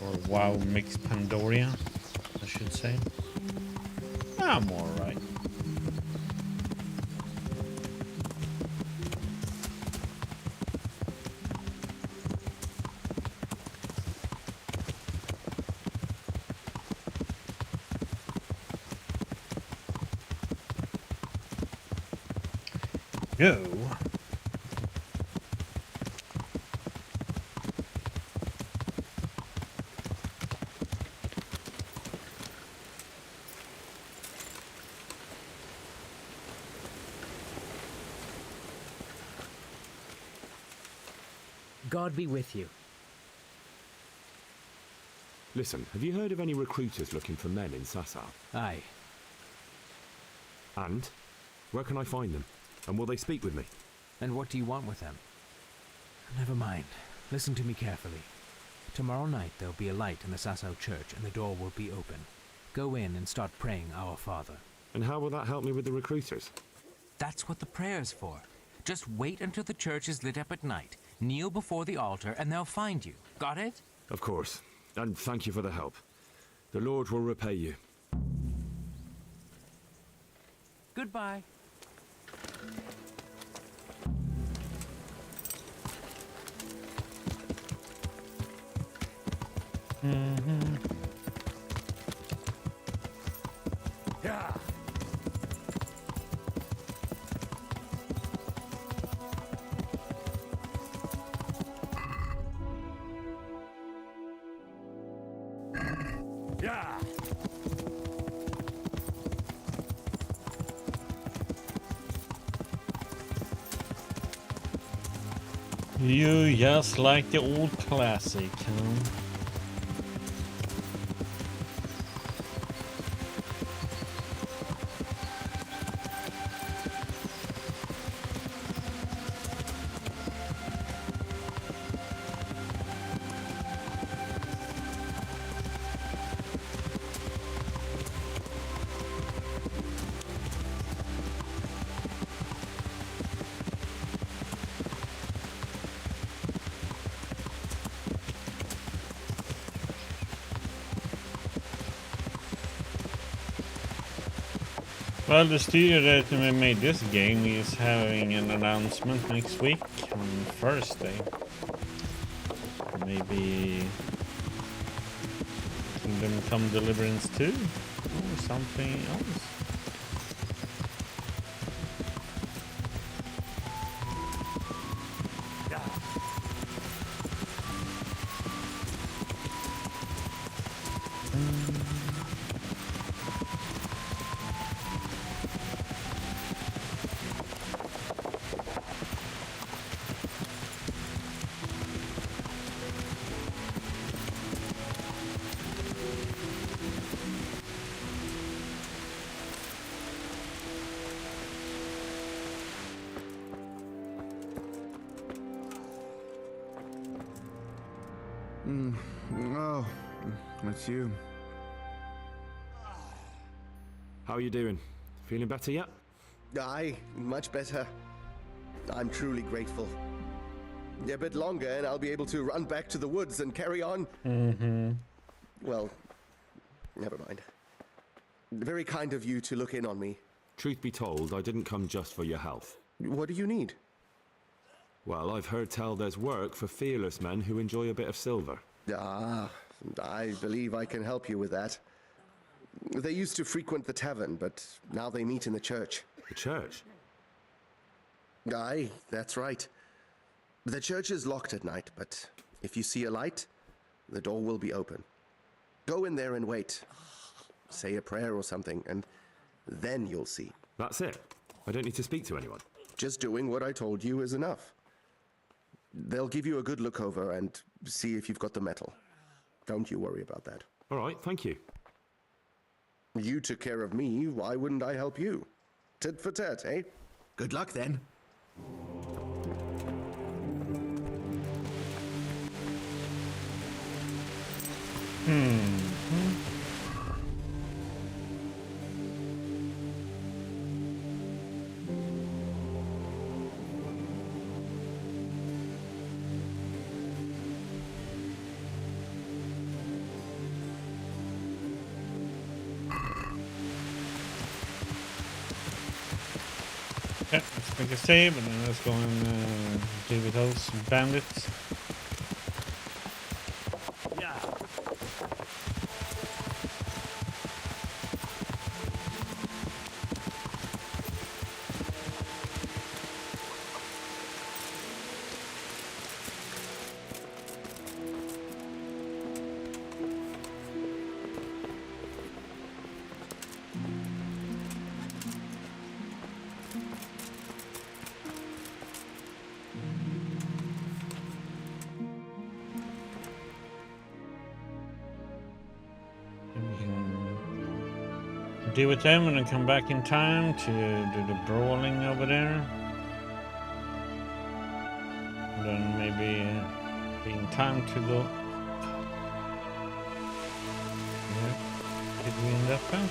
Or WoW Mix Pandoria, I should say. I'm alright. go. God be with you. Listen, have you heard of any recruiters looking for men in Sasau? Aye. And? Where can I find them? And will they speak with me? And what do you want with them? Never mind. Listen to me carefully. Tomorrow night there'll be a light in the Sasau church and the door will be open. Go in and start praying Our Father. And how will that help me with the recruiters? That's what the prayer's for. Just wait until the church is lit up at night. Kneel before the altar and they'll find you. Got it? Of course. And thank you for the help. The Lord will repay you. Goodbye. Yeah. Yeah. You just like the old classic, huh? Well, the studio that made this game is having an announcement next week on Thursday. Maybe Kingdom Come Deliverance 2 or something else. Oh, it's you. How are you doing? Feeling better yet? Aye, much better. I'm truly grateful. A bit longer and I'll be able to run back to the woods and carry on. Well, never mind. Very kind of you to look in on me. Truth be told, I didn't come just for your health. What do you need? Well, I've heard tell there's work for fearless men who enjoy a bit of silver. Ah, I believe I can help you with that. They used to frequent the tavern, but now they meet in the church. The church? Aye, that's right. The church is locked at night, but if you see a light, the door will be open. Go in there and wait. Say a prayer or something, and then you'll see. That's it? I don't need to speak to anyone? Just doing what I told you is enough. They'll give you a good look over and see if you've got the metal. Don't you worry about that. All right, thank you. You took care of me, why wouldn't I help you? Tit for tat, eh? Good luck then. Yeah, let's make a save and then let's go and deal with those bandits. Yeah. deal with them and then come back in time to do the brawling over there. And then maybe be in time to go. Yeah. Did we end up at?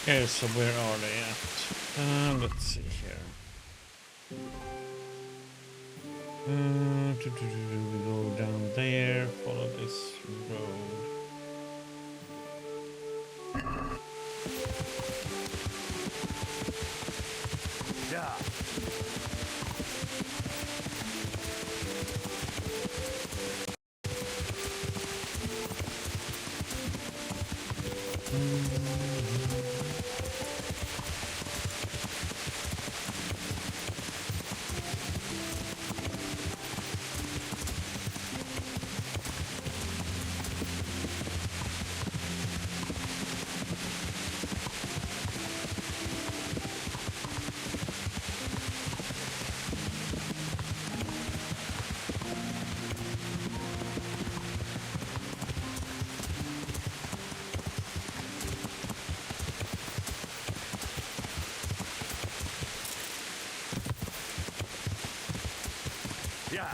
Okay, so where are they at? Let's see here. We go down there, follow this road. Yeah. Yeah.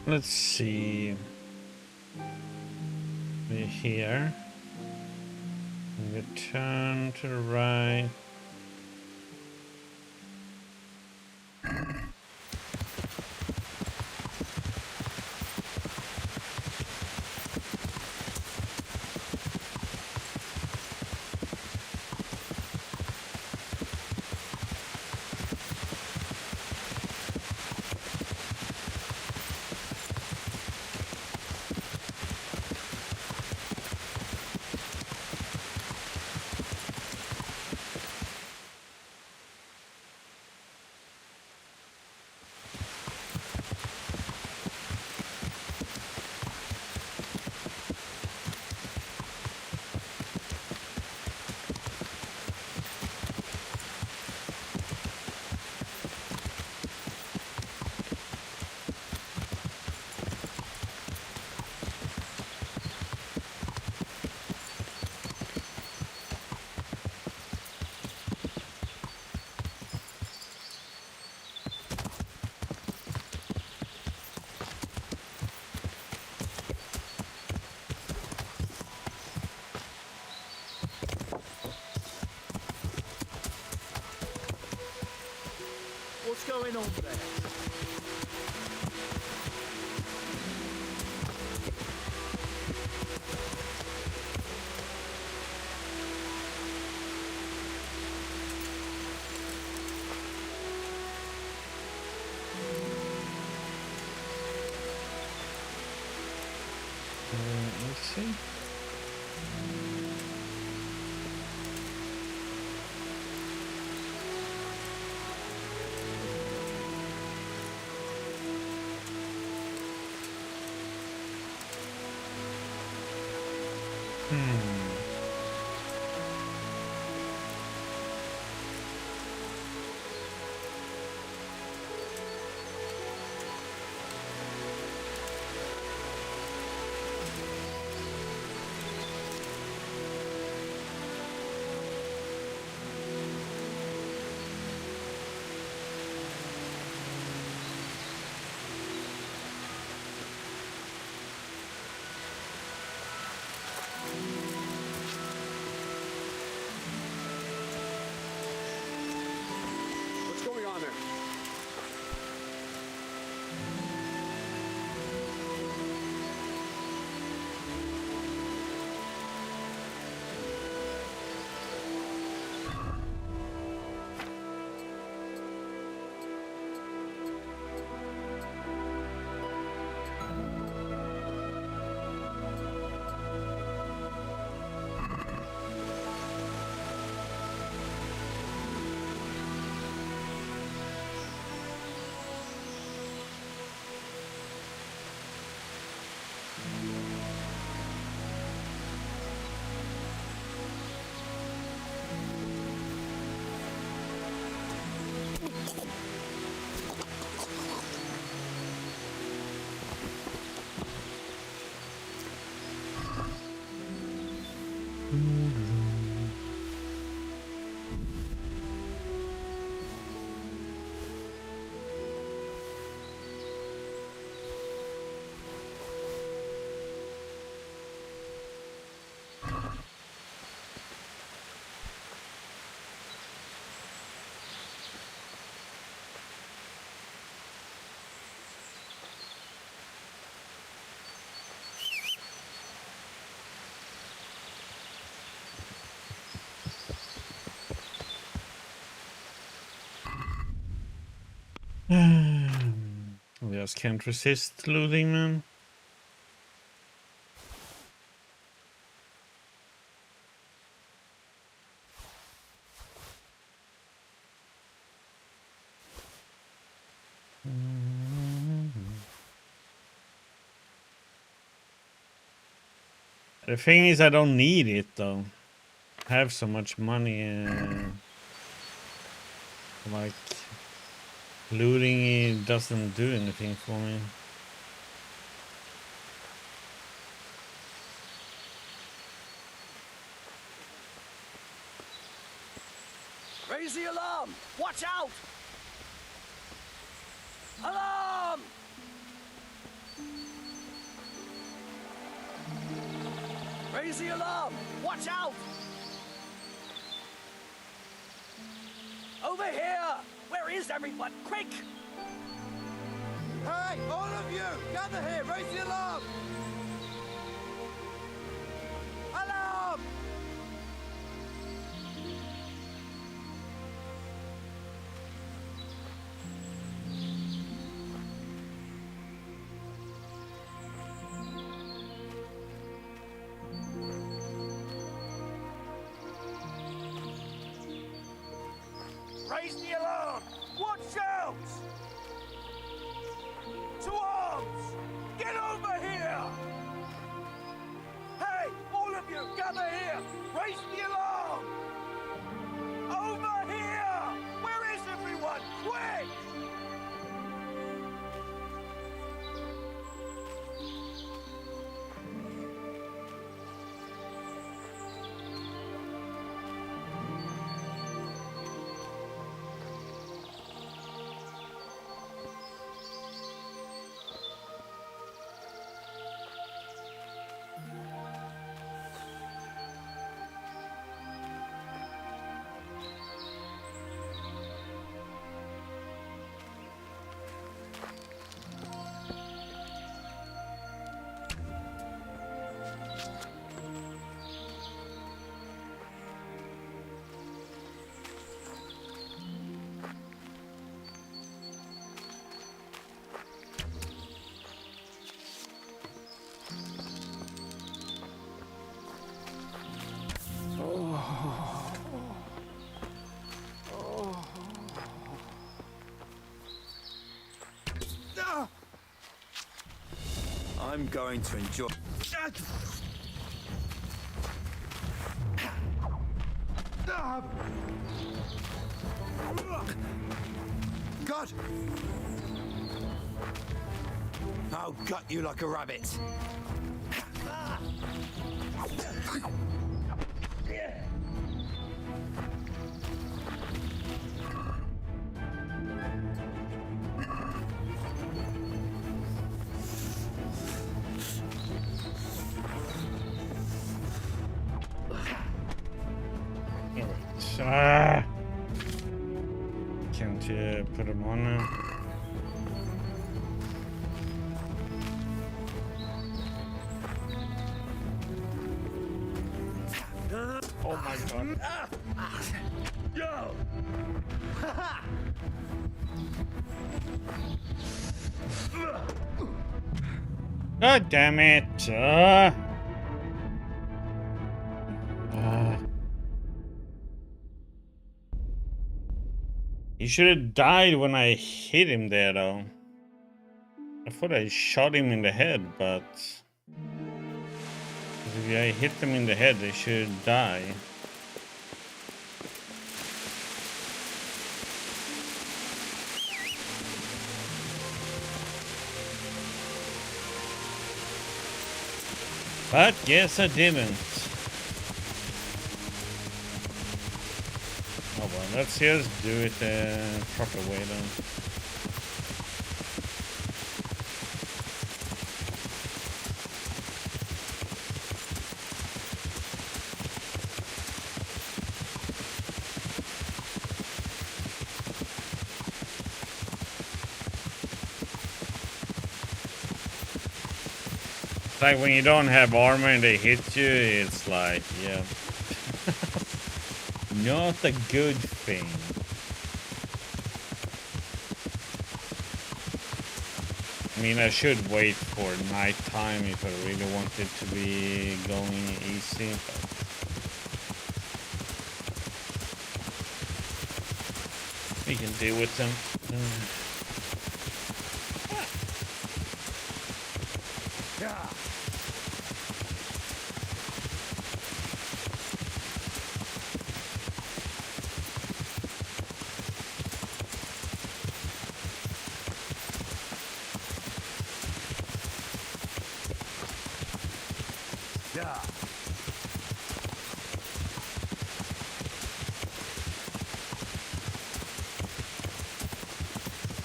Let's see. We're here. We turn to the right. What's going on there? Let's see. I just can't resist looting, man. The thing is, I don't need it though. I have so much money. Like looting it doesn't do anything for me. Raise the alarm! Watch out! Alarm! Raise the alarm! Watch out! Over here! Where is everyone? Quick! Hey, all of you, gather here, raise the alarm! Alarm! Raise the alarm! Watch out! To arms! Get over here! Hey, all of you, gather here! Raise the alarm! Over here! Where is everyone? Quick! I'm going to enjoy. God! I'll gut you like a rabbit. Can't you put them on now? Oh my god. Yo! God damn it. He should have died when I hit him there, though. I thought I shot him in the head, but if I hit him in the head, they should die. But yes, I didn't. Let's just do it the proper way then. It's like when you don't have armor and they hit you, it's like, yeah. Not a good thing. I mean, I should wait for nighttime if I really want it to be going easy, but we can deal with them.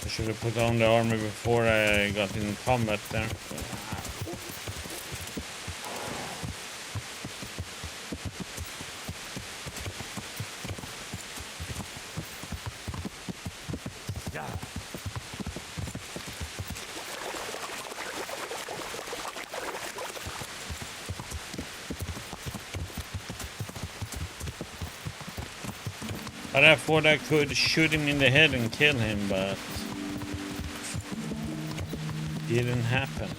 I should have put on the armor before I got in combat there. But I thought I could shoot him in the head and kill him, but didn't happen.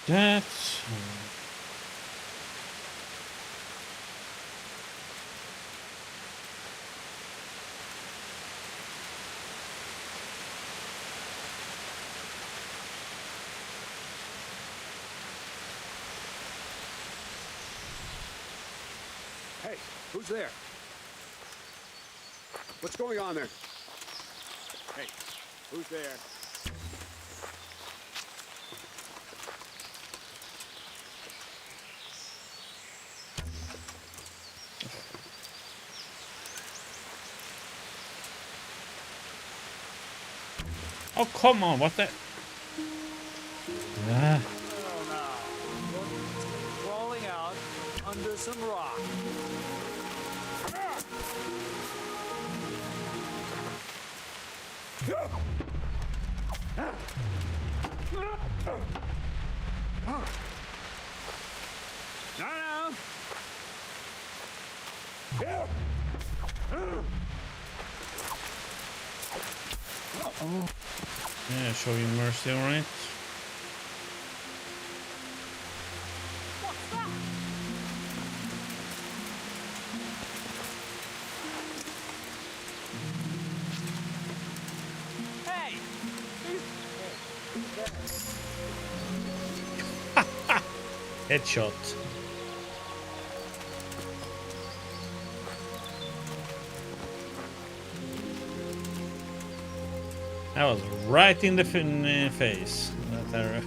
That's... Hey, who's there? What's going on there? Hey, who's there? Oh, come on, what the... Ah. Crawling out under some rock. Oh. Yeah, show you mercy, alright? Hey! Headshot. That was right in the face. That arrow.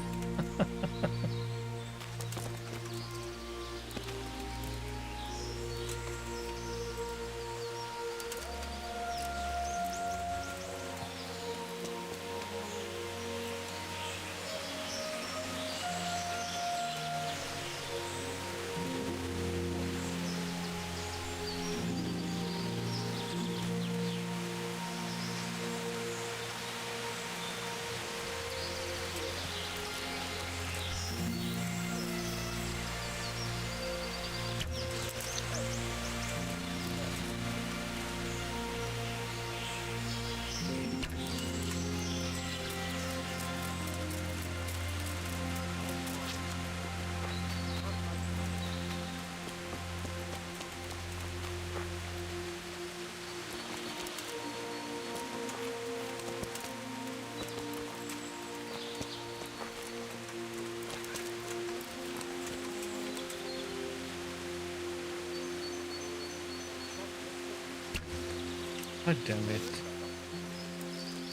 God damn it.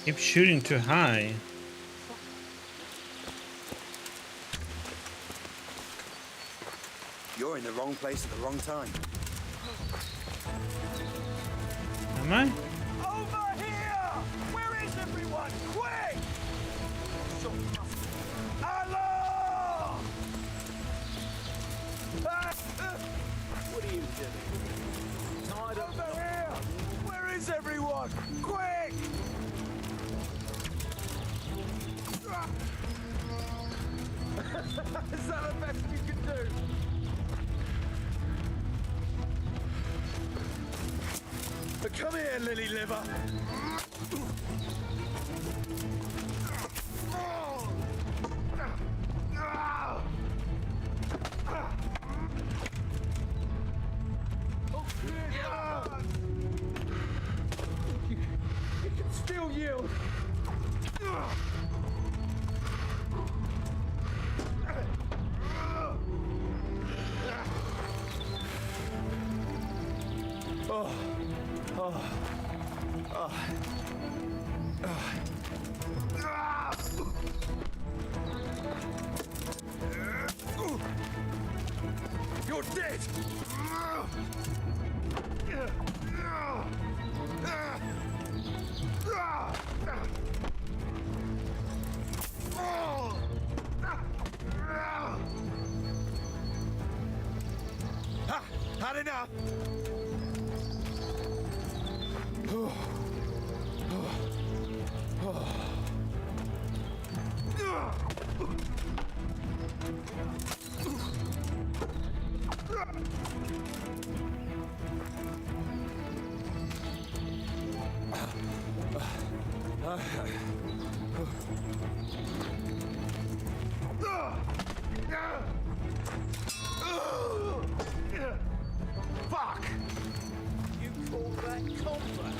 Keep shooting too high. You're in the wrong place at the wrong time. Am I? Over here! Where is everyone? Quick! Allah! What are you doing? Tied up over here! Where is everyone? Quick! Is that the best you can do? Come here, lily liver. You can still yield. Oh. Oh. Oh. You're dead! Had enough! Fuck! You call that combat?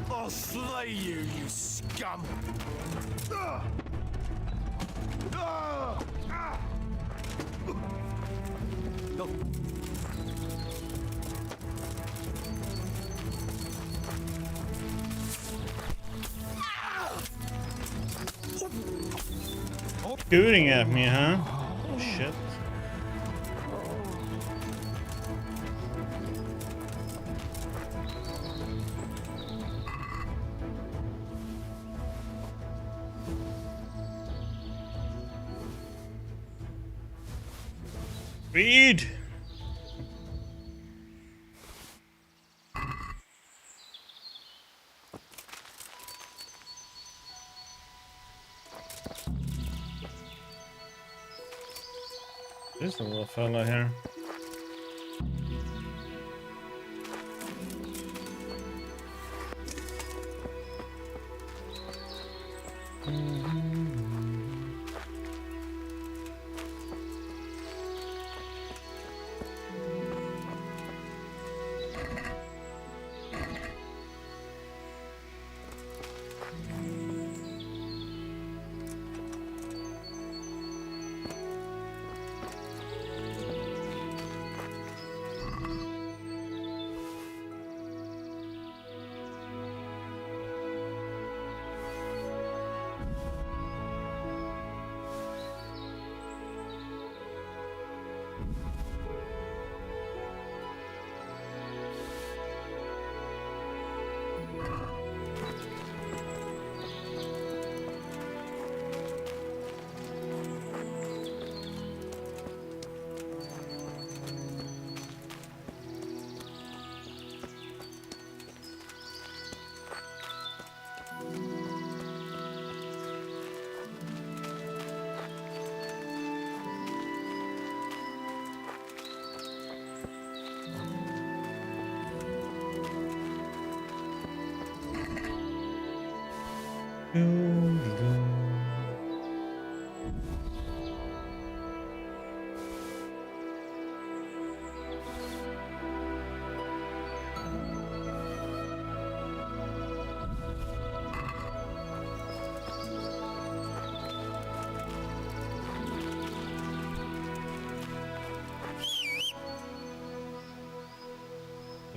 I'll slay you, you scum! No. Shooting at me, huh? Oh, shit. Read! There's a little fella here.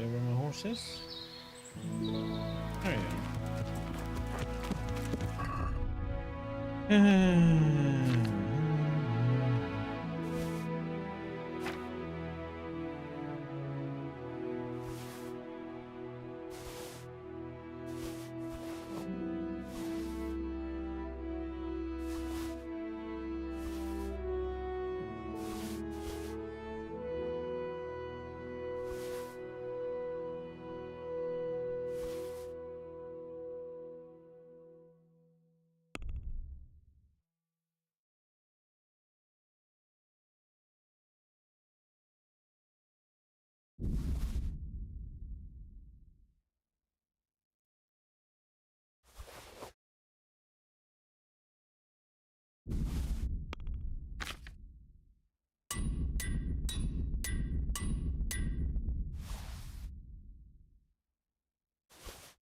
Where are my horses? There you go.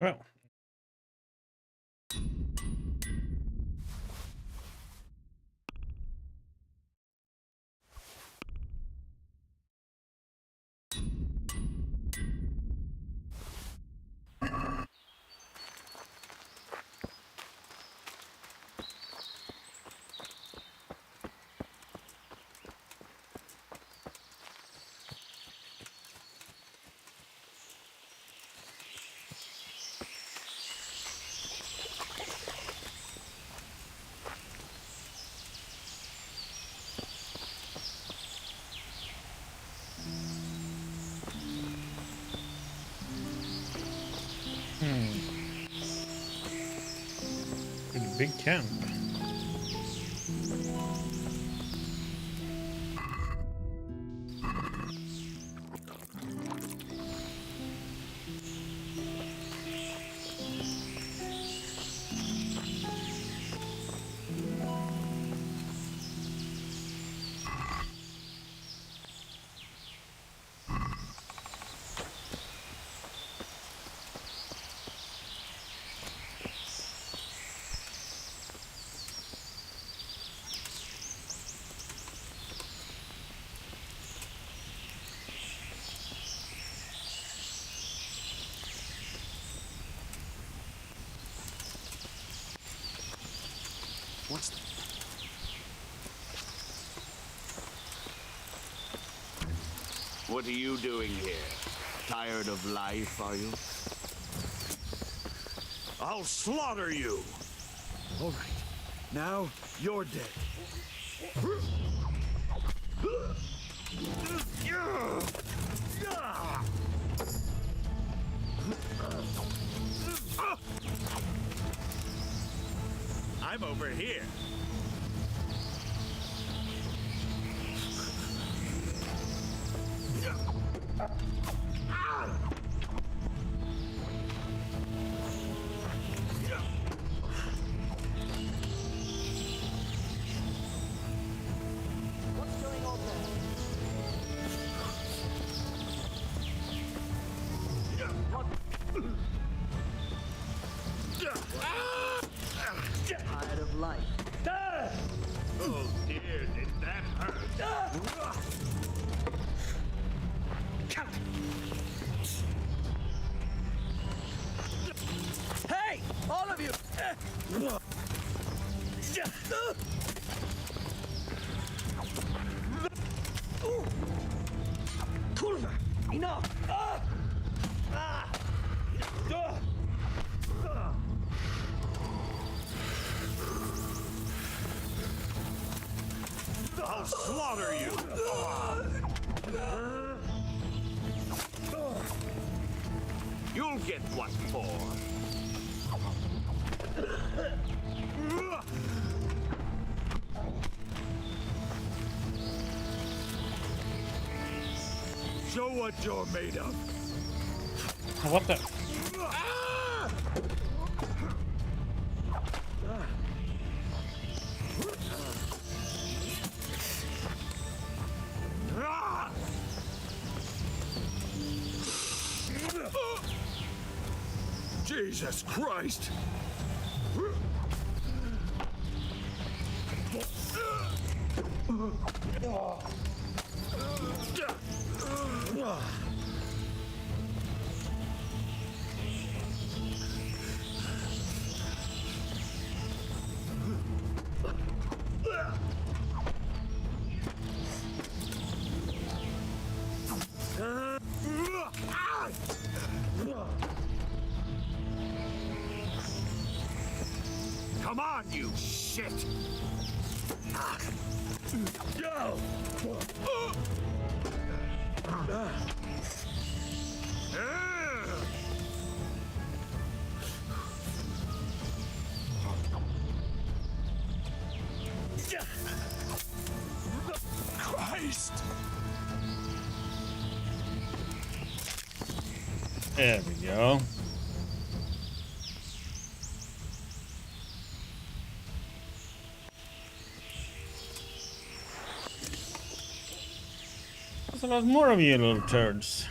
Well. Pretty big camp. What's that? What are you doing here? Tired of life, are you? I'll slaughter you! All right. Now, you're dead. I'm over here. What's going on there? Tired of life. Oh dear, did that hurt? Hey! All of you! Kurva! Enough! I'll slaughter you! You'll get what for. Show what you're made of. What the? Jesus Christ! you shit! Go! Christ! There we go. There's a lot more of you little turds.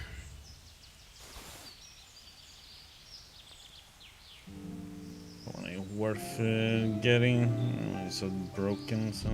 Worth getting. Oh, it's so broken, so.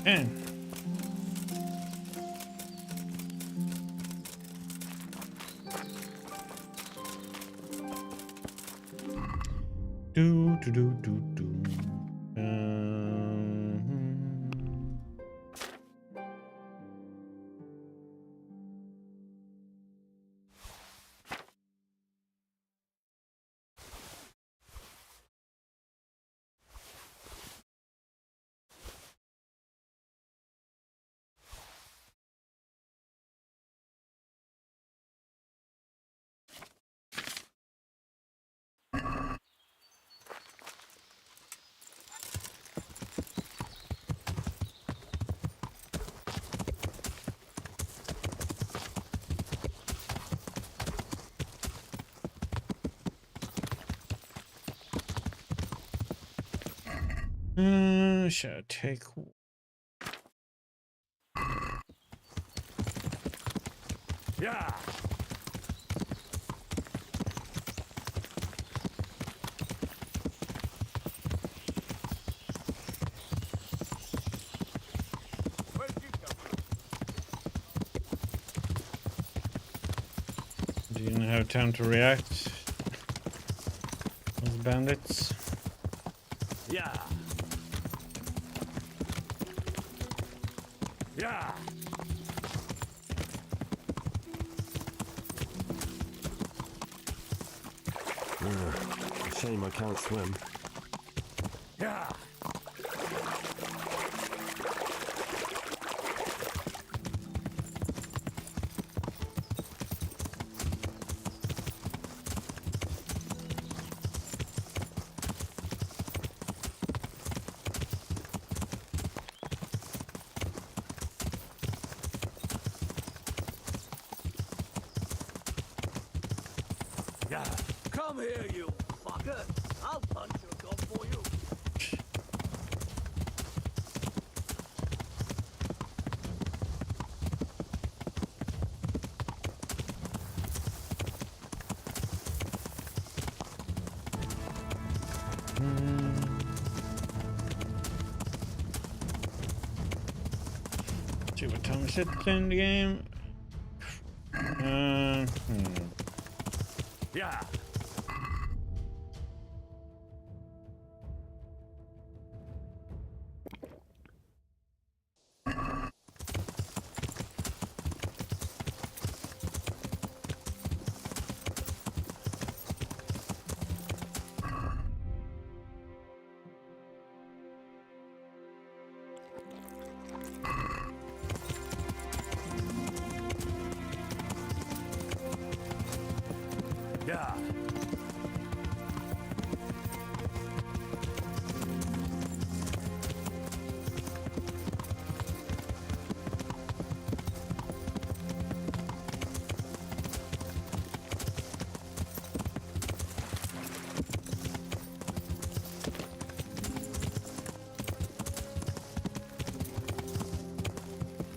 And do. Should I take? Yeah. Didn't have time to react. Those bandits. Yeah. Yeah. Shame I can't swim. Yeah. Yeah. Come here, you fucker. I'll punch your dog for you. See what time is it in the game? Yeah. Yeah.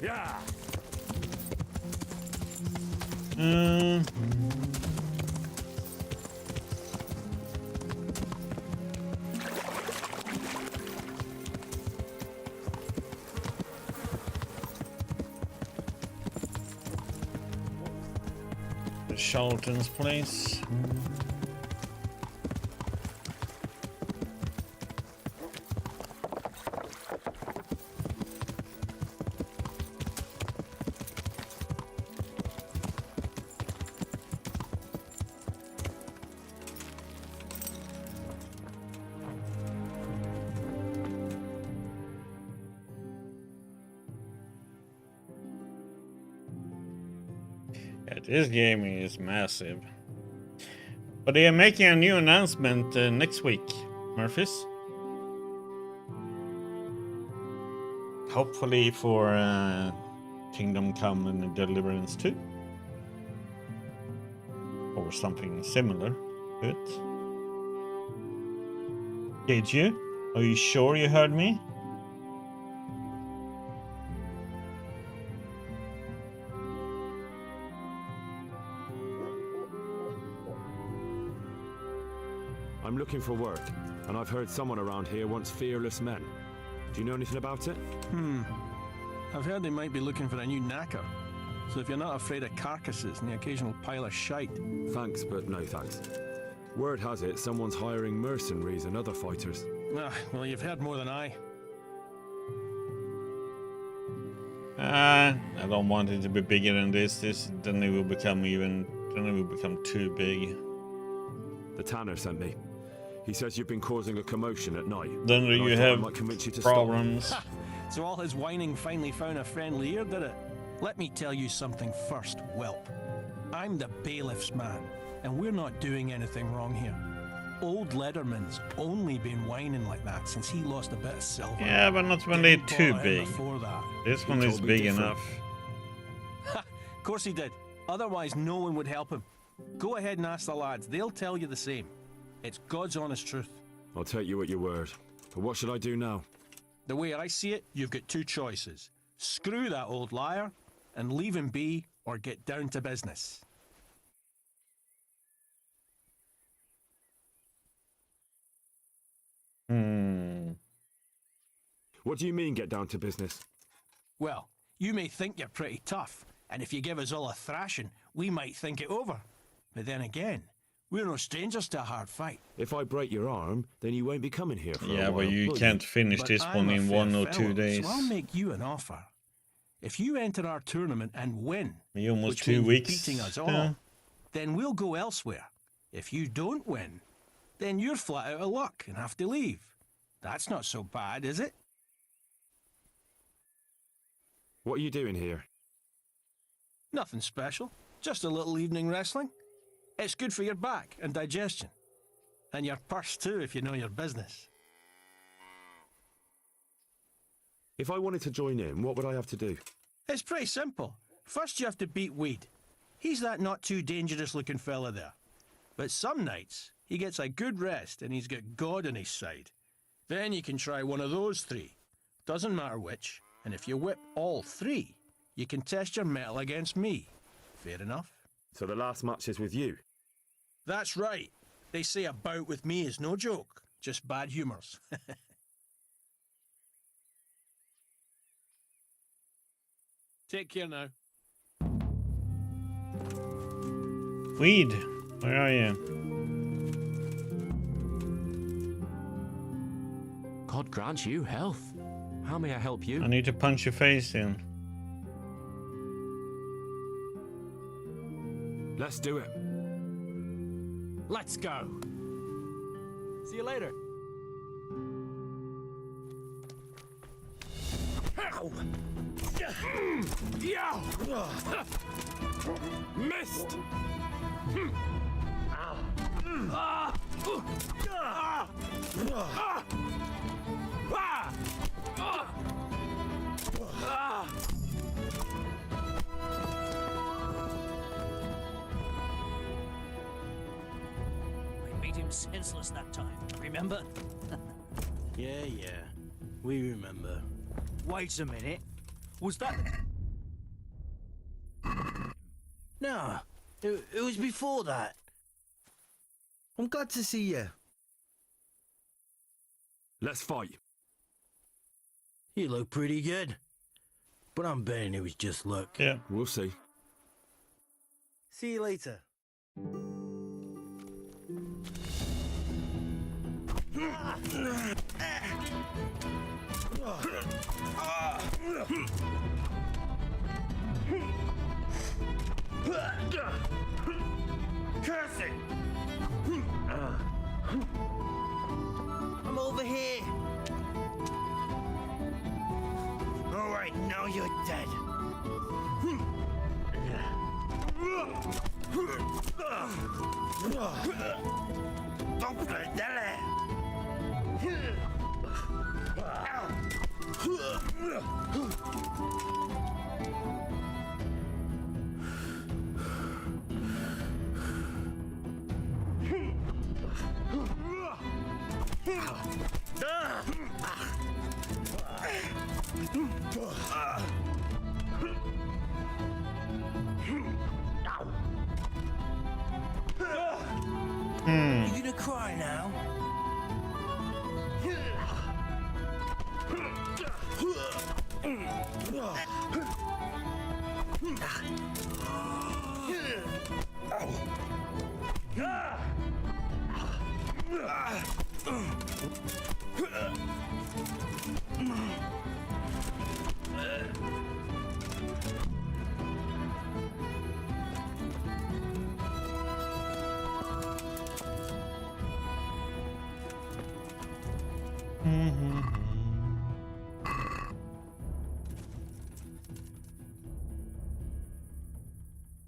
Yeah. The Charlton's place. Yeah, this game is massive. But they are making a new announcement next week, Murphys. Hopefully for Kingdom Come and Deliverance 2. Or something similar to it. Did you? Are you sure you heard me? I'm looking for work, and I've heard someone around here wants fearless men. Do you know anything about it? I've heard they might be looking for a new knacker. So if you're not afraid of carcasses and the occasional pile of shite... Thanks, but no thanks. Word has it someone's hiring mercenaries and other fighters. Well, you've heard more than I. I don't want it to be bigger than this. Then it will become too big. The tanner sent me. He says you've been causing a commotion at night. Then you have problems. So all his whining finally found a friendly ear, did it? Let me tell you something first, whelp. I'm the bailiff's man, and we're not doing anything wrong here. Old Lederman's only been whining like that since he lost a bit of silver. Yeah, but not when they're too big. That. This one is big enough. Of course he did. Otherwise, no one would help him. Go ahead and ask the lads. They'll tell you the same. It's God's honest truth. I'll take you at your word. But what should I do now? The way I see it, you've got two choices. Screw that old liar and leave him be, or get down to business. What do you mean, get down to business? Well, you may think you're pretty tough, and if you give us all a thrashing, we might think it over. But then again, we're no strangers to a hard fight. If I break your arm, then you won't be coming here for a while. Yeah, but you can't finish this one in 1 or 2 days. So I'll make you an offer. If you enter our tournament and win, almost which 2 means weeks. beating us all, then we'll go elsewhere. If you don't win, then you're flat out of luck and have to leave. That's not so bad, is it? What are you doing here? Nothing special. Just a little evening wrestling. It's good for your back and digestion. And your purse too, if you know your business. If I wanted to join in, what would I have to do? It's pretty simple. First you have to beat Weed. He's that not too dangerous looking fella there. But some nights, he gets a good rest and he's got God on his side. Then you can try one of those three. Doesn't matter which. And if you whip all three, you can test your mettle against me. Fair enough? So the last match is with you? That's right. They say a bout with me is no joke. Just bad humours. Take care now. Weed, where are you? God grant you health. How may I help you? I need to punch your face in. Let's do it. Let's go. See you later. Ow! Missed! I made him senseless that time, remember? Yeah, we remember. Wait a minute. Was that... No, it was before that. I'm glad to see you. Let's fight. You look pretty good. But I'm betting it was just luck. Yeah. We'll see. See you later. Curse it! I'm over here. All right, now you're dead. Don't play that. You gonna cry now?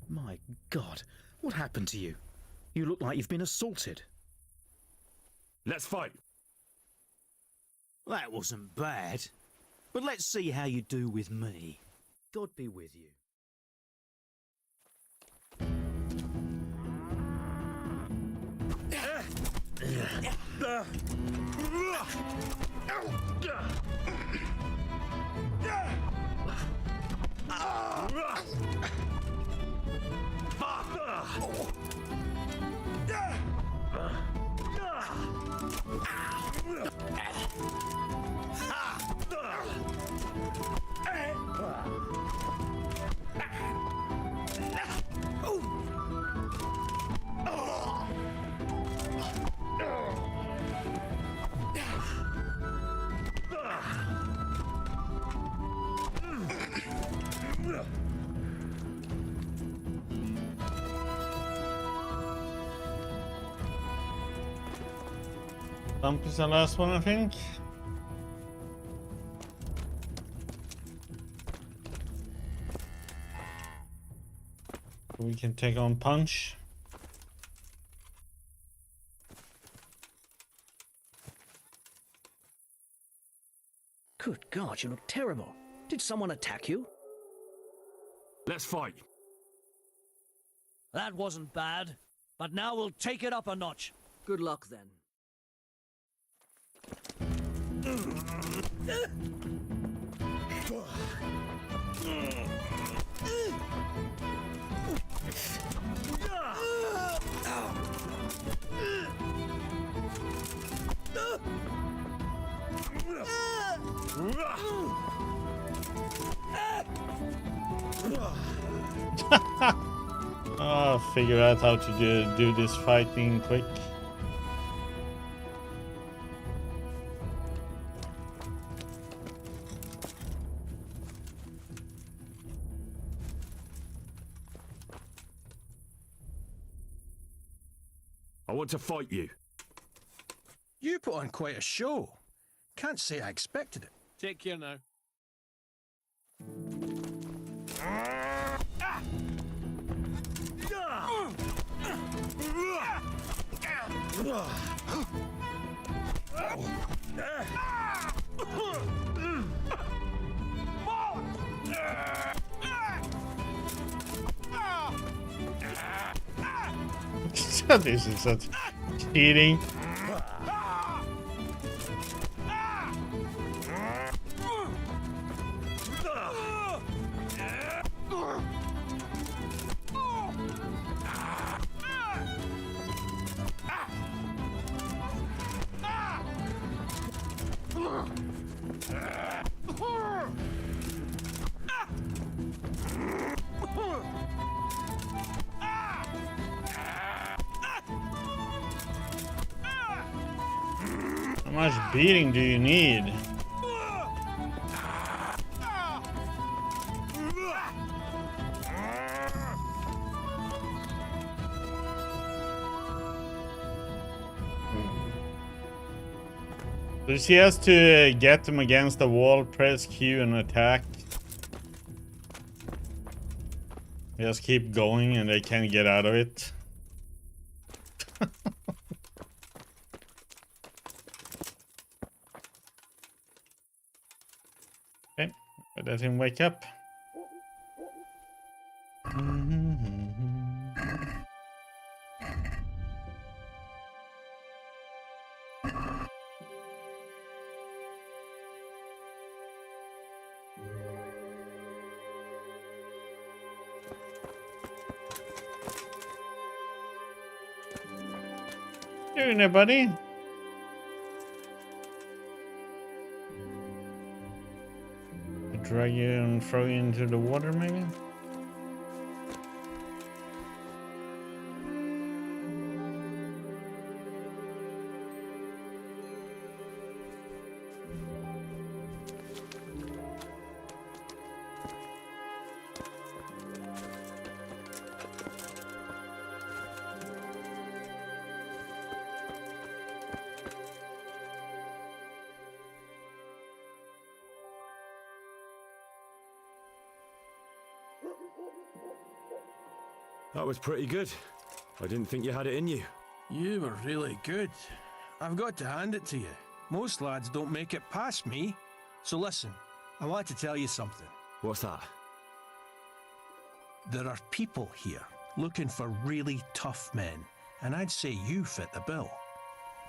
My God, what happened to you? You look like you've been assaulted. Let's fight. That wasn't bad. But let's see how you do with me. God be with you. Dump is the last one, I think. We can take on Punch. Good God, you look terrible. Did someone attack you? Let's fight. That wasn't bad, but now we'll take it up a notch. Good luck then. Oh, figure out how to do this fighting quick. I want to fight you. You put on quite a show. Can't say I expected it. Take care now. This is such cheating. How much beating do you need? So she has to get them against the wall, press Q and attack. Just keep going and they can't get out of it. Okay, let him wake up. Doing there, buddy? Drag you and throw you into the water, maybe? That was pretty good. I didn't think you had it in you. You were really good. I've got to hand it to you. Most lads don't make it past me. So listen, I want to tell you something. What's that? There are people here looking for really tough men, and I'd say you fit the bill.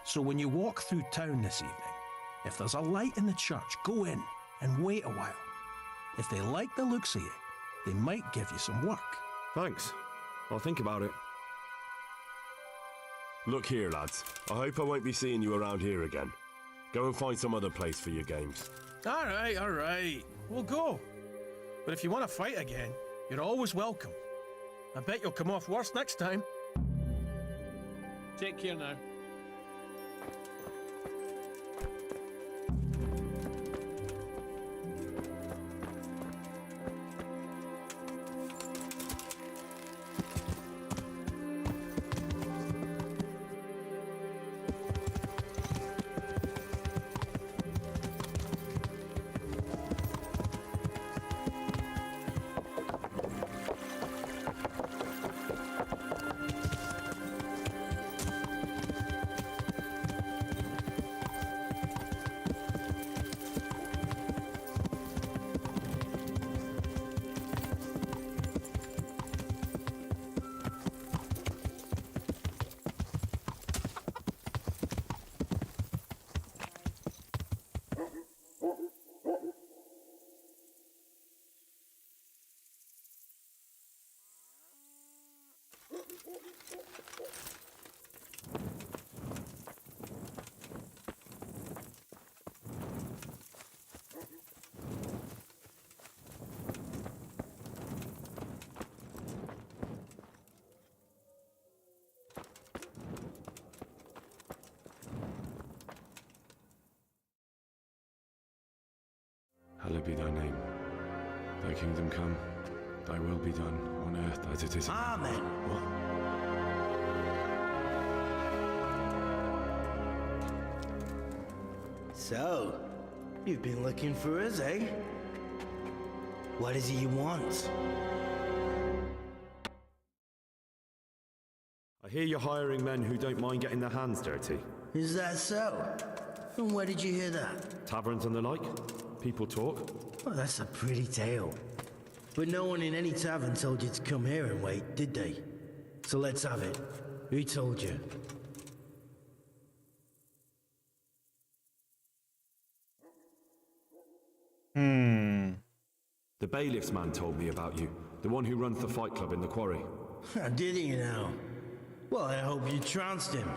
So when you walk through town this evening, if there's a light in the church, go in and wait a while. If they like the looks of you, they might give you some work. Thanks. I'll think about it. Look here, lads. I hope I won't be seeing you around here again. Go and find some other place for your games. All right. We'll go. But if you want to fight again, you're always welcome. I bet you'll come off worse next time. Take care now. Hallowed be thy name. Thy kingdom come. Thy will be done on earth as it is. Amen. What? So, you've been looking for us, eh? What is it you want? I hear you're hiring men who don't mind getting their hands dirty. Is that so? And where did you hear that? Taverns and the like? People talk? Well, that's a pretty tale. But no one in any tavern told you to come here and wait, did they? So let's have it. Who told you? The bailiff's man told me about you. The one who runs the fight club in the quarry. Did he now? Well, I hope you trounced him.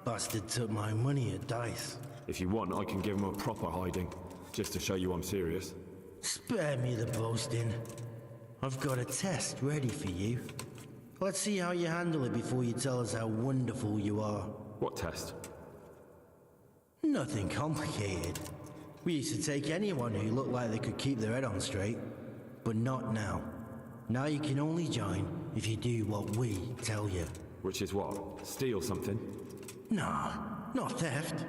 Bastard took my money at dice. If you want, I can give him a proper hiding, just to show you I'm serious. Spare me the boasting. I've got a test ready for you. Let's see how you handle it before you tell us how wonderful you are. What test? Nothing complicated. We used to take anyone who looked like they could keep their head on straight. But not now. Now you can only join if you do what we tell you. Which is what? Steal something? Nah, not theft.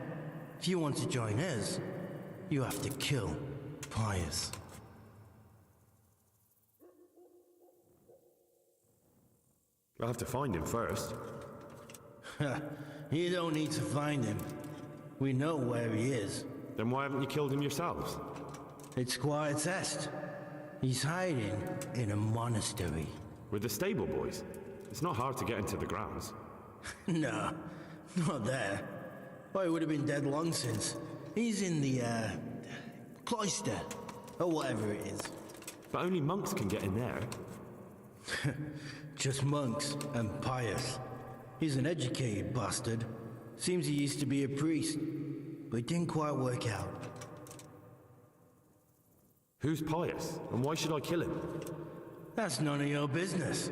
If you want to join us, you have to kill Pius. I'll have to find him first. You don't need to find him. We know where he is. Then why haven't you killed him yourselves? It's quite a test. He's hiding in a monastery. With the stable boys? It's not hard to get into the grounds. No, not there. Well, he would have been dead long since. He's in the, cloister, or whatever it is. But only monks can get in there. Just monks and Pius. He's an educated bastard. Seems he used to be a priest, but it didn't quite work out. Who's Pius, and why should I kill him? That's none of your business.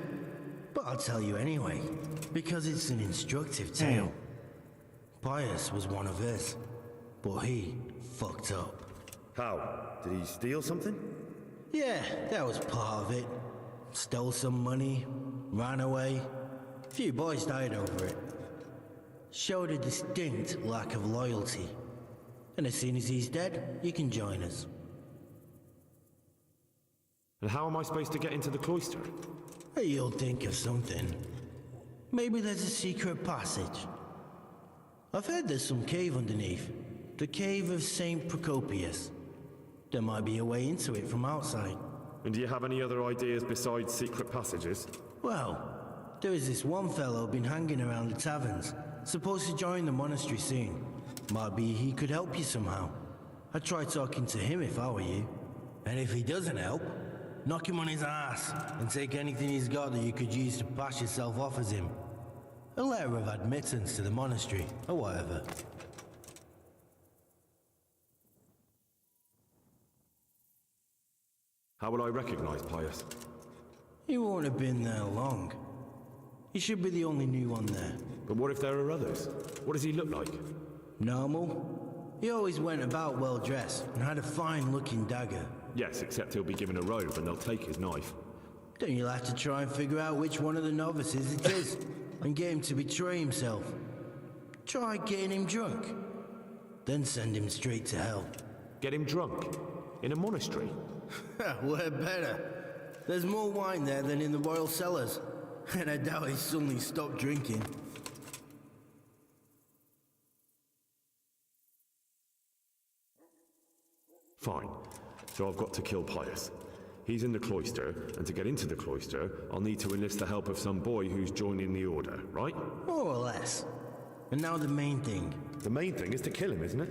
But I'll tell you anyway, because it's an instructive tale. Pius was one of us, but he fucked up. How? Did he steal something? Yeah, that was part of it. Stole some money, ran away. A few boys died over it. Showed a distinct lack of loyalty. And as soon as he's dead, you can join us. And how am I supposed to get into the cloister? You'll think of something. Maybe there's a secret passage. I've heard there's some cave underneath. The cave of St. Procopius. There might be a way into it from outside. And do you have any other ideas besides secret passages? Well, there is this one fellow been hanging around the taverns. Supposed to join the monastery soon. Might be he could help you somehow. I'd try talking to him if I were you. And if he doesn't help, knock him on his ass and take anything he's got that you could use to pass yourself off as him. A letter of admittance to the monastery, or whatever. How will I recognize Pius? He won't have been there long. He should be the only new one there. But what if there are others? What does he look like? Normal. He always went about well dressed and had a fine-looking dagger. Yes, except he'll be given a robe and they'll take his knife. Then you'll have to try and figure out which one of the novices it is and get him to betray himself. Try getting him drunk. Then send him straight to hell. Get him drunk? In a monastery? We're better. There's more wine there than in the royal cellars. And I doubt he suddenly stopped drinking. Fine. So I've got to kill Pius. He's in the cloister, and to get into the cloister, I'll need to enlist the help of some boy who's joining the order, right? More or less. And now the main thing. The main thing is to kill him, isn't it?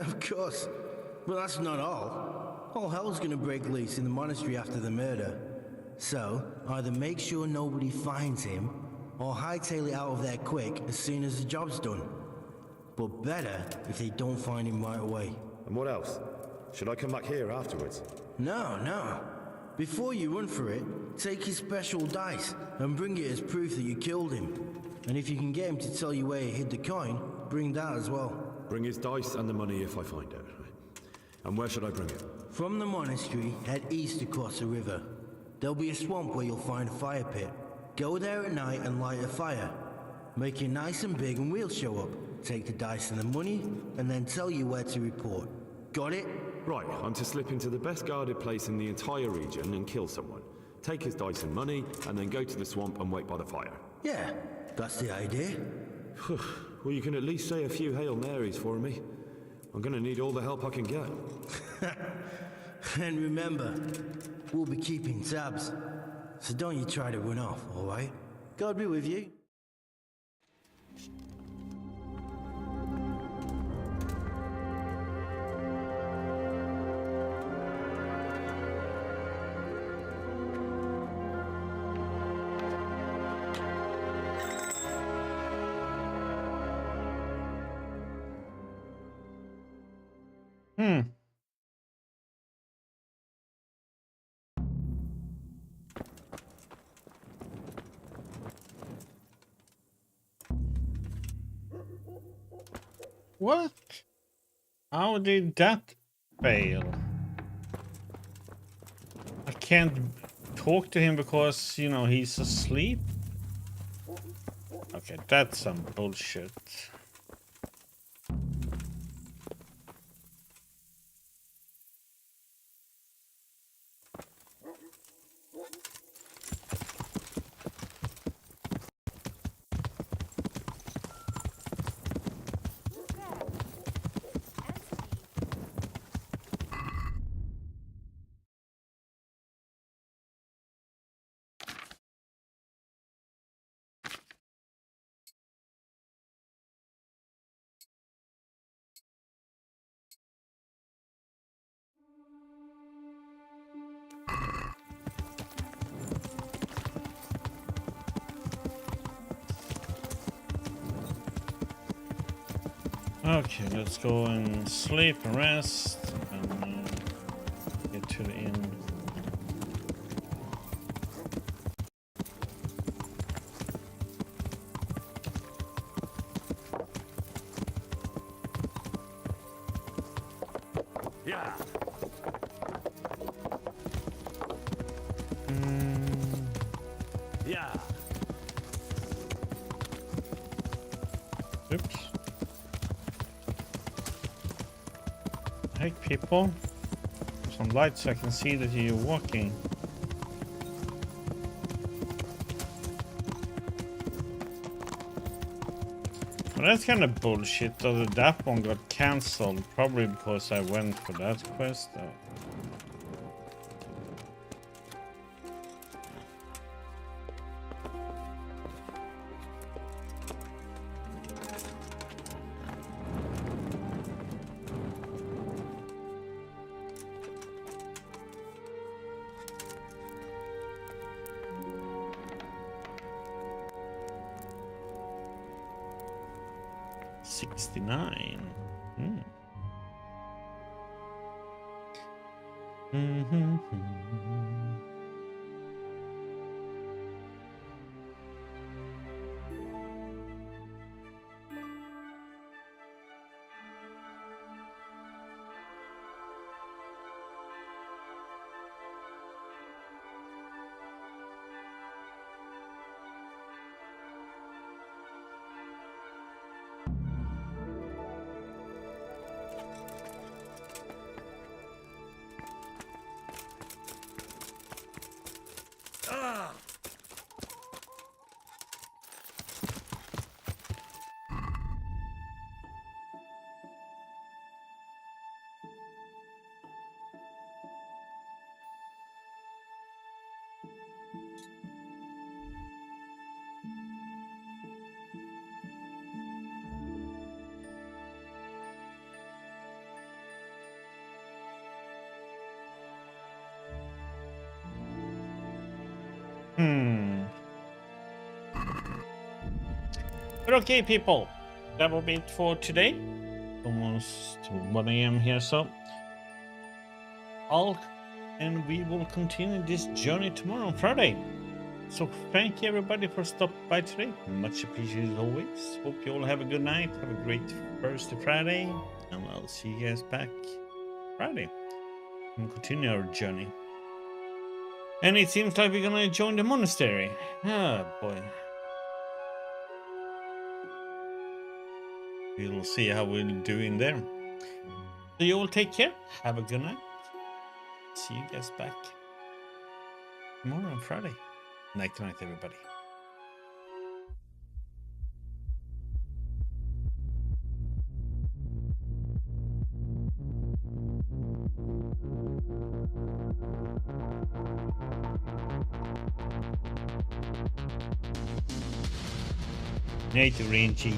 Of course. But that's not all. All hell's gonna break loose in the monastery after the murder. So, either make sure nobody finds him, or hightail it out of there quick as soon as the job's done. But better if they don't find him right away. And what else? Should I come back here afterwards? No. Before you run for it, take his special dice and bring it as proof that you killed him. And if you can get him to tell you where he hid the coin, bring that as well. Bring his dice and the money if I find it. And where should I bring it? From the monastery, head east across the river. There'll be a swamp where you'll find a fire pit. Go there at night and light a fire. Make it nice and big and we'll show up. Take the dice and the money, and then tell you where to report. Got it? Right, I'm to slip into the best guarded place in the entire region and kill someone. Take his dice and money, and then go to the swamp and wait by the fire. Yeah, that's the idea. Well, you can at least say a few Hail Marys for me. I'm gonna need all the help I can get. And remember, we'll be keeping tabs. So don't you try to run off, alright? God be with you. What? How did that fail? I can't talk to him because, you know, he's asleep? Okay, that's some bullshit. Okay, let's go and sleep and rest and get to the inn. Yeah. Yeah. Oops. Hey people, some lights so I can see that you're walking. Well, that's kind of bullshit though. That one got cancelled, probably because I went for that quest. $69. But okay, people, that will be it for today. Almost 1 a.m. here, so we will continue this journey tomorrow on Friday. So thank you everybody for stopping by today. Much appreciated as always. Hope you all have a good night. Have a great Thursday, Friday, and I'll see you guys back Friday and continue our journey. And it seems like we're gonna join the monastery. Ah, boy. We'll see how we'll do in there. So you all take care. Have a good night. See you guys back tomorrow on Friday. Night to night, everybody. Native Renchi.